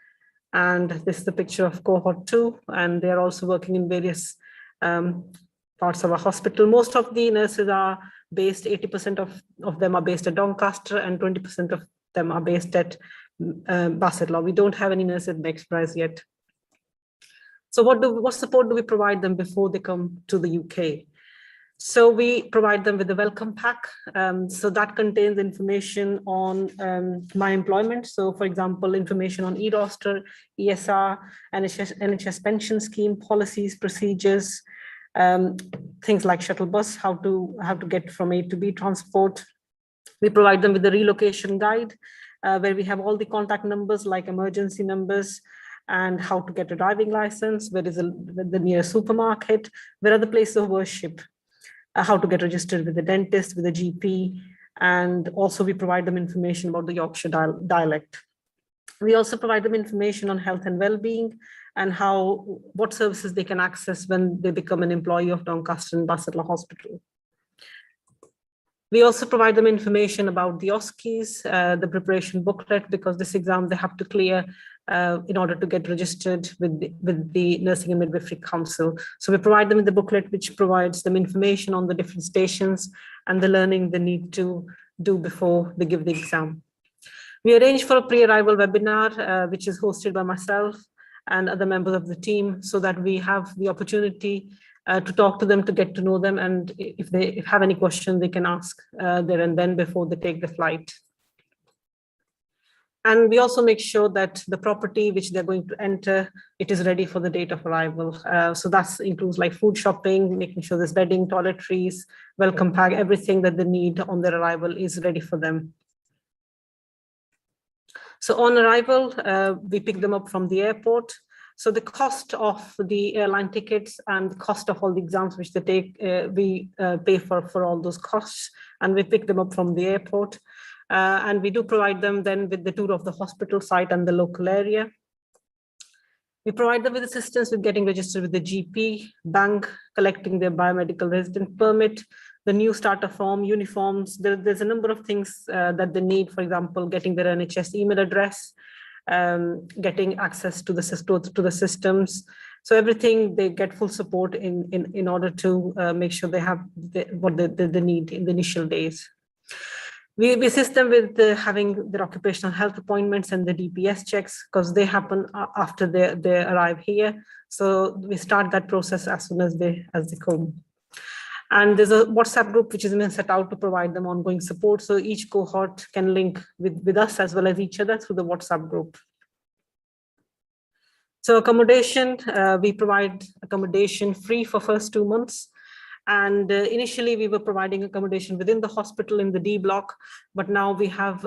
And this is the picture of cohort 2, and they're also working in various parts of our hospital. Most of the nurses are based, 80% of them are based at Doncaster, and 20% of them are based at Bassetlaw. We don't have any nurses at Bexbridge yet. So what support do we provide them before they come to the UK? So we provide them with a welcome pack. So that contains information on my employment. So for example, information on e-roster, ESR, NHS pension scheme, policies, procedures, things like shuttle bus, how to get from A to B transport. We provide them with the relocation guide, where we have all the contact numbers like emergency numbers, and how to get a driving license, where is the nearest supermarket, where are the places of worship, how to get registered with the dentist, with the GP, and also we provide them information about the Yorkshire dialect. We also provide them information on health and well-being and what services they can access when they become an employee of Doncaster and Bassetlaw Hospital. We also provide them information about the OSCEs, the preparation booklet, because this exam they have to clear in order to get registered with the Nursing and Midwifery Council. So we provide them with the booklet, which provides them information on the different stations and the learning they need to do before they give the exam. We arrange for a pre-arrival webinar, which is hosted by myself and other members of the team, so that we have the opportunity to talk to them, to get to know them, and if they have any question, they can ask there and then before they take the flight. And we also make sure that the property which they're going to enter, it is ready for the date of arrival. So that includes like food shopping, making sure there's bedding, toiletries, welcome pack, everything that they need on their arrival is ready for them. So on arrival, we pick them up from the airport. So the cost of the airline tickets and the cost of all the exams which they take, we pay for all those costs, and we pick them up from the airport. And we do provide them then with the tour of the hospital site and the local area. We provide them with assistance with getting registered with the GP, bank, collecting their biomedical resident permit, the new starter form, uniforms. There's a number of things that they need, for example, getting their NHS email address, getting access to the systems. So everything, they get full support in order to make sure they have what they need in the initial days. We assist them with having their occupational health appointments and the DPS checks, because they happen after they arrive here. So we start that process as soon as they come. And there's a WhatsApp group which has been set out to provide them ongoing support. So each cohort can link with us as well as each other through the WhatsApp group. So accommodation, we provide accommodation free for first 2 months. And initially we were providing accommodation within the hospital in the D block, but now we have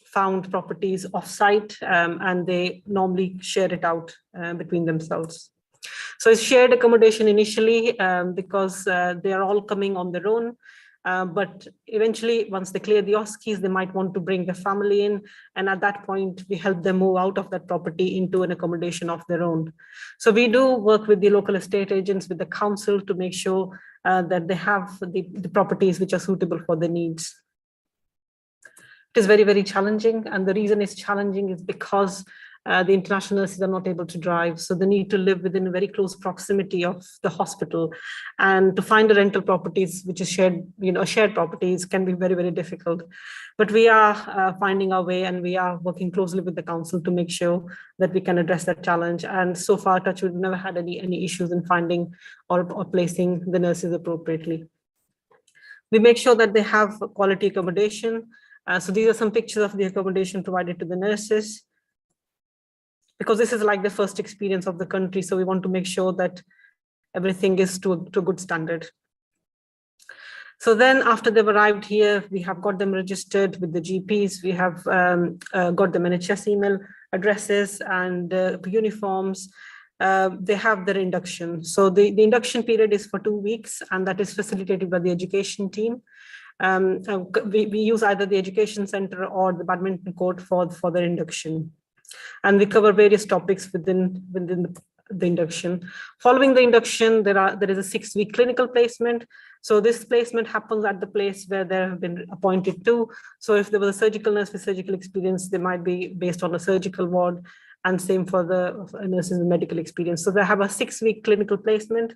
found properties off-site and they normally share it out between themselves. So it's shared accommodation initially because they are all coming on their own. But eventually, once they clear the OSCEs, they might want to bring their family in. And at that point, we help them move out of that property into an accommodation of their own. So we do work with the local estate agents, with the council, to make sure that they have the properties which are suitable for their needs. It is very, very challenging. And the reason it's challenging is because the international nurses are not able to drive. So they need to live within a very close proximity of the hospital. And to find a rental properties, which is shared properties, can be very, very difficult. But we are finding our way, and we are working closely with the council to make sure that we can address that challenge. And so far, touch wood, we've never had any issues in finding or placing the nurses appropriately. We make sure that they have quality accommodation. So these are some pictures of the accommodation provided to the nurses, because this is like the first experience of the country. So we want to make sure that everything is to a good standard. So then after they've arrived here, we have got them registered with the GPs. We have got them NHS email addresses and uniforms. They have their induction. So the induction period is for 2 weeks, and that is facilitated by the education team. We use either the education center or the badminton court for their induction. And we cover various topics within the induction. Following the induction, there is a 6-week clinical placement. So this placement happens at the place where they have been appointed to. So if there was a surgical nurse with surgical experience, they might be based on a surgical ward, and same for the nurses with medical experience. So they have a 6-week clinical placement.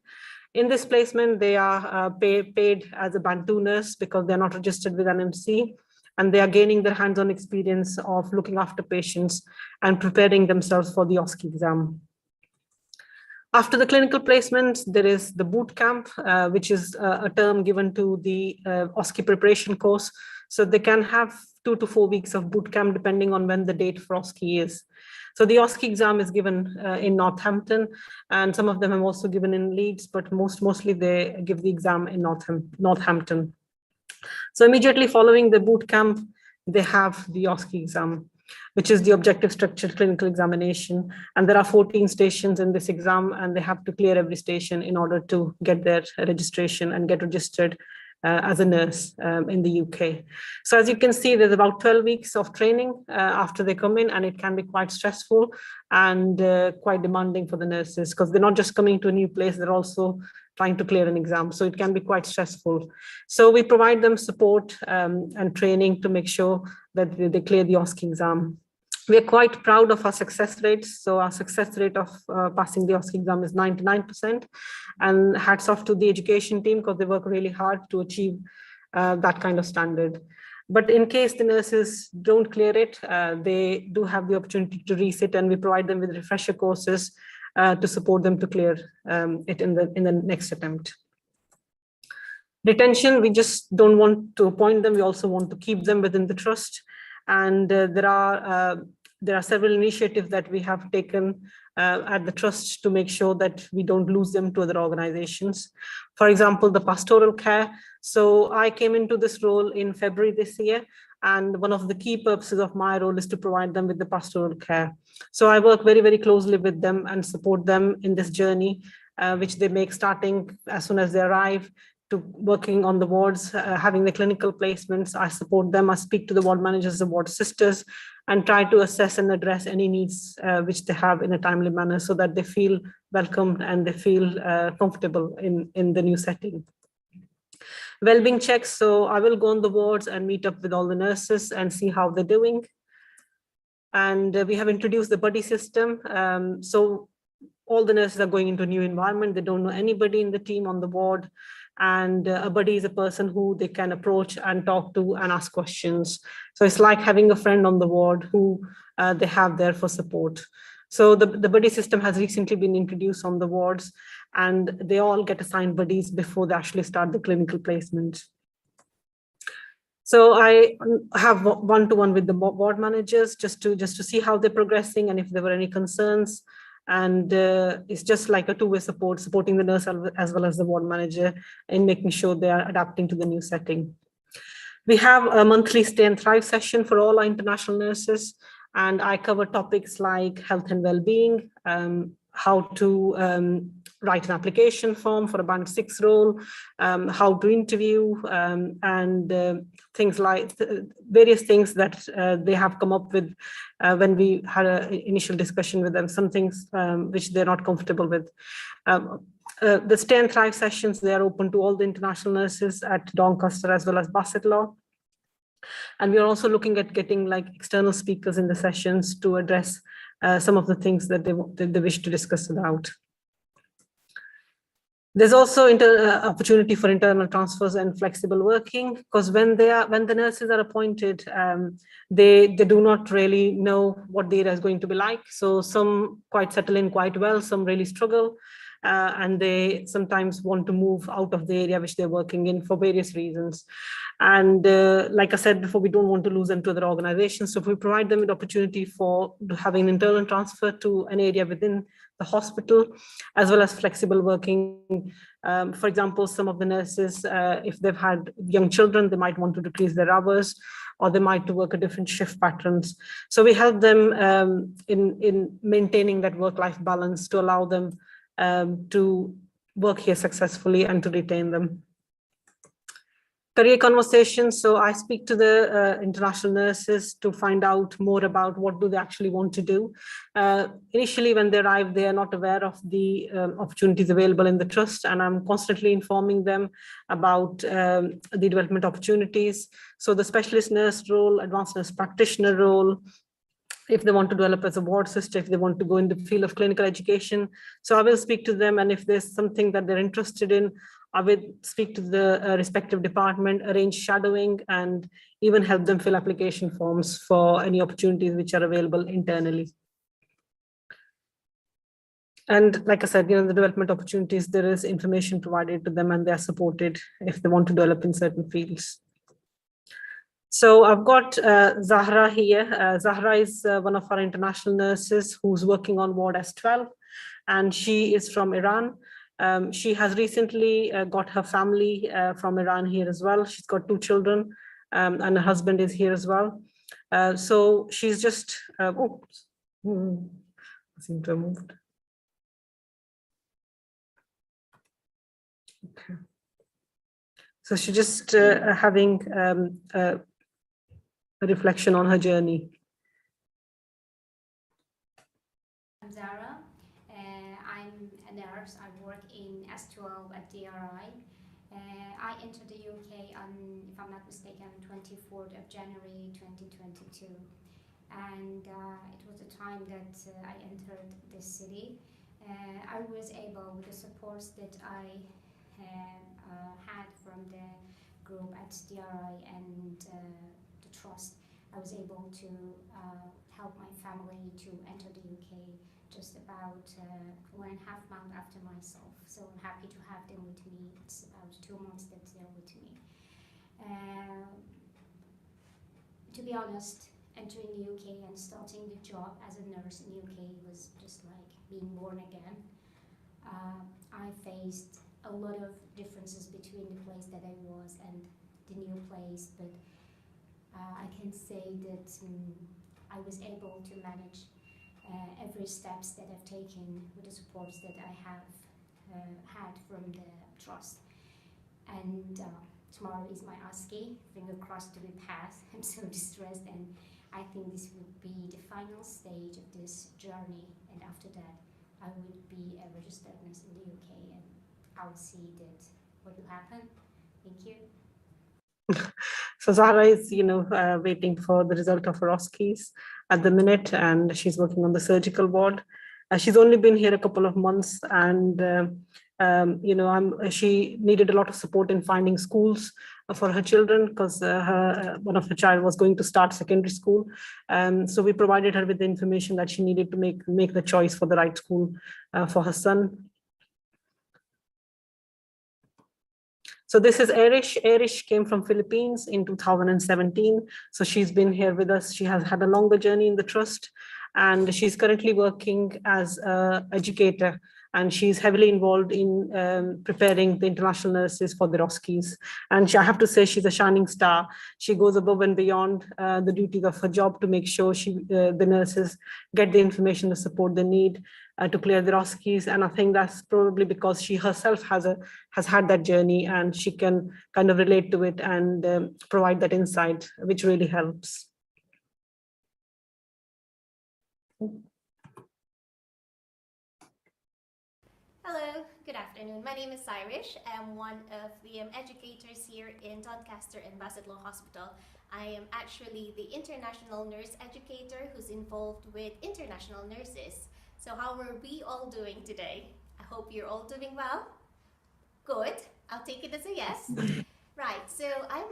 In this placement, they are paid as a Band 2 nurse because they're not registered with NMC. And they are gaining their hands-on experience of looking after patients and preparing themselves for the OSCE exam. After the clinical placement, there is the boot camp, which is a term given to the OSCE preparation course. So they can have 2 to 4 weeks of boot camp, depending on when the date for OSCE is. So the OSCE exam is given in Northampton, and some of them have also given in Leeds, but mostly they give the exam in Northampton. So immediately following the boot camp, they have the OSCE exam, which is the objective structured clinical examination. And there are 14 stations in this exam, and they have to clear every station in order to get their registration and get registered as a nurse in the UK. So as you can see, there's about 12 weeks of training after they come in, and it can be quite stressful and quite demanding for the nurses, because they're not just coming to a new place, they're also trying to clear an exam. So it can be quite stressful. So we provide them support and training to make sure that they clear the OSCE exam. We are quite proud of our success rates. So our success rate of passing the OSCE exam is 99%. And hats off to the education team, because they work really hard to achieve that kind of standard. But in case the nurses don't clear it, they do have the opportunity to resit, and we provide them with refresher courses to support them to clear it in the next attempt. Retention, we just don't want to appoint them. We also want to keep them within the trust. And there are several initiatives that we have taken at the trust to make sure that we don't lose them to other organizations. For example, the pastoral care. So I came into this role in February this year, and one of the key purposes of my role is to provide them with the pastoral care. So I work very, very closely with them and support them in this journey, which they make starting as soon as they arrive, to working on the wards, having the clinical placements. I support them. I speak to the ward managers, the ward sisters, and try to assess and address any needs which they have in a timely manner, so that they feel welcomed and they feel comfortable in the new setting. Wellbeing checks. So I will go on the wards and meet up with all the nurses and see how they're doing. And we have introduced the buddy system. So all the nurses are going into a new environment. They don't know anybody in the team on the ward. And a buddy is a person who they can approach and talk to and ask questions. So it's like having a friend on the ward who they have there for support. So the buddy system has recently been introduced on the wards, and they all get assigned buddies before they actually start the clinical placement. So I have one-to-one with the ward managers just to see how they're progressing and if there were any concerns. And it's just like a two-way support, supporting the nurse as well as the ward manager in making sure they are adapting to the new setting. We have a monthly Stay and Thrive session for all our international nurses, and I cover topics like health and well-being, how to write an application form for a Band 6 role, how to interview, and things like various things that they have come up with when we had an initial discussion with them, some things which they're not comfortable with. The Stay and Thrive sessions, they are open to all the international nurses at Doncaster as well as Bassetlaw. And we are also looking at getting like external speakers in the sessions to address some of the things that they wish to discuss about. There's also opportunity for internal transfers and flexible working, because when the nurses are appointed, they do not really know what the area is going to be like. So some quite settle in quite well, some really struggle, and they sometimes want to move out of the area which they're working in for various reasons. And like I said before, we don't want to lose them to other organizations. So if we provide them with opportunity for having an internal transfer to an area within the hospital, as well as flexible working. For example, some of the nurses, if they've had young children, they might want to decrease their hours, or they might work a different shift patterns. So we help them in maintaining that work-life balance to allow them to work here successfully and to retain them. Career conversations. So I speak to the international nurses to find out more about what do they actually want to do. Initially, when they arrive, they are not aware of the opportunities available in the trust, and I'm constantly informing them about the development opportunities. So the specialist nurse role, advanced nurse practitioner role, if they want to develop as a ward sister, if they want to go in the field of clinical education. So I will speak to them, and if there's something that they're interested in, I will speak to the respective department, arrange shadowing, and even help them fill application forms for any opportunities which are available internally. And like I said, the development opportunities, there is information provided to them and they are supported if they want to develop in certain fields. So I've got Zahra here. Zahra is one of our international nurses who's working on Ward S12, and she is from Iran. She has recently got her family from Iran here as well. She's got 2 children, and her husband is here as well. So she's just, I seem to have moved. Okay. So she's just having a reflection on her journey. I'm Zara. I'm a nurse. I work in S12 at DRI. I entered the UK on, if I'm not mistaken, 24th of January 2022. And it was the time that I entered this city. I was able, with the supports that I had from the group at DRI and the trust, I was able to help my family to enter the UK just about 1.5 months after myself. So I'm happy to have them with me. It's about 2 months that they're with me. To be honest, entering the UK and starting the job as a nurse in the UK was just like being born again. I faced a lot of differences between the place that I was and the new place, but I can say that I was able to manage every steps that I've taken with the supports that I have had from the trust. And tomorrow is my ASCII, finger crossed to be passed. I'm so distressed, and I think this would be the final stage of this journey, and after that I would be a registered nurse in the UK, and I'll see that what will happen. Thank you. So Zahra is, waiting for the result of her OSCEs, at the minute, and she's working on the surgical ward. She's only been here a couple of months, and she needed a lot of support in finding schools for her children, because one of her child was going to start secondary school. So we provided her with the information that she needed to make the choice for the right school for her son. So this is Arish. Arish came from Philippines in 2017. So she's been here with us. She has had a longer journey in the trust, and she's currently working as an educator, and she's heavily involved in preparing the international nurses for the OSCEs. And I have to say, she's a shining star. She goes above and beyond the duties of her job to make sure the nurses get the information, the support they need to clear their OSCEs. And I think that's probably because she herself has had that journey, and she can kind of relate to it and provide that insight, which really helps. Hello, good afternoon. My name is Irish. I'm one of the educators here in Doncaster and Bassett Law Hospital. I am actually the international nurse educator who's involved with international nurses. So how are we all doing today? I hope you're all doing well. Good. I'll take it as a yes. Right. So I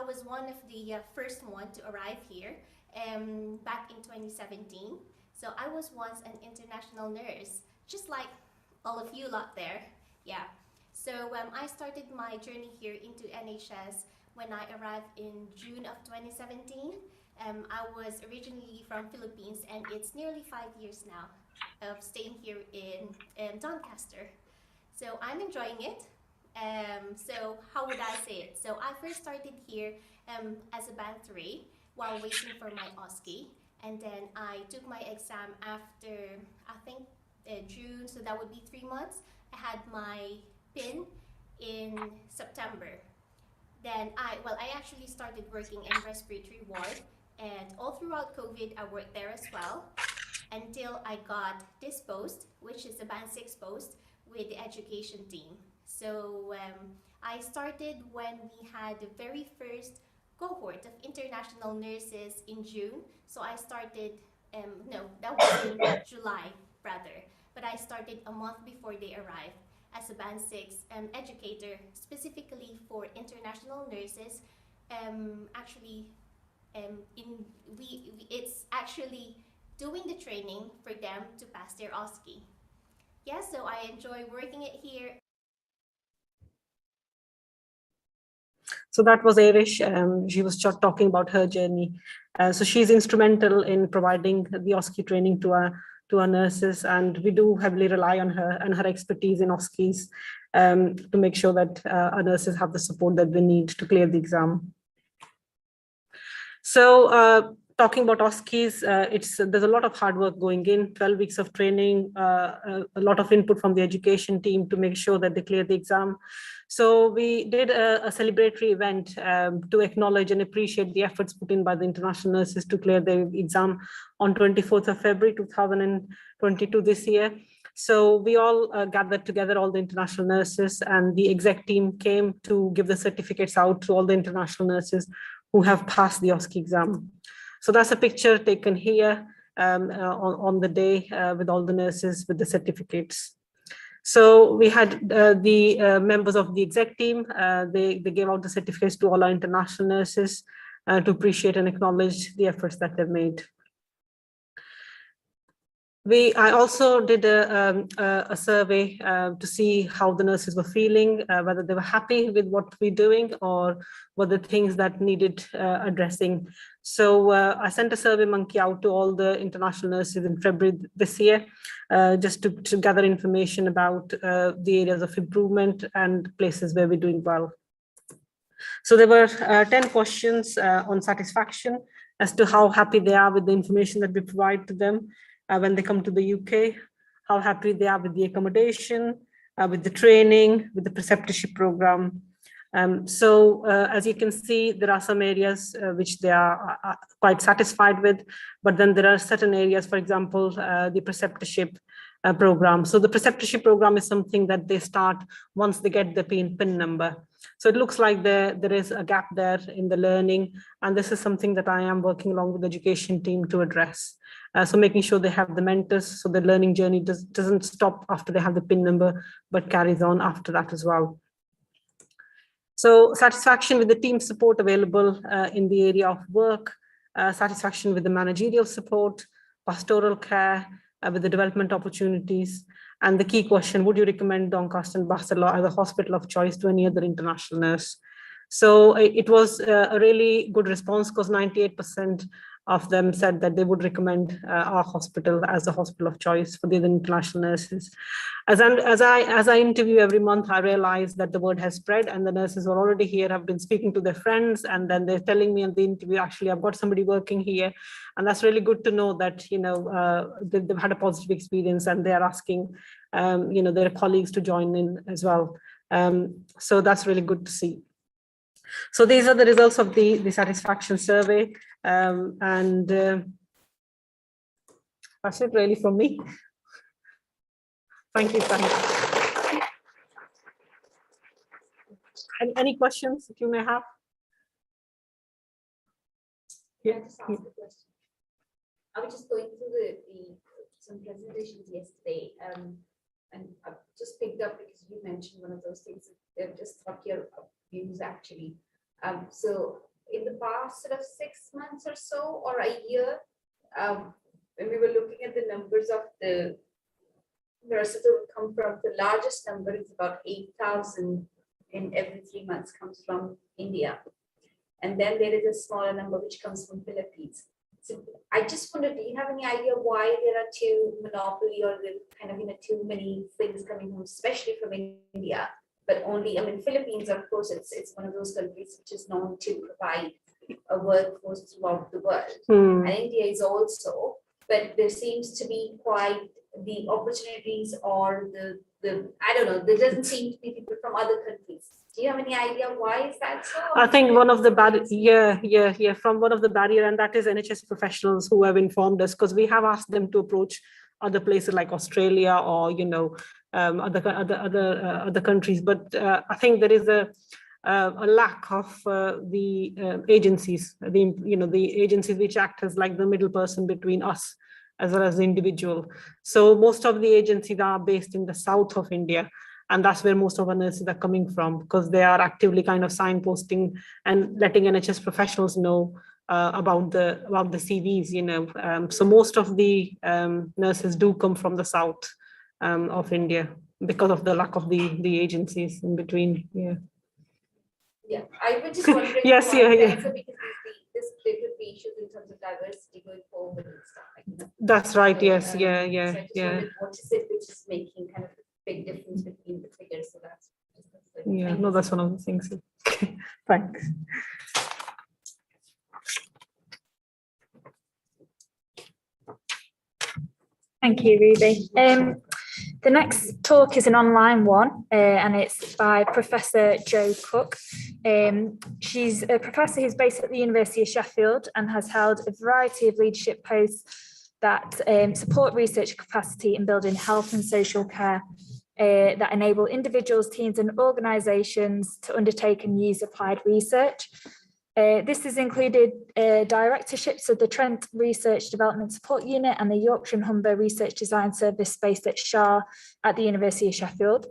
was one of the first one to arrive here back in 2017. So I was once an international nurse, just like all of you lot there. Yeah. So I started my journey here into NHS when I arrived in June of 2017. I was originally from Philippines, and it's nearly 5 years now of staying here in Doncaster. So I'm enjoying it. So how would I say it? So I first started here as a band 3 while waiting for my OSCE, and then I took my exam after, I think, June, so that would be 3 months. I had my PIN in September. Then I actually started working in respiratory ward, and all throughout COVID, I worked there as well until I got this post, which is a band 6 post with the education team. So I started when we had the very first cohort of international nurses in June. So I started, no, that was in July rather, but I started a month before they arrived as a band 6 educator, specifically for international nurses. It's actually doing the training for them to pass their OSCE. Yeah, so I enjoy working it here. So that was Arish. She was just talking about her journey. So she's instrumental in providing the OSCE training to our nurses, and we do heavily rely on her and her expertise in OSCEs to make sure that our nurses have the support that they need to clear the exam. So talking about OSCEs, there's a lot of hard work going in, 12 weeks of training, a lot of input from the education team to make sure that they clear the exam. So we did a celebratory event to acknowledge and appreciate the efforts put in by the international nurses to clear the exam on 24th of February 2022 this year. So we all gathered together, all the international nurses, and the exec team came to give the certificates out to all the international nurses who have passed the OSCE exam. So that's a picture taken here on the day with all the nurses with the certificates. So we had the members of the exec team, they gave out the certificates to all our international nurses to appreciate and acknowledge the efforts that they've made. I also did a survey to see how the nurses were feeling, whether they were happy with what we're doing or what the things that needed addressing. So I sent a survey monkey out to all the international nurses in February this year, just to gather information about the areas of improvement and places where we're doing well. So there were 10 questions on satisfaction as to how happy they are with the information that we provide to them when they come to the UK, how happy they are with the accommodation, with the training, with the preceptorship program, As you can see, there are some areas which they are quite satisfied with, but then there are certain areas, for example, the preceptorship program. So the preceptorship program is something that they start once they get the PIN number. So it looks like there is a gap there in the learning, and this is something that I am working along with the education team to address. So making sure they have the mentors, so the learning journey doesn't stop after they have the PIN number, but carries on after that as well. So satisfaction with the team support available in the area of work, satisfaction with the managerial support, pastoral care, with the development opportunities. And the key question, would you recommend Doncaster and Bassetlaw as a hospital of choice to any other international nurse? So it was a really good response, because 98% of them said that they would recommend our hospital as a hospital of choice for the international nurses. As I interview every month, I realize that the word has spread, and the nurses who are already here have been speaking to their friends, and then they're telling me in the interview, actually, I've got somebody working here. And that's really good to know that, you know, they've had a positive experience, and they're asking, you know, their colleagues to join in as well. So that's really good to see. So these are the results of the satisfaction survey. That's it really from me. Thank you. Any questions that you may have? Yeah. I was just going through some presentations yesterday, and I just picked up because you mentioned one of those things. They've just got your views actually. So in the past sort of 6 months or so, or a year, when we were looking at the numbers of the nurses that would come from, the largest number is about 8,000 in every 3 months comes from India. And then there is a smaller number which comes from Philippines. So I just wonder, do you have any idea why there are two monopoly, or there kind of, you know, too many things coming from, especially from India, but only, I mean, Philippines, of course, it's one of those countries which is known to provide a workforce throughout the world. And India is also, but there seems to be quite the opportunities, or the I don't know, there doesn't seem to be people from other countries. Do you have any idea why is that so? I think one of the from one of the barrier, and that is NHS professionals who have informed us, because we have asked them to approach other places like Australia, or, you know, other countries, but I think there is a lack of the agencies, the agencies which act as like the middle person between us as well as the individual. So most of the agencies are based in the south of India, and that's where most of our nurses are coming from, because they are actively kind of signposting and letting NHS professionals know about the CVs, you know. So most of the nurses do come from the south of India, because of the lack of the agencies in between. Yeah, I was just wondering. Yes, So because there could be issues in terms of diversity going forward and stuff like that. That's right. So, Yes. So I just wondered, what is it which is making kind of a big difference between the figures? So that's yeah. No, that's one of the things. Thanks. Thank you, Ruby. The next talk is an online one, and it's by Professor Jo Cook. She's a professor who's based at the University of Sheffield and has held a variety of leadership posts that support research capacity in building health and social care that enable individuals, teams and organisations to undertake and use applied research. This has included directorships of the Trent Research Development Support Unit and the Yorkshire and Humber Research Design Service based at Shah at the University of Sheffield.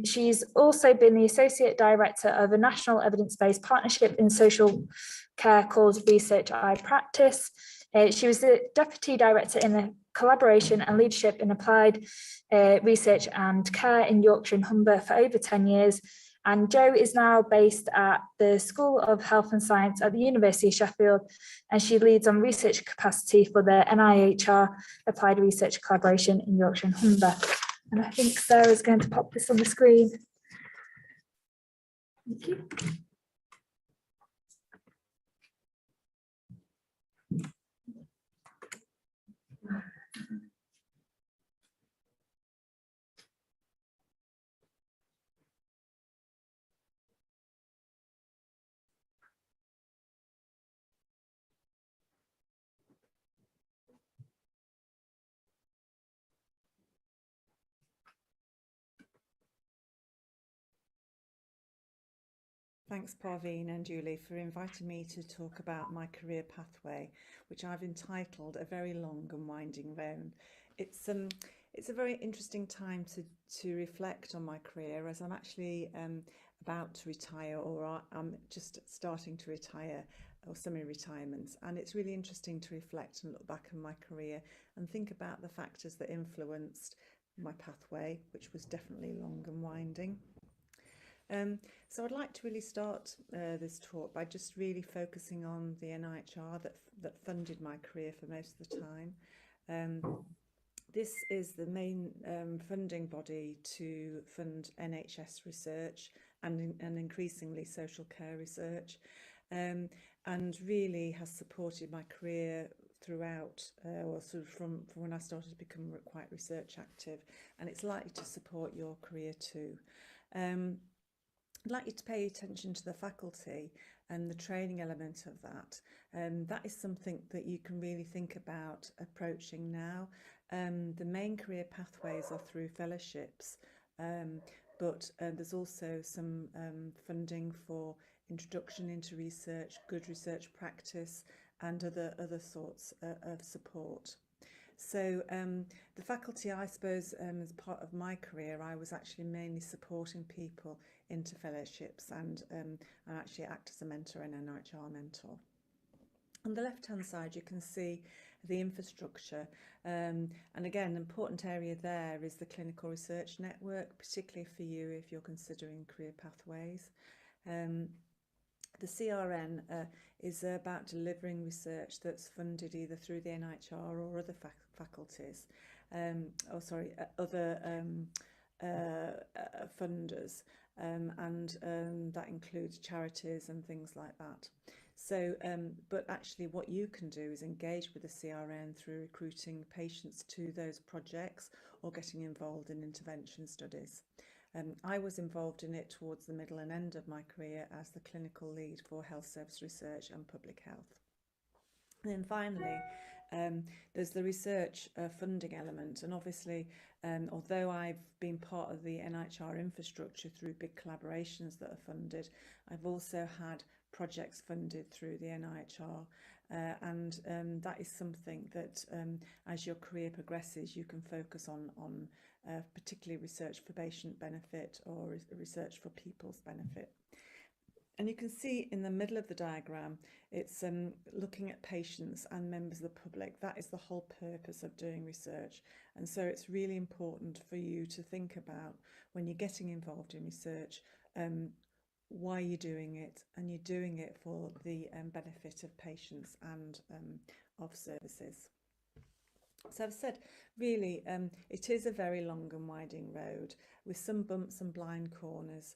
She's also been the Associate Director of a National Evidence-Based Partnership in Social Care called Research I Practice. She was the Deputy Director in the Collaboration and Leadership in Applied Research and Care in Yorkshire and Humber for over 10 years. And Jo is now based at the School of Health and Science at the University of Sheffield, and she leads on research capacity for the NIHR Applied Research Collaboration in Yorkshire and Humber. And I think Sarah's going to pop this on the screen. Thank you. Thanks, Parveen and Julie, for inviting me to talk about my career pathway, which I've entitled A Very Long and Winding Road. It's a very interesting time to reflect on my career, as I'm actually about to retire, or I'm just starting to retire, or semi-retirement. And it's really interesting to reflect and look back on my career and think about the factors that influenced my pathway, which was definitely long and winding. So I'd like to really start this talk by just really focusing on the NIHR that funded my career for most of the time. This is the main funding body to fund NHS research and increasingly social care research, and really has supported my career throughout, or sort of from when I started to become quite research active, and it's likely to support your career too. I'd like you to pay attention to the faculty and the training element of that. That is something that you can really think about approaching now. The main career pathways are through fellowships, but there's also some funding for introduction into research, good research practice, and other sorts of support. So the faculty, I suppose, as part of my career, I was actually mainly supporting people into fellowships, and I actually act as a mentor and an NIHR mentor. On the left-hand side, you can see the infrastructure. And again, an important area there is the clinical research network, particularly for you if you're considering career pathways. The CRN is about delivering research that's funded either through the NIHR or other faculties, other funders, and that includes charities and things like that. So, but actually what you can do is engage with the CRN through recruiting patients to those projects or getting involved in intervention studies. I was involved in it towards the middle and end of my career as the clinical lead for health service research and public health. And then finally, there's the research funding element. And obviously, although I've been part of the NIHR infrastructure through big collaborations that are funded, I've also had projects funded through the NIHR. And that is something that as your career progresses, you can focus on particularly research for patient benefit or research for people's benefit. And you can see in the middle of the diagram, it's looking at patients and members of the public. That is the whole purpose of doing research. And so it's really important for you to think about when you're getting involved in research, why you're doing it, and you're doing it for the benefit of patients and of services. So I've said, really, it is a very long and winding road with some bumps and blind corners.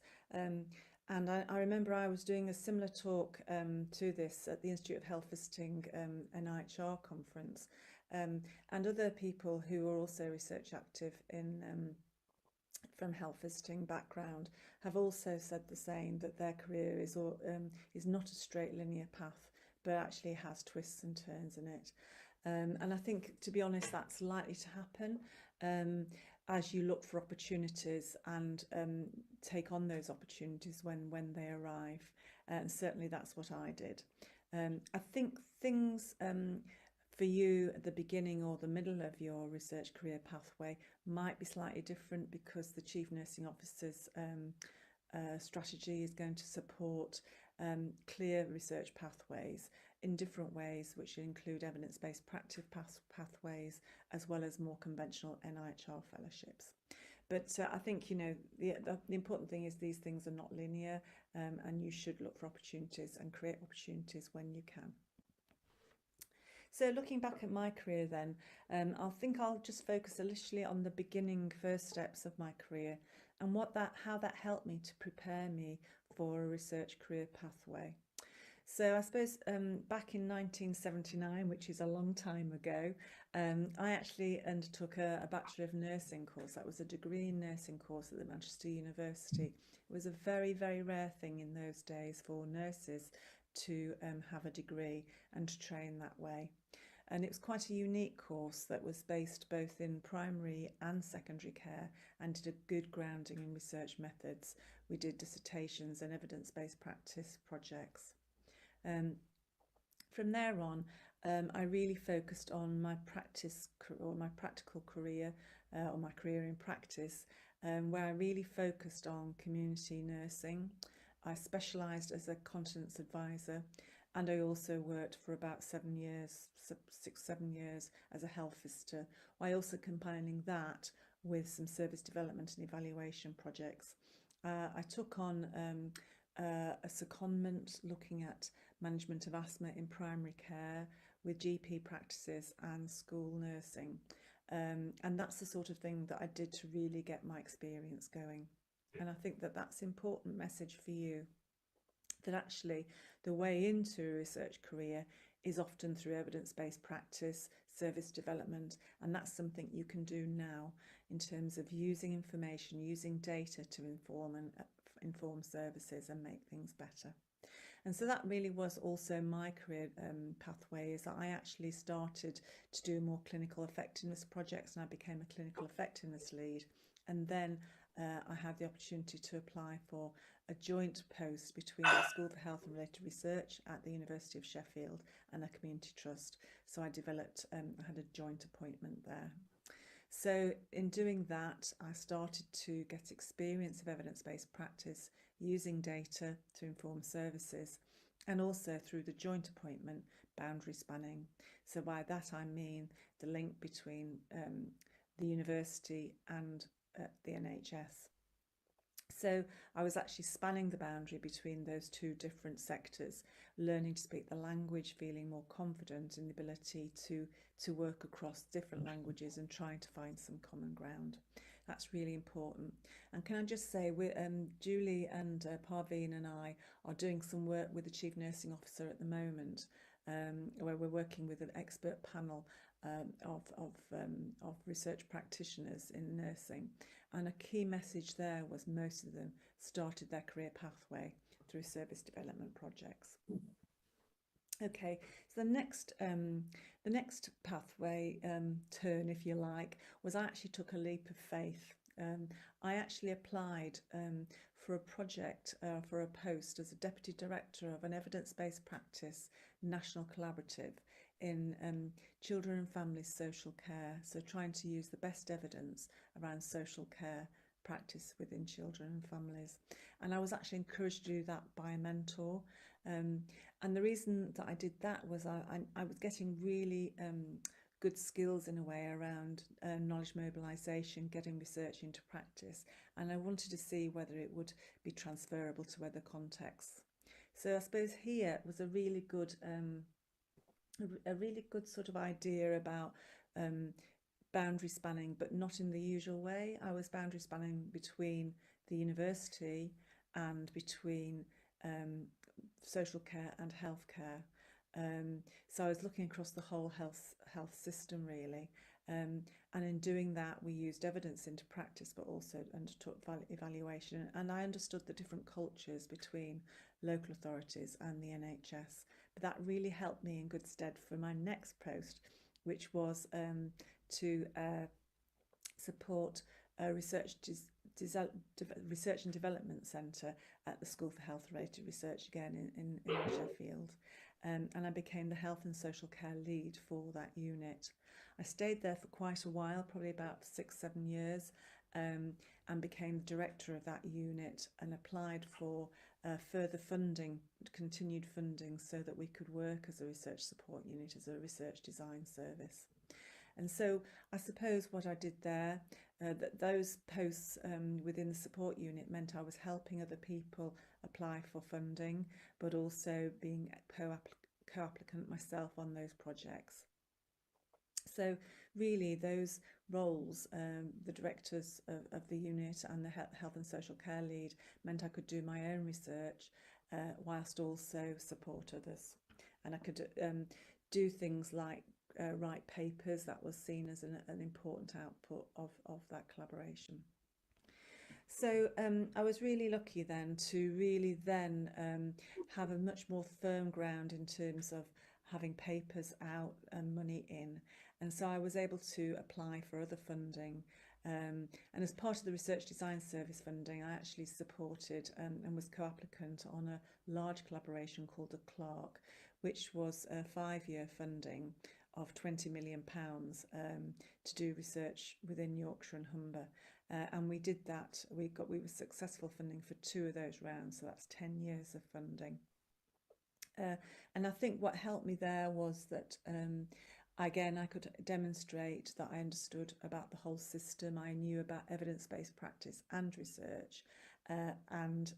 And I remember I was doing a similar talk to this at the Institute of Health Visiting NIHR conference, and other people who were also research active in from health visiting background have also said the same, that their career is not a straight linear path, but actually has twists and turns in it. And I think, to be honest, that's likely to happen as you look for opportunities and take on those opportunities when they arrive. And certainly that's what I did. I think things for you at the beginning or the middle of your research career pathway might be slightly different, because the Chief Nursing Officer's strategy is going to support clear research pathways in different ways, which include evidence-based practice pathways, as well as more conventional NIHR fellowships. But I think, you know, the important thing is these things are not linear, and you should look for opportunities and create opportunities when you can. So looking back at my career then, I'll just focus initially on the beginning first steps of my career and how that helped me to prepare me for a research career pathway. So I suppose back in 1979, which is a long time ago, I actually undertook a Bachelor of Nursing course. That was a degree in nursing course at the Manchester University. It was a very, very rare thing in those days for nurses to have a degree and to train that way. And it was quite a unique course that was based both in primary and secondary care and did a good grounding in research methods. We did dissertations and evidence-based practice projects. From there on, I really focused on my practice or my practical career or my career in practice, where I really focused on community nursing. I specialised as a continence advisor, and I also worked for about 7 years, 6-7 years as a health visitor, while also combining that with some service development and evaluation projects. I took on a secondment looking at management of asthma in primary care with GP practices and school nursing. And that's the sort of thing that I did to really get my experience going. And I think that that's an important message for you, that actually the way into a research career is often through evidence-based practice, service development, and that's something you can do now in terms of using information, using data to inform services and make things better. And so that really was also my career pathway, is that I actually started to do more clinical effectiveness projects, and I became a clinical effectiveness lead. And then I had the opportunity to apply for a joint post between the School for Health and Related Research at the University of Sheffield and a community trust. So I developed, I had a joint appointment there. So in doing that, I started to get experience of evidence-based practice using data to inform services, and also through the joint appointment, boundary spanning. So by that I mean the link between the university and the NHS. So I was actually spanning the boundary between those two different sectors, learning to speak the language, feeling more confident in the ability to work across different languages and trying to find some common ground. That's really important. And can I just say, Julie and Parveen and I are doing some work with the Chief Nursing Officer at the moment, where we're working with an expert panel of research practitioners in nursing. And a key message there was most of them started their career pathway through service development projects. Okay, so the next pathway turn, if you like, was I actually took a leap of faith. I actually applied for a project, for a post as a Deputy Director of an evidence-based practice national collaborative in children and families social care, so trying to use the best evidence around social care practice within children and families. And I was actually encouraged to do that by a mentor. And the reason that I did that was I was getting really good skills in a way around knowledge mobilisation, getting research into practice, and I wanted to see whether it would be transferable to other contexts. So I suppose here was a really good sort of idea about boundary spanning, but not in the usual way. I was boundary spanning between the university and between social care and healthcare. So I was looking across the whole health system really, and in doing that we used evidence into practice, but also undertook evaluation, and I understood the different cultures between local authorities and the NHS. But that really helped me in good stead for my next post, which was to support a research and development centre at the School for Health Related Research, again in Sheffield, and I became the health and social care lead for that unit. I stayed there for quite a while, probably about 6-7 years, and became the director of that unit and applied for further funding, continued funding, so that we could work as a research support unit, as a research design service. And so I suppose what I did there, that those posts within the support unit meant I was helping other people apply for funding, but also being co-applicant myself on those projects. So really those roles, the directors of the unit and the health and social care lead, meant I could do my own research whilst also support others. And I could do things like write papers. That was seen as an important output of that collaboration. So I was really lucky then to really have a much more firm ground in terms of having papers out and money in. And so I was able to apply for other funding. And as part of the Research Design Service funding, I actually supported and was co-applicant on a large collaboration called the Clark, which was a 5-year funding of £20 million to do research within Yorkshire and Humber. And we did that. We were successful funding for 2 of those rounds, so that's 10 years of funding. And I think what helped me there was that again, I could demonstrate that I understood about the whole system. I knew about evidence-based practice and research, and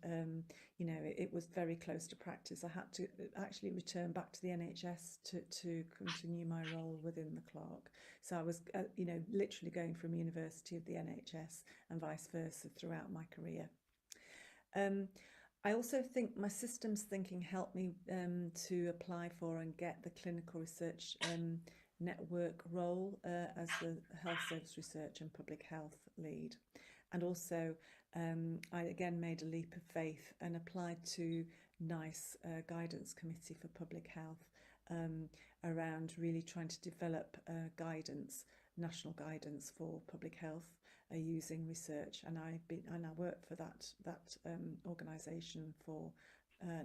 you know, it was very close to practice. I had to actually return back to the NHS to continue my role within the Clark. So I was, you know, literally going from university of the NHS and vice versa throughout my career. I also think my systems thinking helped me to apply for and get the clinical research network role as the health service research and public health lead. And also I again made a leap of faith and applied to NICE guidance committee for public health around really trying to develop guidance, national guidance for public health using research. And I worked for that organisation for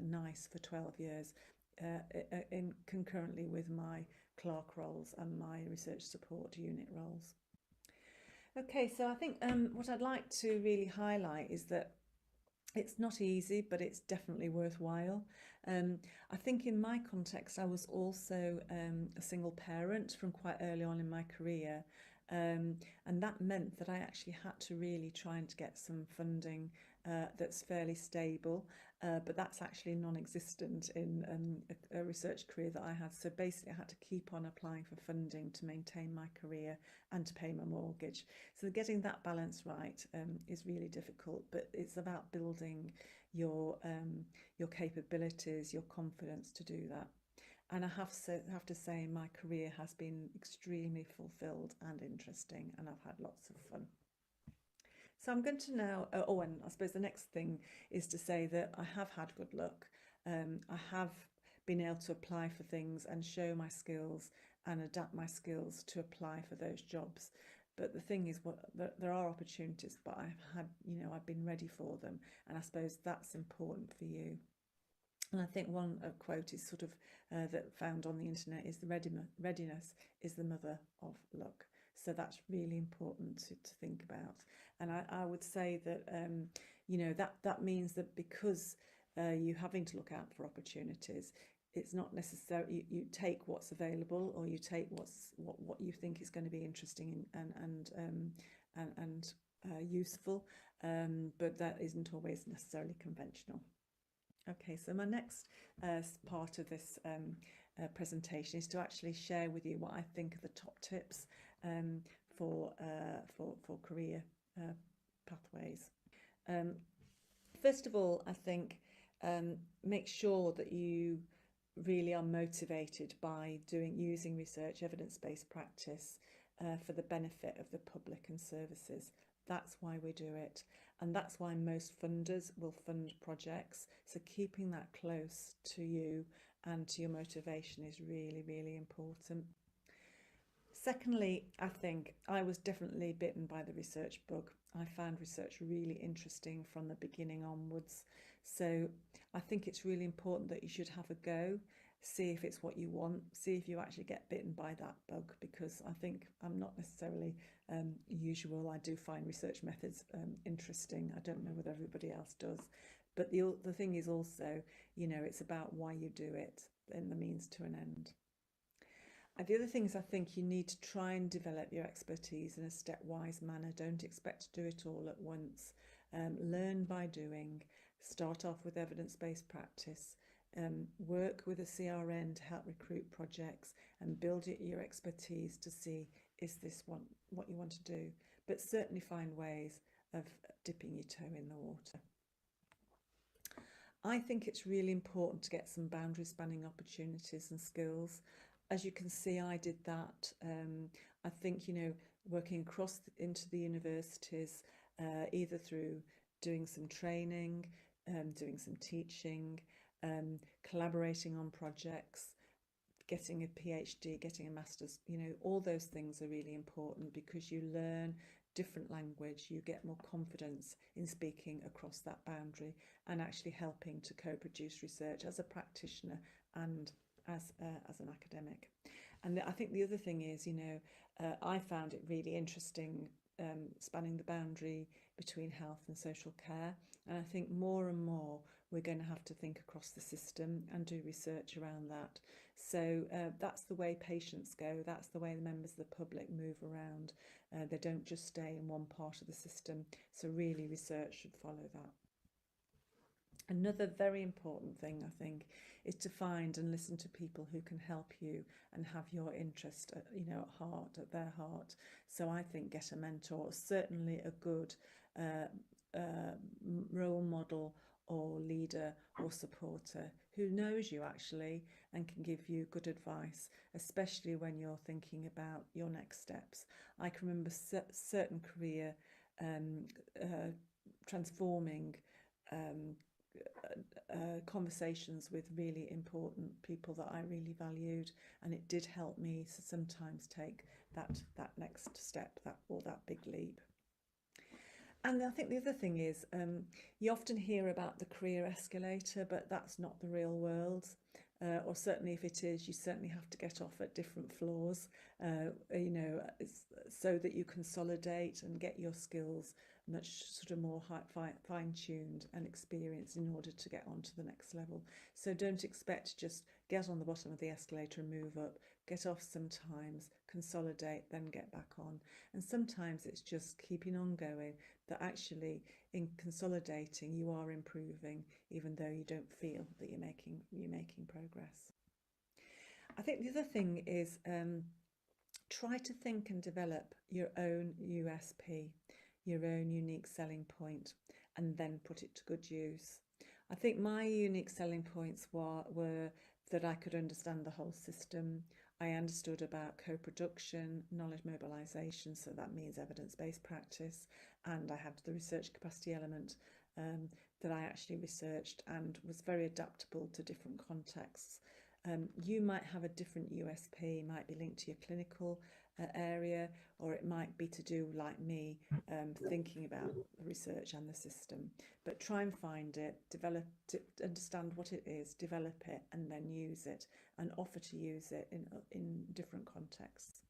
NICE for 12 years concurrently with my Clark roles and my research support unit roles. Okay, so I think what I'd like to really highlight is that it's not easy, but it's definitely worthwhile. I think in my context, I was also a single parent from quite early on in my career. And that meant that I actually had to really try and get some funding that's fairly stable, but that's actually non-existent in a research career that I had. So basically I had to keep on applying for funding to maintain my career and to pay my mortgage. So getting that balance right is really difficult, but it's about building your capabilities, your confidence to do that. And I have to say my career has been extremely fulfilled and interesting, and I've had lots of fun. So I'm going to now, and I suppose the next thing is to say that I have had good luck. I have been able to apply for things and show my skills and adapt my skills to apply for those jobs. But the thing is, there are opportunities, but I've been ready for them, and I suppose that's important for you. And I think one quote is sort of that found on the internet is the readiness is the mother of luck. So that's really important to think about. And I would say that, that means that because you're having to look out for opportunities, it's not necessarily you take what's available, or you take what you think is going to be interesting and useful, but that isn't always necessarily conventional. Okay, so my next part of this presentation is to actually share with you what I think are the top tips for career pathways. First of all, I think make sure that you really are motivated by using research, evidence-based practice for the benefit of the public and services. That's why we do it, and that's why most funders will fund projects. So keeping that close to you and to your motivation is really, really important. Secondly, I think I was definitely bitten by the research bug. I found research really interesting from the beginning onwards. So I think it's really important that you should have a go, see if it's what you want, see if you actually get bitten by that bug, because I think I'm not necessarily usual. I do find research methods interesting. I don't know whether everybody else does. But the thing is also, it's about why you do it and the means to an end. And the other thing is, I think you need to try and develop your expertise in a stepwise manner. Don't expect to do it all at once. Learn by doing. Start off with evidence-based practice. Work with a CRN to help recruit projects and build your expertise to see, is this what you want to do? But certainly find ways of dipping your toe in the water. I think it's really important to get some boundary spanning opportunities and skills. As you can see, I did that. I think, working across into the universities, either through doing some training, doing some teaching, collaborating on projects, getting a PhD, getting a master's, you know, all those things are really important because you learn different language, you get more confidence in speaking across that boundary and actually helping to co-produce research as a practitioner and as an academic. And I think the other thing is, you know, I found it really interesting spanning the boundary between health and social care. And I think more and more we're going to have to think across the system and do research around that. So that's the way patients go. That's the way the members of the public move around. They don't just stay in one part of the system. So really research should follow that. Another very important thing, I think, is to find and listen to people who can help you and have your interest, you know, at heart, at their heart. So I think get a mentor, certainly a good role model or leader or supporter who knows you actually and can give you good advice, especially when you're thinking about your next steps. I can remember certain career transforming conversations with really important people that I really valued, and it did help me to sometimes take that next step, that big leap. And I think the other thing is you often hear about the career escalator, but that's not the real world. Or certainly if it is, you certainly have to get off at different floors, you know, so that you consolidate and get your skills much sort of more fine-tuned and experienced in order to get on to the next level. So don't expect to just get on the bottom of the escalator and move up. Get off sometimes, consolidate, then get back on. And sometimes it's just keeping on going, that actually in consolidating you are improving, even though you don't feel that you're making progress. I think the other thing is try to think and develop your own USP, your own unique selling point, and then put it to good use. I think my unique selling points were that I could understand the whole system. I understood about co-production, knowledge mobilisation, so that means evidence-based practice, and I had the research capacity element that I actually researched and was very adaptable to different contexts. You might have a different USP, might be linked to your clinical area, or it might be to do like me, thinking about the research and the system. But try and find it, develop it, understand what it is, develop it, and then use it, and offer to use it in different contexts.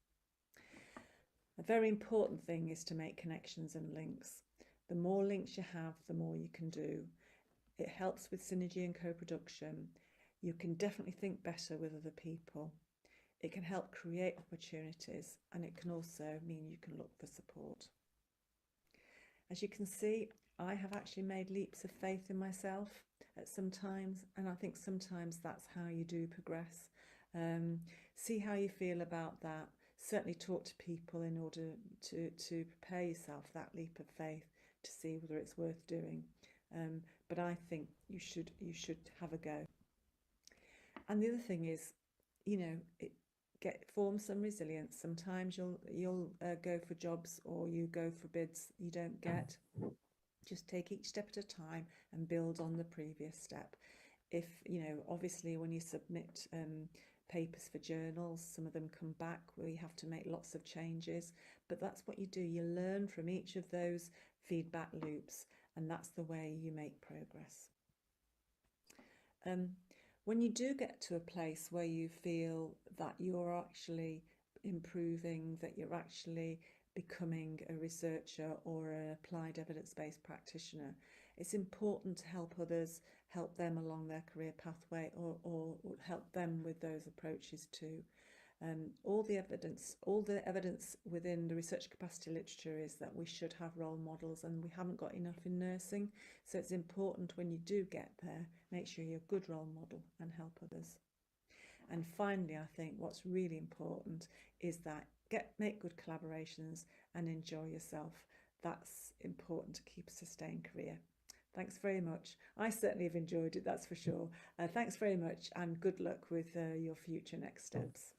A very important thing is to make connections and links. The more links you have, the more you can do. It helps with synergy and co-production. You can definitely think better with other people. It can help create opportunities, and it can also mean you can look for support. As you can see, I have actually made leaps of faith in myself at some times, and I think sometimes that's how you do progress. See how you feel about that. Certainly talk to people in order to prepare yourself that leap of faith to see whether it's worth doing. But I think you should have a go. And the other thing is, you know, form some resilience. Sometimes you'll go for jobs or you go for bids you don't get. Just take each step at a time and build on the previous step. If, you know, obviously when you submit papers for journals, some of them come back where you have to make lots of changes, but that's what you do. You learn from each of those feedback loops, and that's the way you make progress. When you do get to a place where you feel that you're actually improving, that you're actually becoming a researcher or an applied evidence-based practitioner, it's important to help others, help them along their career pathway, or help them with those approaches too. All the evidence within the research capacity literature is that we should have role models, and we haven't got enough in nursing. So it's important when you do get there, make sure you're a good role model and help others. And finally, I think what's really important is that make good collaborations and enjoy yourself. That's important to keep a sustained career. Thanks very much. I certainly have enjoyed it, that's for sure. Thanks very much, and good luck with your future next steps.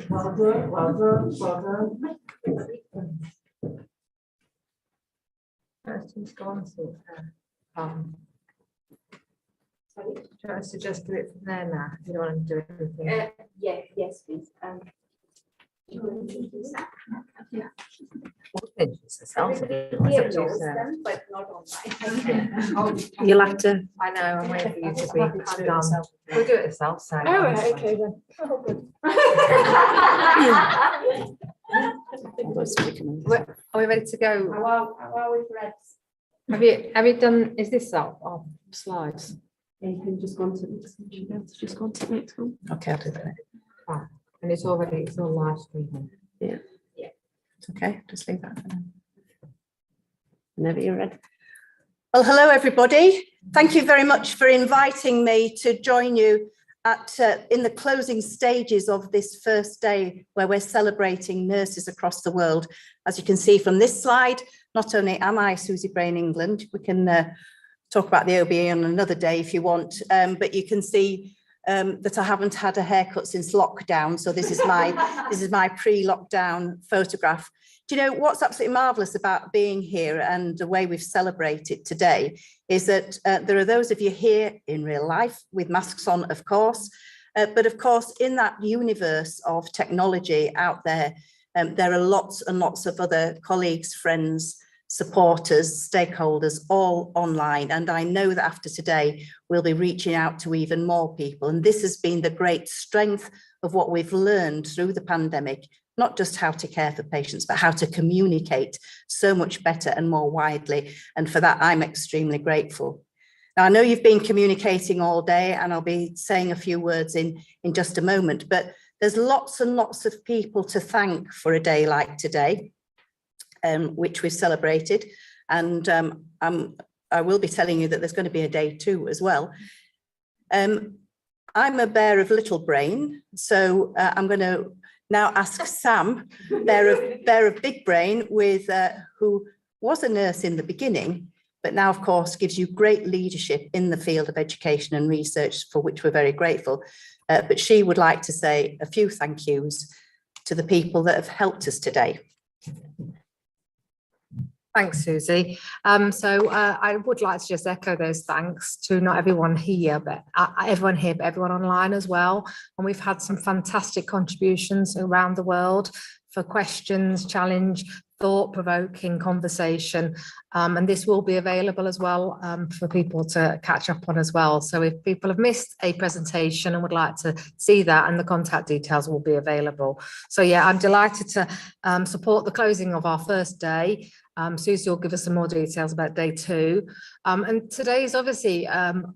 Well done, well done, well done. Let's just go on to should I suggest do it from there now? You don't want to do everything. Yes, please. Yeah. But not online. You'll have to. I know. I'm waiting for you to be done. We'll do it yourself. So. Oh, right, okay then. Oh, good. Are we ready to go? How are we, Fred? Have you done? Is this our slides? You can just go on to the next one. You'll be able to just go on to the next one. Okay, I'll do that. Ah, and it's all live streaming. Yeah. Yeah. It's okay. Just leave that for now. Whenever you're ready. Well, hello, everybody. Thank you very much for inviting me to join you in the closing stages of this first day where we're celebrating nurses across the world. As you can see from this slide, not only am I Susie Brain England, we can talk about the OBE on another day if you want, but you can see that I haven't had a haircut since lockdown. So this is my pre-lockdown photograph. Do you know what's absolutely marvellous about being here and the way we've celebrated today is that there are those of you here in real life with masks on, of course, but of course in that universe of technology out there, there are lots and lots of other colleagues, friends, supporters, stakeholders, all online. And I know that after today, we'll be reaching out to even more people. And this has been the great strength of what we've learned through the pandemic, not just how to care for patients, but how to communicate so much better and more widely. And for that, I'm extremely grateful. Now, I know you've been communicating all day, and I'll be saying a few words in just a moment, but there's lots and lots of people to thank for a day like today, which we've celebrated. And I will be telling you that there's going to be a day 2 as well. I'm a bear of little brain, so I'm going to now ask Sam, bear of big brain, with who was a nurse in the beginning, but now, of course, gives you great leadership in the field of education and research, for which we're very grateful. But she would like to say a few thank yous to the people that have helped us today. Thanks, Susie. I would like to just echo those thanks to not everyone here, but everyone online as well. And we've had some fantastic contributions around the world for questions, challenge, thought-provoking conversation. And this will be available as well for people to catch up on as well. So if people have missed a presentation and would like to see that, and the contact details will be available. So yeah, I'm delighted to support the closing of our first day. Susie will give us some more details about day 2. And today is obviously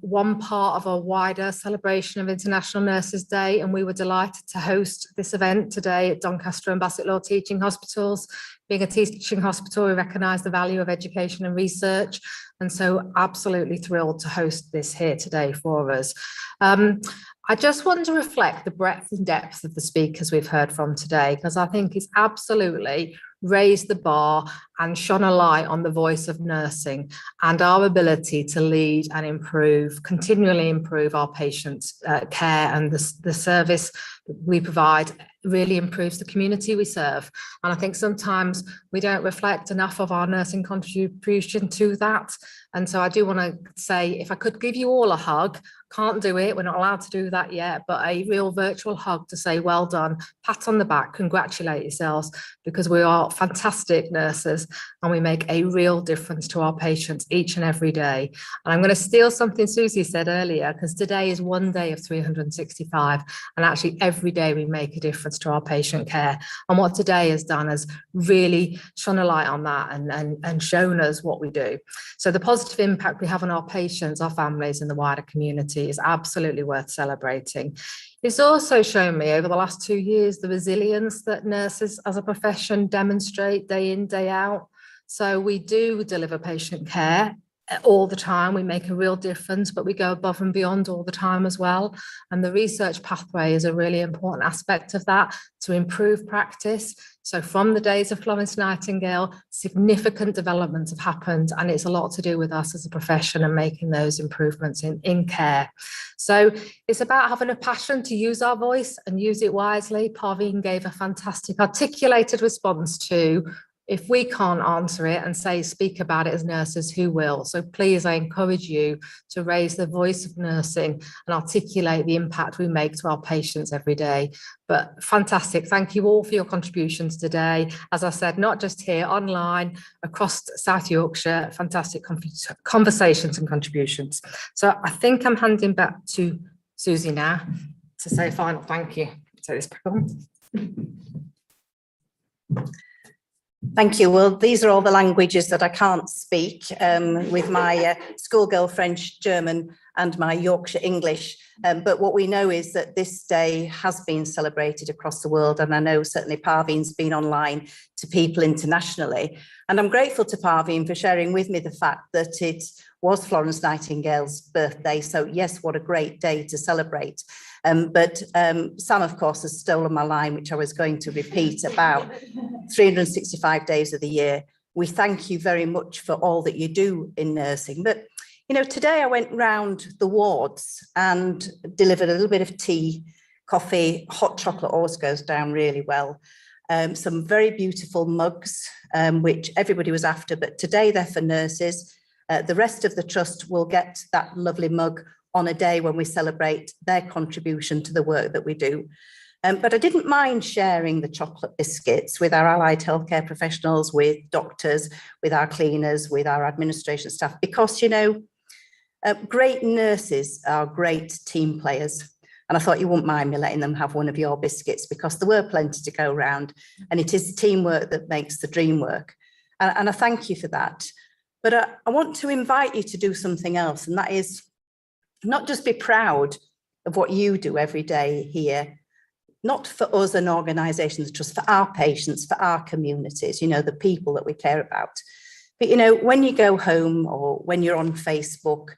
one part of a wider celebration of International Nurses Day, and we were delighted to host this event today at Doncaster and Bassett Law Teaching Hospitals. Being a teaching hospital, we recognise the value of education and research, and so absolutely thrilled to host this here today for us. I just want to reflect the breadth and depth of the speakers we've heard from today, because I think it's absolutely raised the bar and shone a light on the voice of nursing and our ability to lead and improve, continually improve our patients' care, and the service that we provide really improves the community we serve. And I think sometimes we don't reflect enough of our nursing contribution to that. And so I do want to say, if I could give you all a hug, can't do it, we're not allowed to do that yet, but a real virtual hug to say well done, pat on the back, congratulate yourselves, because we are fantastic nurses and we make a real difference to our patients each and every day. And I'm going to steal something Susie said earlier, because today is one day of 365, and actually every day we make a difference to our patient care. And what today has done is really shone a light on that and shown us what we do. So the positive impact we have on our patients, our families, and the wider community is absolutely worth celebrating. It's also shown me over the last 2 years the resilience that nurses as a profession demonstrate day in, day out. So we do deliver patient care all the time. We make a real difference, but we go above and beyond all the time as well. And the research pathway is a really important aspect of that to improve practice. So from the days of Florence Nightingale, significant developments have happened, and it's a lot to do with us as a profession and making those improvements in care. So it's about having a passion to use our voice and use it wisely. Parveen gave a fantastic articulated response to, if we can't answer it and speak about it as nurses, who will? So please, I encourage you to raise the voice of nursing and articulate the impact we make to our patients every day. But fantastic. Thank you all for your contributions today. As I said, not just here, online, across South Yorkshire, fantastic conversations and contributions. So I think I'm handing back to Susie now to say a final thank you. So this Thank you. Well, these are all the languages that I can't speak with my schoolgirl French, German and my Yorkshire English. But what we know is that this day has been celebrated across the world. And I know certainly Parveen's been online to people internationally. And I'm grateful to Parveen for sharing with me the fact that it was Florence Nightingale's birthday. So yes, what a great day to celebrate. But Sam, of course, has stolen my line, which I was going to repeat about 365 days of the year. We thank you very much for all that you do in nursing. But, you know, today I went round the wards and delivered a little bit of tea, coffee, hot chocolate always goes down really well. Some very beautiful mugs, which everybody was after, but today they're for nurses. The rest of the trust will get that lovely mug on a day when we celebrate their contribution to the work that we do. But I didn't mind sharing the chocolate biscuits with our allied healthcare professionals, with doctors, with our cleaners, with our administration staff, because, you know, great nurses are great team players. And I thought you wouldn't mind me letting them have one of your biscuits, because there were plenty to go around, and it is teamwork that makes the dream work. And I thank you for that. But I want to invite you to do something else, and that is not just be proud of what you do every day here, not for us and organisations, just for our patients, for our communities, you know, the people that we care about. But, you know, when you go home or when you're on Facebook,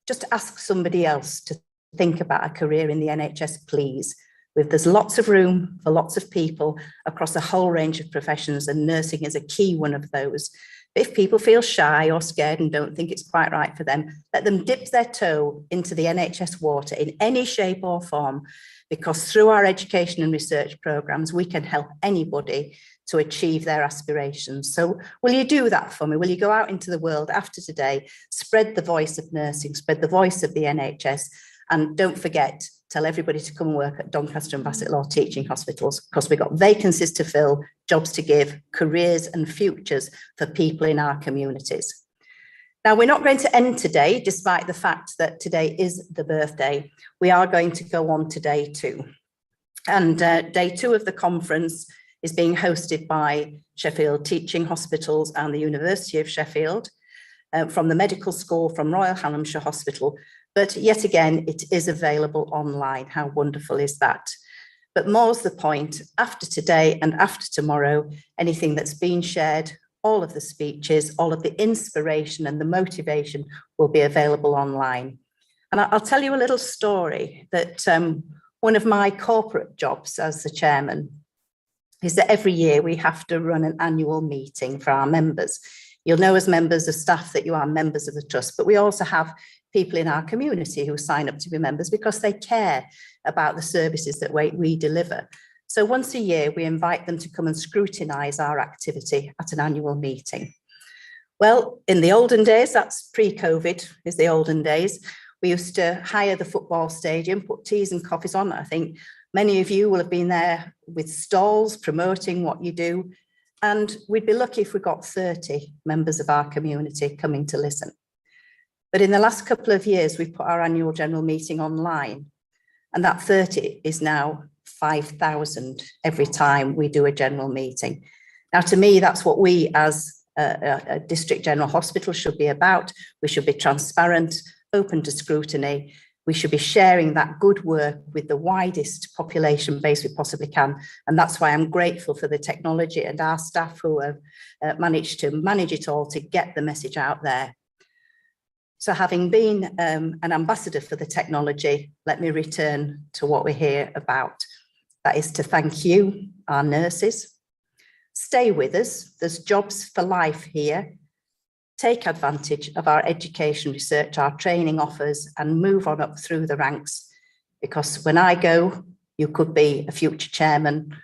just ask somebody else to think about a career in the NHS, please. There's lots of room for lots of people across a whole range of professions, and nursing is a key one of those. If people feel shy or scared and don't think it's quite right for them, let them dip their toe into the NHS water in any shape or form, because through our education and research programmes, we can help anybody to achieve their aspirations. So will you do that for me? Will you go out into the world after today, spread the voice of nursing, spread the voice of the NHS, and don't forget, tell everybody to come and work at Doncaster and Bassett Law Teaching Hospitals, because we've got vacancies to fill, jobs to give, careers and futures for people in our communities. Now, we're not going to end today, despite the fact that today is the birthday. We are going to go on to day 2. And day 2 of the conference is being hosted by Sheffield Teaching Hospitals and the University of Sheffield, from the medical school, from Royal Hallamshire Hospital. But yet again, it is available online. How wonderful is that? But more's the point, after today and after tomorrow, anything that's been shared, all of the speeches, all of the inspiration and the motivation will be available online. And I'll tell you a little story that one of my corporate jobs as the chairman is that every year we have to run an annual meeting for our members. You'll know as members of staff that you are members of the trust, but we also have people in our community who sign up to be members because they care about the services that we deliver. So once a year, we invite them to come and scrutinise our activity at an annual meeting. Well, in the olden days, that's pre-COVID, is the olden days, we used to hire the football stadium, put teas and coffees on. I think many of you will have been there with stalls promoting what you do. And we'd be lucky if we got 30 members of our community coming to listen. But in the last couple of years, we've put our annual general meeting online, and that 30 is now 5,000 every time we do a general meeting. Now, to me, that's what we as a district general hospital should be about. We should be transparent, open to scrutiny. We should be sharing that good work with the widest population base we possibly can. And that's why I'm grateful for the technology and our staff who have managed to manage it all to get the message out there. So having been an ambassador for the technology, let me return to what we're here about. That is to thank you, our nurses. Stay with us. There's jobs for life here. Take advantage of our education, research, our training offers, and move on up through the ranks. Because when I go, you could be a future chairman.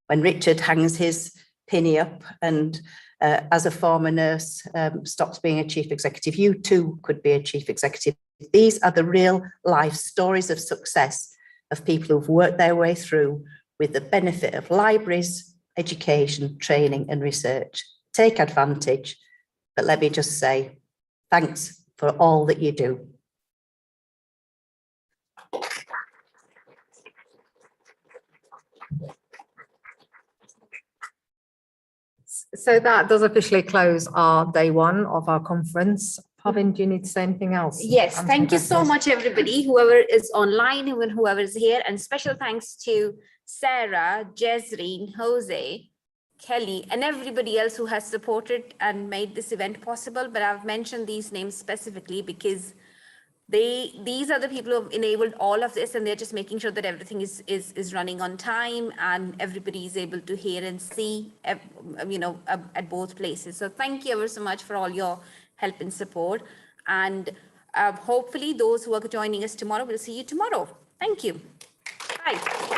When Richard hangs his Pna up and as a former nurse stops being a chief executive, you too could be a chief executive. These are the real life stories of success of people who've worked their way through with the benefit of libraries, education, training and research. Take advantage, but let me just say thanks for all that you do. So that does officially close our day one of our conference. Pavin, do you need to say anything else? Yes, thank you so much, everybody, whoever is online, whoever is here, and special thanks to Sarah, Jezreen, Jose, Kelly, and everybody else who has supported and made this event possible. But I've mentioned these names specifically because these are the people who have enabled all of this, and they're just making sure that everything is running on time and everybody is able to hear and see, at both places. So thank you ever so much for all your help and support. And hopefully those who are joining us tomorrow, we'll see you tomorrow. Thank you. Bye.